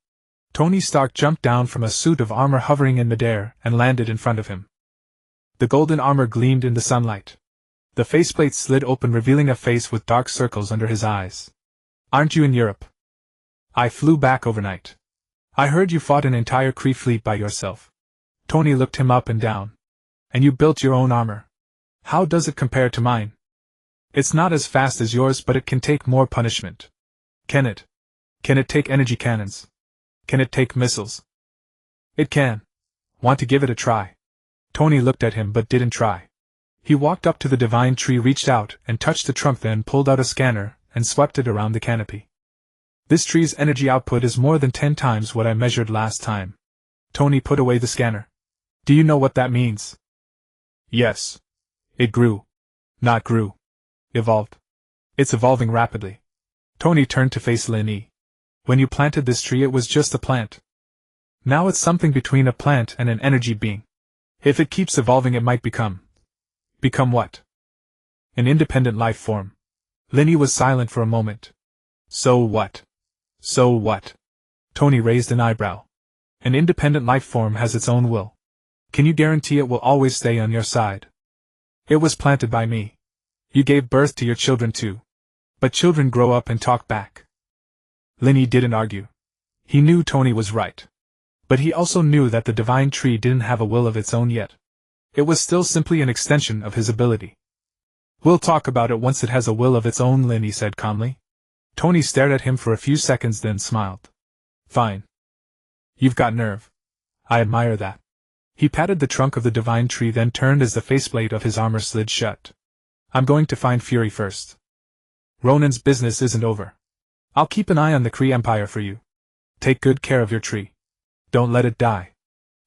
Tony Stark jumped down from a suit of armor hovering in midair and landed in front of him. The golden armor gleamed in the sunlight. The faceplate slid open, revealing a face with dark circles under his eyes. Aren't you in Europe? I flew back overnight. I heard you fought an entire Kree fleet by yourself. Tony looked him up and down. And you built your own armor. How does it compare to mine? It's not as fast as yours, but it can take more punishment. Can it? Can it take energy cannons? Can it take missiles? It can. Want to give it a try? Tony looked at him but didn't try. He walked up to the divine tree, reached out and touched the trunk, then pulled out a scanner and swept it around the canopy. This tree's energy output is more than 10 times what I measured last time. Tony put away the scanner. Do you know what that means? Yes. It grew. Not grew. Evolved. It's evolving rapidly. Tony turned to face Lin Yi. When you planted this tree, it was just a plant. Now it's something between a plant and an energy being. If it keeps evolving, it might become. Become what? An independent life form. Lin Yi was silent for a moment. So what? So what? Tony raised an eyebrow. An independent life form has its own will. Can you guarantee it will always stay on your side? It was planted by me. You gave birth to your children too. But children grow up and talk back. Lin Yi didn't argue. He knew Tony was right. But he also knew that the divine tree didn't have a will of its own yet. It was still simply an extension of his ability. We'll talk about it once it has a will of its own, Lin Yi said calmly. Tony stared at him for a few seconds, then smiled. Fine. You've got nerve. I admire that. He patted the trunk of the divine tree, then turned as the faceplate of his armor slid shut. I'm going to find Fury first. Ronan's business isn't over. I'll keep an eye on the Kree Empire for you. Take good care of your tree. Don't let it die.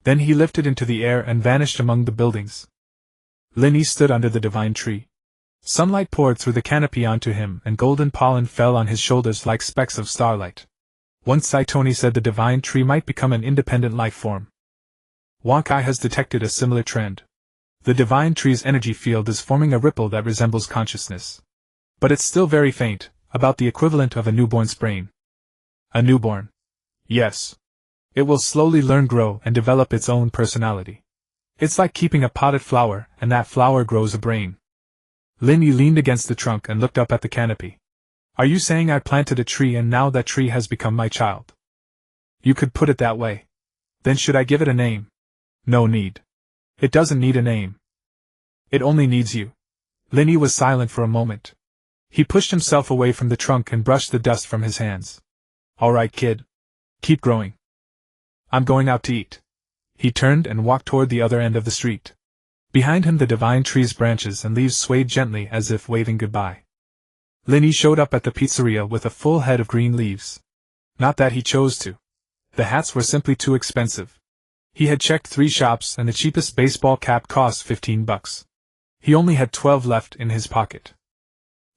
Then he lifted into the air and vanished among the buildings. Lin Yi stood under the divine tree. Sunlight poured through the canopy onto him, and golden pollen fell on his shoulders like specks of starlight. Once Tony said the divine tree might become an independent life form. Wankai has detected a similar trend. The divine tree's energy field is forming a ripple that resembles consciousness. But it's still very faint, about the equivalent of a newborn's brain. A newborn. Yes. It will slowly learn, grow, and develop its own personality. It's like keeping a potted flower, and that flower grows a brain. Lin Yi leaned against the trunk and looked up at the canopy. Are you saying I planted a tree and now that tree has become my child? You could put it that way. Then should I give it a name? No need. It doesn't need a name. It only needs you. Lin Yi was silent for a moment. He pushed himself away from the trunk and brushed the dust from his hands. All right, kid. Keep growing. I'm going out to eat. He turned and walked toward the other end of the street. Behind him the divine tree's branches and leaves swayed gently as if waving goodbye. Lin Yi showed up at the pizzeria with a full head of green leaves. Not that he chose to. The hats were simply too expensive. He had checked 3 shops and the cheapest baseball cap cost $15. He only had 12 left in his pocket.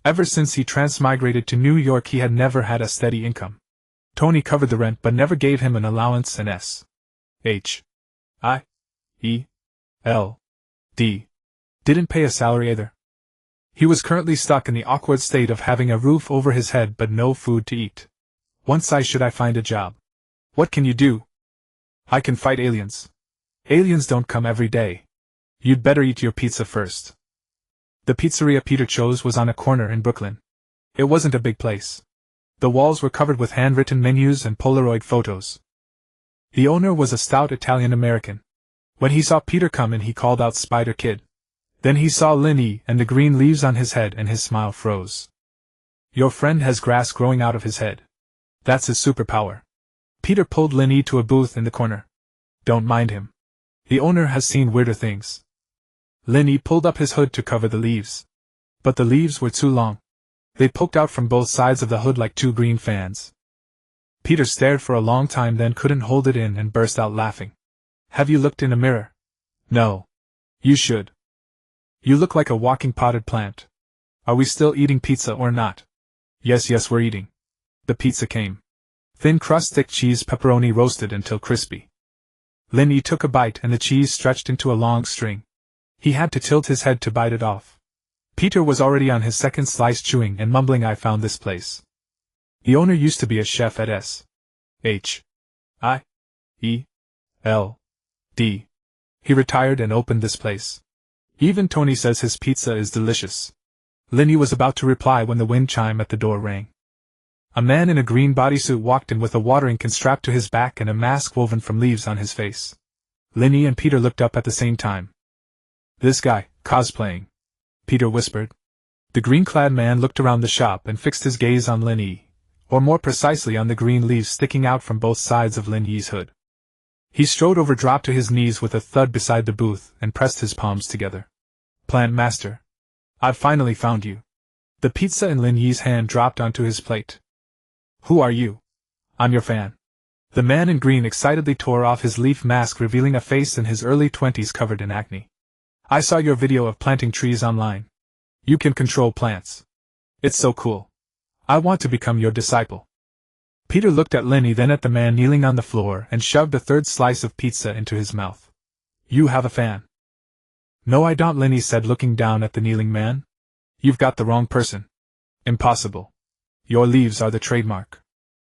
Ever since he transmigrated to New York, he had never had a steady income. Tony covered the rent but never gave him an allowance, and S.H.I.E.L.D. didn't pay a salary either. He was currently stuck in the awkward state of having a roof over his head but no food to eat. Once should I find a job? What can you do? I can fight aliens. Aliens don't come every day. You'd better eat your pizza first. The pizzeria Peter chose was on a corner in Brooklyn. It wasn't a big place. The walls were covered with handwritten menus and Polaroid photos. The owner was a stout Italian-American. When he saw Peter come in, he called out, "Spider Kid." Then he saw Lin Yi and the green leaves on his head and his smile froze. Your friend has grass growing out of his head. That's his superpower. Peter pulled Lin Yi to a booth in the corner. Don't mind him. The owner has seen weirder things. Lin Yi pulled up his hood to cover the leaves. But the leaves were too long. They poked out from both sides of the hood like two green fans. Peter stared for a long time, then couldn't hold it in and burst out laughing. Have you looked in a mirror? No. You should. You look like a walking potted plant. Are we still eating pizza or not? Yes, we're eating. The pizza came. Thin crust, thick cheese, pepperoni roasted until crispy. Lin Yi took a bite and the cheese stretched into a long string. He had to tilt his head to bite it off. Peter was already on his second slice, chewing and mumbling, I found this place. The owner used to be a chef at S.H.I.E.L.D. He retired and opened this place. Even Tony says his pizza is delicious. Lin Yi was about to reply when the wind chime at the door rang. A man in a green bodysuit walked in with a watering can strapped to his back and a mask woven from leaves on his face. Lin Yi and Peter looked up at the same time. This guy, cosplaying, Peter whispered. The green-clad man looked around the shop and fixed his gaze on Lin Yi, or more precisely on the green leaves sticking out from both sides of Lin Yi's hood. He strode over, dropped to his knees with a thud beside the booth, and pressed his palms together. Plant Master. I've finally found you. The pizza in Lin Yi's hand dropped onto his plate. Who are you? I'm your fan. The man in green excitedly tore off his leaf mask, revealing a face in his early 20s covered in acne. I saw your video of planting trees online. You can control plants. It's so cool. I want to become your disciple. Peter looked at Lin Yi, then at the man kneeling on the floor, and shoved a third slice of pizza into his mouth. You have a fan. No, I don't, Lin Yi said, looking down at the kneeling man. You've got the wrong person. Impossible. Your leaves are the trademark.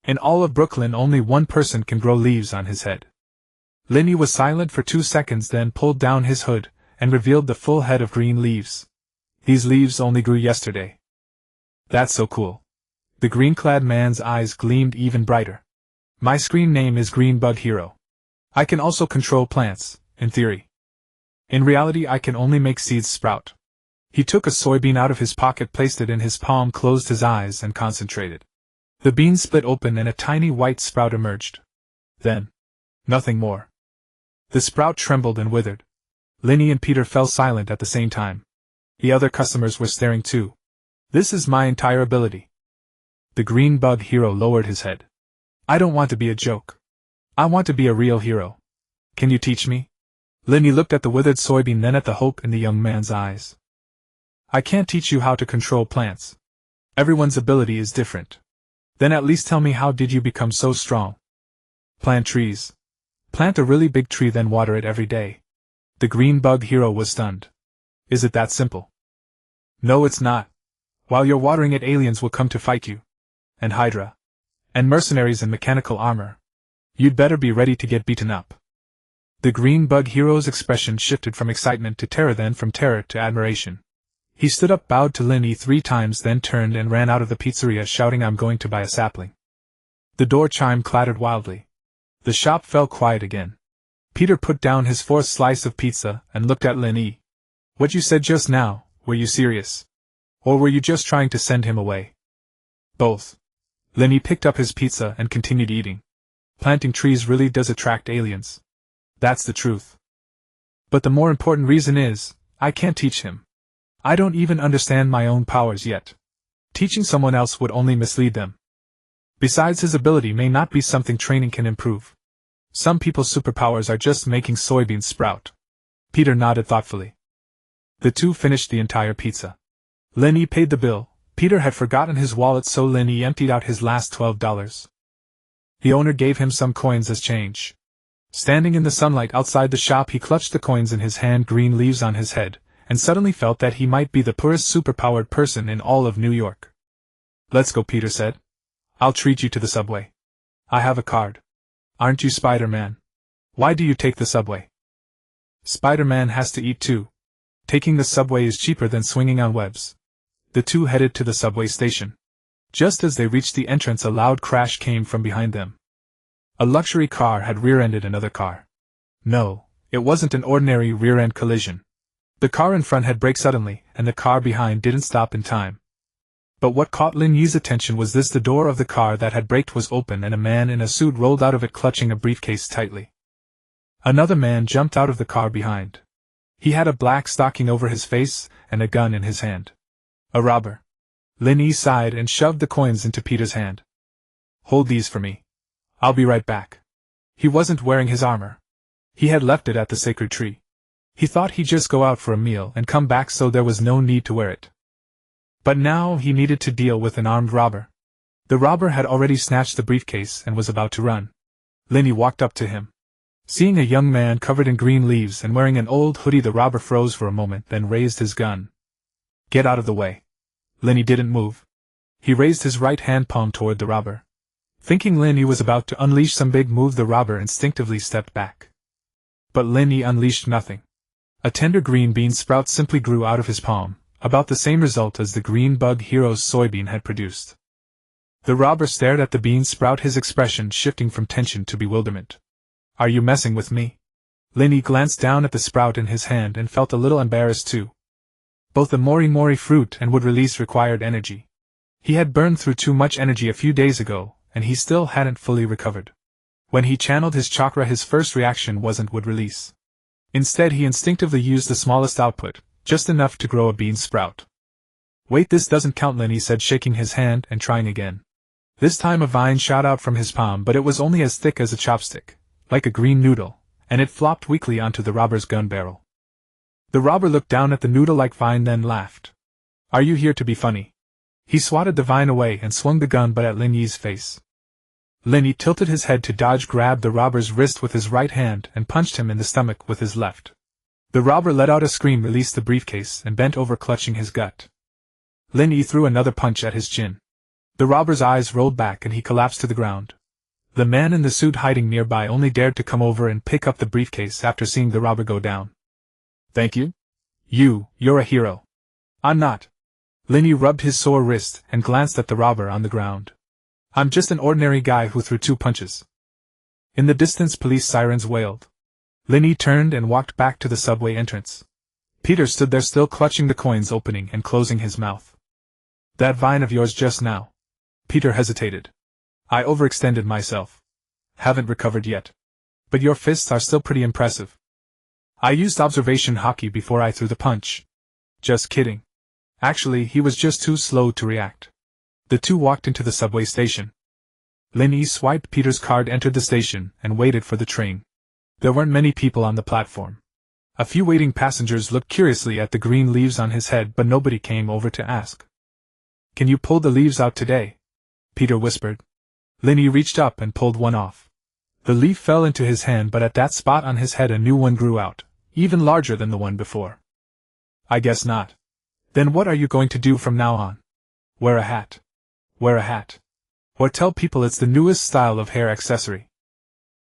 In all of Brooklyn, only one person can grow leaves on his head. Lin Yi was silent for 2 seconds, then pulled down his hood and revealed the full head of green leaves. These leaves only grew yesterday. That's so cool. The green-clad man's eyes gleamed even brighter. My screen name is Green Bug Hero. I can also control plants, in theory. In reality, I can only make seeds sprout. He took a soybean out of his pocket, placed it in his palm, closed his eyes, and concentrated. The bean split open and a tiny white sprout emerged. Then, nothing more. The sprout trembled and withered. Lin Yi and Peter fell silent at the same time. The other customers were staring too. This is my entire ability. The Green Bug Hero lowered his head. I don't want to be a joke. I want to be a real hero. Can you teach me? Lin Yi looked at the withered soybean, then at the hope in the young man's eyes. I can't teach you how to control plants. Everyone's ability is different. Then at least tell me, how did you become so strong? Plant trees. Plant a really big tree, then water it every day. The Green Bug Hero was stunned. Is it that simple? No, it's not. While you're watering it, aliens will come to fight you. And Hydra. And mercenaries in mechanical armor. You'd better be ready to get beaten up. The Green Bug Hero's expression shifted from excitement to terror, then from terror to admiration. He stood up, bowed to Lin Yi 3 times, then turned and ran out of the pizzeria, shouting, I'm going to buy a sapling. The door chime clattered wildly. The shop fell quiet again. Peter put down his 4th slice of pizza and looked at Lin Yi. What you said just now, were you serious? Or were you just trying to send him away? Both. Lin Yi picked up his pizza and continued eating. Planting trees really does attract aliens. That's the truth. But the more important reason is, I can't teach him. I don't even understand my own powers yet. Teaching someone else would only mislead them. Besides, his ability may not be something training can improve. Some people's superpowers are just making soybeans sprout. Peter nodded thoughtfully. The two finished the entire pizza. Lin Yi paid the bill. Peter had forgotten his wallet, so Lin Yi emptied out his last $12. The owner gave him some coins as change. Standing in the sunlight outside the shop, he clutched the coins in his hand, green leaves on his head, and suddenly felt that he might be the poorest superpowered person in all of New York. Let's go, Peter said. I'll treat you to the subway. I have a card. Aren't you Spider-Man? Why do you take the subway? Spider-Man has to eat too. Taking the subway is cheaper than swinging on webs. The two headed to the subway station. Just as they reached the entrance, a loud crash came from behind them. A luxury car had rear-ended another car. No, it wasn't an ordinary rear-end collision. The car in front had braked suddenly, and the car behind didn't stop in time. But what caught Lin Yi's attention was this: the door of the car that had braked was open, and a man in a suit rolled out of it, clutching a briefcase tightly. Another man jumped out of the car behind. He had a black stocking over his face and a gun in his hand. A robber. Lin Yi sighed and shoved the coins into Peter's hand. Hold these for me. I'll be right back. He wasn't wearing his armor. He had left it at the sacred tree. He thought he'd just go out for a meal and come back, so there was no need to wear it. But now he needed to deal with an armed robber. The robber had already snatched the briefcase and was about to run. Lin Yi walked up to him. Seeing a young man covered in green leaves and wearing an old hoodie, the robber froze for a moment, then raised his gun. Get out of the way. Lin Yi didn't move. He raised his right hand palm toward the robber. Thinking Lin Yi was about to unleash some big move, the robber instinctively stepped back. But Lin Yi unleashed nothing. A tender green bean sprout simply grew out of his palm, about the same result as the green bug hero's soybean had produced. The robber stared at the bean sprout, his expression shifting from tension to bewilderment. Are you messing with me? Lin Yi glanced down at the sprout in his hand and felt a little embarrassed too. Both the Mori Mori fruit and wood release required energy. He had burned through too much energy a few days ago, and he still hadn't fully recovered. When he channeled his chakra, his first reaction wasn't wood release. Instead, he instinctively used the smallest output, just enough to grow a bean sprout. Wait, this doesn't count, Lin Yi said, shaking his hand and trying again. This time a vine shot out from his palm, but it was only as thick as a chopstick, like a green noodle, and it flopped weakly onto the robber's gun barrel. The robber looked down at the noodle-like vine, then laughed. Are you here to be funny? He swatted the vine away and swung the gun but at Lin Yi's face. Lin Yi tilted his head to dodge, grabbed the robber's wrist with his right hand, and punched him in the stomach with his left. The robber let out a scream, released the briefcase, and bent over, clutching his gut. Lin Yi threw another punch at his chin. The robber's eyes rolled back and he collapsed to the ground. The man in the suit hiding nearby only dared to come over and pick up the briefcase after seeing the robber go down. Thank you? You're a hero. I'm not. Lin Yi rubbed his sore wrist and glanced at the robber on the ground. I'm just an ordinary guy who threw 2 punches. In the distance, police sirens wailed. Lin Yi turned and walked back to the subway entrance. Peter stood there, still clutching the coins, opening and closing his mouth. That vine of yours just now. Peter hesitated. I overextended myself. Haven't recovered yet. But your fists are still pretty impressive. I used observation hockey before I threw the punch. Just kidding. Actually, he was just too slow to react. The two walked into the subway station. Lin Yi swiped Peter's card, entered the station, and waited for the train. There weren't many people on the platform. A few waiting passengers looked curiously at the green leaves on his head, but nobody came over to ask. Can you pull the leaves out today? Peter whispered. Lin Yi reached up and pulled one off. The leaf fell into his hand, but at that spot on his head a new one grew out, even larger than the one before. I guess not. Then what are you going to do from now on? Wear a hat. Wear a hat. Or tell people it's the newest style of hair accessory.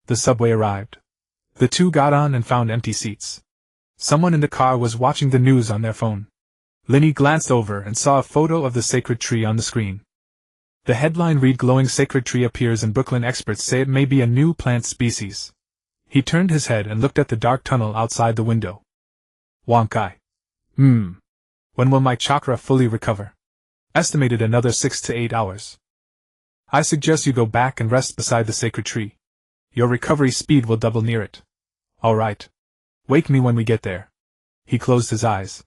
The subway arrived. The two got on and found empty seats. Someone in the car was watching the news on their phone. Lin Yi glanced over and saw a photo of the sacred tree on the screen. The headline read, Glowing Sacred Tree Appears in Brooklyn, Experts Say It May Be a New Plant Species. He turned his head and looked at the dark tunnel outside the window. Wonkai. When will my chakra fully recover? Estimated another 6 to 8 hours. I suggest you go back and rest beside the sacred tree. Your recovery speed will double near it. All right. Wake me when we get there. He closed his eyes.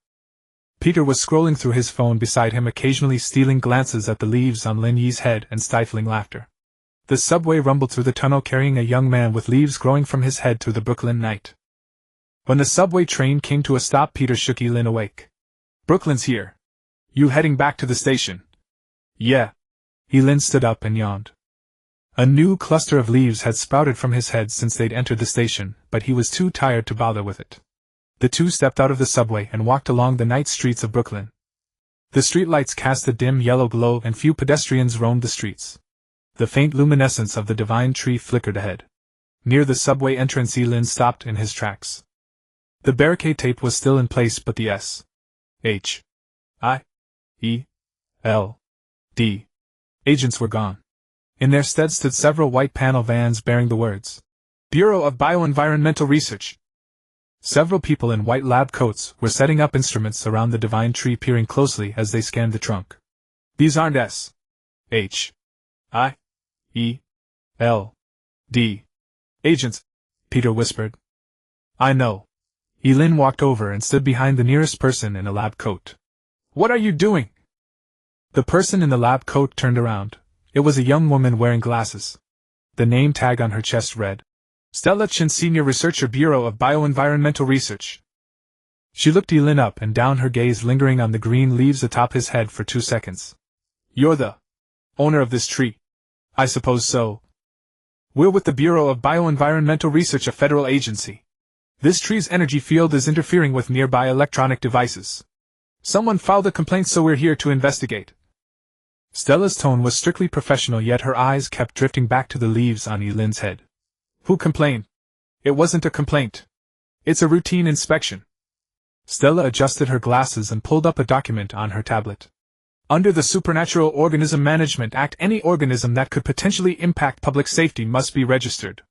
Peter was scrolling through his phone beside him, occasionally stealing glances at the leaves on Lin Yi's head and stifling laughter. The subway rumbled through the tunnel, carrying a young man with leaves growing from his head through the Brooklyn night. When the subway train came to a stop, Peter shook Lin awake. Brooklyn's here. You heading back to the station? Yeah. Lin stood up and yawned. A new cluster of leaves had sprouted from his head since they'd entered the station, but he was too tired to bother with it. The two stepped out of the subway and walked along the night streets of Brooklyn. The streetlights cast a dim yellow glow and few pedestrians roamed the streets. The faint luminescence of the divine tree flickered ahead. Near the subway entrance, Lin stopped in his tracks. The barricade tape was still in place, but the S.H.I.E.L.D. agents were gone. In their stead stood several white panel vans bearing the words, Bureau of Bioenvironmental Research. Several people in white lab coats were setting up instruments around the divine tree, peering closely as they scanned the trunk. These aren't S.H.I.E.L.D. agents, Peter whispered. I know. Lin walked over and stood behind the nearest person in a lab coat. What are you doing? The person in the lab coat turned around. It was a young woman wearing glasses. The name tag on her chest read, Stella Chen, Senior Researcher, Bureau of Bioenvironmental Research. She looked Lin up and down, her gaze lingering on the green leaves atop his head for 2 seconds. You're the owner of this tree? I suppose so. We're with the Bureau of Bioenvironmental Research, a federal agency. This tree's energy field is interfering with nearby electronic devices. Someone filed a complaint, so we're here to investigate. Stella's tone was strictly professional, yet her eyes kept drifting back to the leaves on Lin's head. Who complained? It wasn't a complaint. It's a routine inspection. Stella adjusted her glasses and pulled up a document on her tablet. Under the Supernatural Organism Management Act, any organism that could potentially impact public safety must be registered.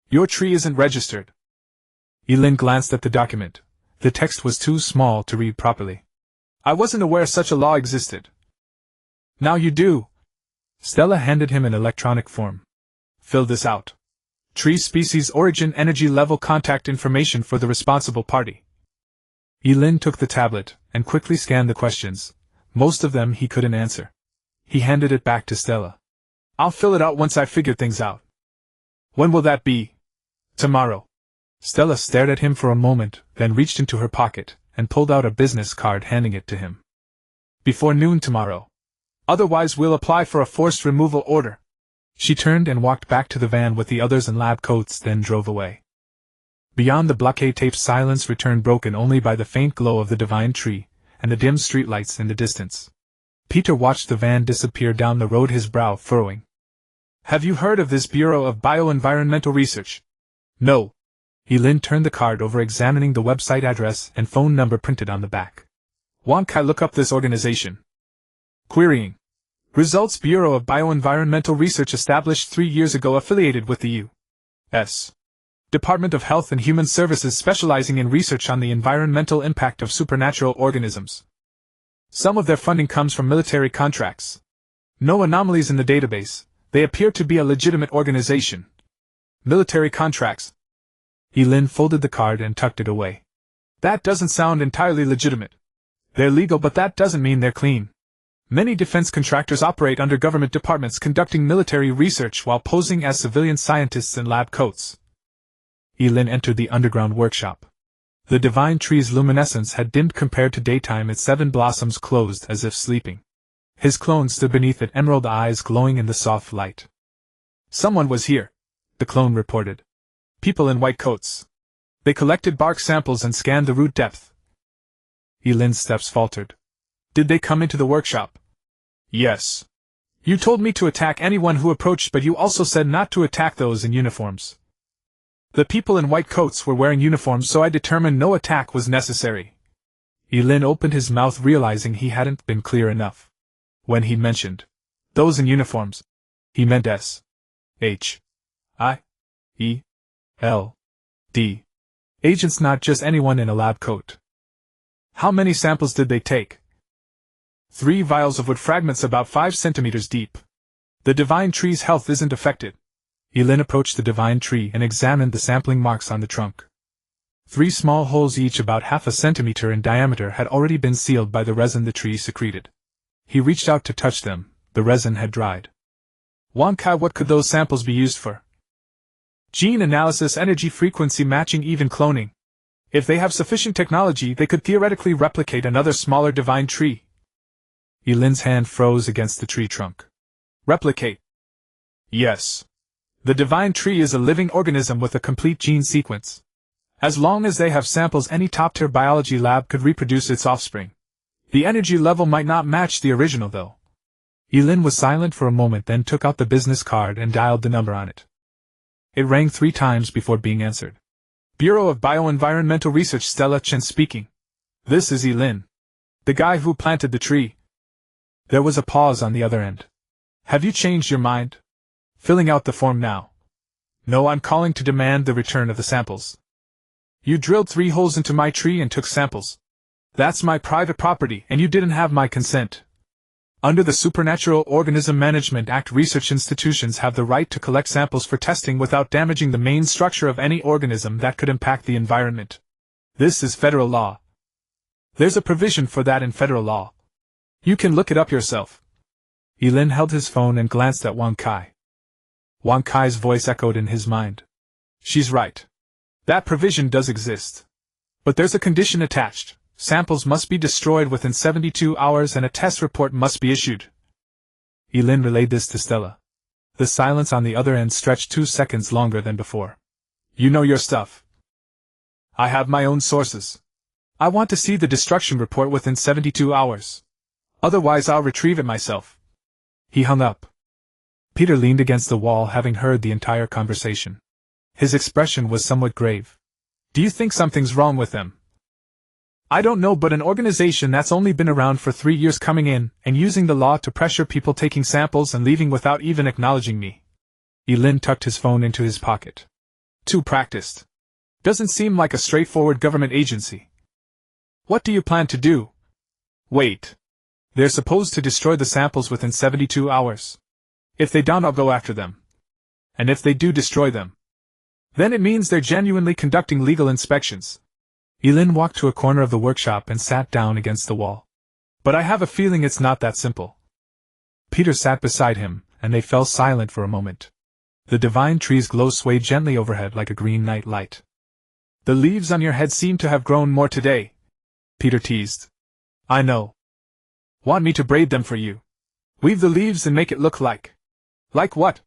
Your tree isn't registered. Lin glanced at the document. The text was too small to read properly. I wasn't aware such a law existed. Now you do. Stella handed him an electronic form. Fill this out. Tree species, origin, energy level, contact information for the responsible party. Lin took the tablet and quickly scanned the questions. Most of them he couldn't answer. He handed it back to Stella. I'll fill it out once I figure things out. When will that be? Tomorrow. Stella stared at him for a moment, then reached into her pocket and pulled out a business card, handing it to him. Before noon tomorrow. Otherwise we'll apply for a forced removal order. She turned and walked back to the van with the others in lab coats, then drove away. Beyond the blockade tape, silence returned, broken only by the faint glow of the divine tree and the dim streetlights in the distance. Peter watched the van disappear down the road, his brow furrowing. Have you heard of this Bureau of Bioenvironmental Research? No. Lin turned the card over, examining the website address and phone number printed on the back. Won't I look up this organization? Querying. Results: Bureau of Bioenvironmental Research, established 3 years ago, affiliated with the U.S. Department of Health and Human Services, specializing in research on the environmental impact of supernatural organisms. Some of their funding comes from military contracts. No anomalies in the database. They appear to be a legitimate organization. Military contracts. Lin folded the card and tucked it away. That doesn't sound entirely legitimate. They're legal, but that doesn't mean they're clean. Many defense contractors operate under government departments, conducting military research while posing as civilian scientists in lab coats. Lin entered the underground workshop. The divine tree's luminescence had dimmed compared to daytime, its 7 blossoms closed as if sleeping. His clone stood beneath it, emerald eyes glowing in the soft light. Someone was here, the clone reported. People in white coats. They collected bark samples and scanned the root depth. Lin's steps faltered. Did they come into the workshop? Yes. You told me to attack anyone who approached, but you also said not to attack those in uniforms. The people in white coats were wearing uniforms, so I determined no attack was necessary. Lin opened his mouth, realizing he hadn't been clear enough. When he mentioned those in uniforms, he meant S.H.I.E.L.D. agents, not just anyone in a lab coat. How many samples did they take? 3 vials of wood fragments about 5 centimeters deep. The divine tree's health isn't affected. Lin approached the divine tree and examined the sampling marks on the trunk. 3 small holes, each about half a centimeter in diameter, had already been sealed by the resin the tree secreted. He reached out to touch them. The resin had dried. Wankai, what could those samples be used for? Gene analysis, energy frequency matching, even cloning. If they have sufficient technology, they could theoretically replicate another smaller divine tree. Lin's hand froze against the tree trunk. Replicate? Yes. The divine tree is a living organism with a complete gene sequence. As long as they have samples, any top-tier biology lab could reproduce its offspring. The energy level might not match the original, though. Lin was silent for a moment, then took out the business card and dialed the number on it. It rang 3 times before being answered. Bureau of Bioenvironmental Research, Stella Chen speaking. This is Lin. The guy who planted the tree. There was a pause on the other end. Have you changed your mind? Filling out the form now. No, I'm calling to demand the return of the samples. You drilled 3 holes into my tree and took samples. That's my private property, and you didn't have my consent. Under the Supernatural Organism Management Act, research institutions have the right to collect samples for testing without damaging the main structure of any organism that could impact the environment. This is federal law. There's a provision for that in federal law. You can look it up yourself. Lin held his phone and glanced at Wang Kai. Wang Kai's voice echoed in his mind. She's right. That provision does exist. But there's a condition attached. Samples must be destroyed within 72 hours and a test report must be issued. Lin relayed this to Stella. The silence on the other end stretched 2 seconds longer than before. You know your stuff. I have my own sources. I want to see the destruction report within 72 hours. Otherwise I'll retrieve it myself. He hung up. Peter leaned against the wall, having heard the entire conversation. His expression was somewhat grave. Do you think something's wrong with them? I don't know, but an organization that's only been around for 3 years coming in and using the law to pressure people taking samples and leaving without even acknowledging me. Lin tucked his phone into his pocket. Too practiced. Doesn't seem like a straightforward government agency. What do you plan to do? Wait. They're supposed to destroy the samples within 72 hours. If they don't, I'll go after them. And if they do destroy them, then it means they're genuinely conducting legal inspections. Lin walked to a corner of the workshop and sat down against the wall. But I have a feeling it's not that simple. Peter sat beside him, and they fell silent for a moment. The divine tree's glow swayed gently overhead like a green night light. The leaves on your head seem to have grown more today, Peter teased. I know. Want me to braid them for you? Weave the leaves and make it look like... Like what?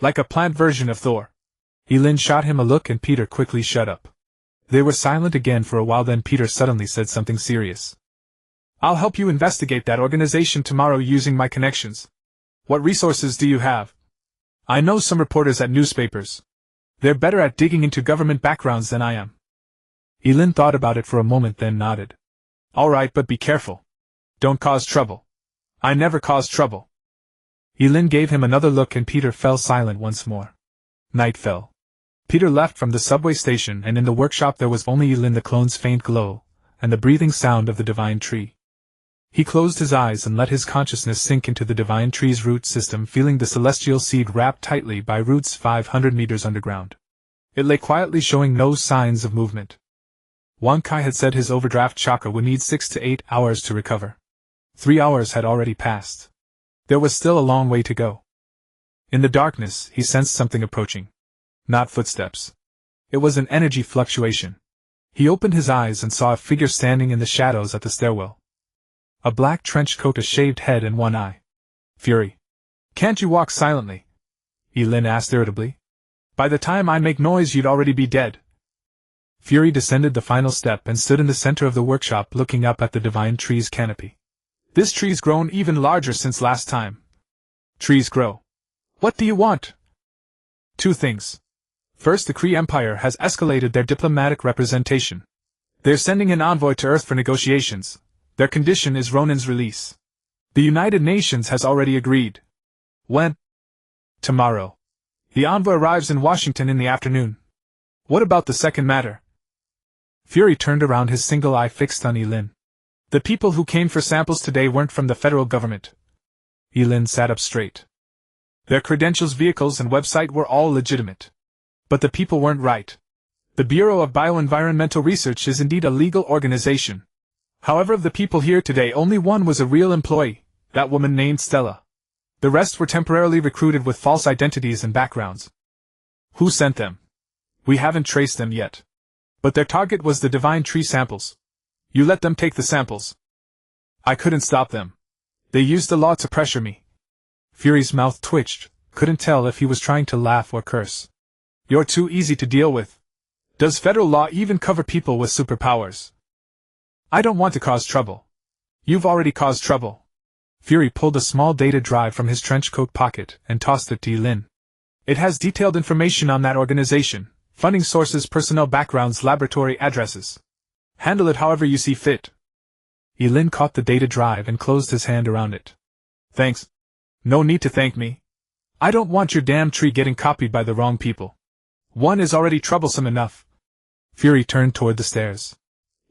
Like a plant version of Thor. Lin shot him a look and Peter quickly shut up. They were silent again for a while, then Peter suddenly said something serious. I'll help you investigate that organization tomorrow using my connections. What resources do you have? I know some reporters at newspapers. They're better at digging into government backgrounds than I am. Lin thought about it for a moment, then nodded. All right, but be careful. Don't cause trouble. I never cause trouble. Lin gave him another look and Peter fell silent once more. Night fell. Peter left from the subway station, and in the workshop there was only Lin, the clone's faint glow, and the breathing sound of the divine tree. He closed his eyes and let his consciousness sink into the divine tree's root system, feeling the celestial seed wrapped tightly by roots 500 meters underground. It lay quietly, showing no signs of movement. Wang Kai had said his overdraft chakra would need 6 to 8 hours to recover. 3 hours had already passed. There was still a long way to go. In the darkness, he sensed something approaching. Not footsteps. It was an energy fluctuation. He opened his eyes and saw a figure standing in the shadows at the stairwell. A black trench coat, a shaved head, and one eye. Fury. Can't you walk silently? Lin asked irritably. By the time I make noise, you'd already be dead. Fury descended the final step and stood in the center of the workshop, looking up at the divine tree's canopy. This tree's grown even larger since last time. Trees grow. What do you want? 2 things. First, the Kree Empire has escalated their diplomatic representation. They're sending an envoy to Earth for negotiations. Their condition is Ronin's release. The United Nations has already agreed. When? Tomorrow. The envoy arrives in Washington in the afternoon. What about the second matter? Fury turned around, his single eye fixed on Lin. The people who came for samples today weren't from the federal government. Lin sat up straight. Their credentials, vehicles, and website were all legitimate. But the people weren't right. The Bureau of Bioenvironmental Research is indeed a legal organization. However, of the people here today, only one was a real employee, that woman named Stella. The rest were temporarily recruited with false identities and backgrounds. Who sent them? We haven't traced them yet. But their target was the divine tree samples. You let them take the samples. I couldn't stop them. They used the law to pressure me. Fury's mouth twitched, couldn't tell if he was trying to laugh or curse. You're too easy to deal with. Does federal law even cover people with superpowers? I don't want to cause trouble. You've already caused trouble. Fury pulled a small data drive from his trench coat pocket and tossed it to Lin. It has detailed information on that organization, funding sources, personnel backgrounds, laboratory addresses. Handle it however you see fit. Lin caught the data drive and closed his hand around it. Thanks. No need to thank me. I don't want your damn tree getting copied by the wrong people. One is already troublesome enough. Fury turned toward the stairs.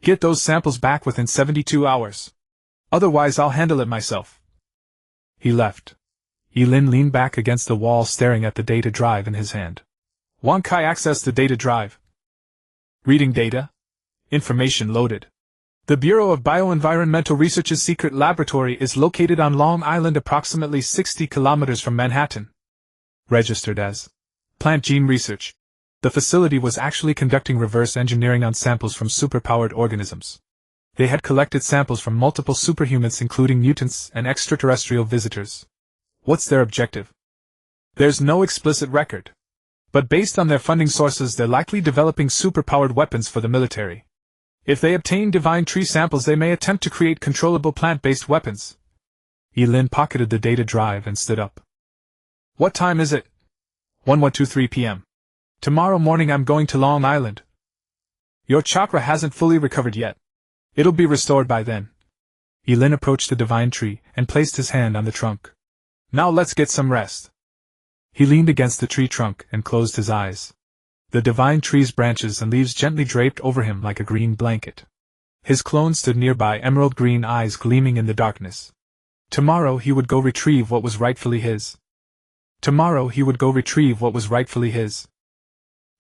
Get those samples back within 72 hours. Otherwise I'll handle it myself. He left. Lin leaned back against the wall, staring at the data drive in his hand. Wang Kai accessed the data drive. Reading data? Information loaded. The Bureau of Bioenvironmental Research's secret laboratory is located on Long Island, approximately 60 kilometers from Manhattan. Registered as Plant Gene Research. The facility was actually conducting reverse engineering on samples from superpowered organisms. They had collected samples from multiple superhumans, including mutants and extraterrestrial visitors. What's their objective? There's no explicit record. But based on their funding sources, they're likely developing superpowered weapons for the military. If they obtain divine tree samples, they may attempt to create controllable plant-based weapons. Lin pocketed the data drive and stood up. What time is it? 11:23 p.m. Tomorrow morning I'm going to Long Island. Your chakra hasn't fully recovered yet. It'll be restored by then. Lin approached the divine tree and placed his hand on the trunk. Now let's get some rest. He leaned against the tree trunk and closed his eyes. The divine tree's branches and leaves gently draped over him like a green blanket. His clone stood nearby, emerald green eyes gleaming in the darkness. Tomorrow he would go retrieve what was rightfully his. Tomorrow he would go retrieve what was rightfully his.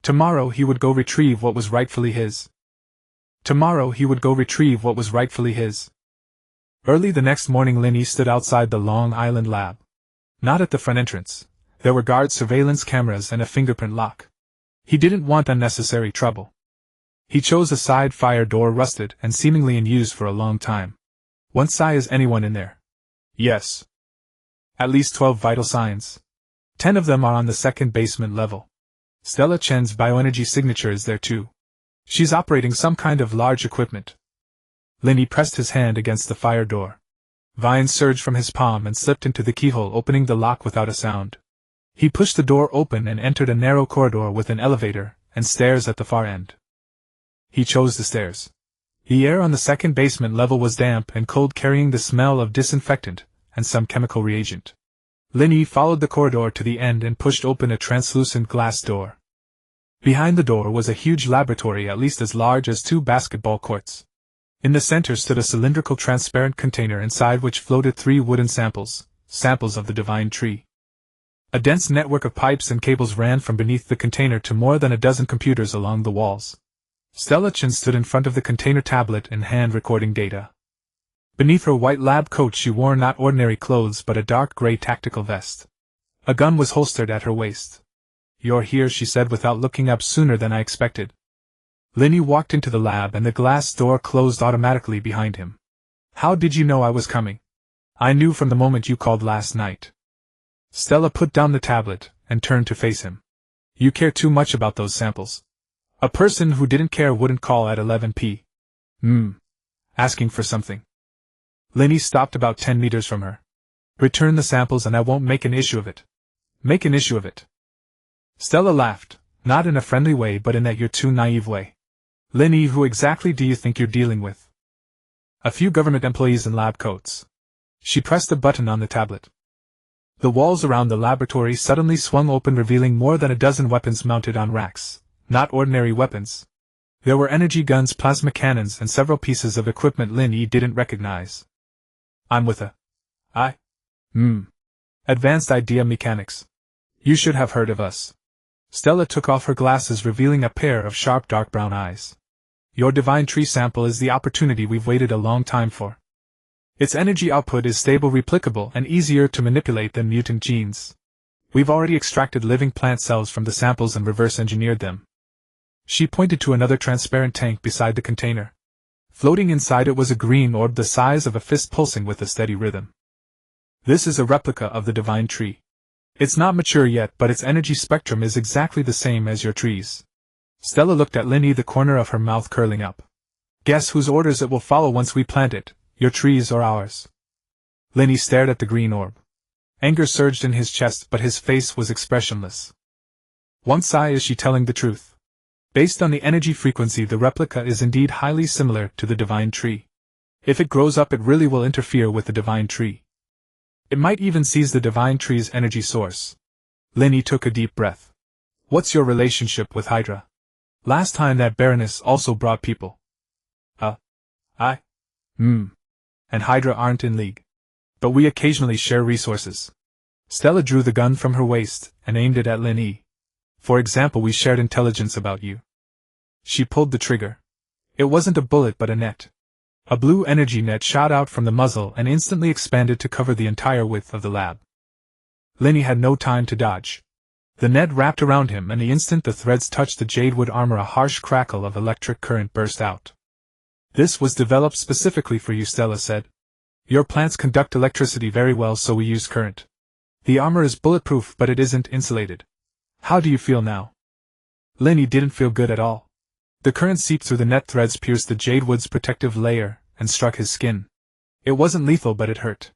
Tomorrow he would go retrieve what was rightfully his. Tomorrow he would go retrieve what was rightfully his. Early the next morning, Lin Yi stood outside the Long Island lab. Not at the front entrance. There were guard surveillance cameras and a fingerprint lock. He didn't want unnecessary trouble. He chose a side fire door, rusted and seemingly in use for a long time. Once is anyone in there? Yes. At least 12 vital signs. 10 of them are on the second basement level. Stella Chen's bioenergy signature is there too. She's operating some kind of large equipment. Lin Yi pressed his hand against the fire door. Vines surged from his palm and slipped into the keyhole, opening the lock without a sound. He pushed the door open and entered a narrow corridor with an elevator and stairs at the far end. He chose the stairs. The air on the second basement level was damp and cold, carrying the smell of disinfectant and some chemical reagent. Lin Yi followed the corridor to the end and pushed open a translucent glass door. Behind the door was a huge laboratory, at least as large as 2 basketball courts. In the center stood a cylindrical transparent container, inside which floated 3 wooden samples of the divine tree. A dense network of pipes and cables ran from beneath the container to more than a dozen computers along the walls. Stella Chen stood in front of the container, tablet in hand, recording data. Beneath her white lab coat she wore not ordinary clothes but a dark gray tactical vest. A gun was holstered at her waist. You're here, she said without looking up. Sooner than I expected. Lin Yi walked into the lab and the glass door closed automatically behind him. How did you know I was coming? I knew from the moment you called last night. Stella put down the tablet and turned to face him. You care too much about those samples. A person who didn't care wouldn't call at 11 p.m. Asking for something. Lin Yi stopped about 10 meters from her. Return the samples and I won't make an issue of it. Make an issue of it. Stella laughed, not in a friendly way but in that you're too naive way. Lin Yi, who exactly do you think you're dealing with? A few government employees in lab coats. She pressed a button on the tablet. The walls around the laboratory suddenly swung open, revealing more than a dozen weapons mounted on racks. Not ordinary weapons. There were energy guns, plasma cannons, and several pieces of equipment Lin Yi didn't recognize. I'm with Advanced Idea Mechanics. You should have heard of us. Stella took off her glasses, revealing a pair of sharp dark brown eyes. Your divine tree sample is the opportunity we've waited a long time for. Its energy output is stable, replicable, and easier to manipulate than mutant genes. We've already extracted living plant cells from the samples and reverse engineered them. She pointed to another transparent tank beside the container. Floating inside it was a green orb the size of a fist, pulsing with a steady rhythm. This is a replica of the divine tree. It's not mature yet, but its energy spectrum is exactly the same as your trees. Stella looked at Lin Yi, the corner of her mouth curling up. Guess whose orders it will follow once we plant it, your trees or ours? Lin Yi stared at the green orb. Anger surged in his chest, but his face was expressionless. Once is she telling the truth? Based on the energy frequency, the replica is indeed highly similar to the divine tree. If it grows up, it really will interfere with the divine tree. It might even seize the divine tree's energy source. Lin Yi took a deep breath. What's your relationship with Hydra? Last time that Baroness also brought people. And Hydra aren't in league. But we occasionally share resources. Stella drew the gun from her waist and aimed it at Lin Yi. For example, we shared intelligence about you. She pulled the trigger. It wasn't a bullet but a net. A blue energy net shot out from the muzzle and instantly expanded to cover the entire width of the lab. Lin Yi had no time to dodge. The net wrapped around him, and the instant the threads touched the jadewood armor, a harsh crackle of electric current burst out. "This was developed specifically for you," Stella said. "Your plants conduct electricity very well, so we use current. The armor is bulletproof, but it isn't insulated. How do you feel now?" Lin Yi didn't feel good at all. The current seeped through the net threads, pierced the jadewood's protective layer, and struck his skin. It wasn't lethal, but it hurt.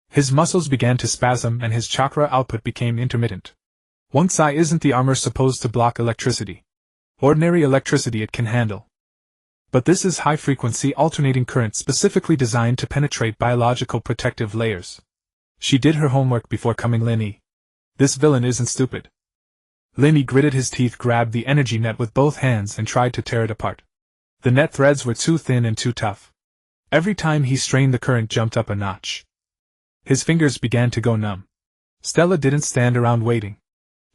His muscles began to spasm and his chakra output became intermittent. Once isn't the armor supposed to block electricity? Ordinary electricity it can handle. But this is high-frequency alternating current specifically designed to penetrate biological protective layers. She did her homework before coming. Lin Yi. This villain isn't stupid. Lin Yi gritted his teeth, grabbed the energy net with both hands and tried to tear it apart. The net threads were too thin and too tough. Every time he strained, the current jumped up a notch. His fingers began to go numb. Stella didn't stand around waiting.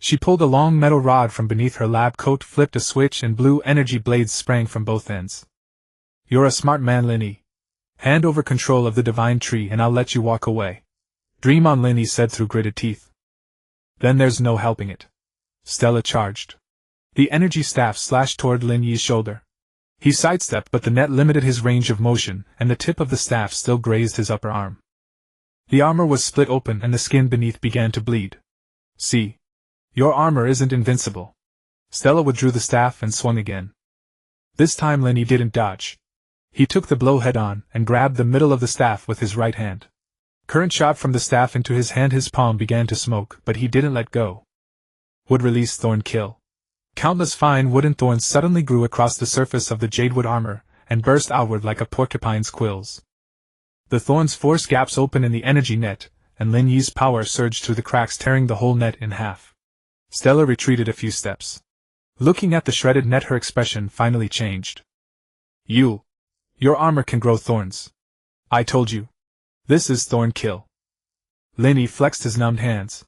She pulled a long metal rod from beneath her lab coat, flipped a switch, and blue energy blades sprang from both ends. "You're a smart man, Lin Yi. Hand over control of the divine tree and I'll let you walk away." "Dream on," Lin Yi said through gritted teeth. "Then there's no helping it." Stella charged. The energy staff slashed toward Lin Yi's shoulder. He sidestepped, but the net limited his range of motion, and the tip of the staff still grazed his upper arm. The armor was split open and the skin beneath began to bleed. "See? Your armor isn't invincible." Stella withdrew the staff and swung again. This time Lin Yi didn't dodge. He took the blow head on and grabbed the middle of the staff with his right hand. Current shot from the staff into his hand. His palm began to smoke, but he didn't let go. Would release thorn kill. Countless fine wooden thorns suddenly grew across the surface of the jadewood armor and burst outward like a porcupine's quills. The thorns forced gaps open in the energy net, and Lin Yi's power surged through the cracks, tearing the whole net in half. Stella retreated a few steps. Looking at the shredded net, her expression finally changed. Your armor can grow thorns. I told you. This is thorn kill." Lin Yi flexed his numbed hands.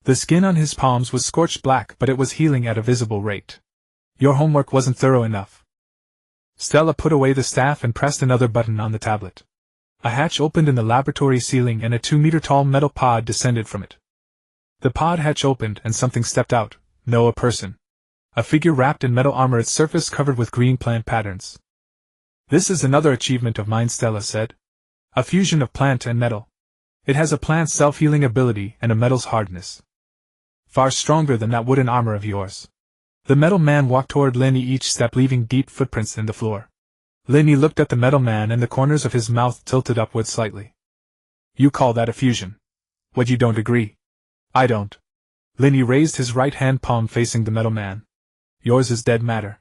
The skin on his palms was scorched black, but it was healing at a visible rate. "Your homework wasn't thorough enough." Stella put away the staff and pressed another button on the tablet. A hatch opened in the laboratory ceiling and a 2-meter-tall metal pod descended from it. The pod hatch opened and something stepped out. No, a person. A figure wrapped in metal armor, its surface covered with green plant patterns. "This is another achievement of mine," Stella said. "A fusion of plant and metal. It has a plant's self-healing ability and a metal's hardness. Far stronger than that wooden armor of yours." The metal man walked toward Lin Yi, each step leaving deep footprints in the floor. Lin Yi looked at the metal man and the corners of his mouth tilted upward slightly. "You call that a fusion? What, you don't agree?" "I don't." Lin Yi raised his right hand palm facing the metal man. "Yours is dead matter.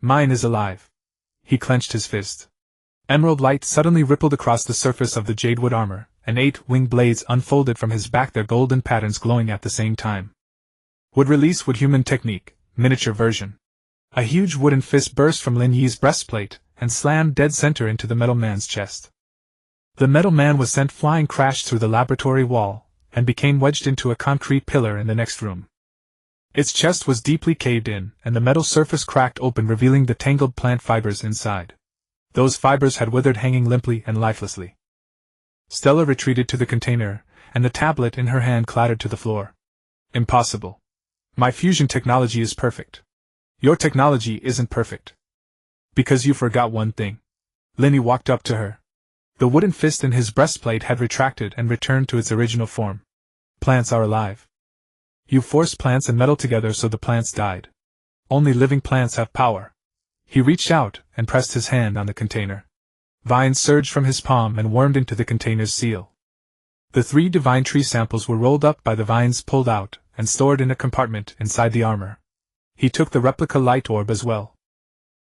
Mine is alive." He clenched his fist. Emerald light suddenly rippled across the surface of the jadewood armor, and 8 wing blades unfolded from his back, their golden patterns glowing at the same time. Would release would human technique, miniature version. A huge wooden fist burst from Lin Yi's breastplate and slammed dead center into the metal man's chest. The metal man was sent flying, crashed through the laboratory wall, and became wedged into a concrete pillar in the next room. Its chest was deeply caved in, and the metal surface cracked open, revealing the tangled plant fibers inside. Those fibers had withered, hanging limply and lifelessly. Stella retreated to the container, and the tablet in her hand clattered to the floor. "Impossible. My fusion technology is perfect. Your technology isn't perfect. Because you forgot one thing." Lin Yi walked up to her. The wooden fist in his breastplate had retracted and returned to its original form. "Plants are alive. You forced plants and metal together, so the plants died. Only living plants have power." He reached out and pressed his hand on the container. Vines surged from his palm and wormed into the container's seal. The 3 divine tree samples were rolled up by the vines, pulled out, and stored in a compartment inside the armor. He took the replica light orb as well.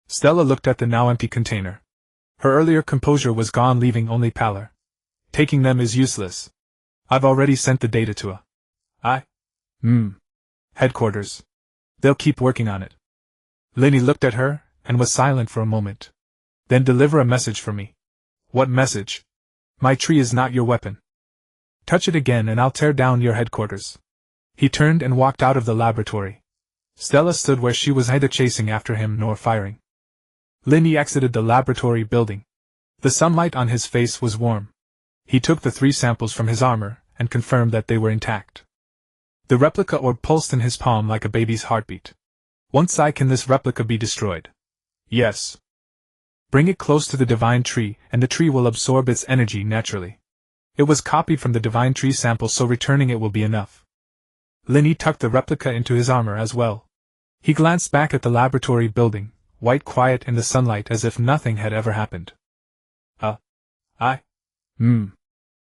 Stella looked at the now empty container. Her earlier composure was gone, leaving only pallor. "Taking them is useless. I've already sent the data to headquarters. They'll keep working on it." Lin Yi looked at her, and was silent for a moment. "Then deliver a message for me." "What message?" "My tree is not your weapon. Touch it again and I'll tear down your headquarters." He turned and walked out of the laboratory. Stella stood where she was, neither chasing after him nor firing. Lin Yi exited the laboratory building. The sunlight on his face was warm. He took the 3 samples from his armor and confirmed that they were intact. The replica orb pulsed in his palm like a baby's heartbeat. Once can this replica be destroyed? Yes. Bring it close to the divine tree, and the tree will absorb its energy naturally. It was copied from the divine tree sample, so returning it will be enough. Lin Yi tucked the replica into his armor as well. He glanced back at the laboratory building, white quiet in the sunlight as if nothing had ever happened.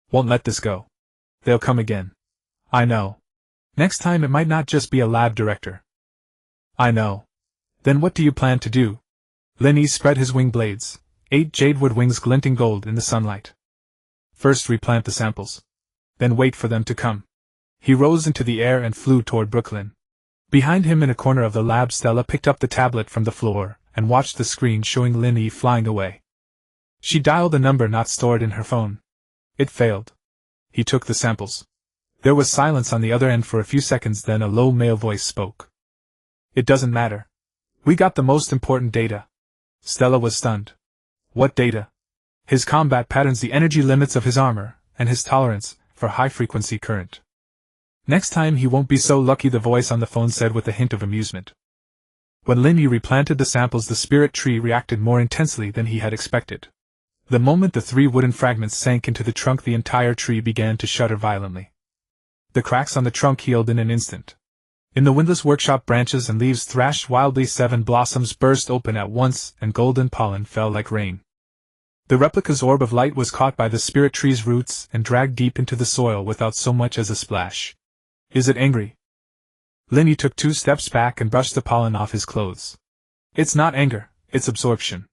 Won't let this go. They'll come again. I know. Next time it might not just be a lab director. I know. Then what do you plan to do? Lin Yi spread his wing blades, 8 jadewood wings glinting gold in the sunlight. First replant the samples. Then wait for them to come. He rose into the air and flew toward Brooklyn. Behind him in a corner of the lab, Stella picked up the tablet from the floor and watched the screen showing Lin Yi flying away. She dialed a number not stored in her phone. It failed. He took the samples. There was silence on the other end for a few seconds, then a low male voice spoke. It doesn't matter. We got the most important data. Stella was stunned. What data? His combat patterns, the energy limits of his armor, and his tolerance for high-frequency current. Next time he won't be so lucky, the voice on the phone said with a hint of amusement. When Lin Yi replanted the samples, the spirit tree reacted more intensely than he had expected. The moment the 3 wooden fragments sank into the trunk, the entire tree began to shudder violently. The cracks on the trunk healed in an instant. In the windless workshop, branches and leaves thrashed wildly. 7 blossoms burst open at once, and golden pollen fell like rain. The replica's orb of light was caught by the spirit tree's roots and dragged deep into the soil without so much as a splash. Is it angry? Lin Yi took 2 steps back and brushed the pollen off his clothes. It's not anger, it's absorption.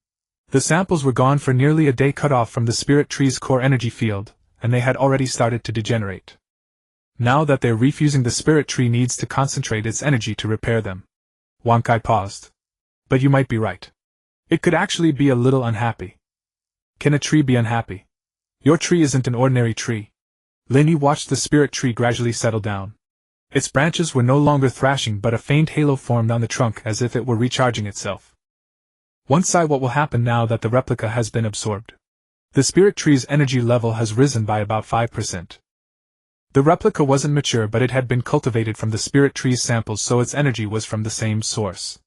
The samples were gone for nearly a day, cut off from the spirit tree's core energy field, and they had already started to degenerate. Now that they're refusing, the spirit tree needs to concentrate its energy to repair them. Wang Kai paused. But you might be right. It could actually be a little unhappy. Can a tree be unhappy? Your tree isn't an ordinary tree. Lin Yi watched the spirit tree gradually settle down. Its branches were no longer thrashing, but a faint halo formed on the trunk as if it were recharging itself. Once what will happen now that the replica has been absorbed? The spirit tree's energy level has risen by about 5%. The replica wasn't mature, but it had been cultivated from the spirit tree's samples, so its energy was from the same source.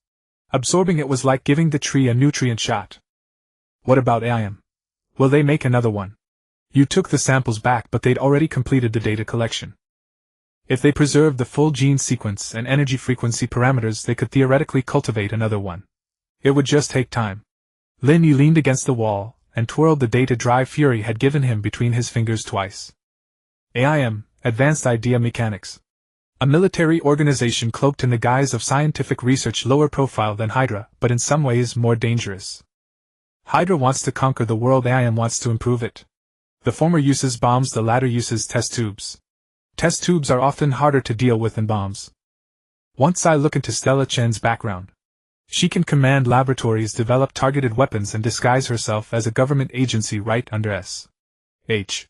Absorbing it was like giving the tree a nutrient shot. What about AIM? Will they make another one? You took the samples back, but they'd already completed the data collection. If they preserved the full gene sequence and energy frequency parameters, they could theoretically cultivate another one. It would just take time. Lin Yi leaned against the wall and twirled the data drive Fury had given him between his fingers twice. AIM, Advanced Idea Mechanics. A military organization cloaked in the guise of scientific research, lower profile than Hydra, but in some ways more dangerous. Hydra wants to conquer the world, AIM wants to improve it. The former uses bombs, the latter uses test tubes. Test tubes are often harder to deal with than bombs. Once I look into Stella Chen's background. She can command laboratories, develop targeted weapons, and disguise herself as a government agency right under S.H.I.E.L.D.'s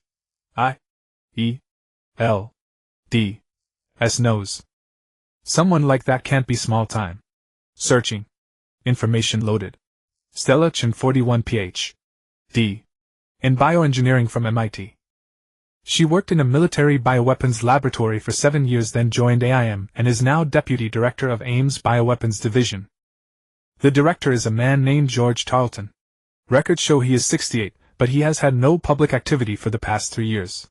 nose. Someone like that can't be small time. Searching. Information loaded. Stella Chen, 41 Ph.D. in bioengineering from MIT. She worked in a military bioweapons laboratory for 7 years, then joined AIM and is now deputy director of AIM's bioweapons division. The director is a man named George Tarleton. Records show he is 68, but he has had no public activity for the past 3 years.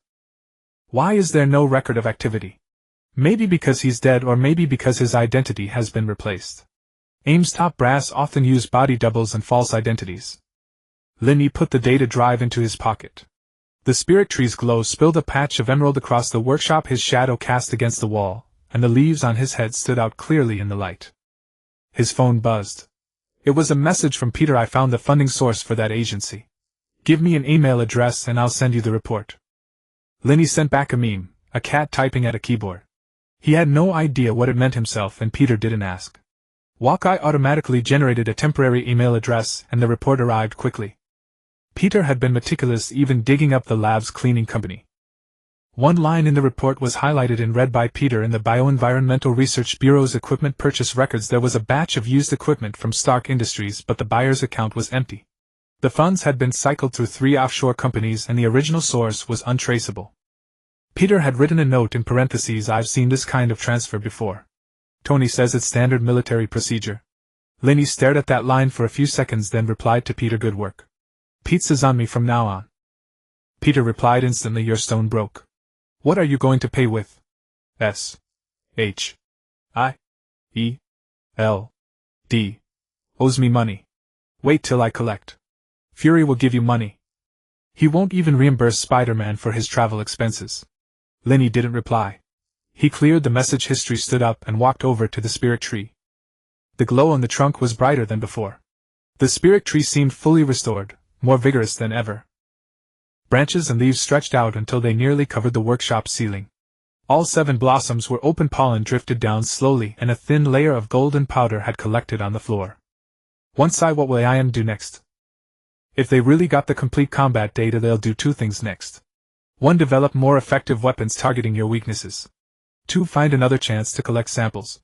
Why is there no record of activity? Maybe because he's dead, or maybe because his identity has been replaced. AIM's top brass often use body doubles and false identities. Lin Yi put the data drive into his pocket. The spirit tree's glow spilled a patch of emerald across the workshop, his shadow cast against the wall, and the leaves on his head stood out clearly in the light. His phone buzzed. It was a message from Peter. I found the funding source for that agency. Give me an email address and I'll send you the report. Lin Yi sent back a meme, a cat typing at a keyboard. He had no idea what it meant himself, and Peter didn't ask. Wakai automatically generated a temporary email address, and the report arrived quickly. Peter had been meticulous, even digging up the lab's cleaning company. One line in the report was highlighted in red by Peter. In the Bioenvironmental Research Bureau's equipment purchase records there was a batch of used equipment from Stark Industries, but the buyer's account was empty. The funds had been cycled through 3 offshore companies and the original source was untraceable. Peter had written a note in parentheses, "I've seen this kind of transfer before. Tony says it's standard military procedure." Lin Yi stared at that line for a few seconds, then replied to Peter, "Good work. Pizza's on me from now on." Peter replied instantly, "Your stone broke. What are you going to pay with?" S.H.I.E.L.D. owes me money. Wait till I collect. Fury will give you money. He won't even reimburse Spider-Man for his travel expenses." Lin Yi didn't reply. He cleared the message history, stood up, and walked over to the spirit tree. The glow on the trunk was brighter than before. The spirit tree seemed fully restored, more vigorous than ever. Branches and leaves stretched out until they nearly covered the workshop ceiling. All 7 blossoms were open, pollen drifted down slowly, and a thin layer of golden powder had collected on the floor. Once what will I do next? If they really got the complete combat data, they'll do 2 things next. 1. Develop more effective weapons targeting your weaknesses. 2. Find another chance to collect samples.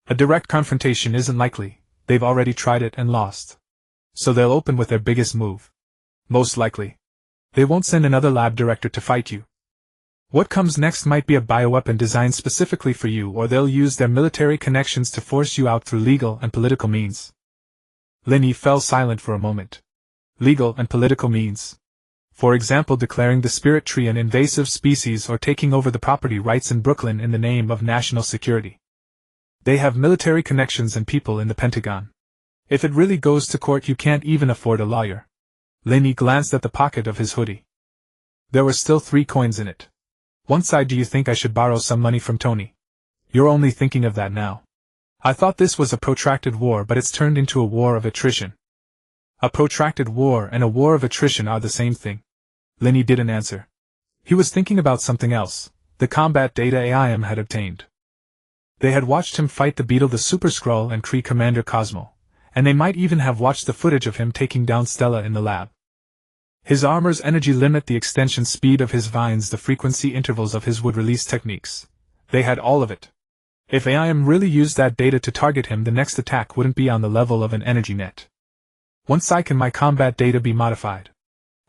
A direct confrontation isn't likely, they've already tried it and lost. So they'll open with their biggest move. Most likely. They won't send another lab director to fight you. What comes next might be a bioweapon designed specifically for you, or they'll use their military connections to force you out through legal and political means. Lin Yi fell silent for a moment. Legal and political means. For example, declaring the spirit tree an invasive species or taking over the property rights in Brooklyn in the name of national security. They have military connections and people in the Pentagon. If it really goes to court, you can't even afford a lawyer. Lin Yi glanced at the pocket of his hoodie. There were still 3 coins in it. One side, do you think I should borrow some money from Tony? You're only thinking of that now. I thought this was a protracted war, but it's turned into a war of attrition. A protracted war and a war of attrition are the same thing. Lin Yi didn't answer. He was thinking about something else, the combat data AIM had obtained. They had watched him fight the Beetle, the Super Skrull, and Kree Commander Cosmo, and they might even have watched the footage of him taking down Stella in the lab. His armor's energy limit, the extension speed of his vines, the frequency intervals of his wood-release techniques. They had all of it. If AIM really used that data to target him, the next attack wouldn't be on the level of an energy net. Once can my combat data be modified?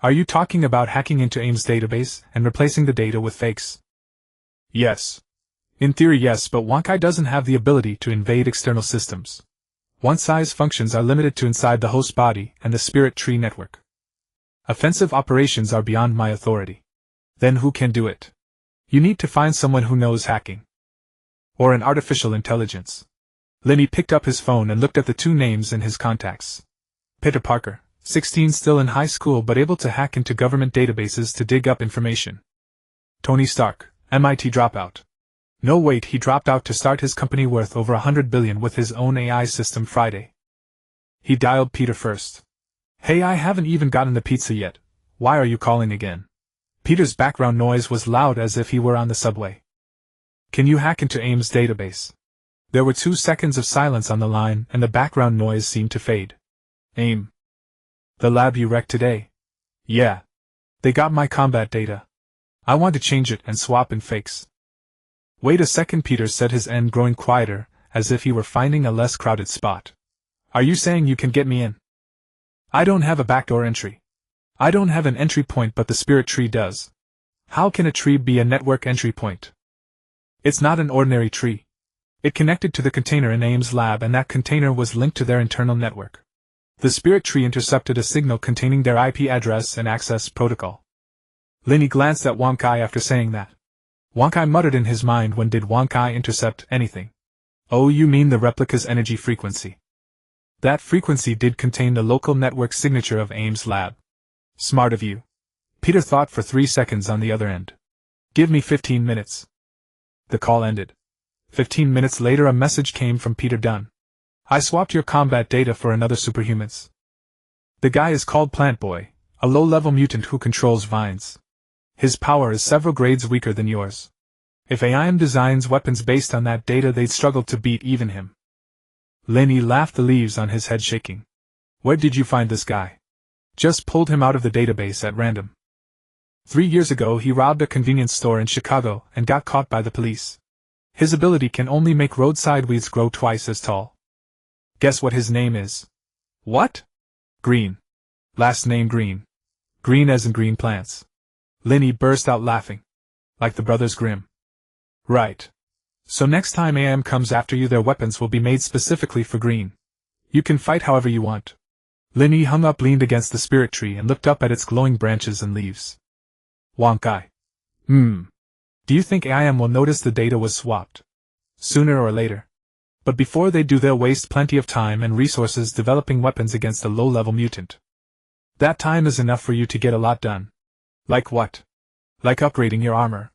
Are you talking about hacking into AIM's database and replacing the data with fakes? Yes. In theory, yes, but Wankai doesn't have the ability to invade external systems. One-size functions are limited to inside the host body and the spirit tree network. Offensive operations are beyond my authority. Then who can do it? You need to find someone who knows hacking. Or an artificial intelligence. Lin Yi picked up his phone and looked at the 2 names in his contacts. Peter Parker, 16, still in high school but able to hack into government databases to dig up information. Tony Stark, MIT dropout. No, wait, he dropped out to start his company worth over $100 billion with his own AI system Friday. He dialed Peter first. Hey, I haven't even gotten the pizza yet. Why are you calling again? Peter's background noise was loud as if he were on the subway. Can you hack into AIM's database? There were 2 seconds of silence on the line and the background noise seemed to fade. AIM. The lab you wrecked today? Yeah. They got my combat data. I want to change it and swap in fakes. Wait a second, Peter said, his end growing quieter, as if he were finding a less crowded spot. Are you saying you can get me in? I don't have a backdoor entry. I don't have an entry point, but the spirit tree does. How can a tree be a network entry point? It's not an ordinary tree. It connected to the container in AIM's lab, and that container was linked to their internal network. The spirit tree intercepted a signal containing their IP address and access protocol. Lin Yi glanced at Wankai after saying that. Wankai muttered in his mind, when did Wankai intercept anything? Oh, you mean the replica's energy frequency. That frequency did contain the local network signature of AIM's lab. Smart of you. Peter thought for 3 seconds on the other end. Give me 15 minutes. The call ended. 15 minutes later a message came from Peter Dunn. I swapped your combat data for another superhuman's. The guy is called Plant Boy, a low-level mutant who controls vines. His power is several grades weaker than yours. If AIM designs weapons based on that data, they'd struggle to beat even him. Lin Yi laughed, the leaves on his head shaking. Where did you find this guy? Just pulled him out of the database at random. 3 years ago he robbed a convenience store in Chicago and got caught by the police. His ability can only make roadside weeds grow twice as tall. Guess what his name is? What? Green. Last name Green. Green as in green plants. Lin Yi burst out laughing. Like the Brothers Grimm. Right. So next time AM comes after you, their weapons will be made specifically for Green. You can fight however you want. Lin Yi hung up, leaned against the spirit tree and looked up at its glowing branches and leaves. Wonk eye. Do you think AM will notice the data was swapped? Sooner or later. But before they do, they'll waste plenty of time and resources developing weapons against a low-level mutant. That time is enough for you to get a lot done. Like what? Like upgrading your armor.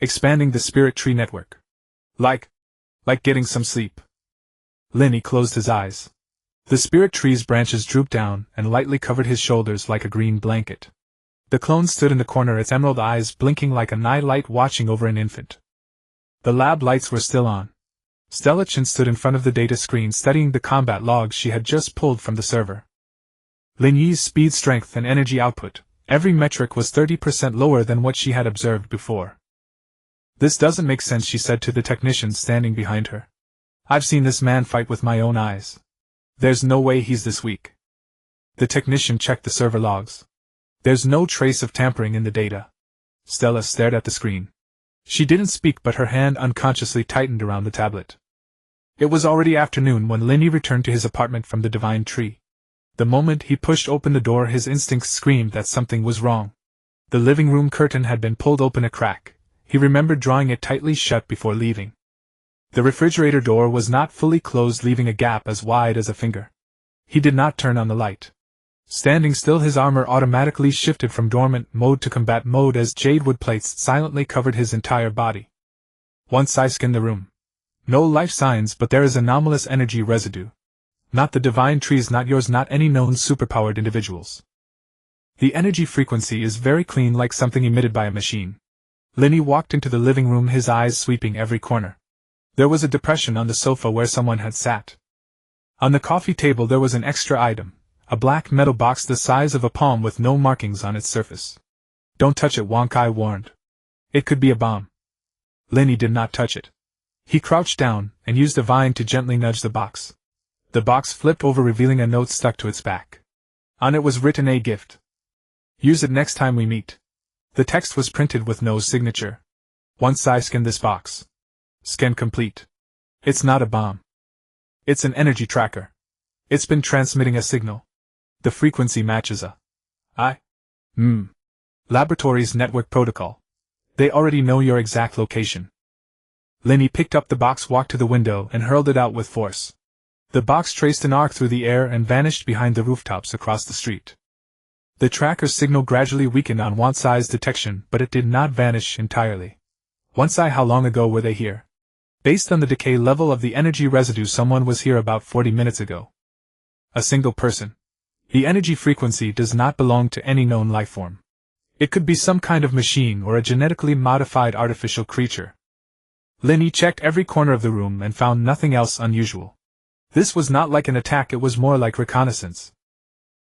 Expanding the spirit tree network. Like getting some sleep. Lin Yi closed his eyes. The spirit tree's branches drooped down and lightly covered his shoulders like a green blanket. The clone stood in the corner, its emerald eyes blinking like a night light watching over an infant. The lab lights were still on. Stella Chen stood in front of the data screen studying the combat logs she had just pulled from the server. Lin Yi's speed, strength, and energy output, every metric was 30% lower than what she had observed before. This doesn't make sense, she said to the technician standing behind her. I've seen this man fight with my own eyes. There's no way he's this weak. The technician checked the server logs. There's no trace of tampering in the data. Stella stared at the screen. She didn't speak, but her hand unconsciously tightened around the tablet. It was already afternoon when Lin Yi returned to his apartment from the divine tree. The moment he pushed open the door, his instincts screamed that something was wrong. The living room curtain had been pulled open a crack. He remembered drawing it tightly shut before leaving. The refrigerator door was not fully closed, leaving a gap as wide as a finger. He did not turn on the light. Standing still, his armor automatically shifted from dormant mode to combat mode as jadewood plates silently covered his entire body. Once I scanned the room. No life signs, but there is anomalous energy residue. Not the divine trees, not yours, not any known superpowered individuals. The energy frequency is very clean, like something emitted by a machine. Lin Yi walked into the living room, his eyes sweeping every corner. There was a depression on the sofa where someone had sat. On the coffee table there was an extra item, a black metal box the size of a palm with no markings on its surface. Don't touch it, Wonk Eye warned. It could be a bomb. Lin Yi did not touch it. He crouched down and used a vine to gently nudge the box. The box flipped over, revealing a note stuck to its back. On it was written, a gift. Use it next time we meet. The text was printed with no signature. Once I scan this box. Scan complete. It's not a bomb. It's an energy tracker. It's been transmitting a signal. The frequency matches a laboratory's network protocol. They already know your exact location. Lin Yi picked up the box, walked to the window, and hurled it out with force. The box traced an arc through the air and vanished behind the rooftops across the street. The tracker's signal gradually weakened on Wonk Ai's detection, but it did not vanish entirely. Wonk Ai, how long ago were they here? Based on the decay level of the energy residue, someone was here about 40 minutes ago. A single person. The energy frequency does not belong to any known lifeform. It could be some kind of machine or a genetically modified artificial creature. Lin Yi checked every corner of the room and found nothing else unusual. This was not like an attack, it was more like reconnaissance.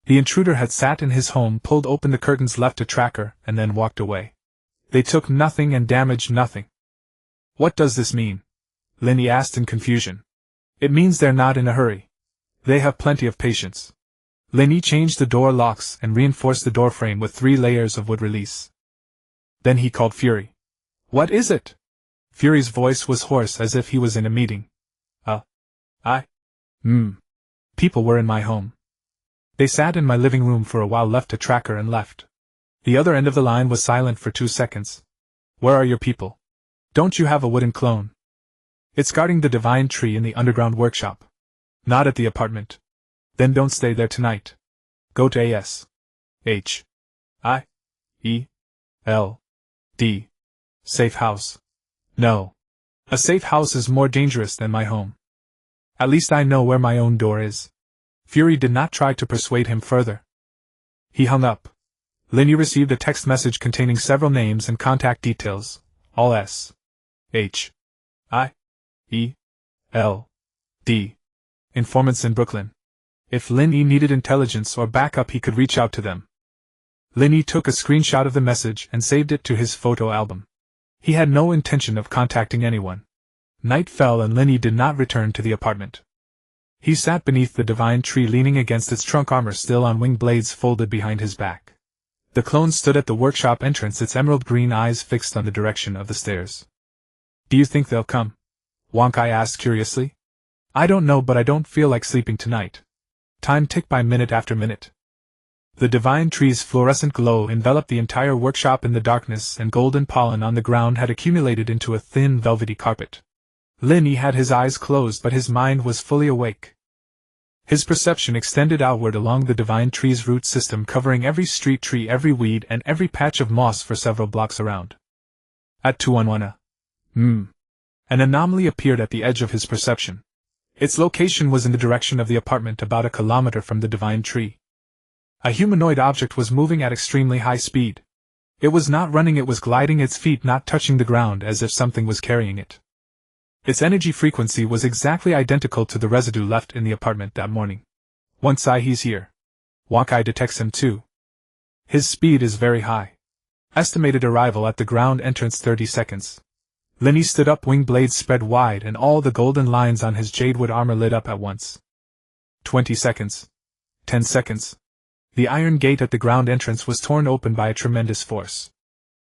The intruder had sat in his home, pulled open the curtains, left a tracker, and then walked away. They took nothing and damaged nothing. What does this mean? Lin Yi asked in confusion. It means they're not in a hurry. They have plenty of patience. Lin Yi changed the door locks and reinforced the doorframe with 3 layers of wood release. Then he called Fury. What is it? Fury's voice was hoarse as if he was in a meeting. People were in my home. They sat in my living room for a while, left a tracker and left. The other end of the line was silent for 2 seconds. Where are your people? Don't you have a wooden clone? It's guarding the divine tree in the underground workshop. Not at the apartment. Then don't stay there tonight. Go to S.H.I.E.L.D. Safe house. No. A safe house is more dangerous than my home. At least I know where my own door is. Fury did not try to persuade him further. He hung up. Lin Yi received a text message containing several names and contact details, all S.H.I.E.L.D. informants in Brooklyn. If Lin Yi needed intelligence or backup, he could reach out to them. Lin Yi took a screenshot of the message and saved it to his photo album. He had no intention of contacting anyone. Night fell and Lin Yi did not return to the apartment. He sat beneath the divine tree leaning against its trunk, armor still on, wing blades folded behind his back. The clone stood at the workshop entrance, its emerald green eyes fixed on the direction of the stairs. "Do you think they'll come?" Wang Kai asked curiously. "I don't know, but I don't feel like sleeping tonight." Time ticked by minute after minute. The divine tree's fluorescent glow enveloped the entire workshop in the darkness, and golden pollen on the ground had accumulated into a thin velvety carpet. Lin Yi had his eyes closed, but his mind was fully awake. His perception extended outward along the divine tree's root system, covering every street tree, every weed, and every patch of moss for several blocks around. At 211. An anomaly appeared at the edge of his perception. Its location was in the direction of the apartment, about a kilometer from the divine tree. A humanoid object was moving at extremely high speed. It was not running, it was gliding, its feet not touching the ground, as if something was carrying it. Its energy frequency was exactly identical to the residue left in the apartment that morning. "Once he's here. Wang Kai detects him too. His speed is very high. Estimated arrival at the ground entrance 30 seconds. Lin Yi stood up, wing blades spread wide, and all the golden lines on his jadewood armor lit up at once. 20 seconds. 10 seconds. The iron gate at the ground entrance was torn open by a tremendous force.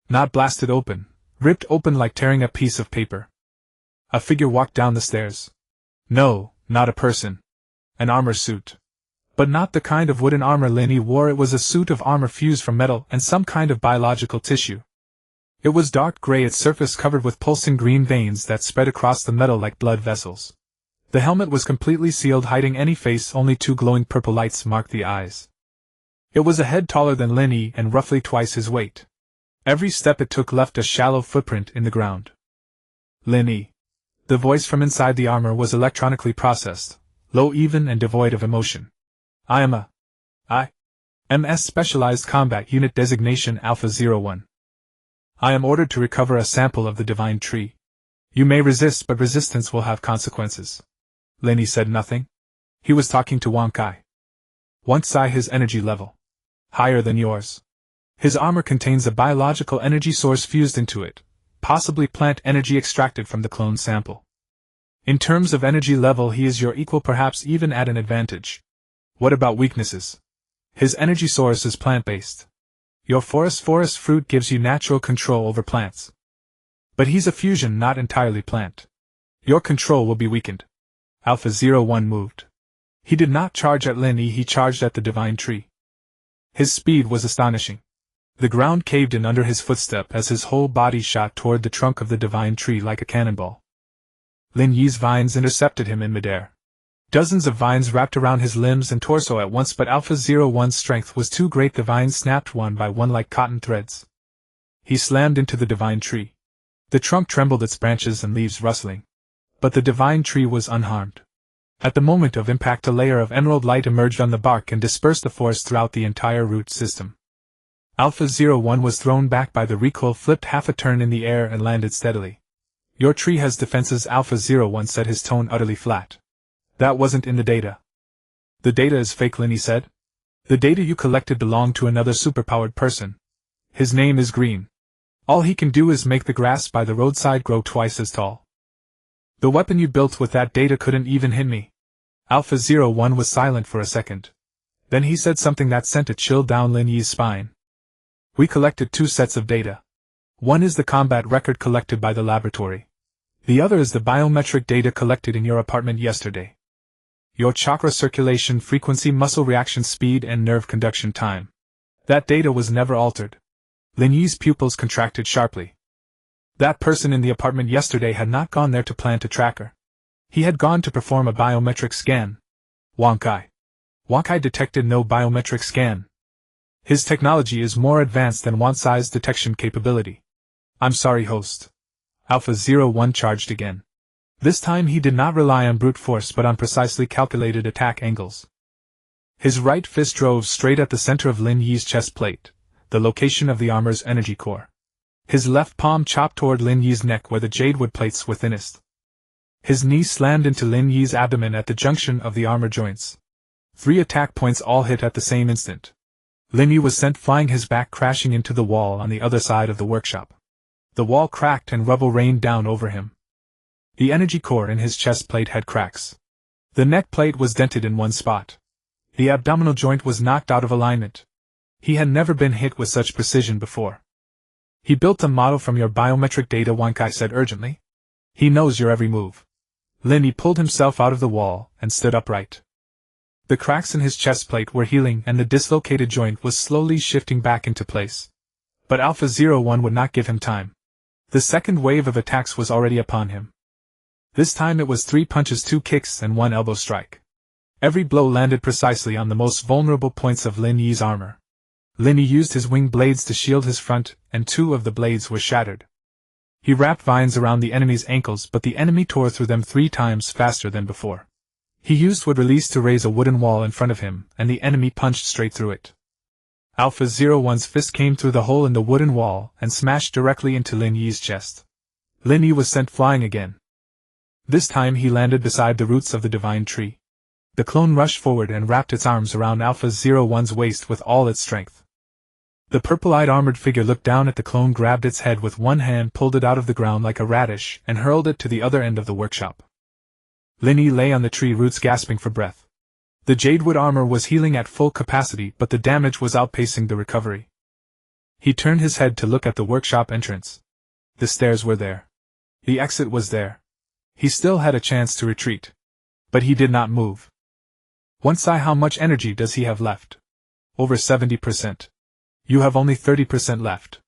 Not blasted open, ripped open like tearing a piece of paper. A figure walked down the stairs. No, not a person. An armor suit. But not the kind of wooden armor Lin Yi wore, it was a suit of armor fused from metal and some kind of biological tissue. It was dark gray, its surface covered with pulsing green veins that spread across the metal like blood vessels. The helmet was completely sealed, hiding any face, only two glowing purple lights marked the eyes. It was a head taller than Lin Yi and roughly twice his weight. Every step it took left a shallow footprint in the ground. "Lin Yi." The voice from inside the armor was electronically processed, low, even, and devoid of emotion. "I am MS Specialized Combat Unit Designation Alpha-01. I am ordered to recover a sample of the divine tree. You may resist, but resistance will have consequences." Lin Yi said nothing. He was talking to Wang Kai. "Once his energy level. Higher than yours. His armor contains a biological energy source fused into it. Possibly plant energy extracted from the clone sample. In terms of energy level, he is your equal, perhaps even at an advantage. What about weaknesses? His energy source is plant-based. Your forest fruit gives you natural control over plants. But he's a fusion, not entirely plant. Your control will be weakened." Alpha-01 moved. He did not charge at Lin Yi, he charged at the divine tree. His speed was astonishing. The ground caved in under his footstep as his whole body shot toward the trunk of the divine tree like a cannonball. Lin Yi's vines intercepted him in midair. Dozens of vines wrapped around his limbs and torso at once, but Alpha-01's strength was too great. The vines snapped one by one like cotton threads. He slammed into the divine tree. The trunk trembled, its branches and leaves rustling. But the divine tree was unharmed. At the moment of impact, a layer of emerald light emerged on the bark and dispersed the force throughout the entire root system. Alpha-01 was thrown back by the recoil, flipped half a turn in the air, and landed steadily. "Your tree has defenses," Alpha-01 said, his tone utterly flat. "That wasn't in the data." "The data is fake," Lin Yi said. "The data you collected belonged to another superpowered person. His name is Green. All he can do is make the grass by the roadside grow twice as tall. The weapon you built with that data couldn't even hit me." Alpha-01 was silent for a second. Then he said something that sent a chill down Lin Yi's spine. "We collected two sets of data. One is the combat record collected by the laboratory. The other is the biometric data collected in your apartment yesterday. Your chakra circulation frequency, muscle reaction speed, and nerve conduction time. That data was never altered." Lin Yi's pupils contracted sharply. That person in the apartment yesterday had not gone there to plant a tracker. He had gone to perform a biometric scan. Wang Kai detected no biometric scan. His technology is more advanced than Wang Kai's detection capability. "I'm sorry, host." Alpha-01 charged again. This time he did not rely on brute force but on precisely calculated attack angles. His right fist drove straight at the center of Lin Yi's chest plate, the location of the armor's energy core. His left palm chopped toward Lin Yi's neck where the jadewood plates were thinnest. His knee slammed into Lin Yi's abdomen at the junction of the armor joints. 3 attack points all hit at the same instant. Lin Yi was sent flying, his back crashing into the wall on the other side of the workshop. The wall cracked and rubble rained down over him. The energy core in his chest plate had cracks. The neck plate was dented in one spot. The abdominal joint was knocked out of alignment. He had never been hit with such precision before. He built a model from your biometric data, Wang Kai said urgently. He knows your every move. Lin Yi pulled himself out of the wall and stood upright. The cracks in his chest plate were healing and the dislocated joint was slowly shifting back into place. But Alpha-01 would not give him time. The second wave of attacks was already upon him. This time it was 3 punches, 2 kicks, and 1 elbow strike. Every blow landed precisely on the most vulnerable points of Lin Yi's armor. Lin Yi used his wing blades to shield his front, and 2 of the blades were shattered. He wrapped vines around the enemy's ankles, but the enemy tore through them 3 times faster than before. He used wood release to raise a wooden wall in front of him, and the enemy punched straight through it. Alpha-01's fist came through the hole in the wooden wall and smashed directly into Lin Yi's chest. Lin Yi was sent flying again. This time he landed beside the roots of the divine tree. The clone rushed forward and wrapped its arms around Alpha-01's waist with all its strength. The purple-eyed armored figure looked down at the clone, grabbed its head with one hand, pulled it out of the ground like a radish, and hurled it to the other end of the workshop. Lin Yi lay on the tree roots gasping for breath. The jadewood armor was healing at full capacity, but the damage was outpacing the recovery. He turned his head to look at the workshop entrance. The stairs were there. The exit was there. He still had a chance to retreat. But he did not move. Once how much energy does he have left? Over 70%. You have only 30% left.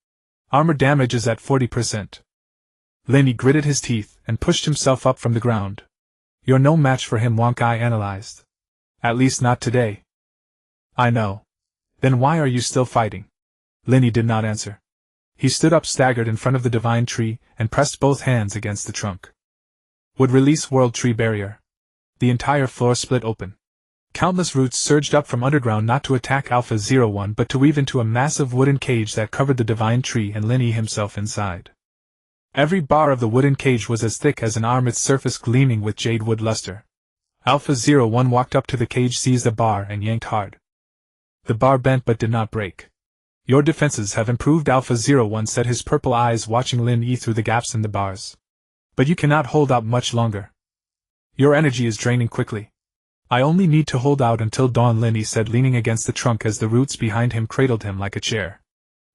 Armor damage is at 40%. Lin Yi gritted his teeth and pushed himself up from the ground. You're no match for him, Wang Kai analyzed. At least not today. I know. Then why are you still fighting? Lin Yi did not answer. He stood up staggered in front of the divine tree and pressed both hands against the trunk. Would release world tree barrier. The entire floor split open. Countless roots surged up from underground, not to attack Alpha-01 but to weave into a massive wooden cage that covered the divine tree and Lin Yi himself inside. Every bar of the wooden cage was as thick as an arm, its surface gleaming with jadewood luster. Alpha-01 walked up to the cage, seized a bar and yanked hard. The bar bent but did not break. Your defenses have improved, Alpha-01 said, his purple eyes watching Lin Yi through the gaps in the bars. But you cannot hold out much longer. Your energy is draining quickly. I only need to hold out until dawn, Lin Yi said, leaning against the trunk as the roots behind him cradled him like a chair.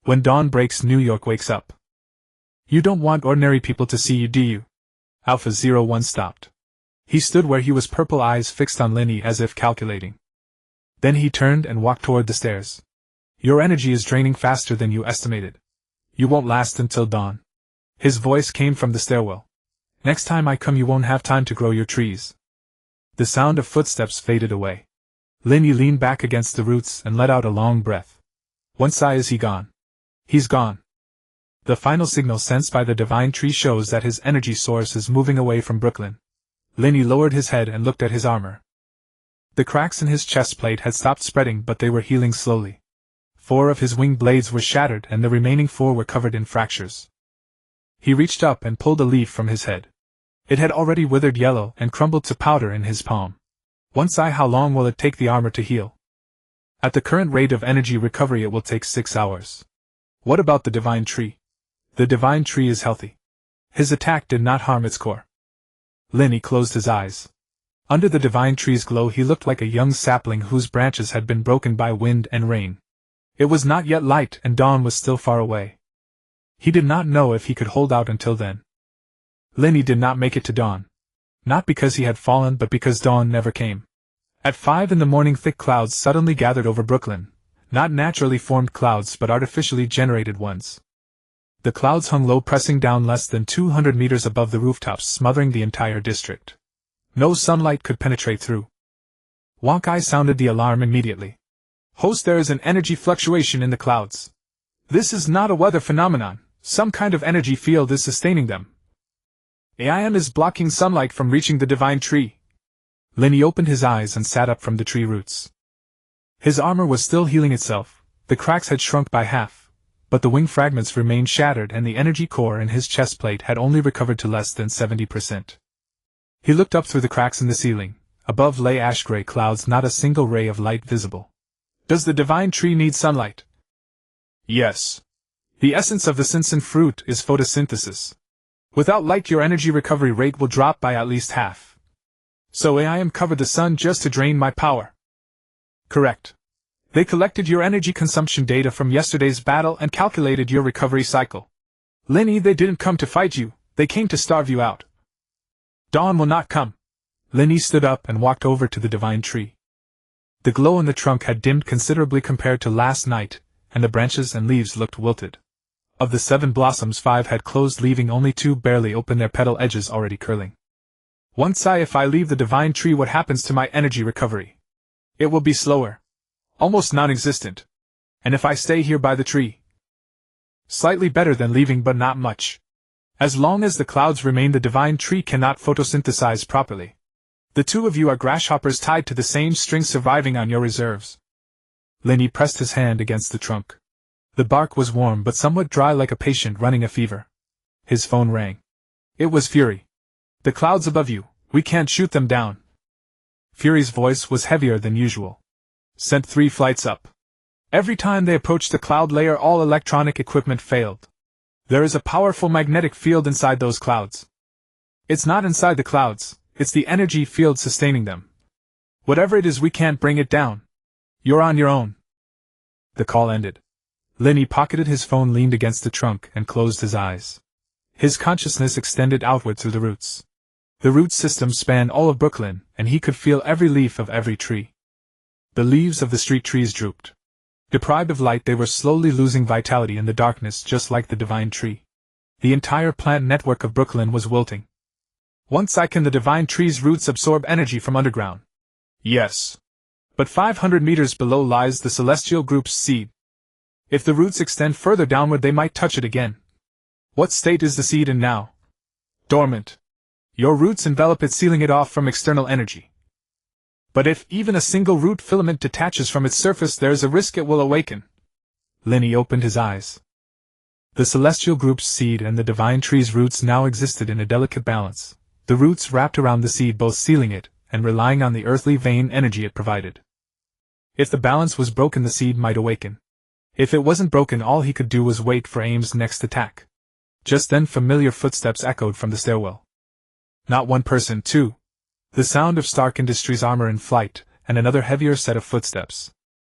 When dawn breaks, New York wakes up. You don't want ordinary people to see you, do you? Alpha-01 stopped. He stood where he was, purple eyes fixed on Lin Yi as if calculating. Then he turned and walked toward the stairs. Your energy is draining faster than you estimated. You won't last until dawn. His voice came from the stairwell. Next time I come you won't have time to grow your trees. The sound of footsteps faded away. Lin Yi leaned back against the roots and let out a long breath. Once is he gone? He's gone. The final signal sensed by the divine tree shows that his energy source is moving away from Brooklyn. Lin Yi lowered his head and looked at his armor. The cracks in his chest plate had stopped spreading, but they were healing slowly. 4 of his wing blades were shattered and the remaining 4 were covered in fractures. He reached up and pulled a leaf from his head. It had already withered yellow and crumbled to powder in his palm. Once how long will it take the armor to heal? At the current rate of energy recovery it will take 6 hours. What about the divine tree? The divine tree is healthy. His attack did not harm its core. Lin Yi closed his eyes. Under the divine tree's glow he looked like a young sapling whose branches had been broken by wind and rain. It was not yet light and dawn was still far away. He did not know if he could hold out until then. Lin Yi did not make it to dawn. Not because he had fallen but because dawn never came. At 5 in the morning thick clouds suddenly gathered over Brooklyn. Not naturally formed clouds but artificially generated ones. The clouds hung low, pressing down less than 200 meters above the rooftops, smothering the entire district. No sunlight could penetrate through. Wang Kai sounded the alarm immediately. Host, there is an energy fluctuation in the clouds. This is not a weather phenomenon. Some kind of energy field is sustaining them. AIM is blocking sunlight from reaching the divine tree. Lin Yi opened his eyes and sat up from the tree roots. His armor was still healing itself. The cracks had shrunk by half. But the wing fragments remained shattered and the energy core in his chest plate had only recovered to less than 70%. He looked up through the cracks in the ceiling. Above lay ash-gray clouds, not a single ray of light visible. Does the divine tree need sunlight? Yes. The essence of the Sinsen fruit is photosynthesis. Without light, your energy recovery rate will drop by at least half. So I am covered the sun just to drain my power. Correct. They collected your energy consumption data from yesterday's battle and calculated your recovery cycle. Lin Yi, they didn't come to fight you, they came to starve you out. Dawn will not come. Lin Yi stood up and walked over to the divine tree. The glow in the trunk had dimmed considerably compared to last night, and the branches and leaves looked wilted. Of the 7 blossoms, 5 had closed, leaving only 2 barely open, their petal edges already curling. Once if I leave the divine tree, what happens to my energy recovery? It will be slower. Almost non-existent. And if I stay here by the tree? Slightly better than leaving, but not much. As long as the clouds remain, the divine tree cannot photosynthesize properly. The 2 of you are grasshoppers tied to the same string, surviving on your reserves. Lin Yi pressed his hand against the trunk. The bark was warm but somewhat dry, like a patient running a fever. His phone rang. It was Fury. The clouds above you, we can't shoot them down. Fury's voice was heavier than usual. Sent 3 flights up. Every time they approached the cloud layer, all electronic equipment failed. There is a powerful magnetic field inside those clouds. It's not inside the clouds, it's the energy field sustaining them. Whatever it is, we can't bring it down. You're on your own. The call ended. Lin Yi pocketed his phone, leaned against the trunk, and closed his eyes. His consciousness extended outward through the roots. The root system spanned all of Brooklyn, and he could feel every leaf of every tree. The leaves of the street trees drooped. Deprived of light, they were slowly losing vitality in the darkness, just like the divine tree. The entire plant network of Brooklyn was wilting. Once can the divine tree's roots absorb energy from underground? Yes. But 500 meters below lies the celestial group's seed. If the roots extend further downward, they might touch it again. What state is the seed in now? Dormant. Your roots envelop it, sealing it off from external energy. But if even a single root filament detaches from its surface, there is a risk it will awaken. Lin Yi opened his eyes. The celestial group's seed and the divine tree's roots now existed in a delicate balance, the roots wrapped around the seed, both sealing it and relying on the earthly vein energy it provided. If the balance was broken, the seed might awaken. If it wasn't broken, all he could do was wait for AIM's next attack. Just then, familiar footsteps echoed from the stairwell. Not one person, too. The sound of Stark Industries' armor in flight, and another heavier set of footsteps.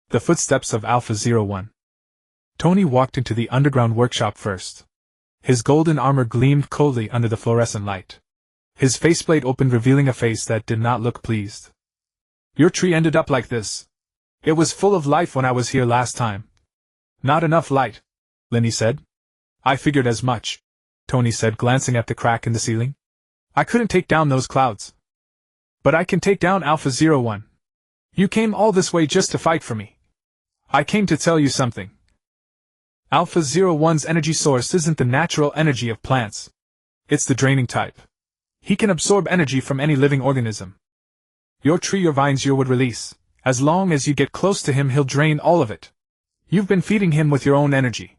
The footsteps of Alpha-01. Tony walked into the underground workshop first. His golden armor gleamed coldly under the fluorescent light. His faceplate opened, revealing a face that did not look pleased. Your tree ended up like this. It was full of life when I was here last time. Not enough light, Lin Yi said. I figured as much, Tony said, glancing at the crack in the ceiling. I couldn't take down those clouds. But I can take down Alpha-01. You came all this way just to fight for me. I came to tell you something. Alpha-01's energy source isn't the natural energy of plants. It's the draining type. He can absorb energy from any living organism. Your tree or vines you would release. As long as you get close to him, he'll drain all of it. You've been feeding him with your own energy.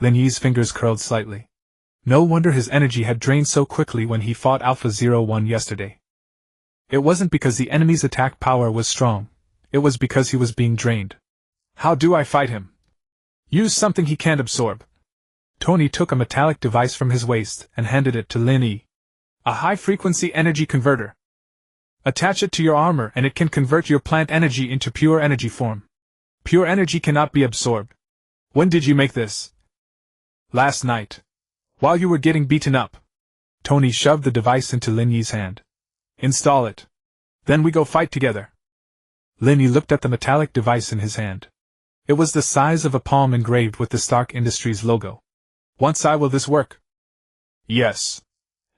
Lin Yi's fingers curled slightly. No wonder his energy had drained so quickly when he fought Alpha-01 yesterday. It wasn't because the enemy's attack power was strong. It was because he was being drained. How do I fight him? Use something he can't absorb. Tony took a metallic device from his waist and handed it to Lin Yi. A high-frequency energy converter. Attach it to your armor and it can convert your plant energy into pure energy form. Pure energy cannot be absorbed. When did you make this? Last night. While you were getting beaten up. Tony shoved the device into Lin Yi's hand. Install it. Then we go fight together. Lin Yi looked at the metallic device in his hand. It was the size of a palm, engraved with the Stark Industries logo. Once will this work? Yes.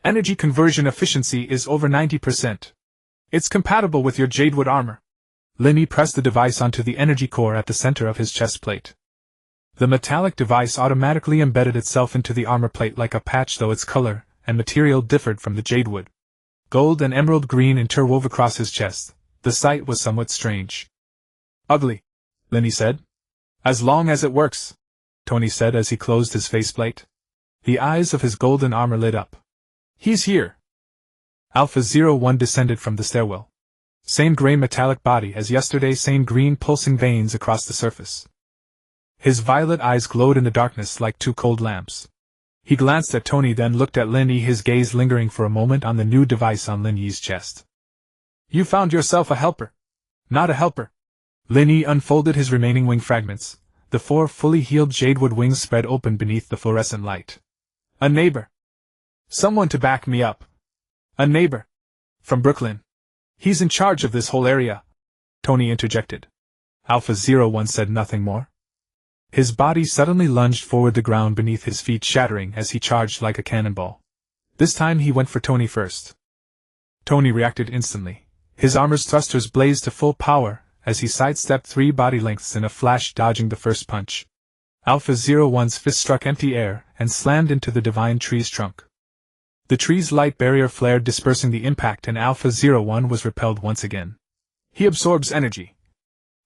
Energy conversion efficiency is over 90%. It's compatible with your jadewood armor. Lin Yi pressed the device onto the energy core at the center of his chest plate. The metallic device automatically embedded itself into the armor plate like a patch, though its color and material differed from the jadewood. Gold and emerald green interwove across his chest. The sight was somewhat strange. Ugly, Lin Yi said. As long as it works, Tony said as he closed his faceplate. The eyes of his golden armor lit up. He's here. Alpha-01 descended from the stairwell. Same gray metallic body as yesterday, same green pulsing veins across the surface. His violet eyes glowed in the darkness like two cold lamps. He glanced at Tony, then looked at Lin Yi, his gaze lingering for a moment on the new device on Lin Yi's chest. You found yourself a helper. Not a helper. Lin Yi unfolded his remaining wing fragments. The 4 fully healed jadewood wings spread open beneath the fluorescent light. A neighbor. Someone to back me up. A neighbor. From Brooklyn. He's in charge of this whole area. Tony interjected. Alpha-01 said nothing more. His body suddenly lunged forward, the ground beneath his feet shattering as he charged like a cannonball. This time he went for Tony first. Tony reacted instantly. His armor's thrusters blazed to full power as he sidestepped 3 body lengths in a flash, dodging the first punch. Alpha-01's fist struck empty air and slammed into the divine tree's trunk. The tree's light barrier flared, dispersing the impact, and Alpha-01 was repelled once again. He absorbs energy.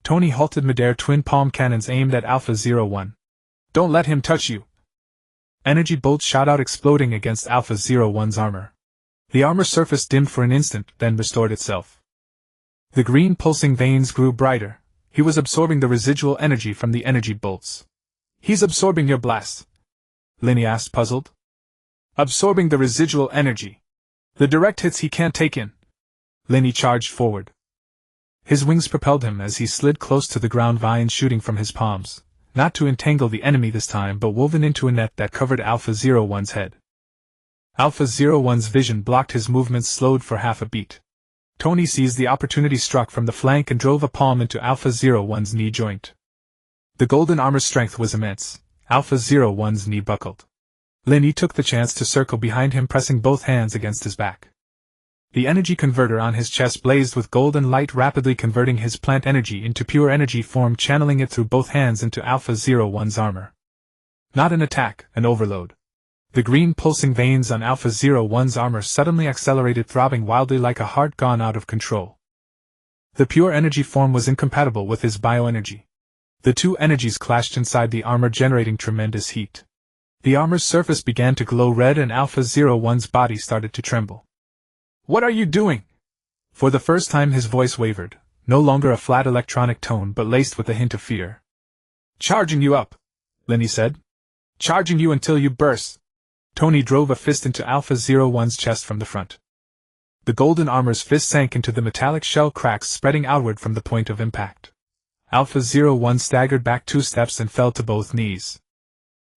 Tony halted midair, twin palm cannons aimed at Alpha-01. Don't let him touch you. Energy bolts shot out, exploding against Alpha-01's armor. The armor surface dimmed for an instant, then restored itself. The green pulsing veins grew brighter. He was absorbing the residual energy from the energy bolts. He's absorbing your blast? Lin Yi asked, puzzled. Absorbing the residual energy. The direct hits he can't take in. Lin Yi charged forward. His wings propelled him as he slid close to the ground, vines shooting from his palms, not to entangle the enemy this time, but woven into a net that covered Alpha-01's head. Alpha-01's vision blocked his movements, slowed for half a beat. Tony seized the opportunity, struck from the flank, and drove a palm into Alpha-01's knee joint. The golden armor's strength was immense. Alpha-01's knee buckled. Lin Yi took the chance to circle behind him, pressing both hands against his back. The energy converter on his chest blazed with golden light, rapidly converting his plant energy into pure energy form, channeling it through both hands into Alpha-01's armor. Not an attack, an overload. The green pulsing veins on Alpha-01's armor suddenly accelerated, throbbing wildly like a heart gone out of control. The pure energy form was incompatible with his bioenergy. The two energies clashed inside the armor, generating tremendous heat. The armor's surface began to glow red, and Alpha-01's body started to tremble. What are you doing? For the first time his voice wavered, no longer a flat electronic tone but laced with a hint of fear. Charging you up, Lin Yi said. Charging you until you burst. Tony drove a fist into Alpha-01's chest from the front. The golden armor's fist sank into the metallic shell cracks spreading outward from the point of impact. Alpha-01 staggered back 2 steps and fell to both knees.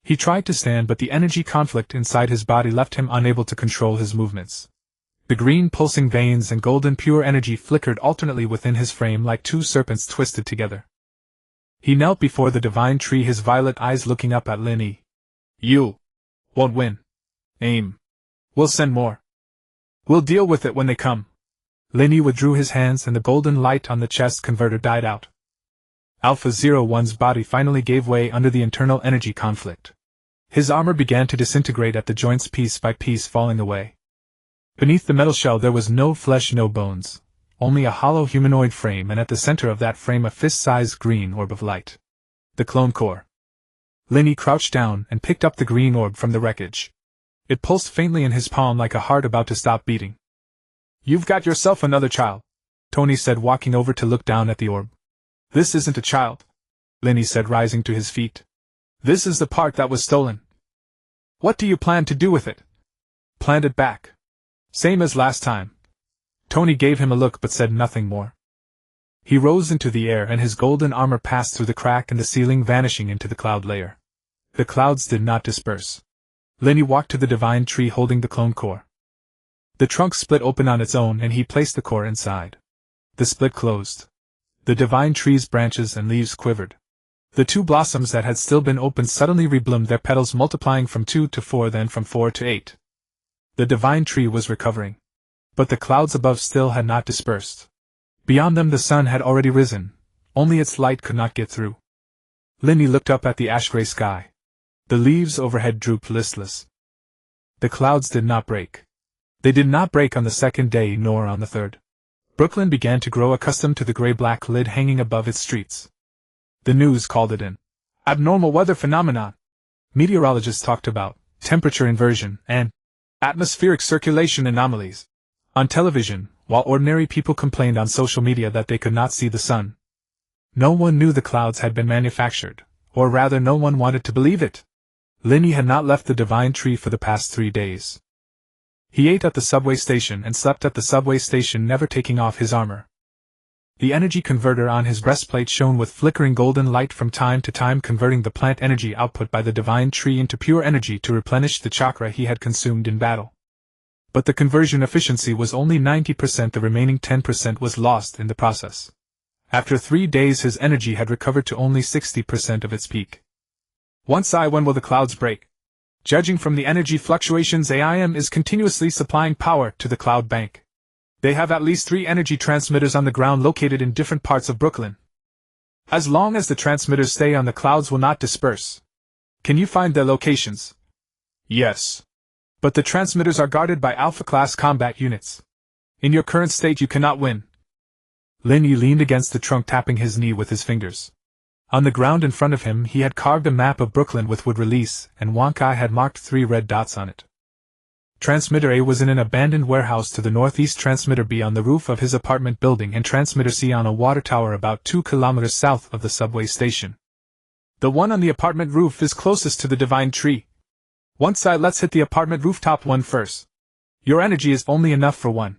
He tried to stand, but the energy conflict inside his body left him unable to control his movements. The green pulsing veins and golden pure energy flickered alternately within his frame like 2 serpents twisted together. He knelt before the divine tree, his violet eyes looking up at Lin Yi. You won't win. Aim. We'll send more. We'll deal with it when they come. Lin Yi withdrew his hands and the golden light on the chest converter died out. Alpha-01's body finally gave way under the internal energy conflict. His armor began to disintegrate at the joints, piece by piece falling away. Beneath the metal shell there was no flesh, no bones, only a hollow humanoid frame, and at the center of that frame a fist-sized green orb of light. The clone core. Lin Yi crouched down and picked up the green orb from the wreckage. It pulsed faintly in his palm like a heart about to stop beating. You've got yourself another child, Tony said, walking over to look down at the orb. This isn't a child, Lin Yi said, rising to his feet. This is the part that was stolen. What do you plan to do with it? Plant it back. Same as last time. Tony gave him a look but said nothing more. He rose into the air and his golden armor passed through the crack in the ceiling, vanishing into the cloud layer. The clouds did not disperse. Lin Yi walked to the divine tree holding the clone core. The trunk split open on its own and he placed the core inside. The split closed. The divine tree's branches and leaves quivered. The 2 blossoms that had still been open suddenly rebloomed, their petals multiplying from 2 to 4, then from 4 to 8. The divine tree was recovering. But the clouds above still had not dispersed. Beyond them the sun had already risen, only its light could not get through. Lin Yi looked up at the ash-gray sky. The leaves overhead drooped listless. The clouds did not break. They did not break on the 2nd day nor on the 3rd. Brooklyn began to grow accustomed to the gray-black lid hanging above its streets. The news called it an abnormal weather phenomenon. Meteorologists talked about temperature inversion and atmospheric circulation anomalies. On television, while ordinary people complained on social media that they could not see the sun. No one knew the clouds had been manufactured, or rather no one wanted to believe it. Lin Yi had not left the divine tree for the past 3 days. He ate at the subway station and slept at the subway station, never taking off his armor. The energy converter on his breastplate shone with flickering golden light from time to time, converting the plant energy output by the divine tree into pure energy to replenish the chakra he had consumed in battle. But the conversion efficiency was only 90%, the remaining 10% was lost in the process. After 3 days his energy had recovered to only 60% of its peak. When will the clouds break? Judging from the energy fluctuations, AIM is continuously supplying power to the cloud bank. They have at least 3 energy transmitters on the ground located in different parts of Brooklyn. As long as the transmitters stay on, the clouds will not disperse. Can you find their locations? Yes. But the transmitters are guarded by Alpha-class combat units. In your current state you cannot win. Lin Yi leaned against the trunk, tapping his knee with his fingers. On the ground in front of him he had carved a map of Brooklyn with wood release, and Wankai had marked 3 red dots on it. Transmitter A was in an abandoned warehouse to the northeast, transmitter B on the roof of his apartment building, and transmitter C on a water tower about 2 kilometers south of the subway station. The one on the apartment roof is closest to the divine tree. Let's hit the apartment rooftop one first. Your energy is only enough for one.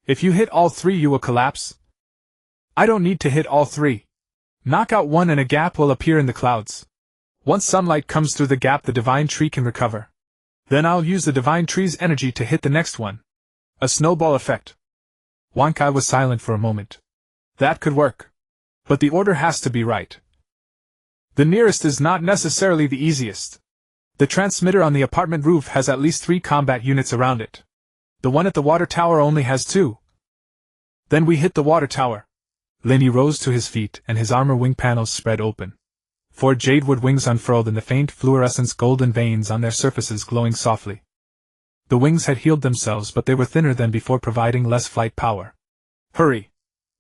If you hit all 3 you will collapse. I don't need to hit all 3. Knock out one and a gap will appear in the clouds. Once sunlight comes through the gap, the divine tree can recover. Then I'll use the divine tree's energy to hit the next one. A snowball effect. Wankai was silent for a moment. That could work. But the order has to be right. The nearest is not necessarily the easiest. The transmitter on the apartment roof has at least 3 combat units around it. The one at the water tower only has 2. Then we hit the water tower. Lin Yi rose to his feet, and his armor wing panels spread open. 4 jadewood wings unfurled, in the faint fluorescence golden veins on their surfaces glowing softly. The wings had healed themselves, but they were thinner than before, providing less flight power. Hurry!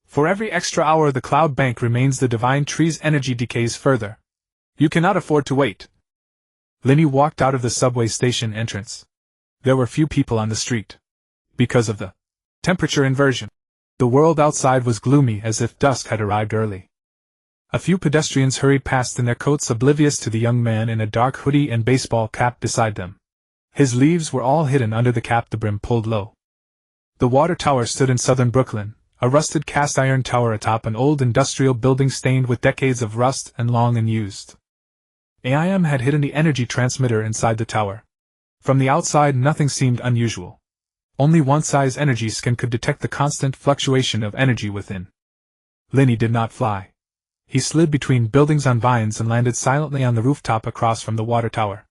For every extra hour the cloud bank remains, the divine tree's energy decays further. You cannot afford to wait. Lin Yi walked out of the subway station entrance. There were few people on the street. Because of the temperature inversion. The world outside was gloomy, as if dusk had arrived early. A few pedestrians hurried past in their coats, oblivious to the young man in a dark hoodie and baseball cap beside them. His leaves were all hidden under the cap, the brim pulled low. The water tower stood in southern Brooklyn, a rusted cast-iron tower atop an old industrial building stained with decades of rust and long unused. AIM had hidden the energy transmitter inside the tower. From the outside nothing seemed unusual. Only Wansai's energy skin could detect the constant fluctuation of energy within. Lin Yi did not fly. He slid between buildings on vines and landed silently on the rooftop across from the water tower.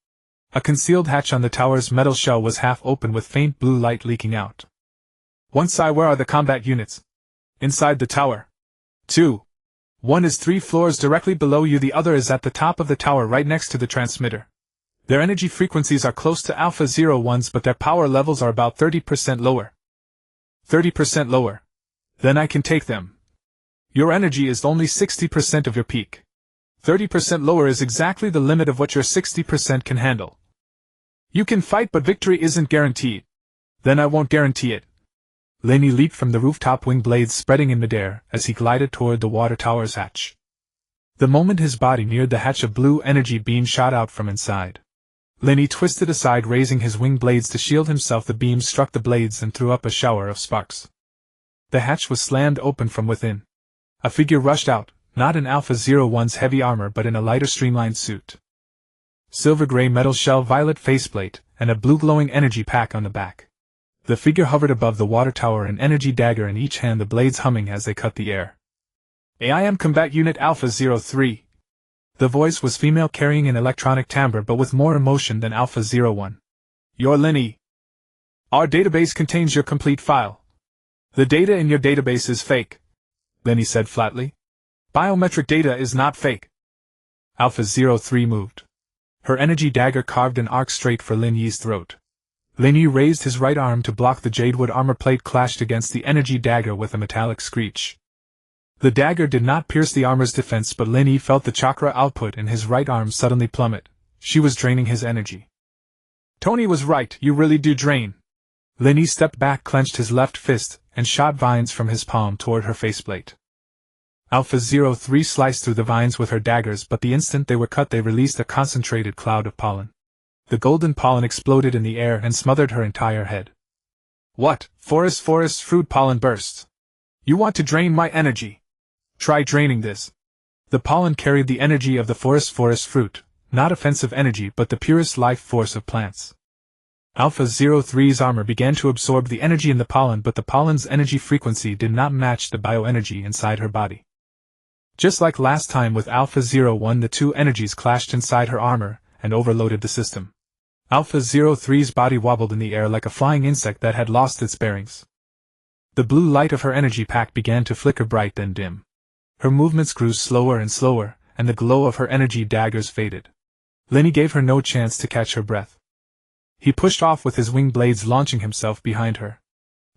A concealed hatch on the tower's metal shell was half open, with faint blue light leaking out. Wansai, where are the combat units? Inside the tower. 2. One is 3 floors directly below you, the other is at the top of the tower right next to the transmitter. Their energy frequencies are close to Alpha 01's, but their power levels are about 30% lower. 30% lower. Then I can take them. Your energy is only 60% of your peak. 30% lower is exactly the limit of what your 60% can handle. You can fight, but victory isn't guaranteed. Then I won't guarantee it. Lin Yi leaped from the rooftop, wing blades spreading in midair, as he glided toward the water tower's hatch. The moment his body neared the hatch, a blue energy beam shot out from inside. Lin Yi twisted aside, raising his wing blades to shield himself. The beam struck the blades and threw up a shower of sparks. The hatch was slammed open from within. A figure rushed out, not in Alpha 01's heavy armor but in a lighter streamlined suit. Silver-gray metal shell, violet faceplate, and a blue glowing energy pack on the back. The figure hovered above the water tower, an energy dagger in each hand, the blades humming as they cut the air. AIM Combat Unit Alpha 03. The voice was female, carrying an electronic timbre but with more emotion than Alpha 01. You're Lin Yi. Our database contains your complete file. The data in your database is fake, Lin Yi said flatly. Biometric data is not fake. Alpha 03 moved. Her energy dagger carved an arc straight for Lin Yi's throat. Lin Yi raised his right arm to block. The jadewood armor plate clashed against the energy dagger with a metallic screech. The dagger did not pierce the armor's defense, but Lin Yi felt the chakra output in his right arm suddenly plummet. She was draining his energy. Tony was right, you really do drain. Lin Yi stepped back, clenched his left fist, and shot vines from his palm toward her faceplate. Alpha-03 sliced through the vines with her daggers, but the instant they were cut they released a concentrated cloud of pollen. The golden pollen exploded in the air and smothered her entire head. What? Forest fruit pollen bursts. You want to drain my energy? Try draining this. The pollen carried the energy of the forest fruit, not offensive energy but the purest life force of plants. Alpha-03's armor began to absorb the energy in the pollen, but the pollen's energy frequency did not match the bioenergy inside her body. Just like last time with Alpha-01, the two energies clashed inside her armor and overloaded the system. Alpha-03's body wobbled in the air like a flying insect that had lost its bearings. The blue light of her energy pack began to flicker bright then dim. Her movements grew slower and slower, and the glow of her energy daggers faded. Lin Yi gave her no chance to catch her breath. He pushed off with his wing blades, launching himself behind her.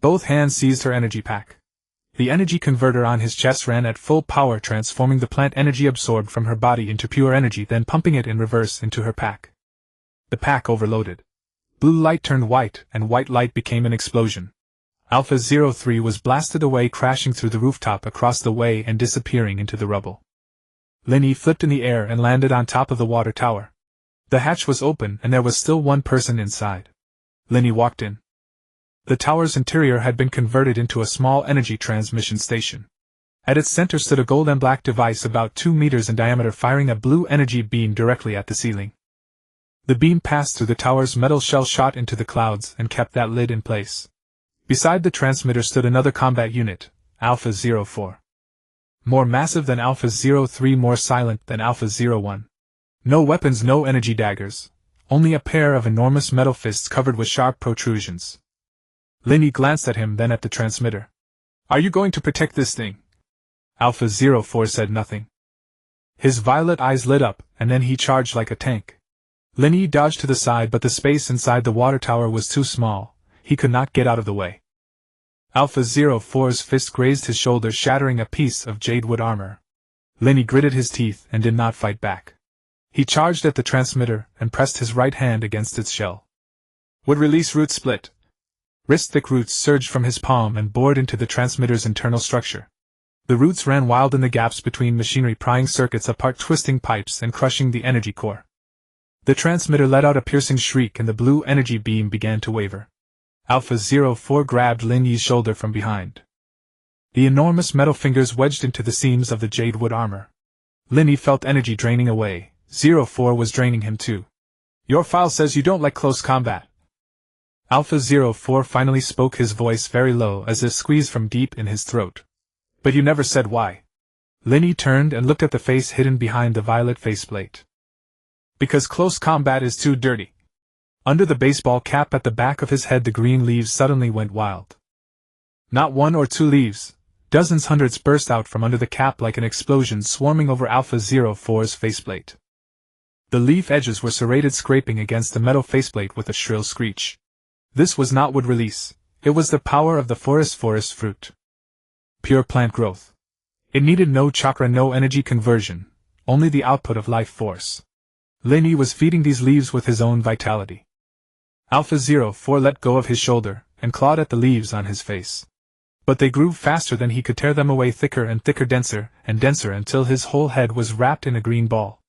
Both hands seized her energy pack. The energy converter on his chest ran at full power, transforming the plant energy absorbed from her body into pure energy, then pumping it in reverse into her pack. The pack overloaded. Blue light turned white, and white light became an explosion. Alpha-03 was blasted away, crashing through the rooftop across the way and disappearing into the rubble. Lin Yi flipped in the air and landed on top of the water tower. The hatch was open and there was still one person inside. Lin Yi walked in. The tower's interior had been converted into a small energy transmission station. At its center stood a gold and black device about 2 meters in diameter, firing a blue energy beam directly at the ceiling. The beam passed through the tower's metal shell, shot into the clouds, and kept that lid in place. Beside the transmitter stood another combat unit, Alpha-04. More massive than Alpha-03, more silent than Alpha-01. No weapons, no energy daggers, only a pair of enormous metal fists covered with sharp protrusions. Lin Yi glanced at him, then at the transmitter. Are you going to protect this thing? Alpha-04 said nothing. His violet eyes lit up, and then he charged like a tank. Lin Yi dodged to the side, but the space inside the water tower was too small. He could not get out of the way. Alpha-04's fist grazed his shoulder, shattering a piece of jadewood armor. Lin Yi gritted his teeth and did not fight back. He charged at the transmitter and pressed his right hand against its shell. Wood release root split. Wrist-thick roots surged from his palm and bored into the transmitter's internal structure. The roots ran wild in the gaps between machinery, prying circuits apart, twisting pipes and crushing the energy core. The transmitter let out a piercing shriek and the blue energy beam began to waver. Alpha-04 grabbed Lin Yi's shoulder from behind. The enormous metal fingers wedged into the seams of the jadewood armor. Lin Yi felt energy draining away. 04 was draining him too. Your file says you don't like close combat. Alpha-04 finally spoke, his voice very low, as if squeezed from deep in his throat. But you never said why. Lin Yi turned and looked at the face hidden behind the violet faceplate. Because close combat is too dirty. Under the baseball cap at the back of his head, the green leaves suddenly went wild. Not 1 or 2 leaves, dozens, hundreds burst out from under the cap like an explosion, swarming over Alpha-04's faceplate. The leaf edges were serrated, scraping against the metal faceplate with a shrill screech. This was not wood release, it was the power of the forest fruit. Pure plant growth. It needed no chakra, no energy conversion, only the output of life force. Lin Yi was feeding these leaves with his own vitality. Alpha-04 let go of his shoulder and clawed at the leaves on his face. But they grew faster than he could tear them away, thicker and thicker, denser and denser, until his whole head was wrapped in a green ball.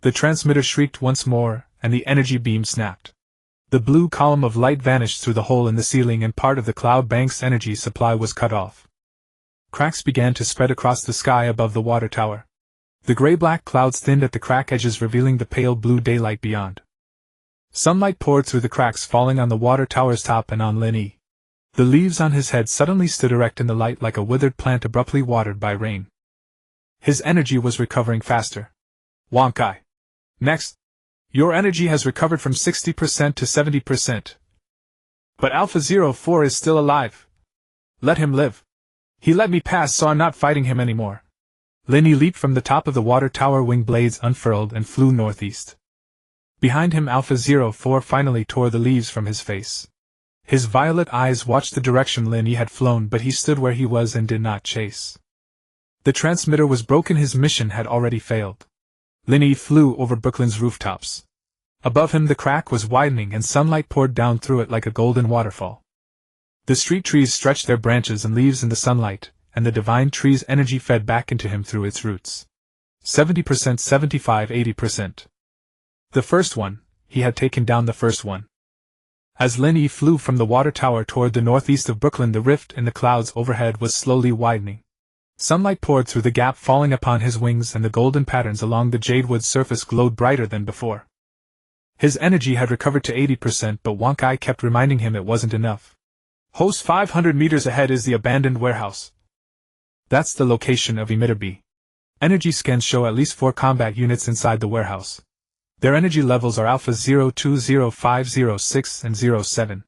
The transmitter shrieked once more, and the energy beam snapped. The blue column of light vanished through the hole in the ceiling, and part of the cloud bank's energy supply was cut off. Cracks began to spread across the sky above the water tower. The gray-black clouds thinned at the crack edges, revealing the pale blue daylight beyond. Sunlight poured through the cracks, falling on the water tower's top and on Lin Yi. The leaves on his head suddenly stood erect in the light like a withered plant abruptly watered by rain. His energy was recovering faster. Wonkai. Next. Your energy has recovered from 60% to 70%. But Alpha-04 is still alive. Let him live. He let me pass, so I'm not fighting him anymore. Lin Yi leaped from the top of the water tower, wing blades unfurled, and flew northeast. Behind him, Alpha-04 finally tore the leaves from his face. His violet eyes watched the direction Lin Yi had flown, but he stood where he was and did not chase. The transmitter was broken, his mission had already failed. Lin Yi flew over Brooklyn's rooftops. Above him the crack was widening and sunlight poured down through it like a golden waterfall. The street trees stretched their branches and leaves in the sunlight, and the divine tree's energy fed back into him through its roots. 70%, 75, 80%. The first one, he had taken down the first one. As Lin Yi flew from the water tower toward the northeast of Brooklyn, the rift in the clouds overhead was slowly widening. Sunlight poured through the gap, falling upon his wings, and the golden patterns along the jadewood surface glowed brighter than before. His energy had recovered to 80%, but Wonk Eye kept reminding him it wasn't enough. Host 500 meters ahead is the abandoned warehouse. That's the location of Emitter B. Energy scans show at least 4 combat units inside the warehouse. Their energy levels are Alpha 02, 05, 06, and 07.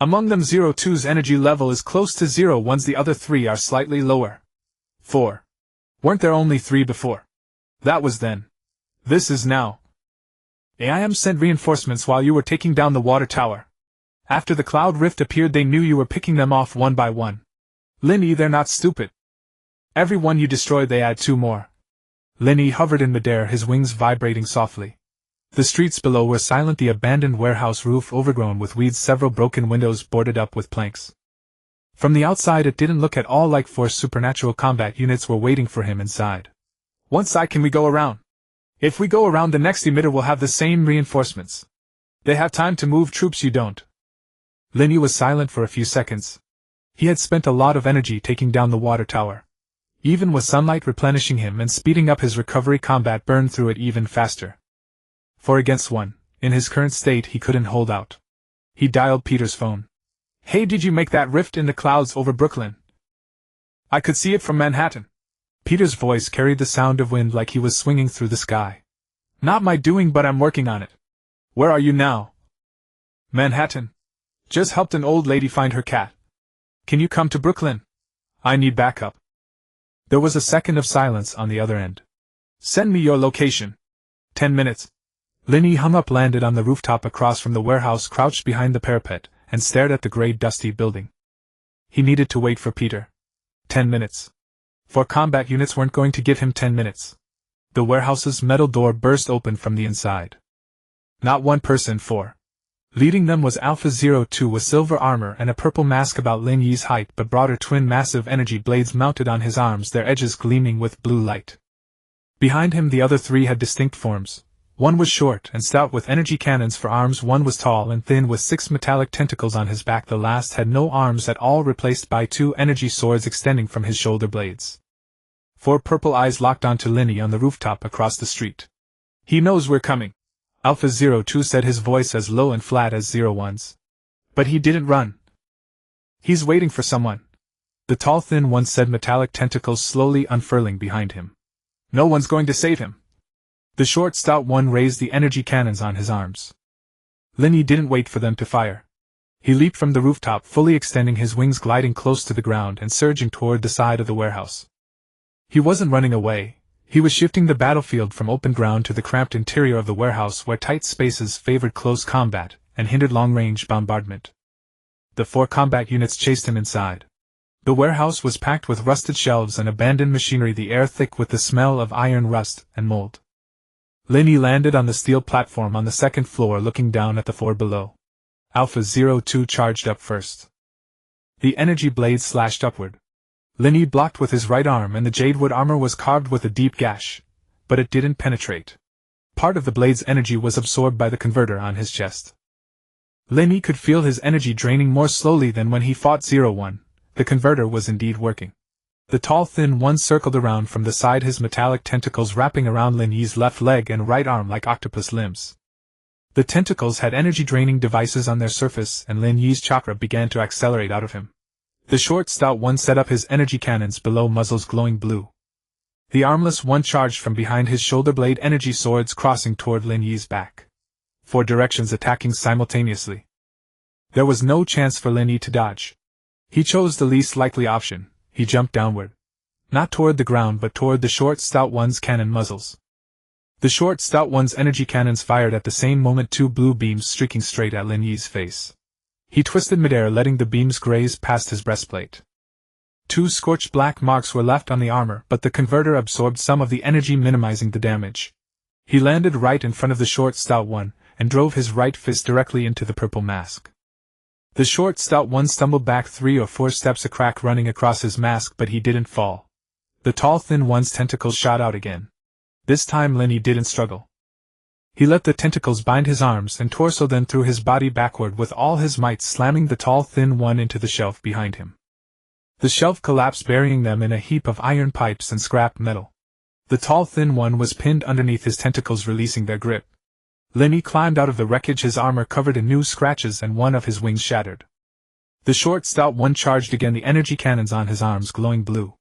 Among them, 02's energy level is close to 01's, the other 3 are slightly lower. 4. Weren't there only 3 before? That was then. This is now. AIM sent reinforcements while you were taking down the water tower. After the cloud rift appeared, they knew you were picking them off one by one. Lin Yi, they're not stupid. Every one you destroyed, they add 2 more. Lin Yi hovered in midair, his wings vibrating softly. The streets below were silent, the abandoned warehouse roof overgrown with weeds, several broken windows boarded up with planks. From the outside, it didn't look at all like 4 supernatural combat units were waiting for him inside. What side can we go around? If we go around, the next emitter will have the same reinforcements. They have time to move troops, you don't. Lin Yi was silent for a few seconds. He had spent a lot of energy taking down the water tower. Even with sunlight replenishing him and speeding up his recovery, combat burned through it even faster. 4 against 1, in his current state he couldn't hold out. He dialed Peter's phone. Hey, did you make that rift in the clouds over Brooklyn? I could see it from Manhattan. Peter's voice carried the sound of wind like he was swinging through the sky. Not my doing, but I'm working on it. Where are you now? Manhattan. Just helped an old lady find her cat. Can you come to Brooklyn? I need backup. There was a second of silence on the other end. Send me your location. 10 minutes. Lin Yi hung up, landed on the rooftop across from the warehouse, crouched behind the parapet, and stared at the gray, dusty building. He needed to wait for Peter. 10 minutes. 4 combat units weren't going to give him 10 minutes. The warehouse's metal door burst open from the inside. Not one person, 4. Leading them was Alpha 02 with silver armor and a purple mask about Lin Yi's height, but broader, twin massive energy blades mounted on his arms, their edges gleaming with blue light. Behind him the other 3 had distinct forms. One was short and stout with energy cannons for arms, one was tall and thin with 6 metallic tentacles on his back, the last had no arms at all, replaced by 2 energy swords extending from his shoulder blades. 4 purple eyes locked onto Lin Yi on the rooftop across the street. He knows we're coming, Alpha 02 said, his voice as low and flat as 01's. But he didn't run. He's waiting for someone. The tall thin one said, metallic tentacles slowly unfurling behind him. No one's going to save him. The short stout one raised the energy cannons on his arms. Lin Yi didn't wait for them to fire. He leaped from the rooftop, fully extending his wings, gliding close to the ground and surging toward the side of the warehouse. He wasn't running away. He was shifting the battlefield from open ground to the cramped interior of the warehouse, where tight spaces favored close combat and hindered long-range bombardment. The 4 combat units chased him inside. The warehouse was packed with rusted shelves and abandoned machinery, the air thick with the smell of iron rust and mold. Lin Yi landed on the steel platform on the 2nd floor, looking down at the 4 below. Alpha 02 charged up first. The energy blades slashed upward. Lin Yi blocked with his right arm, and the jadewood armor was carved with a deep gash, but it didn't penetrate. Part of the blade's energy was absorbed by the converter on his chest. Lin Yi could feel his energy draining more slowly than when he fought 01. The converter was indeed working. The tall thin one circled around from the side, his metallic tentacles wrapping around Lin Yi's left leg and right arm like octopus limbs. The tentacles had energy-draining devices on their surface, and Lin Yi's chakra began to accelerate out of him. The short, stout one set up his energy cannons below, muzzles glowing blue. The armless one charged from behind, his shoulder blade energy swords crossing toward Lin Yi's back. 4 directions attacking simultaneously. There was no chance for Lin Yi to dodge. He chose the least likely option. He jumped downward. Not toward the ground, but toward the short, stout one's cannon muzzles. The short, stout one's energy cannons fired at the same moment, 2 blue beams streaking straight at Lin Yi's face. He twisted midair, letting the beams graze past his breastplate. 2 scorched black marks were left on the armor, but the converter absorbed some of the energy, minimizing the damage. He landed right in front of the short, stout one, and drove his right fist directly into the purple mask. The short, stout one stumbled back 3 or 4 steps, a crack running across his mask, but he didn't fall. The tall, thin one's tentacles shot out again. This time Lin Yi didn't struggle. He let the tentacles bind his arms and torso, then threw his body backward with all his might, slamming the tall, thin one into the shelf behind him. The shelf collapsed, burying them in a heap of iron pipes and scrap metal. The tall, thin one was pinned underneath his tentacles, releasing their grip. Lin Yi climbed out of the wreckage, his armor covered in new scratches and one of his wings shattered. The short, stout one charged again, the energy cannons on his arms glowing blue.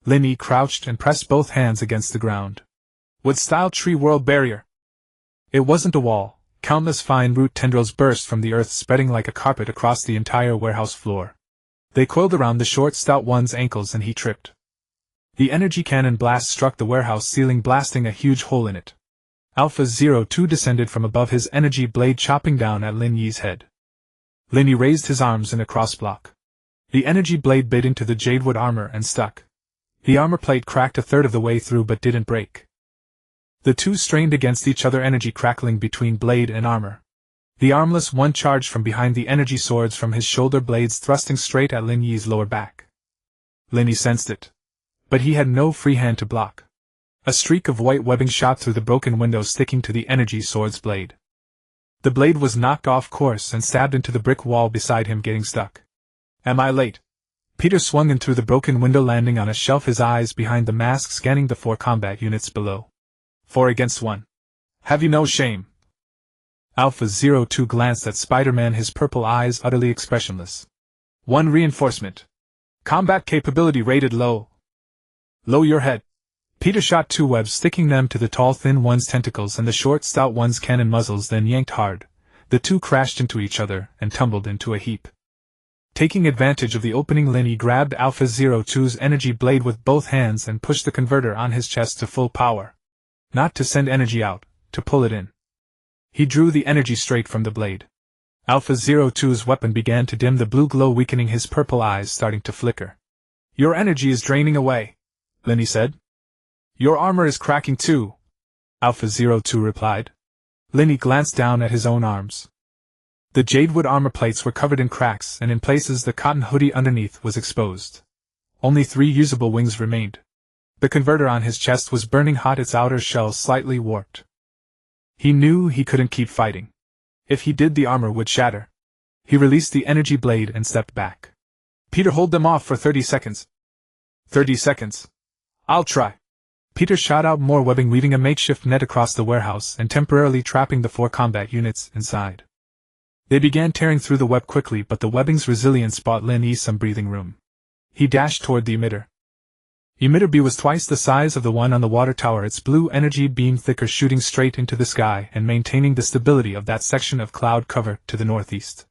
Lin Yi crouched and pressed both hands against the ground. Wood-style tree world barrier. It wasn't a wall. Countless fine root tendrils burst from the earth, spreading like a carpet across the entire warehouse floor. They coiled around the short, stout one's ankles and he tripped. The energy cannon blast struck the warehouse ceiling, blasting a huge hole in it. Alpha-02 descended from above, his energy blade chopping down at Lin Yi's head. Lin Yi raised his arms in a cross-block. The energy blade bit into the jadewood armor and stuck. The armor plate cracked a third of the way through but didn't break. The two strained against each other, energy crackling between blade and armor. The armless one charged from behind, the energy swords from his shoulder blades thrusting straight at Lin Yi's lower back. Lin Yi sensed it. But he had no free hand to block. A streak of white webbing shot through the broken window, sticking to the energy sword's blade. The blade was knocked off course and stabbed into the brick wall beside him, getting stuck. Am I late? Peter swung in through the broken window, landing on a shelf, his eyes behind the mask scanning the 4 combat units below. 4 against 1. Have you no shame? Alpha-02 glanced at Spider-Man, his purple eyes utterly expressionless. 1 reinforcement. Combat capability rated low. Low your head. Peter shot 2 webs, sticking them to the tall, thin one's tentacles and the short, stout one's cannon muzzles, then yanked hard. The two crashed into each other and tumbled into a heap. Taking advantage of the opening, Lin Yi grabbed Alpha-02's energy blade with both hands and pushed the converter on his chest to full power. Not to send energy out, to pull it in. He drew the energy straight from the blade. Alpha-02's weapon began to dim, the blue glow weakening, his purple eyes starting to flicker. Your energy is draining away, Lin Yi said. Your armor is cracking too, Alpha-02 replied. Lin Yi glanced down at his own arms. The jadewood armor plates were covered in cracks, and in places the cotton hoodie underneath was exposed. Only 3 usable wings remained. The converter on his chest was burning hot, its outer shell slightly warped. He knew he couldn't keep fighting. If he did, the armor would shatter. He released the energy blade and stepped back. Peter, hold them off for 30 seconds. 30 seconds. I'll try. Peter shot out more webbing, weaving a makeshift net across the warehouse and temporarily trapping the 4 combat units inside. They began tearing through the web quickly, but the webbing's resilience bought Lin Yi some breathing room. He dashed toward the emitter. Emitter B was twice the size of the one on the water tower, its blue energy beam thicker, shooting straight into the sky and maintaining the stability of that section of cloud cover to the northeast.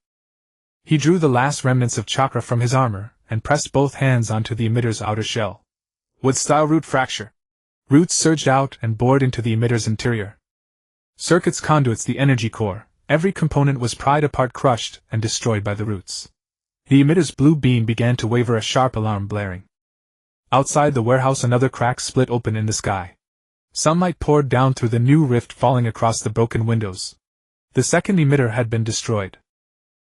He drew the last remnants of chakra from his armor and pressed both hands onto the emitter's outer shell. Wood-style root fracture. Roots surged out and bored into the emitter's interior. Circuits, conduits, the energy core, every component was pried apart, crushed, and destroyed by the roots. The emitter's blue beam began to waver, a sharp alarm blaring. Outside the warehouse, another crack split open in the sky. Sunlight poured down through the new rift, falling across the broken windows. The second emitter had been destroyed.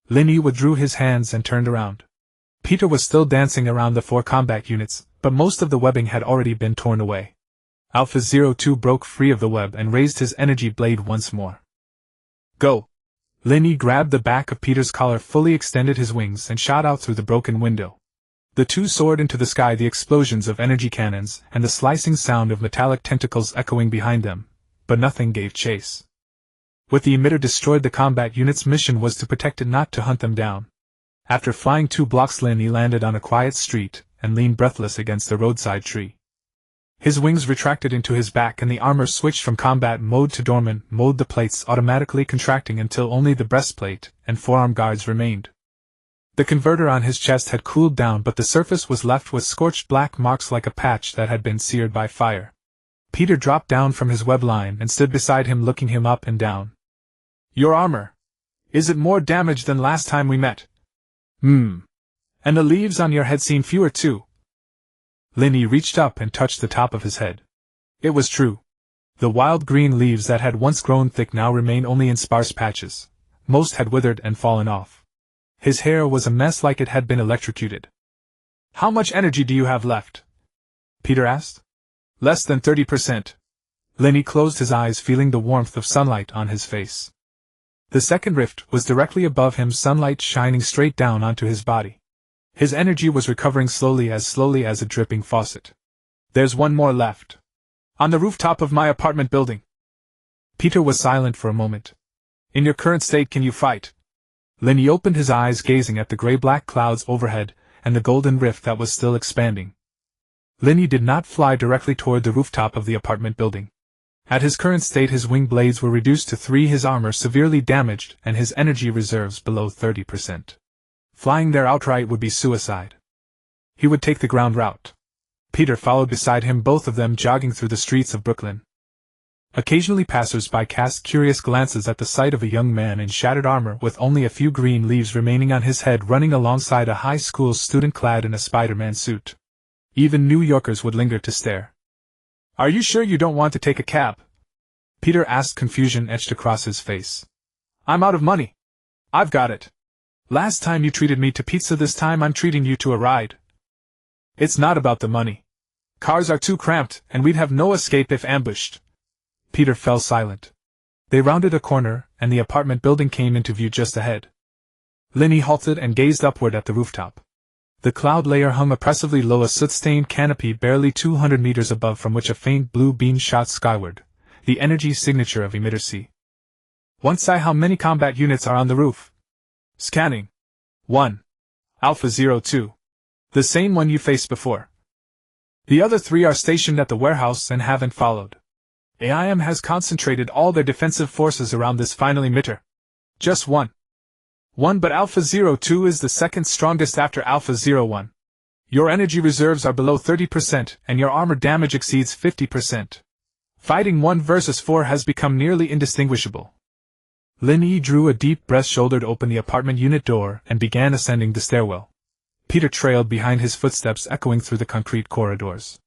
Lin Yi withdrew his hands and turned around. Peter was still dancing around the 4 combat units, but most of the webbing had already been torn away. Alpha-02 broke free of the web and raised his energy blade once more. Go! Lin Yi grabbed the back of Peter's collar, fully extended his wings, and shot out through the broken window. The two soared into the sky, the explosions of energy cannons and the slicing sound of metallic tentacles echoing behind them, but nothing gave chase. With the emitter destroyed, the combat unit's mission was to protect it, not to hunt them down. After flying 2 blocks, Lin Yi landed on a quiet street and leaned breathless against a roadside tree. His wings retracted into his back and the armor switched from combat mode to dormant mode, the plates automatically contracting until only the breastplate and forearm guards remained. The converter on his chest had cooled down, but the surface was left with scorched black marks like a patch that had been seared by fire. Peter dropped down from his web line and stood beside him, looking him up and down. Your armor. Is it more damaged than last time we met? And the leaves on your head seem fewer too. Lin Yi reached up and touched the top of his head. It was true. The wild green leaves that had once grown thick now remained only in sparse patches. Most had withered and fallen off. His hair was a mess like it had been electrocuted. "How much energy do you have left?" Peter asked. "Less than 30%. Lin Yi closed his eyes, feeling the warmth of sunlight on his face. The second rift was directly above him, sunlight shining straight down onto his body. His energy was recovering slowly as a dripping faucet. "There's one more left. On the rooftop of my apartment building." Peter was silent for a moment. "In your current state, can you fight?" Lin Yi opened his eyes, gazing at the gray-black clouds overhead and the golden rift that was still expanding. Lin Yi did not fly directly toward the rooftop of the apartment building. At his current state, his wing blades were reduced to 3, his armor severely damaged, and his energy reserves below 30%. Flying there outright would be suicide. He would take the ground route. Peter followed beside him, both of them jogging through the streets of Brooklyn. Occasionally passers-by cast curious glances at the sight of a young man in shattered armor with only a few green leaves remaining on his head, running alongside a high school student clad in a Spider-Man suit. Even New Yorkers would linger to stare. "Are you sure you don't want to take a cab?" Peter asked, confusion etched across his face. "I'm out of money." "I've got it. Last time you treated me to pizza, this time I'm treating you to a ride." "It's not about the money. Cars are too cramped, and we'd have no escape if ambushed." Peter fell silent. They rounded a corner, and the apartment building came into view just ahead. Lin Yi halted and gazed upward at the rooftop. The cloud layer hung oppressively low, a soot-stained canopy barely 200 meters above, from which a faint blue beam shot skyward, the energy signature of emitter C. "Once I, how many combat units are on the roof?" "Scanning. 1. Alpha 02. The same one you faced before. The other 3 are stationed at the warehouse and haven't followed. AIM has concentrated all their defensive forces around this final emitter. Just 1. But Alpha 02 is the second strongest after Alpha 01. Your energy reserves are below 30%, and your armor damage exceeds 50%. Fighting 1 versus 4 has become nearly indistinguishable." Lin Yi drew a deep breath, shouldered open the apartment unit door, and began ascending the stairwell. Peter trailed behind, his footsteps echoing through the concrete corridors.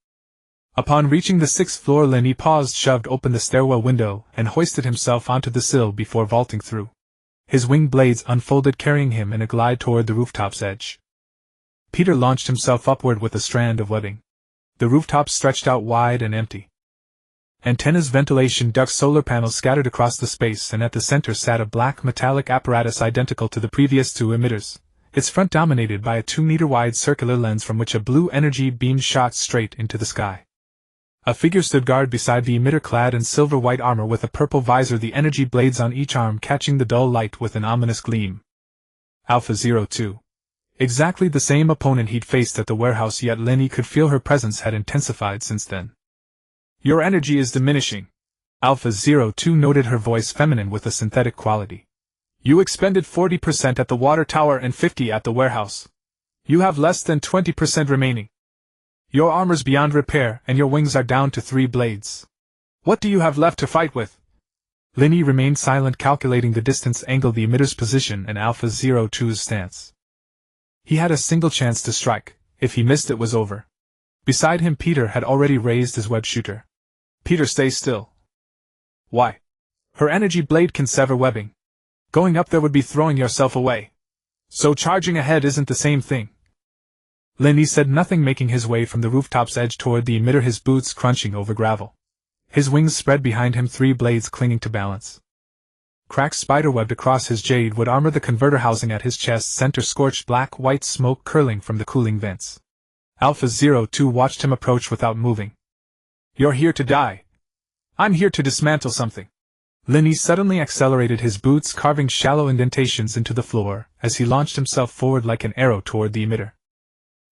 Upon reaching the 6th floor, Lin Yi paused, shoved open the stairwell window, and hoisted himself onto the sill before vaulting through. His wing blades unfolded, carrying him in a glide toward the rooftop's edge. Peter launched himself upward with a strand of webbing. The rooftop stretched out wide and empty. Antennas, ventilation ducts, solar panels scattered across the space, and at the center sat a black metallic apparatus identical to the previous 2 emitters, its front dominated by a 2-meter-wide circular lens from which a blue energy beam shot straight into the sky. A figure stood guard beside the emitter, clad in silver-white armor with a purple visor, the energy blades on each arm catching the dull light with an ominous gleam. Alpha 02. Exactly the same opponent he'd faced at the warehouse, yet Lin Yi could feel her presence had intensified since then. "Your energy is diminishing," Alpha 02 noted, her voice feminine with a synthetic quality. "You expended 40% at the water tower and 50% at the warehouse. You have less than 20% remaining. Your armor's beyond repair, and your wings are down to 3 blades. What do you have left to fight with?" Lin Yi remained silent, calculating the distance, angle, the emitter's position, and Alpha 02's stance. He had a single chance to strike. If he missed, it was over. Beside him, Peter had already raised his web shooter. "Peter, stay still." "Why?" "Her energy blade can sever webbing. Going up there would be throwing yourself away. So charging ahead isn't the same thing." Lin Yi said nothing, making his way from the rooftop's edge toward the emitter, his boots crunching over gravel. His wings spread behind him, 3 blades clinging to balance. Cracks spiderwebbed across his jadewood armor, the converter housing at his chest center scorched black-white smoke curling from the cooling vents. Alpha 02 watched him approach without moving. "You're here to die. I'm here to dismantle something." Lin Yi suddenly accelerated, his boots carving shallow indentations into the floor, as he launched himself forward like an arrow toward the emitter.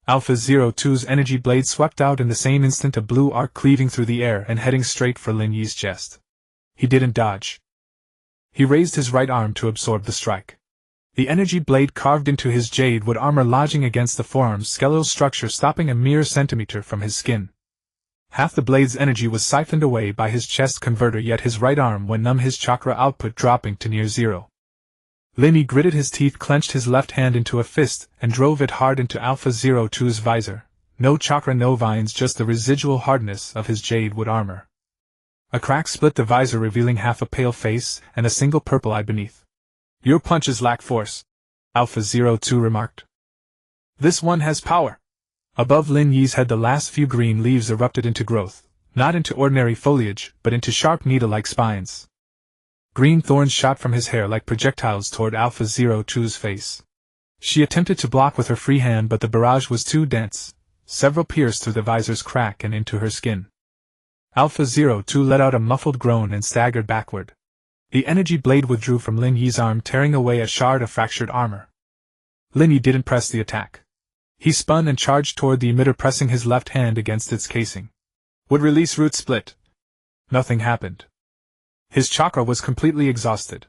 Alpha 02's energy blade swept out in the same instant, a blue arc cleaving through the air and heading straight for Lin Yi's chest. He didn't dodge. He raised his right arm to absorb the strike. The energy blade carved into his jadewood armor, lodging against the forearm's skeletal structure, stopping a mere centimeter from his skin. Half the blade's energy was siphoned away by his chest converter, yet his right arm went numb, his chakra output dropping to near 0. Lin Yi gritted his teeth, clenched his left hand into a fist, and drove it hard into Alpha 02's visor. No chakra, no vines, just the residual hardness of his jadewood armor. A crack split the visor, revealing half a pale face and a single purple eye beneath. "Your punches lack force." Alpha-02 remarked. This one has power. Above Lin Yi's head the last few green leaves erupted into growth, not into ordinary foliage, but into sharp needle-like spines. Green thorns shot from his hair like projectiles toward Alpha-02's face. She attempted to block with her free hand, but the barrage was too dense. Several pierced through the visor's crack and into her skin. Alpha-02 let out a muffled groan and staggered backward. The energy blade withdrew from Lin Yi's arm, tearing away a shard of fractured armor. Lin Yi didn't press the attack. He spun and charged toward the emitter, pressing his left hand against its casing. Would release root split. Nothing happened. His chakra was completely exhausted.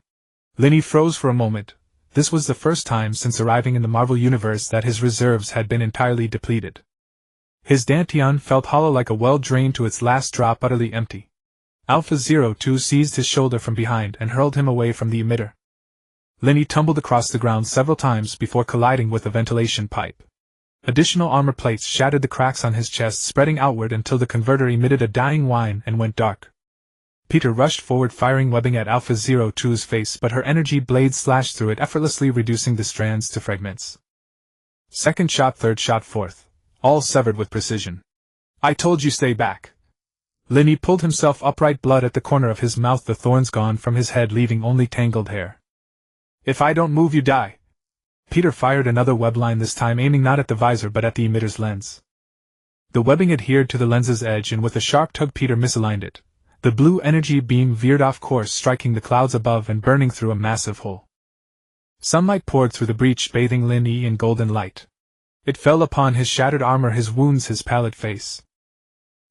Lin Yi froze for a moment. This was the first time since arriving in the Marvel Universe that his reserves had been entirely depleted. His dantian felt hollow like a well drained to its last drop, utterly empty. Alpha-02 seized his shoulder from behind and hurled him away from the emitter. Lin Yi tumbled across the ground several times before colliding with a ventilation pipe. Additional armor plates shattered the cracks on his chest, spreading outward until the converter emitted a dying whine and went dark. Peter rushed forward, firing webbing at Alpha-02's face, but her energy blade slashed through it, effortlessly reducing the strands to fragments. Second shot, third shot, fourth. All severed with precision. I told you, stay back. Lin Yi pulled himself upright, blood at the corner of his mouth, the thorns gone from his head, leaving only tangled hair. If I don't move, you die. Peter fired another web line, this time aiming not at the visor but at the emitter's lens. The webbing adhered to the lens's edge, and with a sharp tug Peter misaligned it. The blue energy beam veered off course, striking the clouds above and burning through a massive hole. Sunlight poured through the breach, bathing Lin Yi in golden light. It fell upon his shattered armor, his wounds, his pallid face.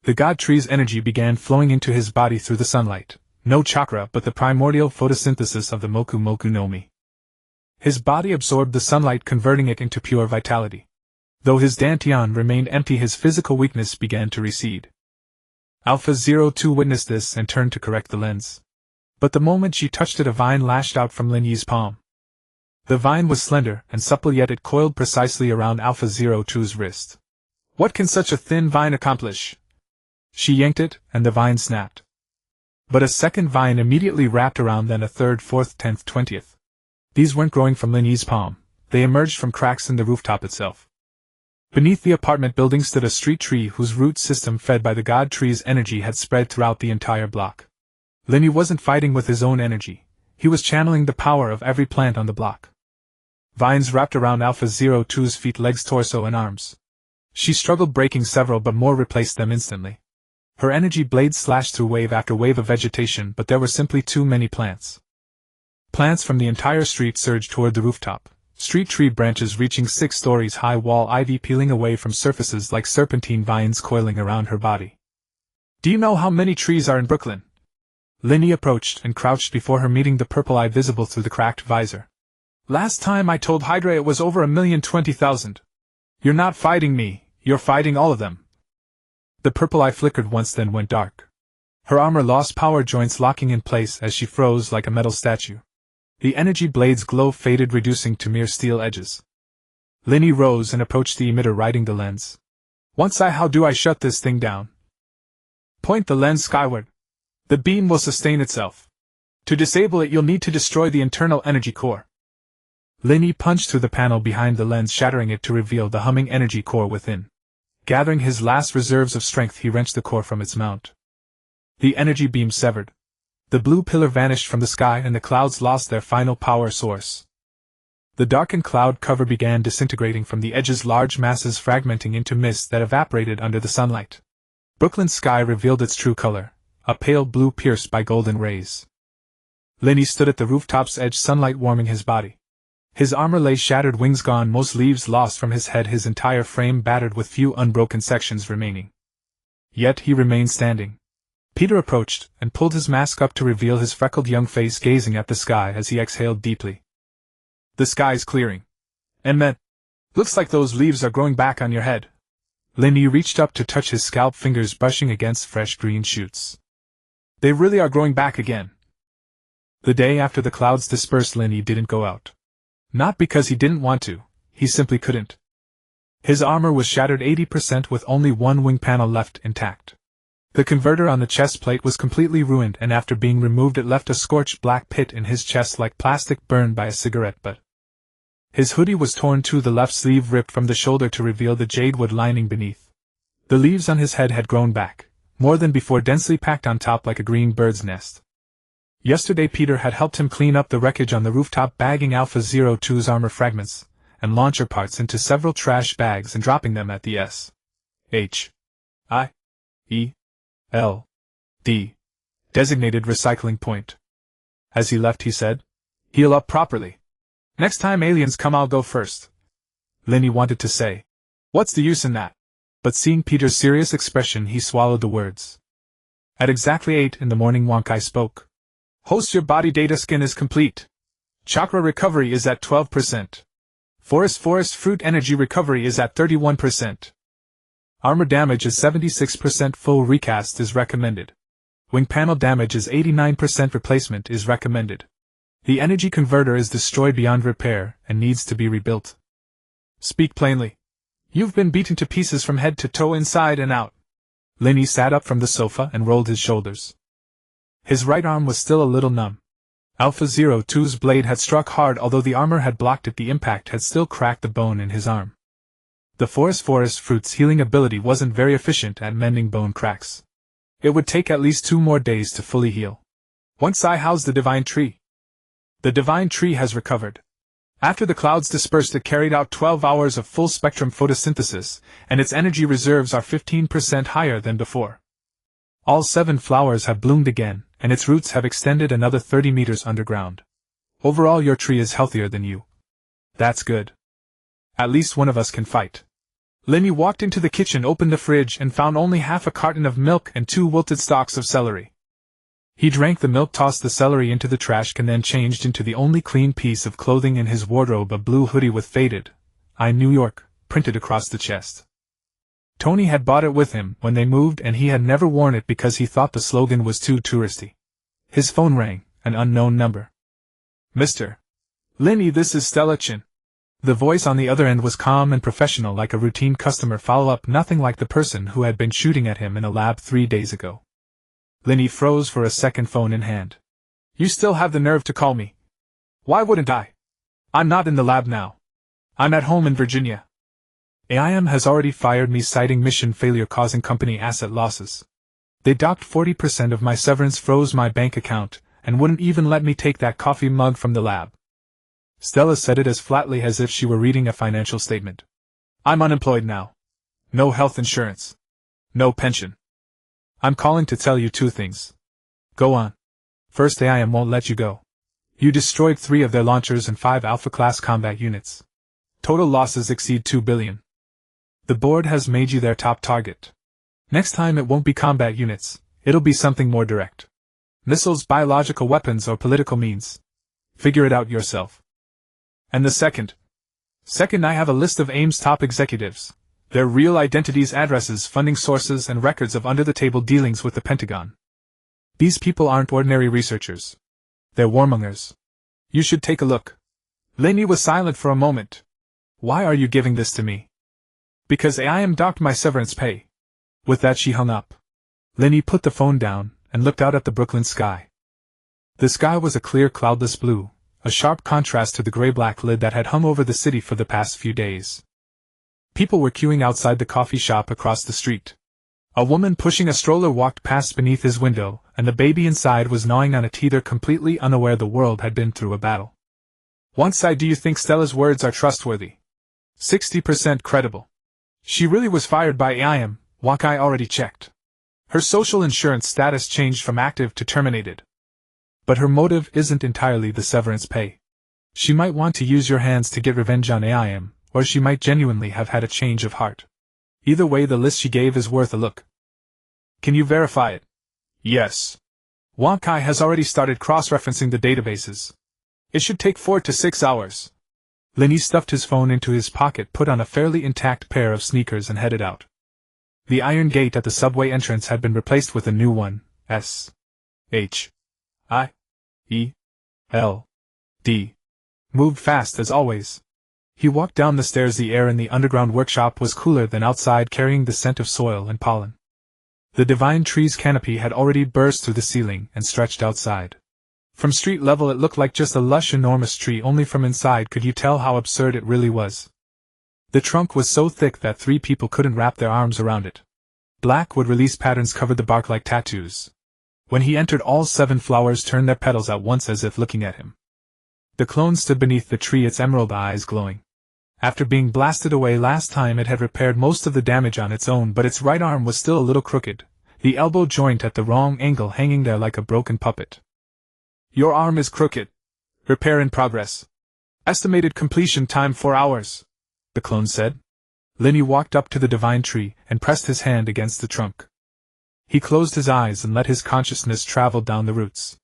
The god tree's energy began flowing into his body through the sunlight. No chakra, but the primordial photosynthesis of the Moku Moku no Mi. His body absorbed the sunlight, converting it into pure vitality. Though his dantian remained empty, his physical weakness began to recede. Alpha-02 witnessed this and turned to correct the lens. But the moment she touched it, a vine lashed out from Lin Yi's palm. The vine was slender and supple, yet it coiled precisely around Alpha-02's wrist. What can such a thin vine accomplish? She yanked it, and the vine snapped. But a second vine immediately wrapped around, then a third, fourth, 10th, 20th. These weren't growing from Lin Yi's palm. They emerged from cracks in the rooftop itself. Beneath the apartment building stood a street tree whose root system, fed by the god tree's energy, had spread throughout the entire block. Lin Yi wasn't fighting with his own energy. He was channeling the power of every plant on the block. Vines wrapped around Alpha-02's feet, legs, torso, and arms. She struggled, breaking several, but more replaced them instantly. Her energy blades slashed through wave after wave of vegetation, but there were simply too many plants. Plants from the entire street surged toward the rooftop, street tree branches reaching 6 stories high, wall ivy peeling away from surfaces like serpentine vines coiling around her body. Do you know how many trees are in Brooklyn? Lin Yi approached and crouched before her, meeting the purple eye visible through the cracked visor. Last time I told Hydra it was over 1,020,000. You're not fighting me, you're fighting all of them. The purple eye flickered once, then went dark. Her armor lost power, joints locking in place as she froze like a metal statue. The energy blade's glow faded, reducing to mere steel edges. Lin Yi rose and approached the emitter, riding the lens. How do I shut this thing down? Point the lens skyward. The beam will sustain itself. To disable it, you'll need to destroy the internal energy core. Lin Yi punched through the panel behind the lens, shattering it to reveal the humming energy core within. Gathering his last reserves of strength, he wrenched the core from its mount. The energy beam severed. The blue pillar vanished from the sky, and the clouds lost their final power source. The darkened cloud cover began disintegrating from the edges, large masses fragmenting into mist that evaporated under the sunlight. Brooklyn's sky revealed its true color, a pale blue pierced by golden rays. Lin Yi stood at the rooftop's edge, sunlight warming his body. His armor lay shattered, wings gone, most leaves lost from his head, his entire frame battered with few unbroken sections remaining. Yet he remained standing. Peter approached and pulled his mask up to reveal his freckled young face, gazing at the sky as he exhaled deeply. The sky's clearing. And looks like those leaves are growing back on your head. Lin Yi reached up to touch his scalp, fingers brushing against fresh green shoots. They really are growing back again. The day after the clouds dispersed, Lin Yi didn't go out. Not because he didn't want to, he simply couldn't. His armor was shattered 80% with only one wing panel left intact. The converter on the chest plate was completely ruined, and after being removed it left a scorched black pit in his chest like plastic burned by a cigarette butt. His hoodie was torn too, the left sleeve ripped from the shoulder to reveal the jadewood lining beneath. The leaves on his head had grown back, more than before, densely packed on top like a green bird's nest. Yesterday Peter had helped him clean up the wreckage on the rooftop, bagging Alpha 02's armor fragments and launcher parts into several trash bags and dropping them at the S.H.I.E.L.D. designated recycling point. As he left, he said, "Heal up properly. Next time aliens come, I'll go first." Lin Yi wanted to say, "What's the use in that?" But seeing Peter's serious expression, he swallowed the words. At exactly 8 in the morning, Wankai spoke. "Host, your body data scan is complete. Chakra recovery is at 12%. Forest fruit energy recovery is at 31%. Armor damage is 76%. Full recast is recommended. Wing panel damage is 89%. Replacement is recommended. The energy converter is destroyed beyond repair and needs to be rebuilt. Speak plainly. You've been beaten to pieces from head to toe, inside and out." Lin Yi sat up from the sofa and rolled his shoulders. His right arm was still a little numb. Alpha 02's blade had struck hard. Although the armor had blocked it, the impact had still cracked the bone in his arm. The forest fruit's healing ability wasn't very efficient at mending bone cracks. It would take at least 2 more days to fully heal. "Once I house the divine tree." "The divine tree has recovered. After the clouds dispersed, it carried out 12 hours of full-spectrum photosynthesis, and its energy reserves are 15% higher than before. All 7 flowers have bloomed again, and its roots have extended another 30 meters underground. Overall, your tree is healthier than you." "That's good. At least one of us can fight." Lin Yi walked into the kitchen, opened the fridge, and found only half a carton of milk and 2 wilted stalks of celery. He drank the milk, tossed the celery into the trash can, then changed into the only clean piece of clothing in his wardrobe, a blue hoodie with faded "I New York" printed across the chest. Tony had bought it with him when they moved, and he had never worn it because he thought the slogan was too touristy. His phone rang, an unknown number. "Mr. Lin Yi, this is Stella Chin." The voice on the other end was calm and professional, like a routine customer follow-up, nothing like the person who had been shooting at him in a lab 3 days ago. Lin Yi froze for a second, phone in hand. "You still have the nerve to call me?" "Why wouldn't I? I'm not in the lab now. I'm at home in Virginia. AIM has already fired me, citing mission failure causing company asset losses. They docked 40% of my severance, froze my bank account, and wouldn't even let me take that coffee mug from the lab." Stella said it as flatly as if she were reading a financial statement. "I'm unemployed now. No health insurance. No pension. I'm calling to tell you 2 things. Go on. First, AIM won't let you go. You destroyed 3 of their launchers and 5 Alpha-class combat units. Total losses exceed 2 billion. The board has made you their top target. Next time it won't be combat units, it'll be something more direct. Missiles, biological weapons, or political means. Figure it out yourself. And the second, I have a list of AIM's top executives. Their real identities, addresses, funding sources, and records of under-the-table dealings with the Pentagon. These people aren't ordinary researchers. They're warmongers. You should take a look." Lin Yi was silent for a moment. "Why are you giving this to me?" "Because AIM docked my severance pay." With that she hung up. Lin Yi put the phone down and looked out at the Brooklyn sky. The sky was a clear, cloudless blue, a sharp contrast to the gray-black lid that had hung over the city for the past few days. People were queuing outside the coffee shop across the street. A woman pushing a stroller walked past beneath his window, and the baby inside was gnawing on a teether, completely unaware the world had been through a battle. Once I, do you think Stella's words are trustworthy? 60% credible. She really was fired by AIM, Wakai already checked. Her social insurance status changed from active to terminated. But her motive isn't entirely the severance pay. She might want to use your hands to get revenge on AIM, or she might genuinely have had a change of heart. Either way, the list she gave is worth a look. Can you verify it? Yes. Wakai has already started cross-referencing the databases. It should take 4 to 6 hours. Lin Yi stuffed his phone into his pocket, put on a fairly intact pair of sneakers, and headed out. The iron gate at the subway entrance had been replaced with a new one. S.H.I.E.L.D. moved fast as always. He walked down the stairs. The air in the underground workshop was cooler than outside, carrying the scent of soil and pollen. The divine tree's canopy had already burst through the ceiling and stretched outside. From street level it looked like just a lush enormous tree, only from inside could you tell how absurd it really was. The trunk was so thick that 3 people couldn't wrap their arms around it. Black wood release patterns covered the bark like tattoos. When he entered, all 7 flowers turned their petals at once as if looking at him. The clone stood beneath the tree, its emerald eyes glowing. After being blasted away last time, it had repaired most of the damage on its own, but its right arm was still a little crooked, the elbow joint at the wrong angle hanging there like a broken puppet. Your arm is crooked. Repair in progress. Estimated completion time 4 hours, the clone said. Lin Yi walked up to the divine tree and pressed his hand against the trunk. He closed his eyes and let his consciousness travel down the roots.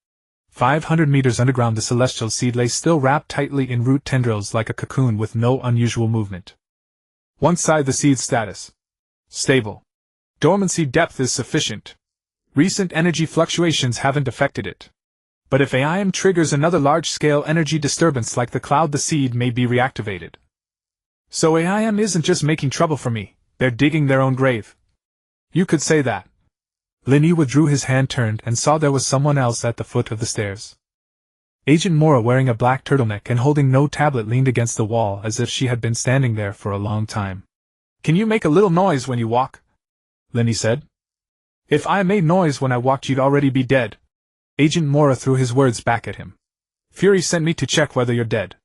500 meters underground, the celestial seed lay still, wrapped tightly in root tendrils like a cocoon with no unusual movement. One side, the seed's status: stable. Dormancy depth is sufficient. Recent energy fluctuations haven't affected it. But if AIM triggers another large-scale energy disturbance like the cloud, the seed may be reactivated. So AIM isn't just making trouble for me, they're digging their own grave. You could say that. Lin Yi withdrew his hand, turned, and saw there was someone else at the foot of the stairs. Agent Mora, wearing a black turtleneck and holding no tablet, leaned against the wall as if she had been standing there for a long time. Can you make a little noise when you walk? Lin Yi said. If I made noise when I walked, you'd already be dead. Agent Mora threw his words back at him. Fury sent me to check whether you're dead.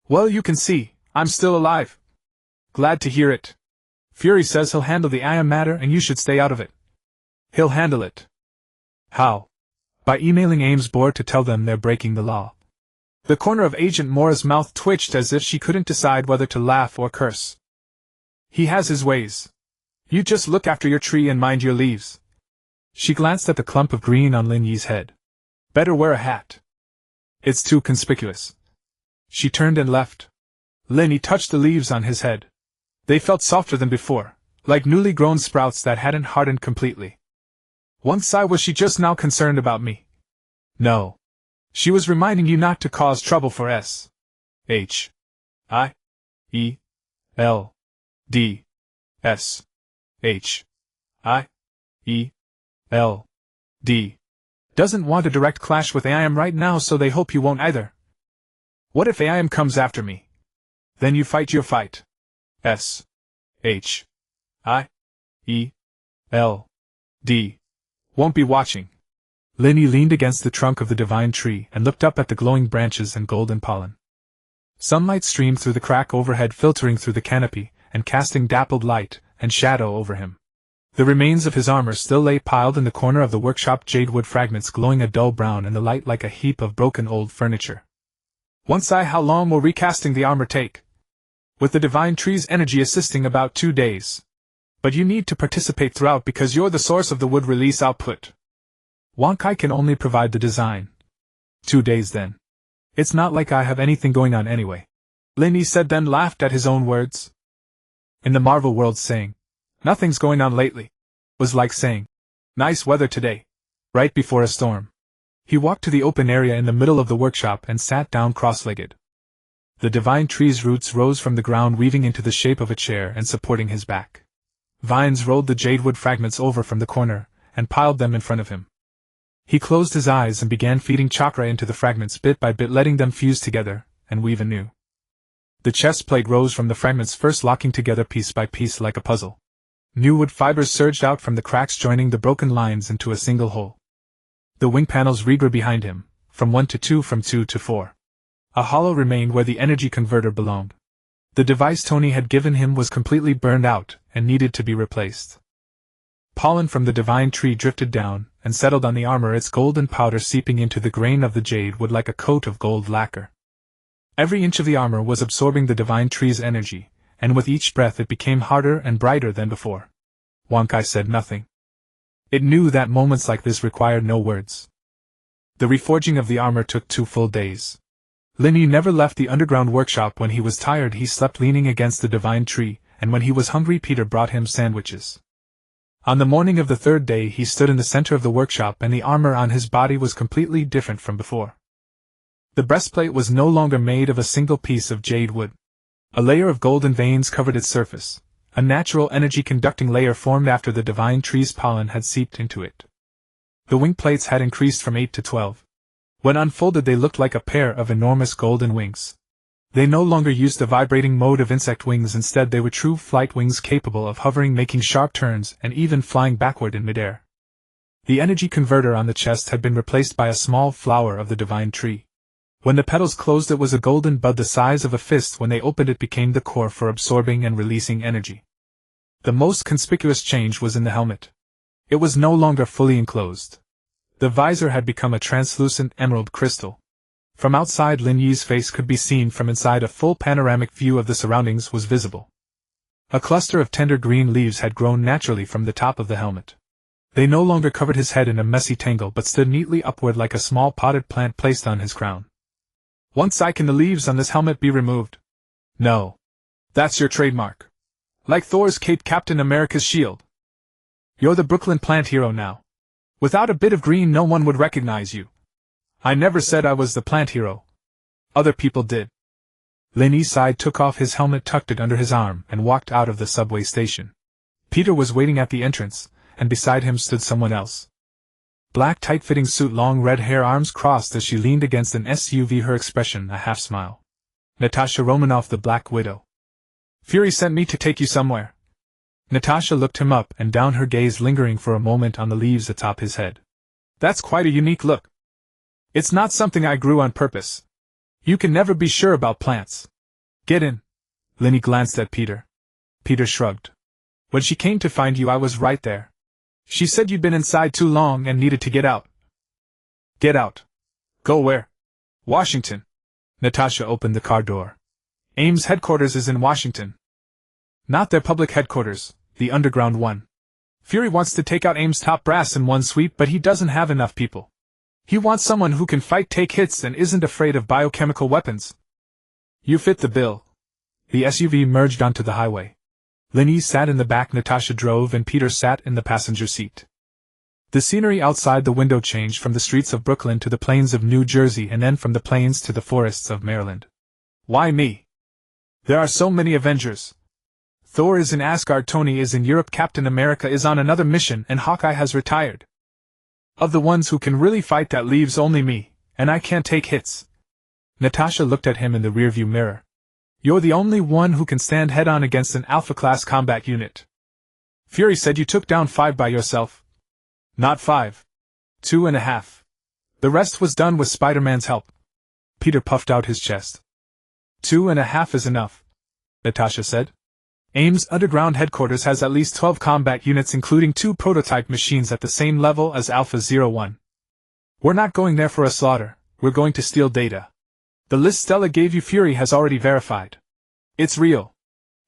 Well, you can see, I'm still alive. Glad to hear it. Fury says he'll handle the IM matter and you should stay out of it. He'll handle it. How? By emailing Ames board to tell them they're breaking the law. The corner of Agent Mora's mouth twitched as if she couldn't decide whether to laugh or curse. He has his ways. You just look after your tree and mind your leaves. She glanced at the clump of green on Lin Yi's head. Better wear a hat. It's too conspicuous. She turned and left. Lin Yi touched the leaves on his head. They felt softer than before, like newly grown sprouts that hadn't hardened completely. Once was she just now concerned about me? No. She was reminding you not to cause trouble for S.H.I.E.L.D. S.H.I.E.L.D. doesn't want a direct clash with AIM right now, so they hope you won't either. What if AIM comes after me? Then you fight your fight. S.H.I.E.L.D. won't be watching. Lin Yi leaned against the trunk of the divine tree and looked up at the glowing branches and golden pollen. Sunlight streamed through the crack overhead, filtering through the canopy and casting dappled light and shadow over him. The remains of his armor still lay piled in the corner of the workshop, jade wood fragments glowing a dull brown in the light like a heap of broken old furniture. How long will recasting the armor take? With the divine tree's energy assisting, about 2 days. But you need to participate throughout because you're the source of the wood release output. Wankai can only provide the design. 2 days then. It's not like I have anything going on anyway. Lin Yi said, then laughed at his own words. In the Marvel world, saying, nothing's going on lately, was like saying, nice weather today, right before a storm. He walked to the open area in the middle of the workshop and sat down cross-legged. The divine tree's roots rose from the ground, weaving into the shape of a chair and supporting his back. Vines rolled the jadewood fragments over from the corner and piled them in front of him. He closed his eyes and began feeding chakra into the fragments bit by bit, letting them fuse together and weave anew. The chest plate rose from the fragments, first locking together piece by piece like a puzzle. New wood fibers surged out from the cracks, joining the broken lines into a single whole. The wing panels regrew behind him, from 1 to 2, from 2 to 4. A hollow remained where the energy converter belonged. The device Tony had given him was completely burned out and needed to be replaced. Pollen from the divine tree drifted down and settled on the armor, its golden powder seeping into the grain of the jade wood like a coat of gold lacquer. Every inch of the armor was absorbing the divine tree's energy, and with each breath it became harder and brighter than before. Wankai said nothing. It knew that moments like this required no words. The reforging of the armor took 2 full days. Lin Yi never left the underground workshop. When he was tired, he slept leaning against the divine tree, and when he was hungry, Peter brought him sandwiches. On the morning of the 3rd day, he stood in the center of the workshop, and the armor on his body was completely different from before. The breastplate was no longer made of a single piece of jade wood. A layer of golden veins covered its surface, a natural energy-conducting layer formed after the divine tree's pollen had seeped into it. The wing plates had increased from 8 to 12. When unfolded they looked like a pair of enormous golden wings. They no longer used the vibrating mode of insect wings, instead they were true flight wings capable of hovering, making sharp turns, and even flying backward in midair. The energy converter on the chest had been replaced by a small flower of the divine tree. When the petals closed it was a golden bud the size of a fist. When they opened it became the core for absorbing and releasing energy. The most conspicuous change was in the helmet. It was no longer fully enclosed. The visor had become a translucent emerald crystal. From outside, Lin Yi's face could be seen. From inside, a full panoramic view of the surroundings was visible. A cluster of tender green leaves had grown naturally from the top of the helmet. They no longer covered his head in a messy tangle but stood neatly upward like a small potted plant placed on his crown. Once can the leaves on this helmet be removed? No. That's your trademark. Like Thor's cape, Captain America's shield. You're the Brooklyn plant hero now. Without a bit of green no one would recognize you. I never said I was the plant hero. Other people did. Lin Yi sighed, took off his helmet, tucked it under his arm, and walked out of the subway station. Peter was waiting at the entrance, and beside him stood someone else. Black tight-fitting suit, long red hair, arms crossed as she leaned against an SUV, her expression a half-smile. Natasha Romanoff, the Black Widow. Fury sent me to take you somewhere. Natasha looked him up and down, her gaze lingering for a moment on the leaves atop his head. That's quite a unique look. It's not something I grew on purpose. You can never be sure about plants. Get in. Lin Yi glanced at Peter. Peter shrugged. When she came to find you I was right there. She said you'd been inside too long and needed to get out. Get out. Go where? Washington. Natasha opened the car door. AIM's headquarters is in Washington. Not their public headquarters, the underground one. Fury wants to take out AIM's top brass in one sweep, but he doesn't have enough people. He wants someone who can fight, take hits, and isn't afraid of biochemical weapons. You fit the bill. The SUV merged onto the highway. Lin Yi sat in the back, Natasha drove, and Peter sat in the passenger seat. The scenery outside the window changed from the streets of Brooklyn to the plains of New Jersey, and then from the plains to the forests of Maryland. Why me? There are so many Avengers. Thor is in Asgard, Tony is in Europe, Captain America is on another mission, and Hawkeye has retired. Of the ones who can really fight, that leaves only me, and I can't take hits. Natasha looked at him in the rearview mirror. You're the only one who can stand head-on against an Alpha-class combat unit. Fury said you took down 5 by yourself. Not 5. 2.5. The rest was done with Spider-Man's help. Peter puffed out his chest. 2.5 is enough, Natasha said. AIM's underground headquarters has at least 12 combat units, including 2 prototype machines at the same level as Alpha-01. We're not going there for a slaughter, we're going to steal data. The list Stella gave you Fury has already verified. It's real.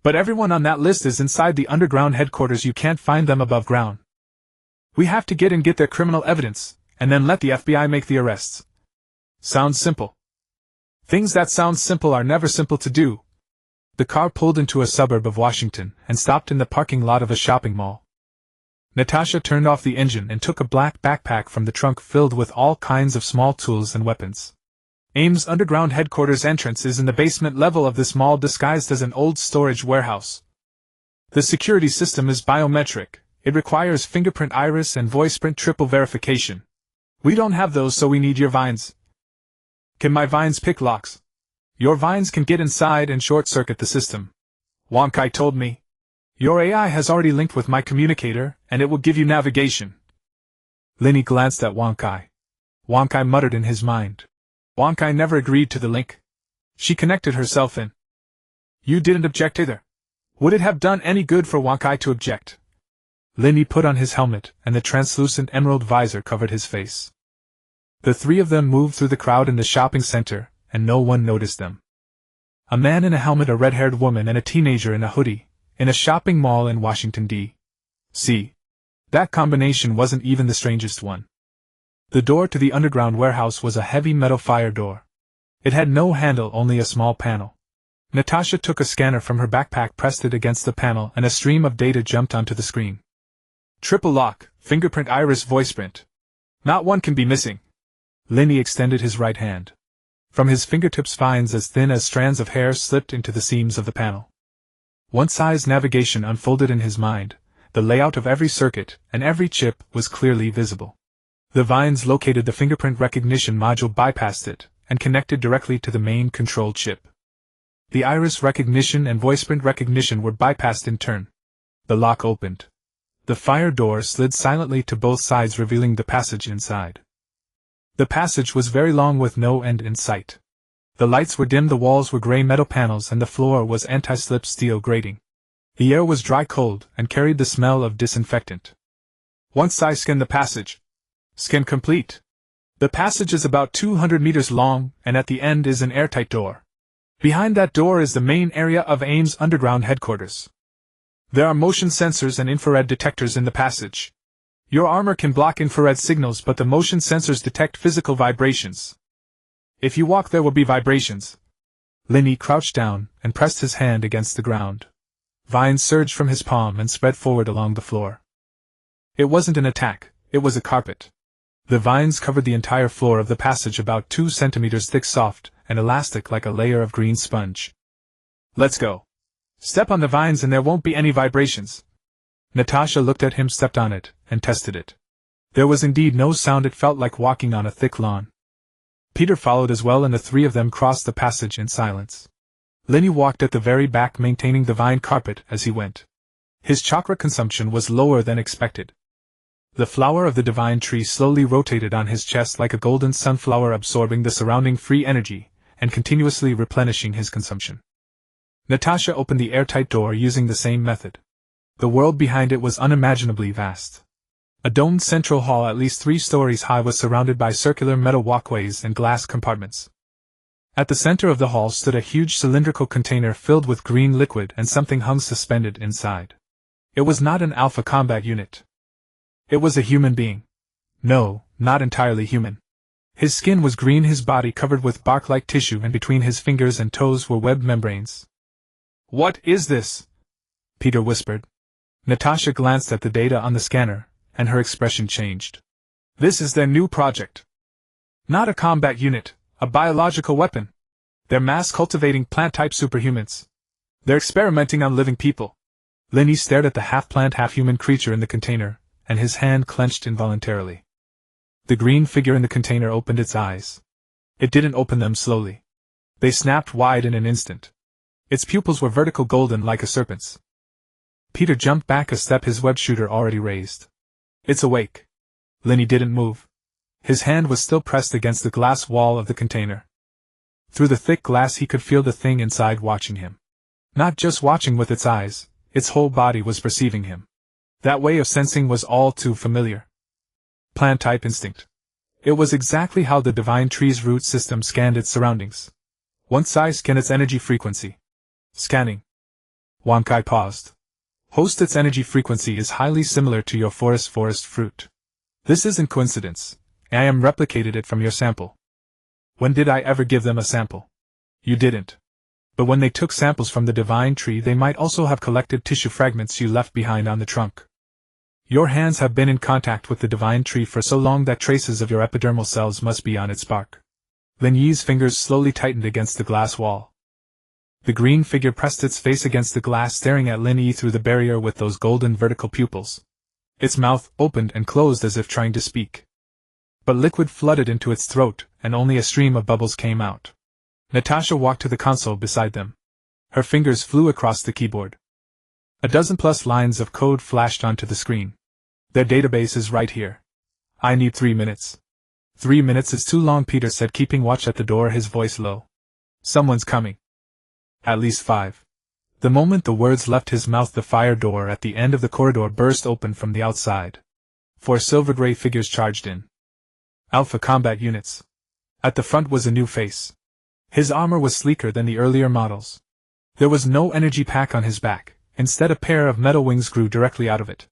But everyone on that list is inside the underground headquarters, you can't find them above ground. We have to get in, get their criminal evidence, and then let the FBI make the arrests. Sounds simple. Things that sound simple are never simple to do. The car pulled into a suburb of Washington and stopped in the parking lot of a shopping mall. Natasha turned off the engine and took a black backpack from the trunk filled with all kinds of small tools and weapons. AIM's underground headquarters entrance is in the basement level of this mall, disguised as an old storage warehouse. The security system is biometric. It requires fingerprint, iris, and voiceprint triple verification. We don't have those, so we need your vines. Can my vines pick locks? Your vines can get inside and short-circuit the system. Wang Kai told me. Your AI has already linked with my communicator, and it will give you navigation. Lin Yi glanced at Wang Kai. Wang Kai muttered in his mind. Wang Kai never agreed to the link. She connected herself in. You didn't object either. Would it have done any good for Wang Kai to object? Lin Yi put on his helmet, and the translucent emerald visor covered his face. The 3 of them moved through the crowd in the shopping center, and no one noticed them. A man in a helmet, a red-haired woman, and a teenager in a hoodie, in a shopping mall in Washington, D.C. That combination wasn't even the strangest one. The door to the underground warehouse was a heavy metal fire door. It had no handle, only a small panel. Natasha took a scanner from her backpack, pressed it against the panel, and a stream of data jumped onto the screen. Triple lock, fingerprint, iris, voiceprint. Not one can be missing. Lin Yi extended his right hand. From his fingertips, vines as thin as strands of hair slipped into the seams of the panel. One-size navigation unfolded in his mind. The layout of every circuit and every chip was clearly visible. The vines located the fingerprint recognition module, bypassed it, and connected directly to the main control chip. The iris recognition and voiceprint recognition were bypassed in turn. The lock opened. The fire door slid silently to both sides, revealing the passage inside. The passage was very long with no end in sight. The lights were dim, the walls were gray metal panels, and the floor was anti-slip steel grating. The air was dry cold and carried the smell of disinfectant. Once I scanned the passage. Scan complete. The passage is about 200 meters long, and at the end is an airtight door. Behind that door is the main area of AIM's underground headquarters. There are motion sensors and infrared detectors in the passage. Your armor can block infrared signals, but the motion sensors detect physical vibrations. If you walk, there will be vibrations. Lin Yi crouched down and pressed his hand against the ground. Vines surged from his palm and spread forward along the floor. It wasn't an attack, it was a carpet. The vines covered the entire floor of the passage, about 2 centimeters thick, soft and elastic like a layer of green sponge. Let's go. Step on the vines and there won't be any vibrations. Natasha looked at him, stepped on it, and tested it. There was indeed no sound, it felt like walking on a thick lawn. Peter followed as well, and the three of them crossed the passage in silence. Lin Yi walked at the very back, maintaining the vine carpet as he went. His chakra consumption was lower than expected. The flower of the divine tree slowly rotated on his chest like a golden sunflower, absorbing the surrounding free energy and continuously replenishing his consumption. Natasha opened the airtight door using the same method. The world behind it was unimaginably vast. A domed central hall at least 3 stories high was surrounded by circular metal walkways and glass compartments. At the center of the hall stood a huge cylindrical container filled with green liquid, and something hung suspended inside. It was not an alpha combat unit. It was a human being. No, not entirely human. His skin was green, his body covered with bark-like tissue, and between his fingers and toes were webbed membranes. "What is this?" Peter whispered. Natasha glanced at the data on the scanner, and her expression changed. "This is their new project. Not a combat unit, a biological weapon. They're mass-cultivating plant-type superhumans. They're experimenting on living people." Lin Yi stared at the half-plant, half-human creature in the container, and his hand clenched involuntarily. The green figure in the container opened its eyes. It didn't open them slowly. They snapped wide in an instant. Its pupils were vertical, golden like a serpent's. Peter jumped back a step, his web shooter already raised. "It's awake." Lin Yi didn't move. His hand was still pressed against the glass wall of the container. Through the thick glass he could feel the thing inside watching him. Not just watching with its eyes, its whole body was perceiving him. That way of sensing was all too familiar. Plant-type instinct. It was exactly how the divine tree's root system scanned its surroundings. Once I scan its energy frequency. Scanning. Wang Kai paused. Host, its energy frequency is highly similar to your forest fruit. This isn't coincidence. I am replicated it from your sample. When did I ever give them a sample? You didn't. But when they took samples from the divine tree, they might also have collected tissue fragments you left behind on the trunk. Your hands have been in contact with the divine tree for so long that traces of your epidermal cells must be on its bark. Lin Yi's fingers slowly tightened against the glass wall. The green figure pressed its face against the glass, staring at Lin Yi through the barrier with those golden vertical pupils. Its mouth opened and closed as if trying to speak. But liquid flooded into its throat, and only a stream of bubbles came out. Natasha walked to the console beside them. Her fingers flew across the keyboard. A dozen plus lines of code flashed onto the screen. Their database is right here. I need 3 minutes. 3 minutes is too long, Peter said, keeping watch at the door, his voice low. Someone's coming. At least 5. The moment the words left his mouth, the fire door at the end of the corridor burst open from the outside. 4 silver-gray figures charged in. Alpha combat units. At the front was a new face. His armor was sleeker than the earlier models. There was no energy pack on his back, instead a pair of metal wings grew directly out of it.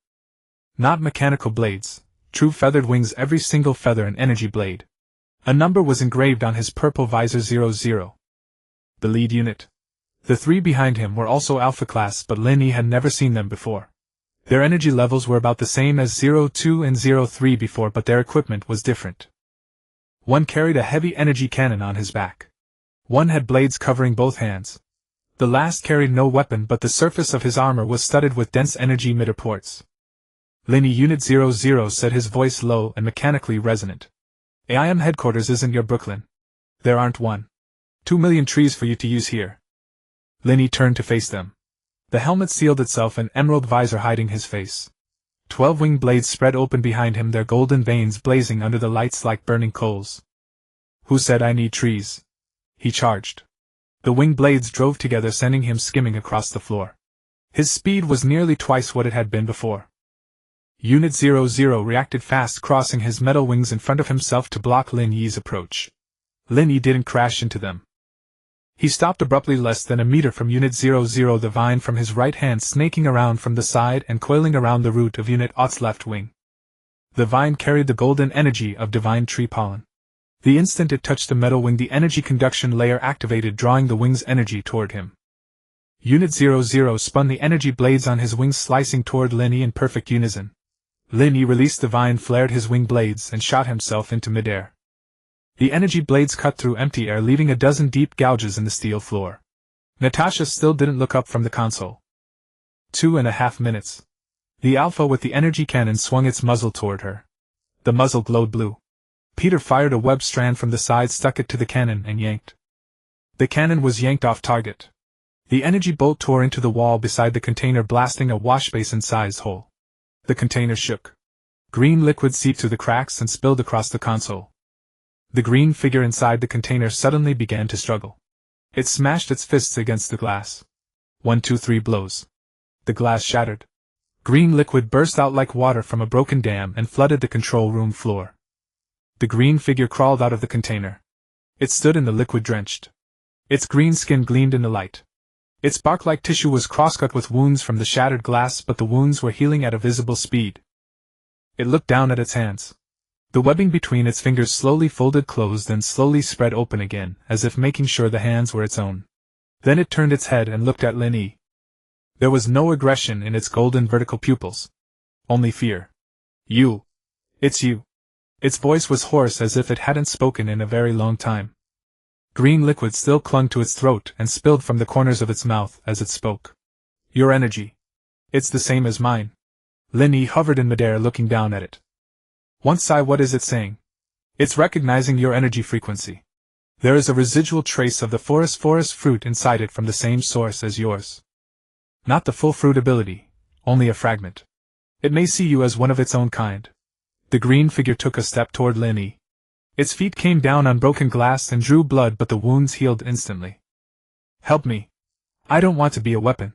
Not mechanical blades, true feathered wings, every single feather an energy blade. A number was engraved on his purple visor, 00. The lead unit. The 3 behind him were also Alpha class, but Lin Yi had never seen them before. Their energy levels were about the same as 02 and 03 before, but their equipment was different. One carried a heavy energy cannon on his back. One had blades covering both hands. The last carried no weapon, but the surface of his armor was studded with dense energy emitter ports. Lin Yi Unit 00 said, his voice low and mechanically resonant. AIM headquarters isn't your Brooklyn. There aren't 2 million trees for you to use here. Lin Yi turned to face them. The helmet sealed itself, an emerald visor hiding his face. 12 wing blades spread open behind him, their golden veins blazing under the lights like burning coals. Who said I need trees? He charged. The wing blades drove together, sending him skimming across the floor. His speed was nearly twice what it had been before. Unit 00 reacted fast, crossing his metal wings in front of himself to block Lin Yi's approach. Lin Yi didn't crash into them. He stopped abruptly less than a meter from Unit 00, the vine from his right hand snaking around from the side and coiling around the root of Unit 0's left wing. The vine carried the golden energy of divine tree pollen. The instant it touched the metal wing, the energy conduction layer activated, drawing the wing's energy toward him. Unit 00 spun the energy blades on his wings, slicing toward Lin Yi in perfect unison. Lin Yi released the vine, flared his wing blades, and shot himself into midair. The energy blades cut through empty air, leaving a dozen deep gouges in the steel floor. Natasha still didn't look up from the console. 2.5 minutes. The Alpha with the energy cannon swung its muzzle toward her. The muzzle glowed blue. Peter fired a web strand from the side, stuck it to the cannon, and yanked. The cannon was yanked off target. The energy bolt tore into the wall beside the container, blasting a washbasin-sized hole. The container shook. Green liquid seeped through the cracks and spilled across the console. The green figure inside the container suddenly began to struggle. It smashed its fists against the glass. 1, 2, 3 blows. The glass shattered. Green liquid burst out like water from a broken dam and flooded the control room floor. The green figure crawled out of the container. It stood in the liquid drenched. Its green skin gleamed in the light. Its bark-like tissue was crosscut with wounds from the shattered glass, but the wounds were healing at a visible speed. It looked down at its hands. The webbing between its fingers slowly folded closed and slowly spread open again, as if making sure the hands were its own. Then it turned its head and looked at Lin Yi. There was no aggression in its golden vertical pupils. Only fear. You. It's you. Its voice was hoarse, as if it hadn't spoken in a very long time. Green liquid still clung to its throat and spilled from the corners of its mouth as it spoke. Your energy. It's the same as mine. Lin Yi hovered in midair, looking down at it. Once what is it saying? It's recognizing your energy frequency. There is a residual trace of the forest fruit inside it from the same source as yours. Not the full fruit ability, only a fragment. It may see you as one of its own kind. The green figure took a step toward Lin Yi. Its feet came down on broken glass and drew blood, but the wounds healed instantly. Help me. I don't want to be a weapon.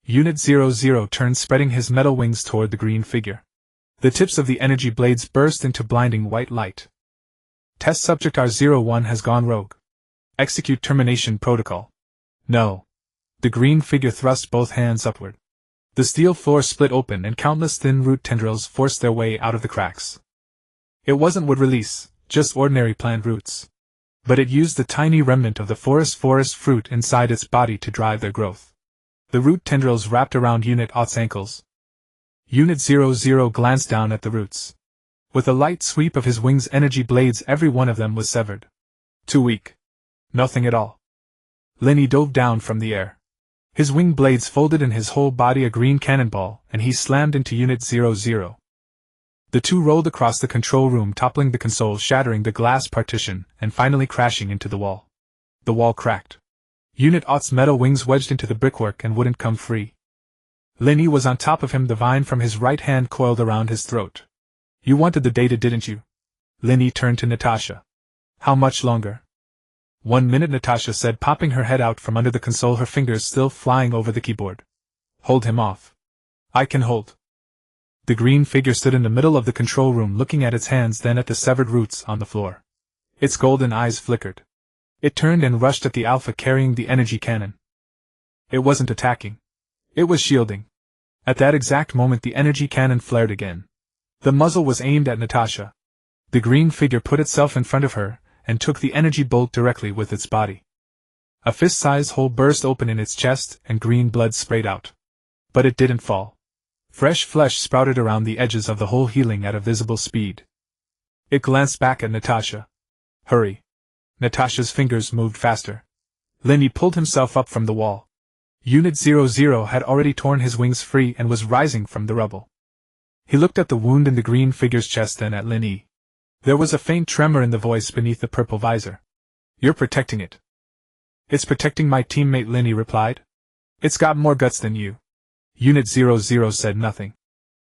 Unit 00 turned, spreading his metal wings toward the green figure. The tips of the energy blades burst into blinding white light. Test subject R01 has gone rogue. Execute termination protocol. No. The green figure thrust both hands upward. The steel floor split open and countless thin root tendrils forced their way out of the cracks. It wasn't wood release, just ordinary plant roots. But it used the tiny remnant of the forest fruit inside its body to drive their growth. The root tendrils wrapped around Unit 0's ankles. Unit 00 glanced down at the roots. With a light sweep of his wings' energy blades, every one of them was severed. Too weak. Nothing at all. Lin Yi dove down from the air. His wing blades folded in his whole body a green cannonball, and he slammed into Unit 00. The two rolled across the control room, toppling the console, shattering the glass partition, and finally crashing into the wall. The wall cracked. Unit 0's metal wings wedged into the brickwork and wouldn't come free. Lin Yi was on top of him, the vine from his right hand coiled around his throat. You wanted the data, didn't you? Lin Yi turned to Natasha. How much longer? 1 minute, Natasha said, popping her head out from under the console, her fingers still flying over the keyboard. Hold him off. I can hold. The green figure stood in the middle of the control room, looking at its hands, then at the severed roots on the floor. Its golden eyes flickered. It turned and rushed at the Alpha carrying the energy cannon. It wasn't attacking. It was shielding. At that exact moment, the energy cannon flared again. The muzzle was aimed at Natasha. The green figure put itself in front of her and took the energy bolt directly with its body. A fist-sized hole burst open in its chest and green blood sprayed out. But it didn't fall. Fresh flesh sprouted around the edges of the hole, healing at a visible speed. It glanced back at Natasha. Hurry. Natasha's fingers moved faster. Lin Yi pulled himself up from the wall. Unit 00 had already torn his wings free and was rising from the rubble. He looked at the wound in the green figure's chest, then at Lin Yi. There was a faint tremor in the voice beneath the purple visor. You're protecting it. It's protecting my teammate, Lin Yi replied. It's got more guts than you. Unit 00 said nothing.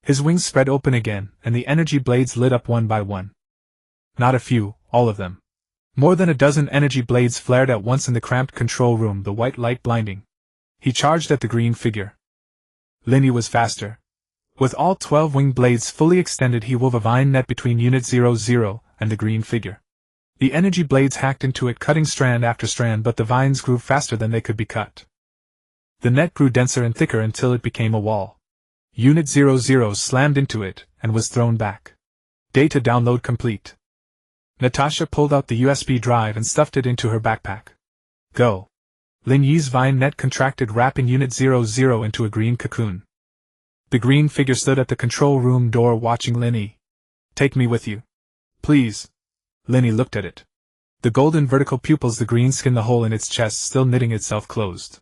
His wings spread open again, and the energy blades lit up one by one. Not a few, all of them. More than a dozen energy blades flared at once in the cramped control room, the white light blinding. He charged at the green figure. Lin Yi was faster. With all 12 wing blades fully extended, he wove a vine net between Unit 00 and the green figure. The energy blades hacked into it, cutting strand after strand, but the vines grew faster than they could be cut. The net grew denser and thicker until it became a wall. Unit 00 slammed into it, and was thrown back. Data download complete. Natasha pulled out the USB drive and stuffed it into her backpack. Go. Lin Yi's vine net contracted, wrapping Unit 00 into a green cocoon. The green figure stood at the control room door watching Lin Yi. Take me with you. Please. Lin Yi looked at it. The golden vertical pupils, the green skin, the hole in its chest still knitting itself closed.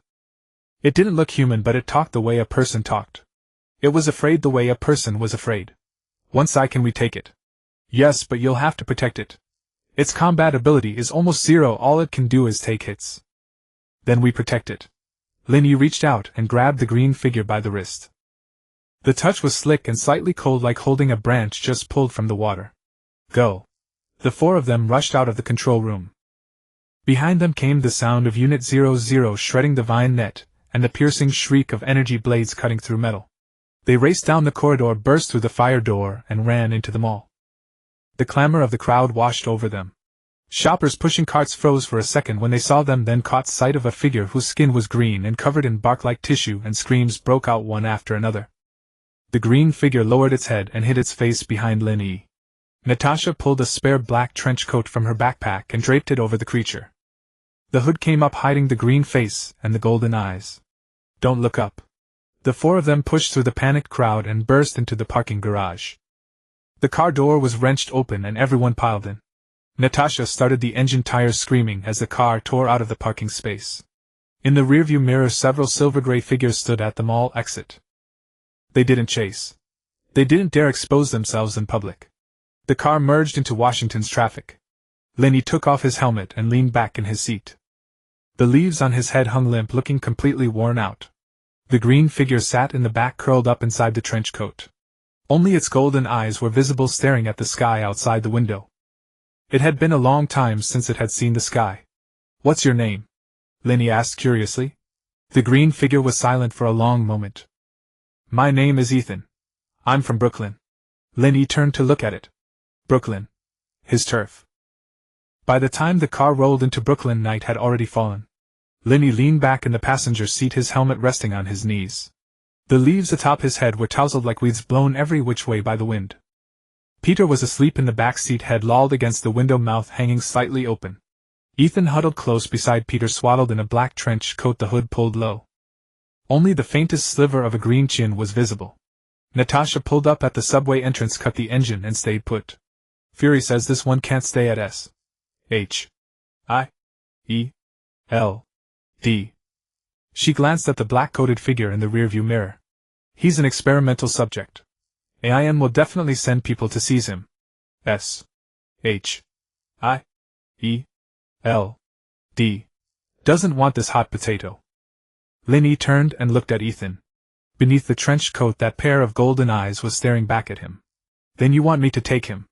It didn't look human, but it talked the way a person talked. It was afraid the way a person was afraid. Once can we take it? Yes, but you'll have to protect it. Its combat ability is almost zero, all it can do is take hits. Then we protect it. Lin Yi reached out and grabbed the green figure by the wrist. The touch was slick and slightly cold, like holding a branch just pulled from the water. Go. The four of them rushed out of the control room. Behind them came the sound of Unit 00 shredding the vine net, and the piercing shriek of energy blades cutting through metal. They raced down the corridor, burst through the fire door, and ran into the mall. The clamor of the crowd washed over them. Shoppers pushing carts froze for a second when they saw them, then caught sight of a figure whose skin was green and covered in bark-like tissue, and screams broke out one after another. The green figure lowered its head and hid its face behind Lin Yi. Natasha pulled a spare black trench coat from her backpack and draped it over the creature. The hood came up, hiding the green face and the golden eyes. Don't look up. The four of them pushed through the panicked crowd and burst into the parking garage. The car door was wrenched open and everyone piled in. Natasha started the engine, tires screaming as the car tore out of the parking space. In the rearview mirror, several silver-gray figures stood at the mall exit. They didn't chase. They didn't dare expose themselves in public. The car merged into Washington's traffic. Lin Yi took off his helmet and leaned back in his seat. The leaves on his head hung limp, looking completely worn out. The green figure sat in the back, curled up inside the trench coat. Only its golden eyes were visible, staring at the sky outside the window. It had been a long time since it had seen the sky. What's your name? Lin Yi asked curiously. The green figure was silent for a long moment. My name is Ethan. I'm from Brooklyn. Lin Yi turned to look at it. Brooklyn. His turf. By the time the car rolled into Brooklyn, night had already fallen. Lin Yi leaned back in the passenger seat, his helmet resting on his knees. The leaves atop his head were tousled like weeds, blown every which way by the wind. Peter was asleep in the back seat, head lolled against the window, mouth hanging slightly open. Ethan huddled close beside Peter, swaddled in a black trench coat, the hood pulled low. Only the faintest sliver of a green chin was visible. Natasha pulled up at the subway entrance, cut the engine, and stayed put. Fury says this one can't stay at S.H.I.E.L.D. She glanced at the black-coated figure in the rearview mirror. He's an experimental subject. AIM will definitely send people to seize him. S.H.I.E.L.D. doesn't want this hot potato. Lin Yi turned and looked at Ethan. Beneath the trench coat, that pair of golden eyes was staring back at him. Then you want me to take him?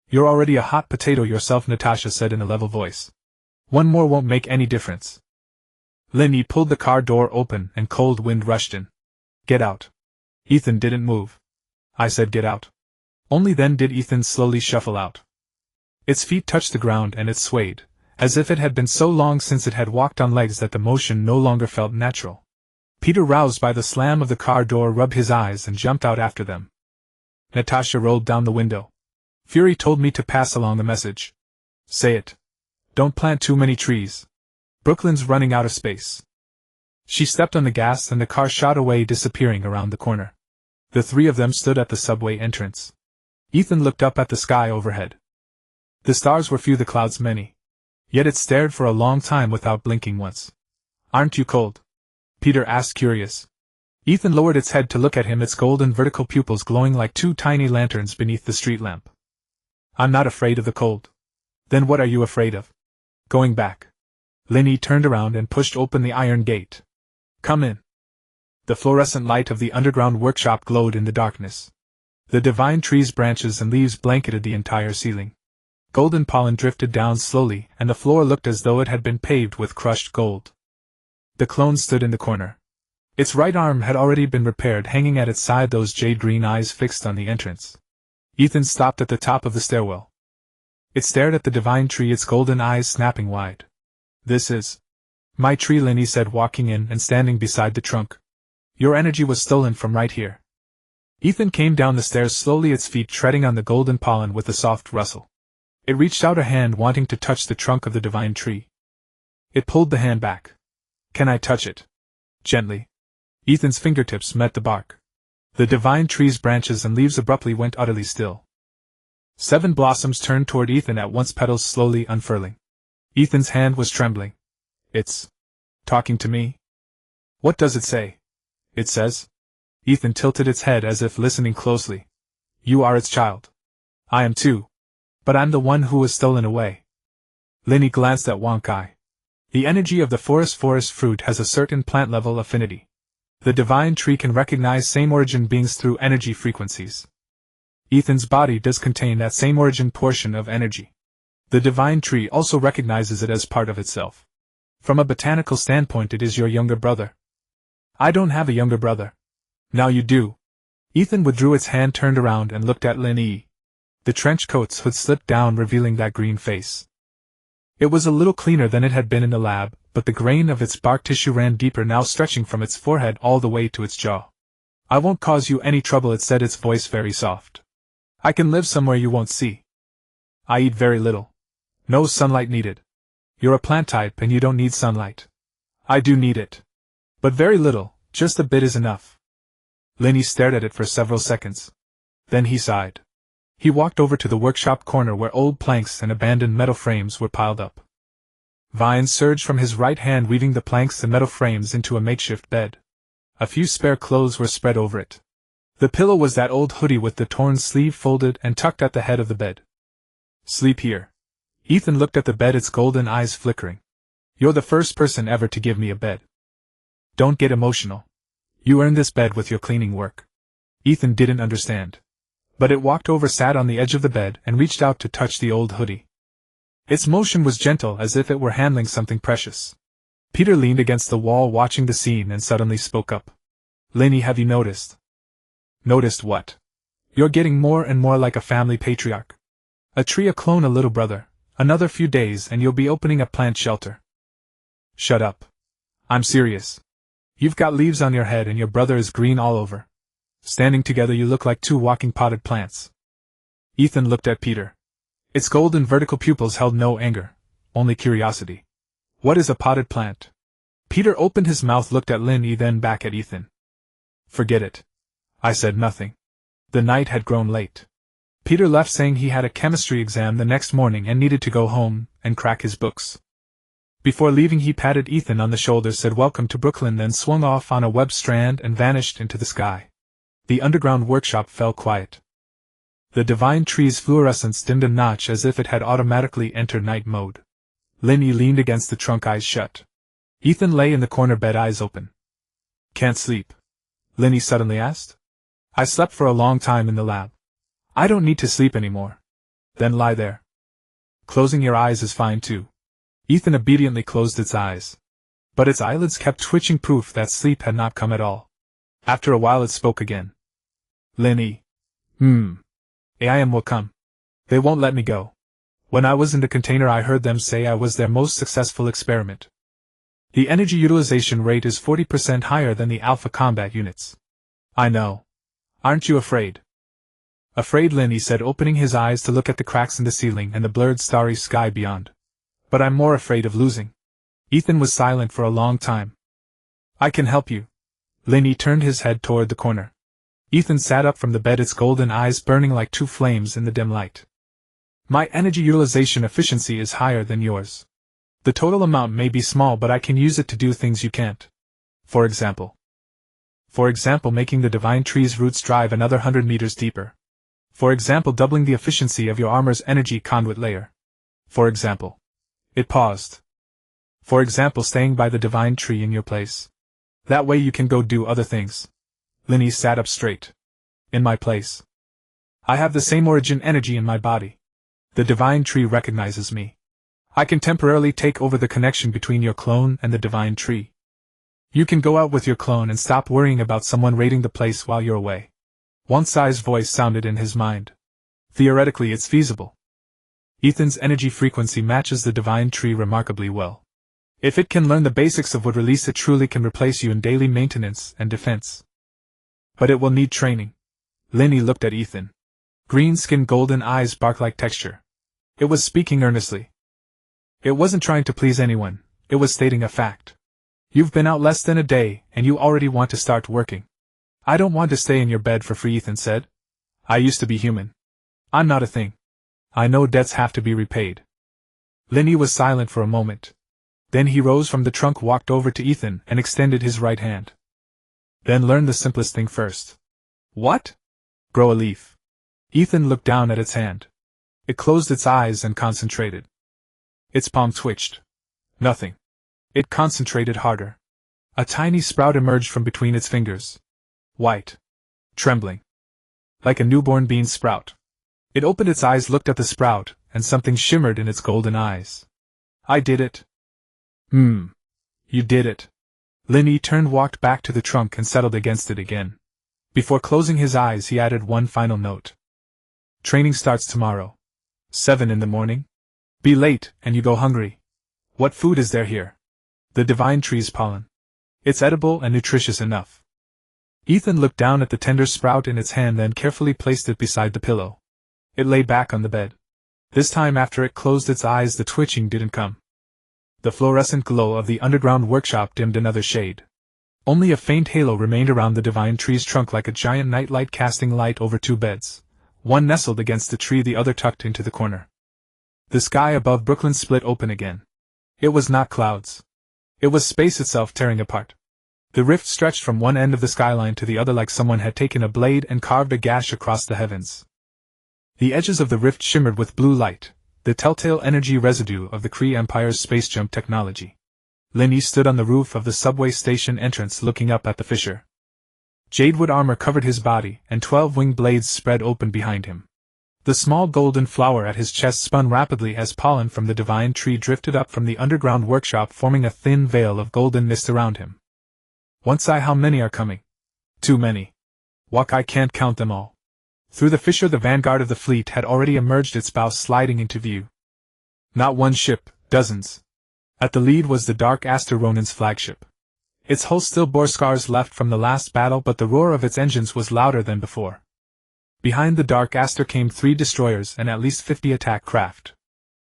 You're already a hot potato yourself, Natasha said in a level voice. One more won't make any difference. Lin Yi pulled the car door open and cold wind rushed in. Get out. Ethan didn't move. I said get out. Only then did Ethan slowly shuffle out. Its feet touched the ground and it swayed, as if it had been so long since it had walked on legs that the motion no longer felt natural. Peter, roused by the slam of the car door, rubbed his eyes and jumped out after them. Natasha rolled down the window. Fury told me to pass along the message. Say it. Don't plant too many trees. Brooklyn's running out of space. She stepped on the gas and the car shot away, disappearing around the corner. The three of them stood at the subway entrance. Ethan looked up at the sky overhead. The stars were few, the clouds many. Yet it stared for a long time without blinking once. Aren't you cold? Peter asked, curious. Ethan lowered its head to look at him, its golden vertical pupils glowing like two tiny lanterns beneath the street lamp. I'm not afraid of the cold. Then what are you afraid of? Going back. Lin Yi turned around and pushed open the iron gate. Come in. The fluorescent light of the underground workshop glowed in the darkness. The divine tree's branches and leaves blanketed the entire ceiling. Golden pollen drifted down slowly, and the floor looked as though it had been paved with crushed gold. The clone stood in the corner. Its right arm had already been repaired, hanging at its side, those jade-green eyes fixed on the entrance. Ethan stopped at the top of the stairwell. It stared at the divine tree, its golden eyes snapping wide. This is my tree, Lin Yi said, walking in and standing beside the trunk. Your energy was stolen from right here. Ethan came down the stairs slowly, its feet treading on the golden pollen with a soft rustle. It reached out a hand, wanting to touch the trunk of the divine tree. It pulled the hand back. Can I touch it? Gently. Ethan's fingertips met the bark. The divine tree's branches and leaves abruptly went utterly still. 7 blossoms turned toward Ethan at once, petals slowly unfurling. Ethan's hand was trembling. It's talking to me? What does it say? It says. Ethan tilted its head as if listening closely. You are its child. I am too. But I'm the one who was stolen away. Lin Yi glanced at Wang Kai. The energy of the forest fruit has a certain plant-level affinity. The divine tree can recognize same-origin beings through energy frequencies. Ethan's body does contain that same origin portion of energy. The divine tree also recognizes it as part of itself. From a botanical standpoint, it is your younger brother. I don't have a younger brother. Now you do. Ethan withdrew its hand, turned around, and looked at Lin Yi. The trench coat's hood slipped down, revealing that green face. It was a little cleaner than it had been in the lab, but the grain of its bark tissue ran deeper, now stretching from its forehead all the way to its jaw. I won't cause you any trouble, it said, its voice very soft. I can live somewhere you won't see. I eat very little. No sunlight needed. You're a plant type and you don't need sunlight. I do need it. But very little, just a bit is enough. Lin Yi stared at it for several seconds. Then he sighed. He walked over to the workshop corner where old planks and abandoned metal frames were piled up. Vines surged from his right hand, weaving the planks and metal frames into a makeshift bed. A few spare clothes were spread over it. The pillow was that old hoodie with the torn sleeve folded and tucked at the head of the bed. Sleep here. Ethan looked at the bed, its golden eyes flickering. You're the first person ever to give me a bed. Don't get emotional. You earned this bed with your cleaning work. Ethan didn't understand. But it walked over, sat on the edge of the bed, and reached out to touch the old hoodie. Its motion was gentle, as if it were handling something precious. Peter leaned against the wall watching the scene and suddenly spoke up. Lin Yi, have you noticed? Noticed what? You're getting more and more like a family patriarch. A tree, a clone, a little brother. Another few days and you'll be opening a plant shelter. Shut up. I'm serious. You've got leaves on your head and your brother is green all over. Standing together you look like 2 walking potted plants. Ethan looked at Peter. Its golden vertical pupils held no anger, only curiosity. What is a potted plant? Peter opened his mouth, looked at Lin Yi, then back at Ethan. Forget it. I said nothing. The night had grown late. Peter left, saying he had a chemistry exam the next morning and needed to go home and crack his books. Before leaving he patted Ethan on the shoulder, said welcome to Brooklyn, then swung off on a web strand and vanished into the sky. The underground workshop fell quiet. The divine tree's fluorescence dimmed a notch as if it had automatically entered night mode. Lin Yi leaned against the trunk, eyes shut. Ethan lay in the corner bed, eyes open. Can't sleep? Lin Yi suddenly asked. I slept for a long time in the lab. I don't need to sleep anymore. Then lie there. Closing your eyes is fine too. Ethan obediently closed its eyes. But its eyelids kept twitching, proof that sleep had not come at all. After a while it spoke again. Lin Yi. AIM will come. They won't let me go. When I was in the container I heard them say I was their most successful experiment. The energy utilization rate is 40% higher than the alpha combat units. I know. Aren't you afraid? Afraid, Lin Yi said, opening his eyes to look at the cracks in the ceiling and the blurred starry sky beyond. But I'm more afraid of losing. Ethan was silent for a long time. I can help you. Lin Yi turned his head toward the corner. Ethan sat up from the bed, its golden eyes burning like 2 flames in the dim light. My energy utilization efficiency is higher than yours. The total amount may be small, but I can use it to do things you can't. For example, For example, making the divine tree's roots drive another 100 meters deeper. For example, doubling the efficiency of your armor's energy conduit layer. For example. It paused. For example, staying by the divine tree in your place. That way you can go do other things. Lin Yi sat up straight. In my place. I have the same origin energy in my body. The divine tree recognizes me. I can temporarily take over the connection between your clone and the divine tree. You can go out with your clone and stop worrying about someone raiding the place while you're away. One-size voice sounded in his mind. Theoretically, it's feasible. Ethan's energy frequency matches the divine tree remarkably well. If it can learn the basics of what release, it truly can replace you in daily maintenance and defense. But it will need training. Lin Yi looked at Ethan. Green skin, golden eyes, bark-like texture. It was speaking earnestly. It wasn't trying to please anyone, it was stating a fact. You've been out less than a day, and you already want to start working. I don't want to stay in your bed for free, Ethan said. I used to be human. I'm not a thing. I know debts have to be repaid. Lin Yi was silent for a moment. Then he rose from the trunk, walked over to Ethan, and extended his right hand. Then learn the simplest thing first. What? Grow a leaf. Ethan looked down at its hand. It closed its eyes and concentrated. Its palm twitched. Nothing. It concentrated harder. A tiny sprout emerged from between its fingers. White. Trembling. Like a newborn bean sprout. It opened its eyes, looked at the sprout, and something shimmered in its golden eyes. I did it. You did it. Lin Yi turned, walked back to the trunk, and settled against it again. Before closing his eyes, he added one final note. Training starts tomorrow. 7 in the morning. Be late, and you go hungry. What food is there here? The divine tree's pollen. It's edible and nutritious enough. Ethan looked down at the tender sprout in its hand, then carefully placed it beside the pillow. It lay back on the bed. This time, after it closed its eyes, the twitching didn't come. The fluorescent glow of the underground workshop dimmed another shade. Only a faint halo remained around the divine tree's trunk, like a giant nightlight casting light over 2 beds, one nestled against the tree, the other tucked into the corner. The sky above Brooklyn split open again. It was not clouds. It was space itself tearing apart. The rift stretched from one end of the skyline to the other, like someone had taken a blade and carved a gash across the heavens. The edges of the rift shimmered with blue light, the telltale energy residue of the Kree Empire's space jump technology. Lin Yi stood on the roof of the subway station entrance, looking up at the fissure. Jadewood armor covered his body, and 12 wing blades spread open behind him. The small golden flower at his chest spun rapidly as pollen from the divine tree drifted up from the underground workshop, forming a thin veil of golden mist around him. Once how many are coming? Too many. Walk, I can't count them all. Through the fissure the vanguard of the fleet had already emerged, its bow sliding into view. Not one ship, dozens. At the lead was the Dark Aster Ronin's flagship. Its hull still bore scars left from the last battle, but the roar of its engines was louder than before. Behind the Dark Aster came 3 destroyers and at least 50 attack craft.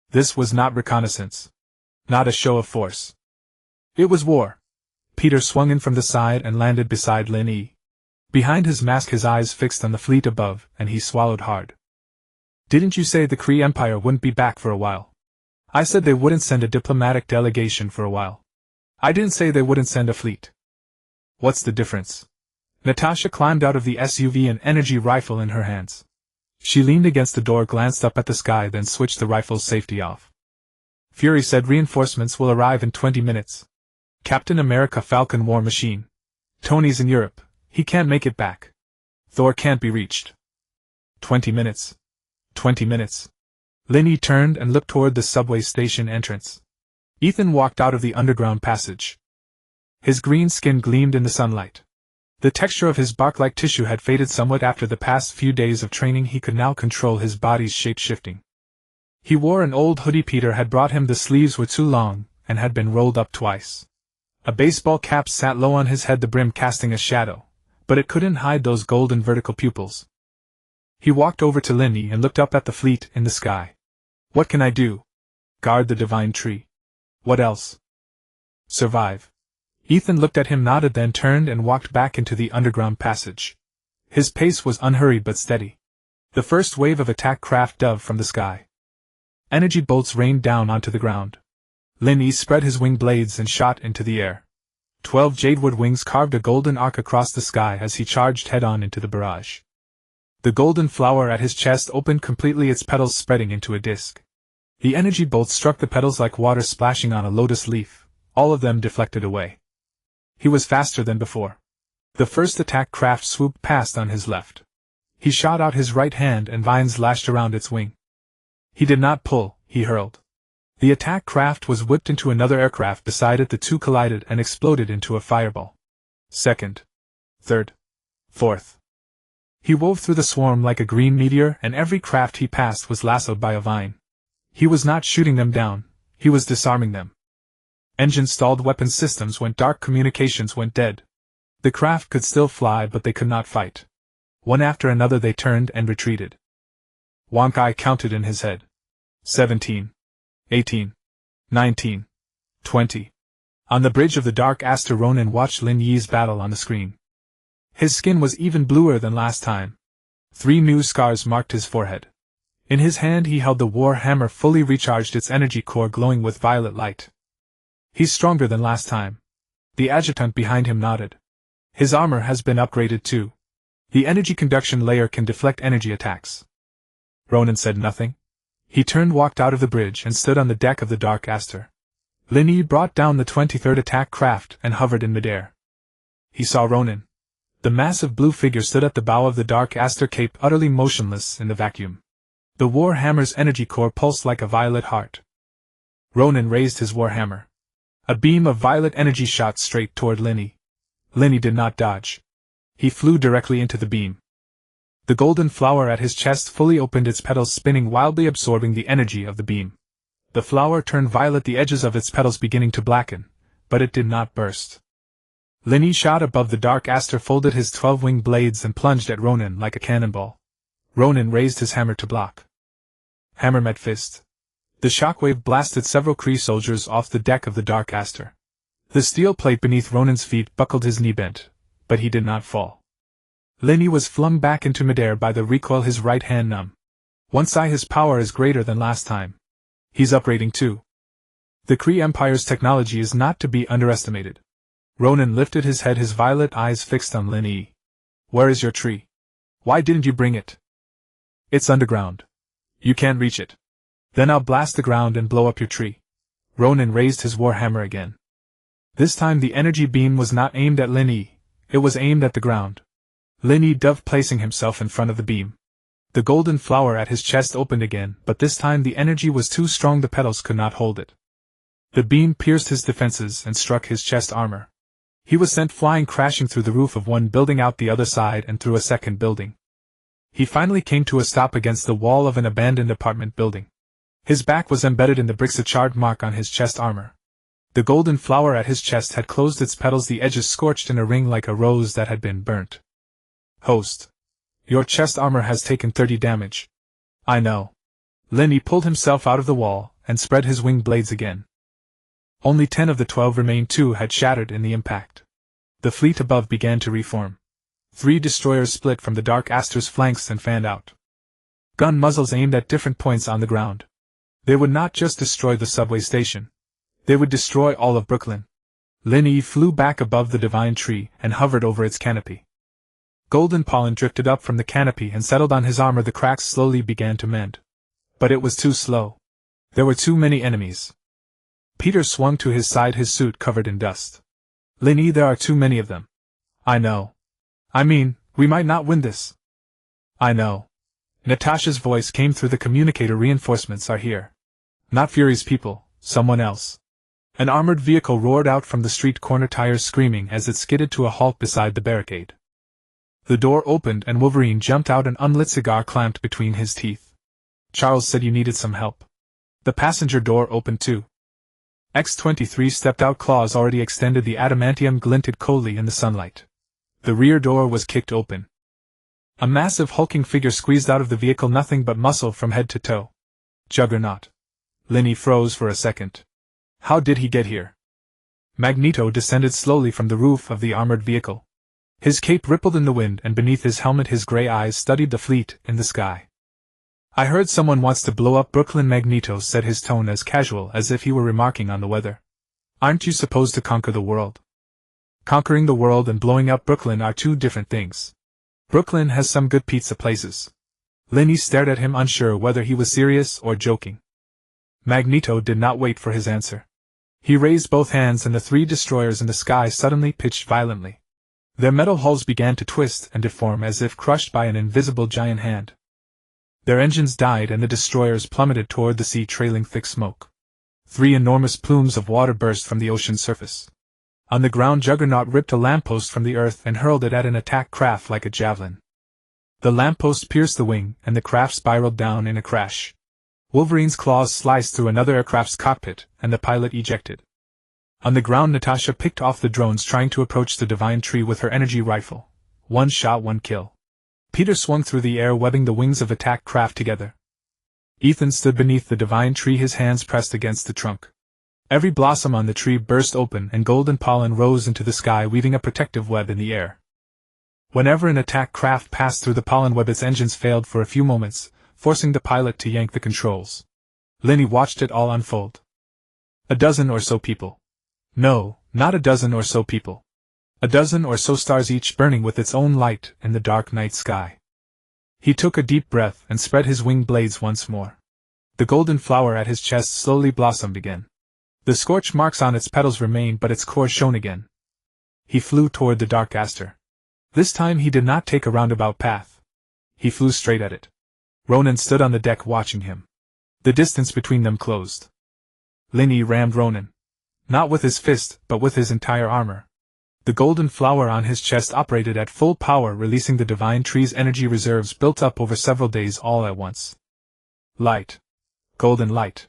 This was not reconnaissance. Not a show of force. It was war. Peter swung in from the side and landed beside Lin Yi. Behind his mask, his eyes fixed on the fleet above, and he swallowed hard. Didn't you say the Kree Empire wouldn't be back for a while? I said they wouldn't send a diplomatic delegation for a while. I didn't say they wouldn't send a fleet. What's the difference? Natasha climbed out of the SUV, an energy rifle in her hands. She leaned against the door, glanced up at the sky, then switched the rifle's safety off. Fury said reinforcements will arrive in 20 minutes. Captain America Falcon war machine. Tony's in Europe. He can't make it back. Thor can't be reached. 20 minutes. 20 minutes. Lin Yi turned and looked toward the subway station entrance. Ethan walked out of the underground passage. His green skin gleamed in the sunlight. The texture of his bark-like tissue had faded somewhat after the past few days of training. He could now control his body's shape-shifting. He wore an old hoodie Peter had brought him. The sleeves were too long, and had been rolled up twice. A baseball cap sat low on his head, the brim casting a shadow, but it couldn't hide those golden vertical pupils. He walked over to Lin Yi and looked up at the fleet in the sky. What can I do? Guard the divine tree. What else? Survive. Ethan looked at him, nodded, then turned and walked back into the underground passage. His pace was unhurried but steady. The first wave of attack craft dove from the sky. Energy bolts rained down onto the ground. Lin Yi spread his wing blades and shot into the air. 12 jadewood wings carved a golden arc across the sky as he charged head-on into the barrage. The golden flower at his chest opened completely, its petals spreading into a disc. The energy bolt struck the petals like water splashing on a lotus leaf, all of them deflected away. He was faster than before. The first attack craft swooped past on his left. He shot out his right hand and vines lashed around its wing. He did not pull, he hurled. The attack craft was whipped into another aircraft beside it. The two collided and exploded into a fireball. Second. Third. Fourth. He wove through the swarm like a green meteor, and every craft he passed was lassoed by a vine. He was not shooting them down, he was disarming them. Engines stalled, weapon systems went dark, communications went dead. The craft could still fly, but they could not fight. One after another they turned and retreated. Wang Kai counted in his head. 17. 18. 19. 20. On the bridge of the Dark Aster, Ronin watched Lin Yi's battle on the screen. His skin was even bluer than last time. 3 new scars marked his forehead. In his hand he held the war hammer fully recharged, its energy core glowing with violet light. He's stronger than last time. The adjutant behind him nodded. His armor has been upgraded too. The energy conduction layer can deflect energy attacks. Ronin said nothing. He turned, walked out of the bridge, and stood on the deck of the Dark Aster. Lin Yi brought down the 23rd attack craft and hovered in midair. He saw Ronin. The massive blue figure stood at the bow of the Dark Aster cape, utterly motionless in the vacuum. The war hammer's energy core pulsed like a violet heart. Ronin raised his war hammer. A beam of violet energy shot straight toward Lin Yi. Lin Yi did not dodge. He flew directly into the beam. The golden flower at his chest fully opened, its petals spinning wildly, absorbing the energy of the beam. The flower turned violet, the edges of its petals beginning to blacken, but it did not burst. Lin Yi shot above the Dark Aster, folded his 12-wing blades and plunged at Ronin like a cannonball. Ronin raised his hammer to block. Hammer met fist. The shockwave blasted several Kree soldiers off the deck of the Dark Aster. The steel plate beneath Ronin's feet buckled, his knee bent, but he did not fall. Lin Yi was flung back into midair by the recoil, his right hand numb. Once his power is greater than last time. He's upgrading too. The Kree Empire's technology is not to be underestimated. Ronin lifted his head, his violet eyes fixed on Lin Yi. Where is your tree? Why didn't you bring it? It's underground. You can't reach it. Then I'll blast the ground and blow up your tree. Ronin raised his war hammer again. This time the energy beam was not aimed at Lin Yi, it was aimed at the ground. Lin Yi dove, placing himself in front of the beam. The golden flower at his chest opened again, but this time the energy was too strong, the petals could not hold it. The beam pierced his defenses and struck his chest armor. He was sent flying, crashing through the roof of one building, out the other side, and through a second building. He finally came to a stop against the wall of an abandoned apartment building. His back was embedded in the bricks, a charred mark on his chest armor. The golden flower at his chest had closed its petals, the edges scorched in a ring like a rose that had been burnt. Host. Your chest armor has taken 30 damage. I know. Lin Yi pulled himself out of the wall and spread his wing blades again. Only 10 of the 12 remained. 2 had shattered in the impact. The fleet above began to reform. 3 destroyers split from the Dark Aster's flanks and fanned out. Gun muzzles aimed at different points on the ground. They would not just destroy the subway station. They would destroy all of Brooklyn. Lin Yi flew back above the divine tree and hovered over its canopy. Golden pollen drifted up from the canopy and settled on his armor. The cracks slowly began to mend. But it was too slow. There were too many enemies. Peter swung to his side, his suit covered in dust. Lin Yi, there are too many of them. I know. I mean, we might not win this. I know. Natasha's voice came through the communicator. Reinforcements are here. Not Fury's people, someone else. An armored vehicle roared out from the street corner, tires screaming as it skidded to a halt beside the barricade. The door opened and Wolverine jumped out, an unlit cigar clamped between his teeth. Charles said you needed some help. The passenger door opened too. X-23 stepped out, claws already extended, the adamantium glinted coldly in the sunlight. The rear door was kicked open. A massive hulking figure squeezed out of the vehicle, nothing but muscle from head to toe. Juggernaut. Lin Yi froze for a second. How did he get here? Magneto descended slowly from the roof of the armored vehicle. His cape rippled in the wind, and beneath his helmet his gray eyes studied the fleet in the sky. I heard someone wants to blow up Brooklyn. Magneto said, his tone as casual as if he were remarking on the weather. Aren't you supposed to conquer the world? Conquering the world and blowing up Brooklyn are two different things. Brooklyn has some good pizza places. Lin Yi stared at him, unsure whether he was serious or joking. Magneto did not wait for his answer. He raised both hands and the three destroyers in the sky suddenly pitched violently. Their metal hulls began to twist and deform as if crushed by an invisible giant hand. Their engines died and the destroyers plummeted toward the sea, trailing thick smoke. 3 enormous plumes of water burst from the ocean's surface. On the ground, Juggernaut ripped a lamppost from the earth and hurled it at an attack craft like a javelin. The lamppost pierced the wing, and the craft spiraled down in a crash. Wolverine's claws sliced through another aircraft's cockpit, and the pilot ejected. On the ground, Natasha picked off the drones trying to approach the divine tree with her energy rifle. 1 shot, 1 kill. Peter swung through the air, webbing the wings of attack craft together. Ethan stood beneath the divine tree, his hands pressed against the trunk. Every blossom on the tree burst open and golden pollen rose into the sky, weaving a protective web in the air. Whenever an attack craft passed through the pollen web, its engines failed for a few moments, forcing the pilot to yank the controls. Lin Yi watched it all unfold. A dozen or so people. No, not a dozen or so people. A dozen or so stars, each burning with its own light in the dark night sky. He took a deep breath and spread his wing blades once more. The golden flower at his chest slowly blossomed again. The scorch marks on its petals remained, but its core shone again. He flew toward the dark aster. This time he did not take a roundabout path. He flew straight at it. Ronan stood on the deck watching him. The distance between them closed. Lin Yi rammed Ronan. Not with his fist, but with his entire armor. The golden flower on his chest operated at full power, releasing the divine tree's energy reserves built up over several days all at once. Light. Golden light.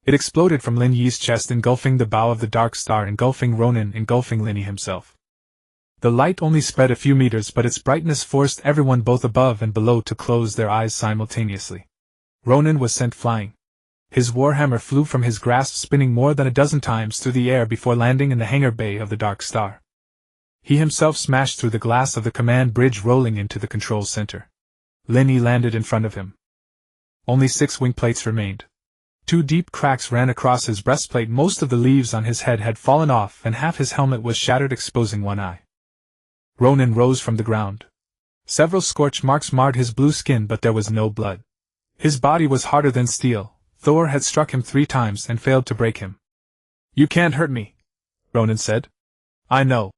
It exploded from Lin Yi's chest, engulfing the bow of the dark star, engulfing Ronan, engulfing Lin Yi himself. The light only spread a few meters, but its brightness forced everyone both above and below to close their eyes simultaneously. Ronan was sent flying. His warhammer flew from his grasp, spinning more than a dozen times through the air before landing in the hangar bay of the Dark Star. He himself smashed through the glass of the command bridge, rolling into the control center. Lin Yi landed in front of him. Only 6 wing plates remained. 2 deep cracks ran across his breastplate, most of the leaves on his head had fallen off, and half his helmet was shattered, exposing one eye. Ronan rose from the ground. Several scorch marks marred his blue skin, but there was no blood. His body was harder than steel. Thor had struck him 3 times and failed to break him. "You can't hurt me," Ronan said. "I know,"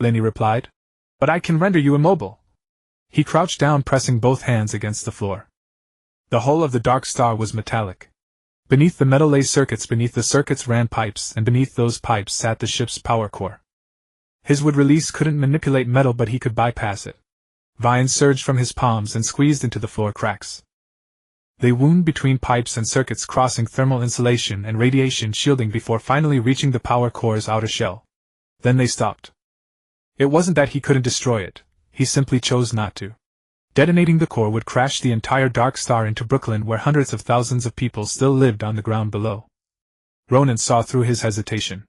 Lin Yi replied. "But I can render you immobile." He crouched down, pressing both hands against the floor. The hull of the Dark Star was metallic. Beneath the metal lay circuits, beneath the circuits ran pipes, and beneath those pipes sat the ship's power core. His wood release couldn't manipulate metal, but he could bypass it. Vines surged from his palms and squeezed into the floor cracks. They wound between pipes and circuits, crossing thermal insulation and radiation shielding before finally reaching the power core's outer shell. Then they stopped. It wasn't that he couldn't destroy it, he simply chose not to. Detonating the core would crash the entire Dark Star into Brooklyn, where hundreds of thousands of people still lived on the ground below. Ronan saw through his hesitation.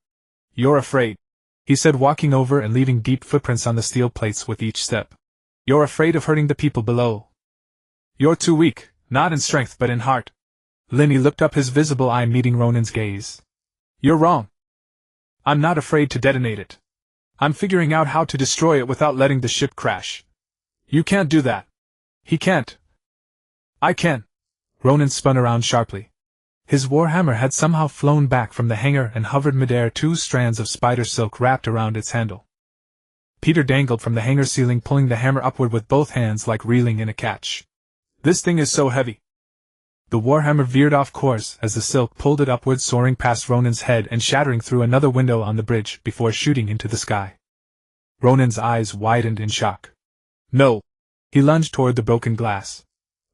"You're afraid," he said, walking over and leaving deep footprints on the steel plates with each step. "You're afraid of hurting the people below. You're too weak. Not in strength, but in heart." Lin Yi looked up, his visible eye meeting Ronan's gaze. "You're wrong. I'm not afraid to detonate it. I'm figuring out how to destroy it without letting the ship crash. You can't do that." "He can't. I can." Ronan spun around sharply. His warhammer had somehow flown back from the hangar and hovered midair, 2 strands of spider silk wrapped around its handle. Peter dangled from the hangar ceiling, pulling the hammer upward with both hands like reeling in a catch. "This thing is so heavy." The warhammer veered off course as the silk pulled it upward, soaring past Ronan's head and shattering through another window on the bridge before shooting into the sky. Ronan's eyes widened in shock. "No!" He lunged toward the broken glass.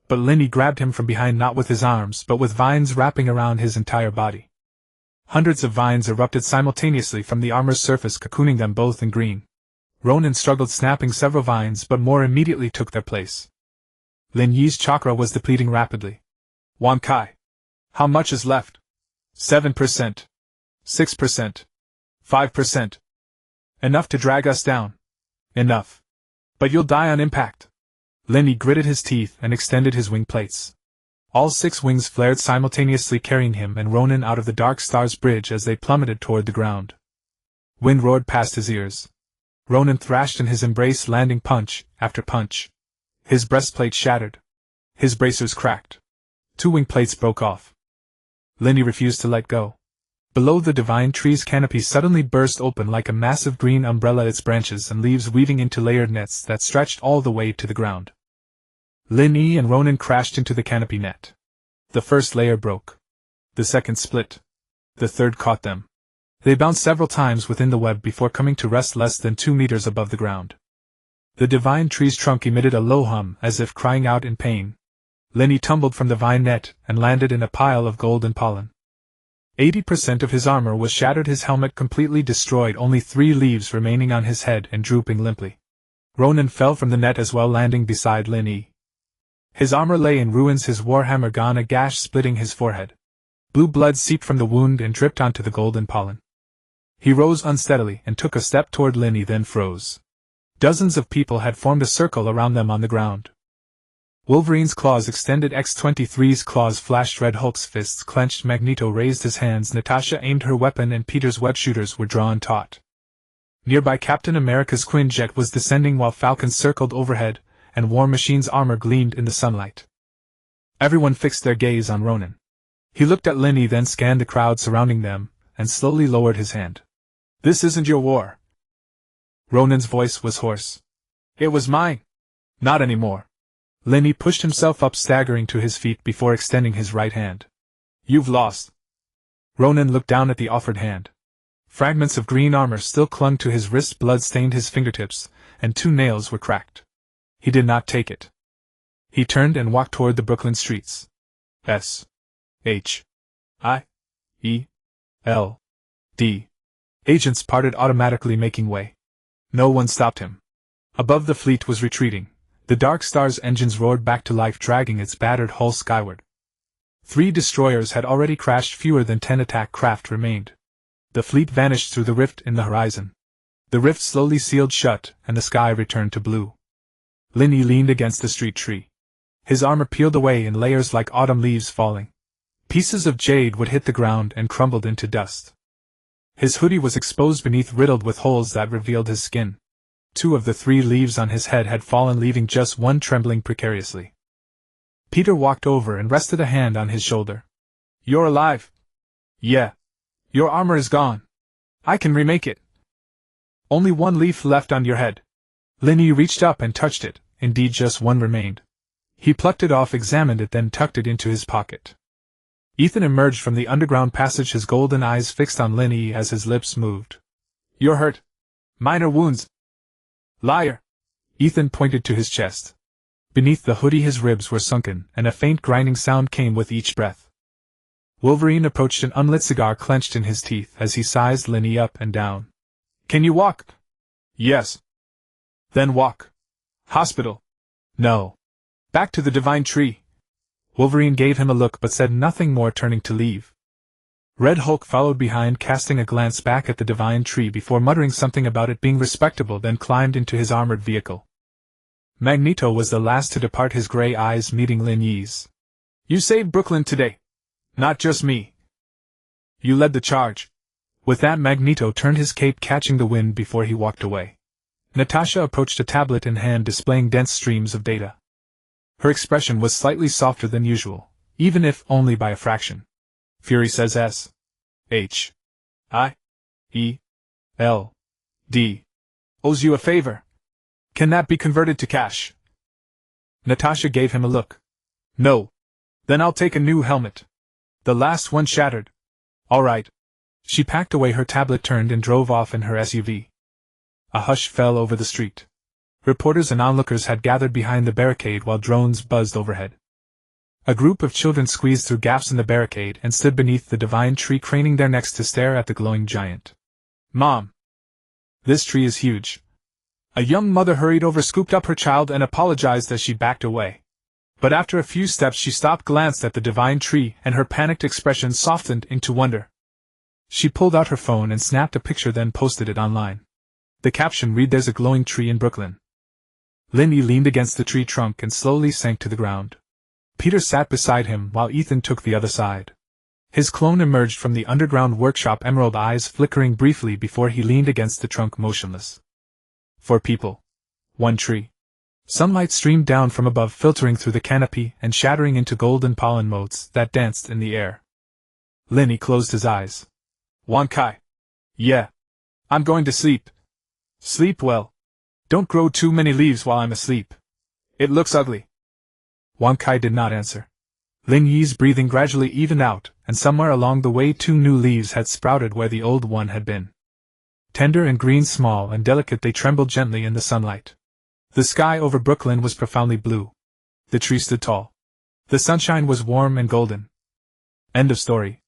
But Lin Yi grabbed him from behind, not with his arms but with vines wrapping around his entire body. Hundreds of vines erupted simultaneously from the armor's surface, cocooning them both in green. Ronan struggled, snapping several vines, but more immediately took their place. Lin Yi's chakra was depleting rapidly. "Wan Kai. How much is left?" 7%. 6%. 5%. "Enough to drag us down." "Enough. But you'll die on impact." Lin Yi gritted his teeth and extended his wing plates. All 6 wings flared simultaneously, carrying him and Ronan out of the Dark Star's bridge as they plummeted toward the ground. Wind roared past his ears. Ronan thrashed in his embrace, landing punch after punch. His breastplate shattered. His bracers cracked. 2 wing plates broke off. Lin Yi refused to let go. Below the divine tree's canopy suddenly burst open like a massive green umbrella, its branches and leaves weaving into layered nets that stretched all the way to the ground. Lin Yi and Ronan crashed into the canopy net. The first layer broke. The second split. The third caught them. They bounced several times within the web before coming to rest less than 2 meters above the ground. The divine tree's trunk emitted a low hum as if crying out in pain. Lin Yi tumbled from the vine net and landed in a pile of golden pollen. 80% of his armor was shattered, his helmet completely destroyed, only 3 leaves remaining on his head and drooping limply. Ronan fell from the net as well, landing beside Lin Yi. His armor lay in ruins, his warhammer gone, a gash splitting his forehead. Blue blood seeped from the wound and dripped onto the golden pollen. He rose unsteadily and took a step toward Lin Yi, then froze. Dozens of people had formed a circle around them on the ground. Wolverine's claws extended, X-23's claws flashed, Red Hulk's fists clenched, Magneto raised his hands, Natasha aimed her weapon, and Peter's web shooters were drawn taut. Nearby, Captain America's Quinjet was descending while Falcons circled overhead, and War Machine's armor gleamed in the sunlight. Everyone fixed their gaze on Ronan. He looked at Lin Yi, then scanned the crowd surrounding them, and slowly lowered his hand. "This isn't your war." Ronan's voice was hoarse. "It was mine. Not anymore." Lin Yi pushed himself up, staggering to his feet before extending his right hand. "You've lost." Ronan looked down at the offered hand. Fragments of green armor still clung to his wrist, blood stained his fingertips, and 2 nails were cracked. He did not take it. He turned and walked toward the Brooklyn streets. S.H.I.E.L.D. Agents parted automatically, making way. No one stopped him. Above, the fleet was retreating. The Dark Star's engines roared back to life, dragging its battered hull skyward. 3 destroyers had already crashed, fewer than 10 attack craft remained. The fleet vanished through the rift in the horizon. The rift slowly sealed shut, and the sky returned to blue. Lin Yi leaned against the street tree. His armor peeled away in layers like autumn leaves falling. Pieces of jade would hit the ground and crumbled into dust. His hoodie was exposed beneath, riddled with holes that revealed his skin. 2 of the 3 leaves on his head had fallen, leaving just one trembling precariously. Peter walked over and rested a hand on his shoulder. "You're alive." "Yeah. Your armor is gone. I can remake it." "Only 1 leaf left on your head." Lin Yi reached up and touched it. Indeed, just 1 remained. He plucked it off, examined it, then tucked it into his pocket. Ethan emerged from the underground passage, his golden eyes fixed on Lin Yi as his lips moved. "You're hurt. Minor wounds." "Liar." Ethan pointed to his chest. Beneath the hoodie his ribs were sunken, and a faint grinding sound came with each breath. Wolverine approached, an unlit cigar clenched in his teeth as he sized Lin Yi up and down. "Can you walk?" "Yes." "Then walk." "Hospital." "No." "Back to the divine tree." Wolverine gave him a look but said nothing more, turning to leave. Red Hulk followed behind, casting a glance back at the divine tree before muttering something about it being respectable, then climbed into his armored vehicle. Magneto was the last to depart, his gray eyes meeting Lin Yi's. "You saved Brooklyn today. Not just me. You led the charge." With that, Magneto turned his cape, catching the wind before he walked away. Natasha approached, a tablet in hand displaying dense streams of data. Her expression was slightly softer than usual, even if only by a fraction. "Fury says S.H.I.E.L.D. owes you a favor. Can that be converted to cash?" Natasha gave him a look. "No. Then I'll take a new helmet. The last one shattered." "All right." She packed away her tablet, turned and drove off in her SUV. A hush fell over the street. Reporters and onlookers had gathered behind the barricade while drones buzzed overhead. A group of children squeezed through gaps in the barricade and stood beneath the divine tree, craning their necks to stare at the glowing giant. "Mom! This tree is huge." A young mother hurried over, scooped up her child, and apologized as she backed away. But after a few steps she stopped, glanced at the divine tree, and her panicked expression softened into wonder. She pulled out her phone and snapped a picture, then posted it online. The caption read, "There's a glowing tree in Brooklyn." Lin Yi leaned against the tree trunk and slowly sank to the ground. Peter sat beside him while Ethan took the other side. His clone emerged from the underground workshop, emerald eyes flickering briefly before he leaned against the trunk, motionless. 4 people. 1 tree. Sunlight streamed down from above, filtering through the canopy and shattering into golden pollen motes that danced in the air. Lin Yi closed his eyes. Wan Kai. Yeah. I'm going to sleep. Sleep well. Don't grow too many leaves while I'm asleep. It looks ugly. Wan Kai did not answer. Lin Yi's breathing gradually evened out, and somewhere along the way 2 new leaves had sprouted where the old one had been. Tender and green, small and delicate, they trembled gently in the sunlight. The sky over Brooklyn was profoundly blue. The tree stood tall. The sunshine was warm and golden. End of story.